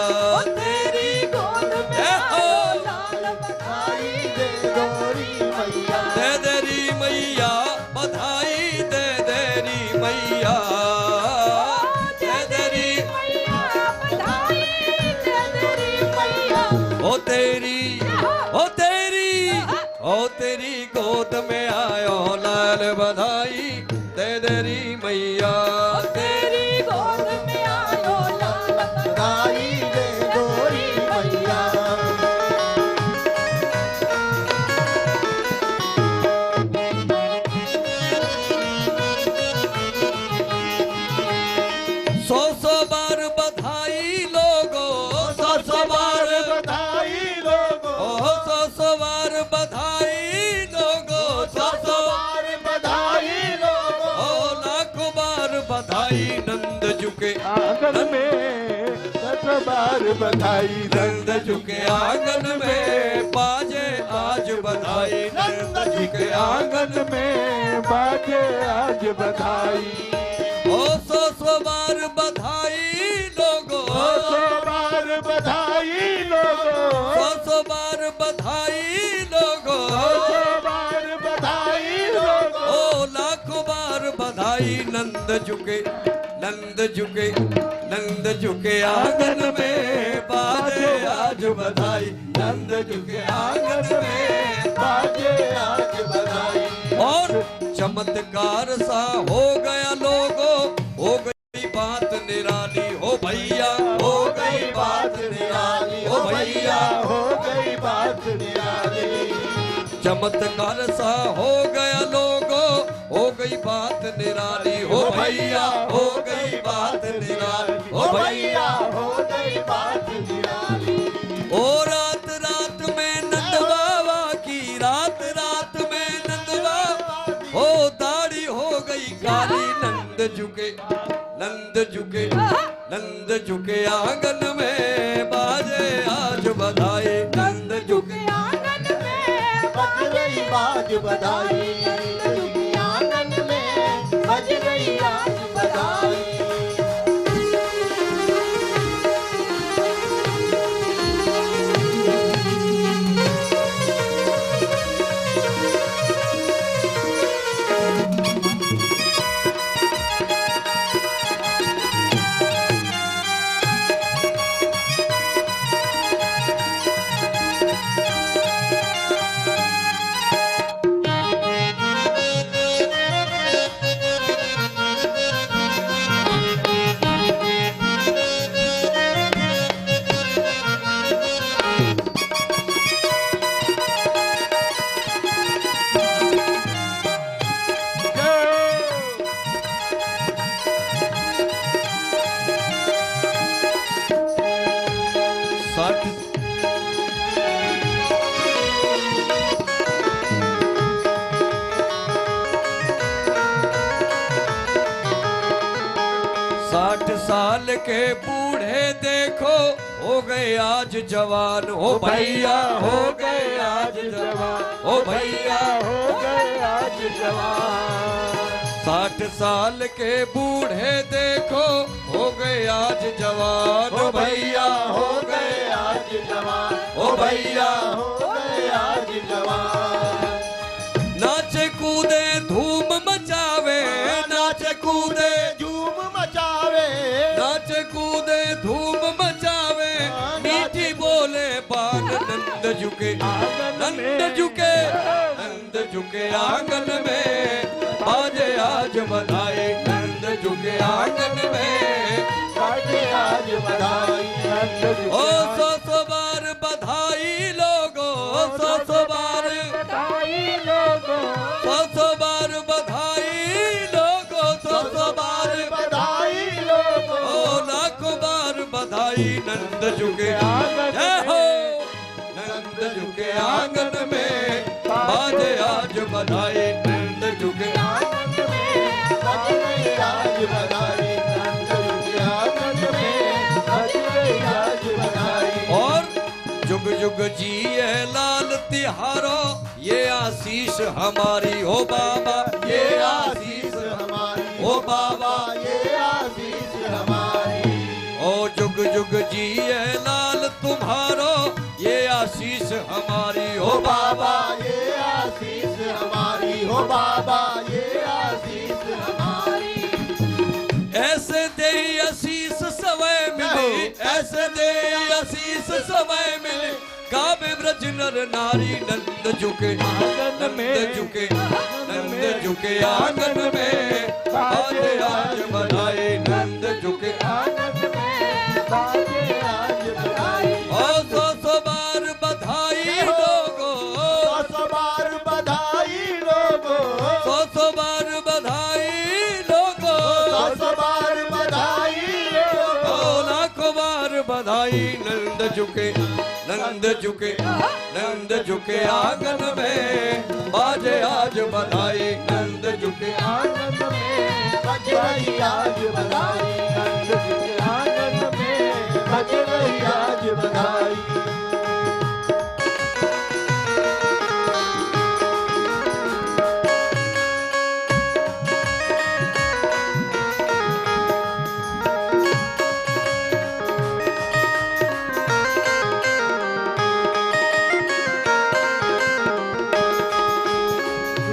तेरी गोद में आयो लाल बधाई दे दोरी मैया दे देरी मैया बधाई दे देरी मैया दे देरी बधाई दे तेरी मैया ओ तेरी गोद में आयो लाल बधाई दे देरी मैया तेरी गोद में आयो लाल बधाई दे दोरी मैया सौ बार बधाई लोगो सौ बार बधाई लोगो ओ सौ बार बधाई लोगो सौ बार बधाई लोगो ओ लाखों बार बधाई नंद झुके आंगन में 10 बार बधाई नंद झुके आंगन में बाजे आज बधाई नंद झुके आंगन आंगन में बाजे आज बधाई ओ सौ बार बधाई लोगो 100 बार बधाई लोगो सौ बार बधाई लोगो 100 बार बधाई लोगो ओ लाखों बार बधाई नंद झुके आंगन में बाजे आज बधाई नंद झुके आंगन में बाजे आज बधाई और चमत्कार सा हो गया लोगो हो गई बात निराली हो भैया हो गई बात निराली हो भैया हो गई बात निराली चमत्कार सा हो गया लोगो हो गई बात निराली हो भैया हो गई बात निराली हो भैया हो गई बात निराली ओ रात रात में नंद बाबा की रात रात में नंद बाबा हो दाढ़ी हो गई काली नंद झुके आंगन में बाजे आज बधाई नंद झुके आंगन में बज गई बाज बधाई आंगन में बज गई आज बधाई के बूढ़े देखो हो गए आज जवान। हो भैया हो गए आज जवान। हो भैया हो गए आज जवान। 60 साल के बूढ़े देखो हो गए आज जवान। ओ भैया हो गए आज जवान। ओ भैया हो गए आज जवान। नाचे कूदे धूम मचावे, नाचे कूदे झूम मचावे, नाचे कूदे धूम मचावे, मीठी बोले बान नंद झुके, नंद झुके, नंद झुके आंगन में, बाजे आज बधाई, नंद झुके आंगन में, बाजे आज बधाई। ओ 100 बार बधाई लोगो, 100 बार बधाई लोगों, 100 बार बधाई लोगो, 100 बार बधाई लोगों, ओ लाखों बार बधाई, नंद झुके जय हो, नंद झुके आंगन में, बाजे आज बधाई, नंद झुके आंगन में बज गई आज बधाई। नंद झुके आंगन में बज गई आज बधाई। और जुग जुग जिए लाल तिहारो, ये आशीष हमारी हो बाबा, ये आशीष हमारी, ओ बाबा, ये आशीष हमारी। ओ जुग जुग जिए लाल तुम्हारो, ये आशीष हमारी हो बाबा, ये आशीष हमारी, हो बाबा ये आशीष हमारी। ऐसे दे आशीष समय मिले, ऐसे दे आशीष समय मिले, गावे ब्रज नर नारी, नंद झुके नंद झुके, नंद झुके आंगन में, बाजे आज बधाई, नंद झुके आंगन में बाजे आज बधाई। ओ 100 बार बधाई लोगो, 100 बार बधाई लोगो, 100 बार बधाई लोगो, 100 बार बधाई लोगो, ओ लाखों बार बधाई, नंद झुके, नंद झुके, नंद झुके आंगन में, बाजे आज बधाई, नंद झुके आंगन में बज गई आज बधाई। नंद झुके आंगन में बज गई आज बधाई।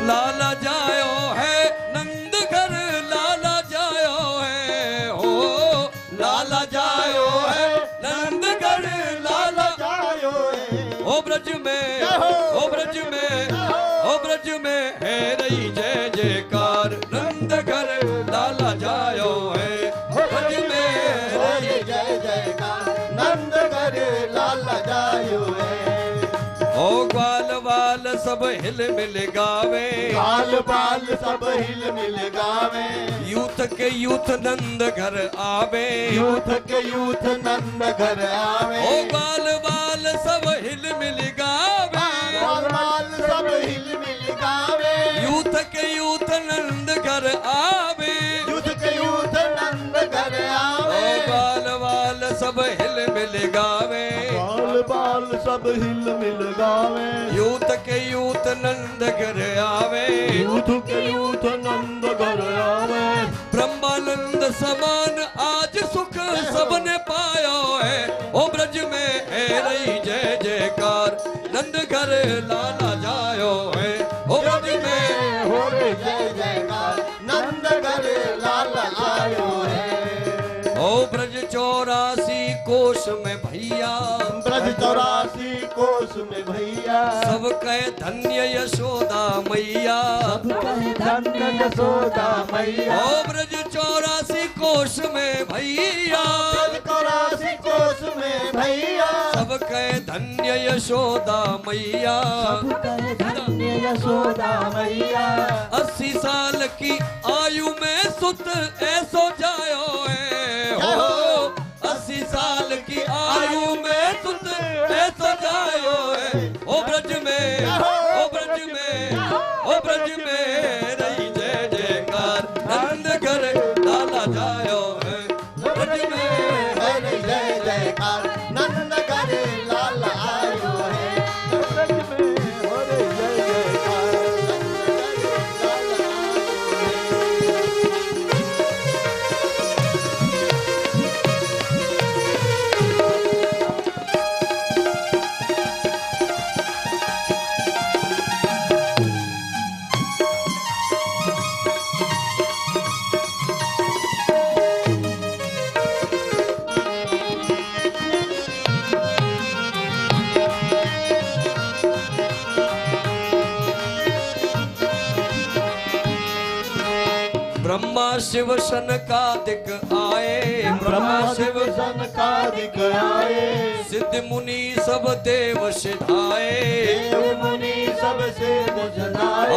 लाला जायो है नंद घर, लाला जायो है हो, लाला जायो है नंद घर, लाला जायो है, ओ ब्रज में, ओ ब्रज में, ओ ब्रज में है रही जय जयकार, नंद घर लाला जायो है, ब्रज में होए जय जयकार, नंद घर लाला जायो है। ओ ग्वाल वाल सब हिल मिल गावे, बाल बाल सब हिल मिल गावे, यूथ के यूथ नंद घर आवे, यूथ के यूथ नंद घर आवे। ओ ग्वाल वाल सब हिल मिल गावे, बाल बाल सब हिल मिल गावे, यूथ के यूथ नंद घर आवे, यूथ के यूथ नंद घर ओ आवे। ग्वाल वाल सब हिल मिल गावे, बाल बाल सब हिल मिल गावे, यूथ के यूथ नंद घर आवे, यूथ के यूथ नंद घर आवे। ब्रह्मानंद समान आज सुख सबने पायो है, ओ ब्रज में है रही जय जयकार, नंद घर लाला जायो है, ओ ब्रज में हो रे जय जयकार, नंद घर लाला आयो है। ओ ब्रज 84 कोश में भैया, ब्रज 84 कोस में भैया, सब कहे धन्य यशोदा मैया, धन्य यशोदा मैया, ओ ब्रज 84 कोश में भैया, ब्रज 84 कोस में भैया, सब कहे धन्य यशोदा मैया, धन्य यशोदा मैया। 80 साल की आयु में सुत ऐसो जायो है हो, 80 साल की आयु में सुत ऐसो जायो है, ओ ब्रज में, ओ ब्रज में, ओ ब्रज में रही जय जयकार, नंद घर लाला जायो है, ब्रज में ब्रह्मा शिव सनकादिक आए, ब्रह्मा शिव सनकादिक आए, सिद्ध मुनि सब देव सिधाए, देव मुनि सब सिद्ध सदाए। ओ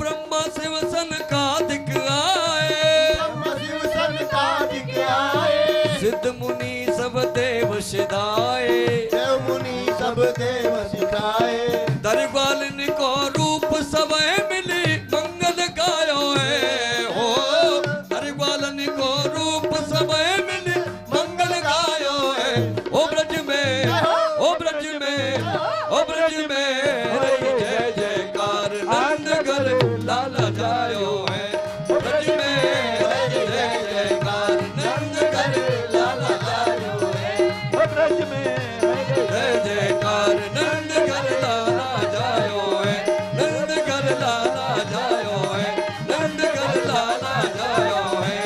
ब्रह्मा शिव सनकादिक आए, ब्रह्मा शिव सनकादिक आए, सिद्ध मुनि सब देव सिधाए, देव मुनि सब देव सिखाए। दरबालन को रूप सबे मिली मंगल गायो है, हो दरबालन को रूप सबे मिली मंगल गायो है। ओ ब्रज में, ओ ब्रज में, ओ ब्रज में रही जय जयकार नंद घर लाला जायो है। ओ ब्रज में रही जय जयकार नंद घर लाला जायो है। ओ ब्रज में जय जयकार नंद घर लाला जायो है, नंद घर लाला जायो है, नंद घर लाला जायो है।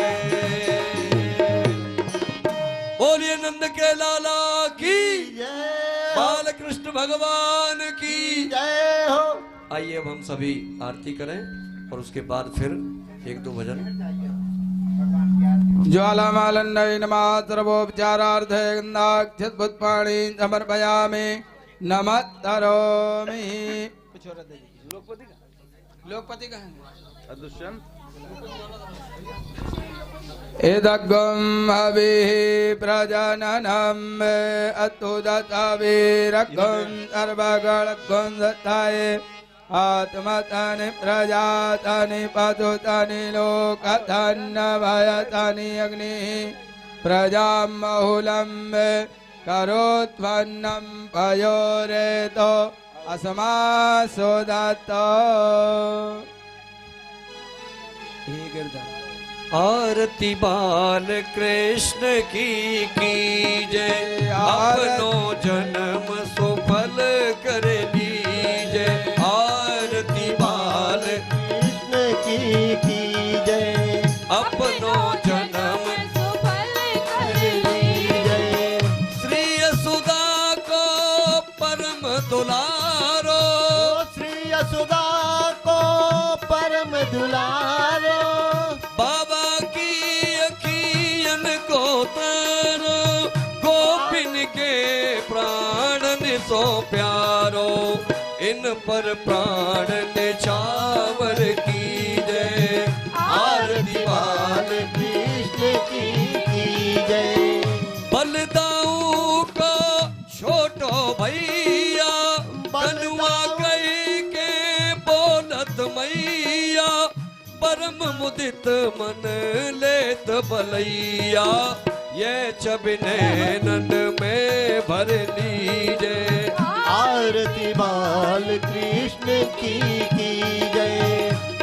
बोलिए नंद के लाला की, बाल कृष्ण भगवान की जय हो। आइए अब हम सभी आरती करें और उसके बाद फिर एक दो भजन। ज्वालामालन्नवीनमातरवोपचारार्थे गन्धाक्षतभुत्पाणि समर्पयामि नमस्तरोमि। लोकपति का है एदग्गम हविः प्रजननम् अतुदतवीरग्गं सर्वगणग्गं दत्ताय आत्मतानि प्रजातानि पशुतानि लोकधन्यभयतानि अग्निः प्रजां बहुलं करोत्पन्नं पयोरेतो अस्मासो दत्तो। हे गिरधर आरती बाल कृष्ण की जय, अपनो जन्म सुफल कर लीजय। आरती बाल कृष्ण की जय, अपनो जन्म सुफल कर लीजय। श्री यशोदा को परम दुलारो, श्री यशोदा को परम दुलारो, बाबा की अखियन को तारो, गोपिन के प्राणन सो प्यारो, इन पर प्राण निछावर की जय। आरती बाल कृष्ण की जय, बलदाऊ को छोटो भैया, बलुआ कही के बोलत मैया, परम मुदित मन लेत भलैया, ये चबिने नंद में भर लीजे। आरती बाल कृष्ण की जय,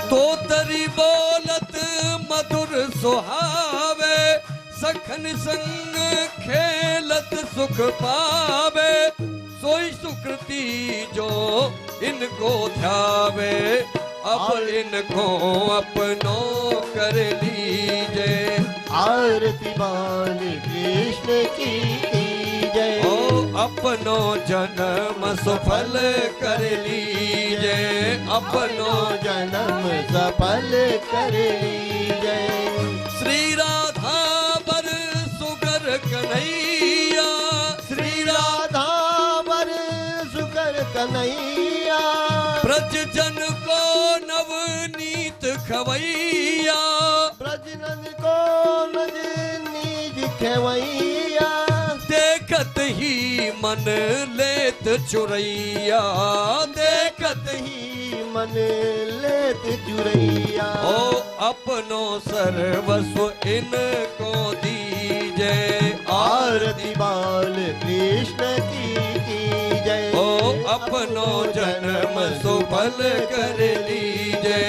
तो तरी बोलत मधुर सुहावे, सखन संग खेलत सुख पावे, सोई सुकृति जो इनको ध्यावे, अब इनको अपनो कर लीजे। आरती बाल कृष्ण की जय, ओ अपनो जन्म सफल कर लीजे, अपनो जन्म सफल कर लीजय। श्री राधा बर सुगर कन्हैया, श्री राधा वर सुकर कन्हैया, ब्रज जन को नवनीत खवैया, ब्रजनन को नज नीज खेवैया, देखत ही मन लेत चुरैया, देखत ही मन लेत चुरैया। ओ अपनो सर्वस्व इनको दीजे। आरती बाल कृष्ण की जय, ओ अपनो जन्म सुफल कर लीजे।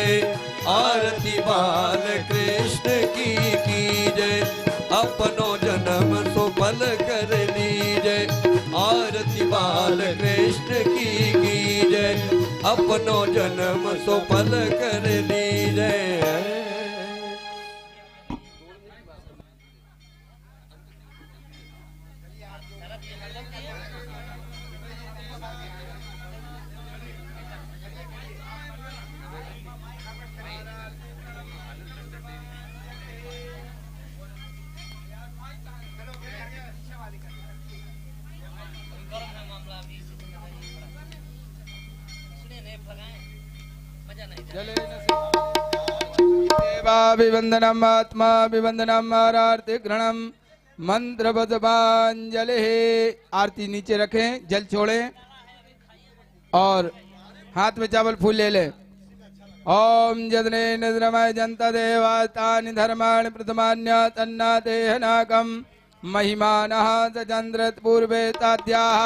आरती बाल कृष्ण की जय, अपनो जन्म सुफल कर लीजे। आरती बाल कृष्ण की जय, अपनो जन्म सुफल कर लीजे। देवाभिवन्दनम् आत्माभिवन्दनम् आरार्ति घृणम् मंत्र बदबांजलि। आरती नीचे रखें, जल छोड़ें और हाथ में चावल फूल ले लें। ओम जदने निद्रमय जनता देवास्तानि धर्माणि प्रथमान्य तन्ना देहनाकम् महिमानः सचन्द्रत् पूर्वे ताद्याः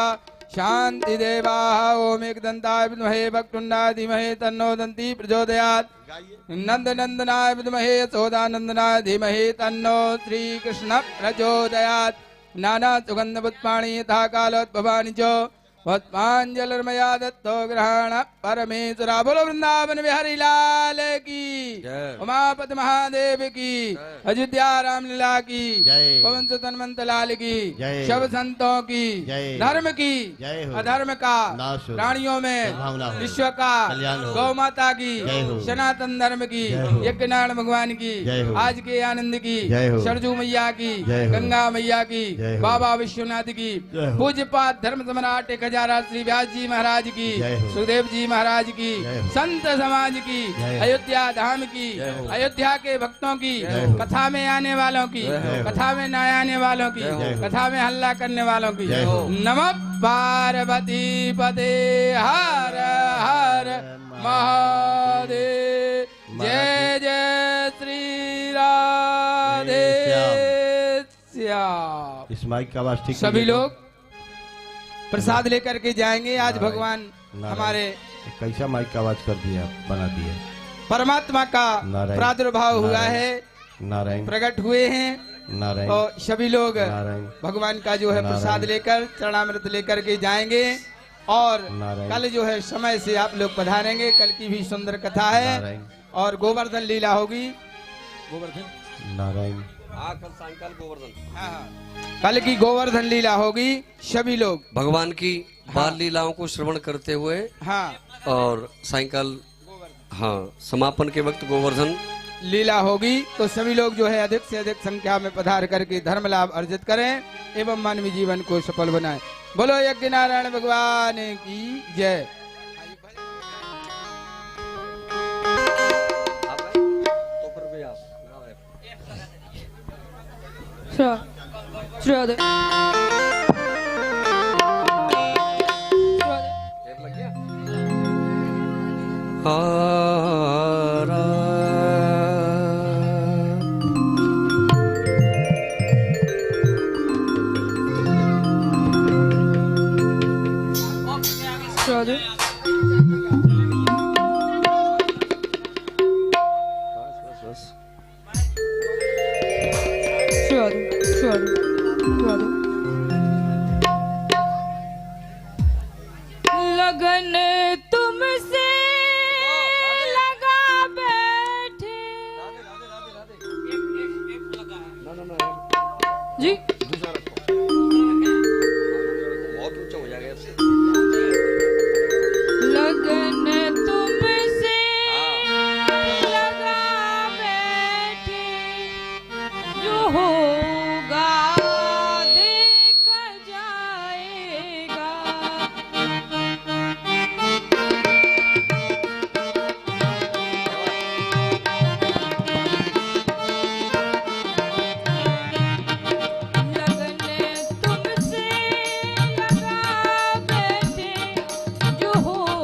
शांति देवाः। ओम एकदन्ताय विद्महे वक्रतुण्डाय धीमहि तन्नो दन्ती प्रचोदयात्। नंद नंदनाय विद्महे यशोदानंदनाय धीमहि तन्नो श्री कृष्ण प्रचोदयात्। नाना सुगंध पुष्पाणि यथा कालोद्भवानि च वत्पांजलिर्मया दत्तो ग्रहण परमेश्वरा। बोलो वृंदावन बिहारी लाल की, उमापति महादेव की, अयोध्या रामलीला की, पवन सुत हनुमंत लाल की, सब संतों की, धर्म की, अधर्म का, प्राणियों में विश्व का, गौ माता की, सनातन धर्म की, यज्ञनारायण भगवान की, आज के आनंद की, सरजू मैया की, गंगा मैया की, बाबा विश्वनाथ की, पूज्य पाठ धर्म सम्राट हजारा श्री व्यास जी महाराज की, सुखदेव जी महाराज की, संत समाज की, अयोध्या धाम की, अयोध्या के भक्तों की, कथा में आने वालों की, कथा में न आने वालों की, कथा में हल्ला करने वालों की। नमः पार्वती पते हर हर महादेव। जय जय श्री राधे श्याम। इस माइक का आवाज ठीक सभी लोग प्रसाद लेकर के जाएंगे। आज भगवान हमारे कैसा माइक का आवाज कर दिया, बना दिया। परमात्मा का प्रादुर्भाव हुआ है, नारायण प्रकट हुए हैं नारायण। और सभी लोग नारायण भगवान का जो है प्रसाद लेकर चरणामृत लेकर के जाएंगे। और कल जो है समय से आप लोग पधारेंगे। कल की भी सुंदर कथा है और गोवर्धन लीला होगी। गोवर्धन नारायण कल सायंकाल गोवर्धन। हाँ, कल की गोवर्धन लीला होगी। सभी लोग भगवान की बाल लीलाओं को श्रवण करते हुए हाँ और सायंकाल समापन के वक्त गोवर्धन लीला होगी। तो सभी लोग जो है अधिक से अधिक संख्या में पधार करके धर्म लाभ अर्जित करें एवं मानवीय जीवन को सफल बनाएं। बोलो यज्ञ नारायण भगवान की जय। श्राद्ध लगन तुमसे लगा बैठे जी। बहुत ऊंचा हो जाएगा इससे। लगन तुमसे लगा बैठे, जो होगा देखा जाएगा।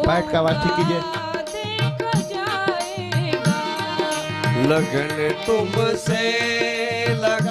बैठ का आवाज ठीक कीजिए। लगन तुमसे लगा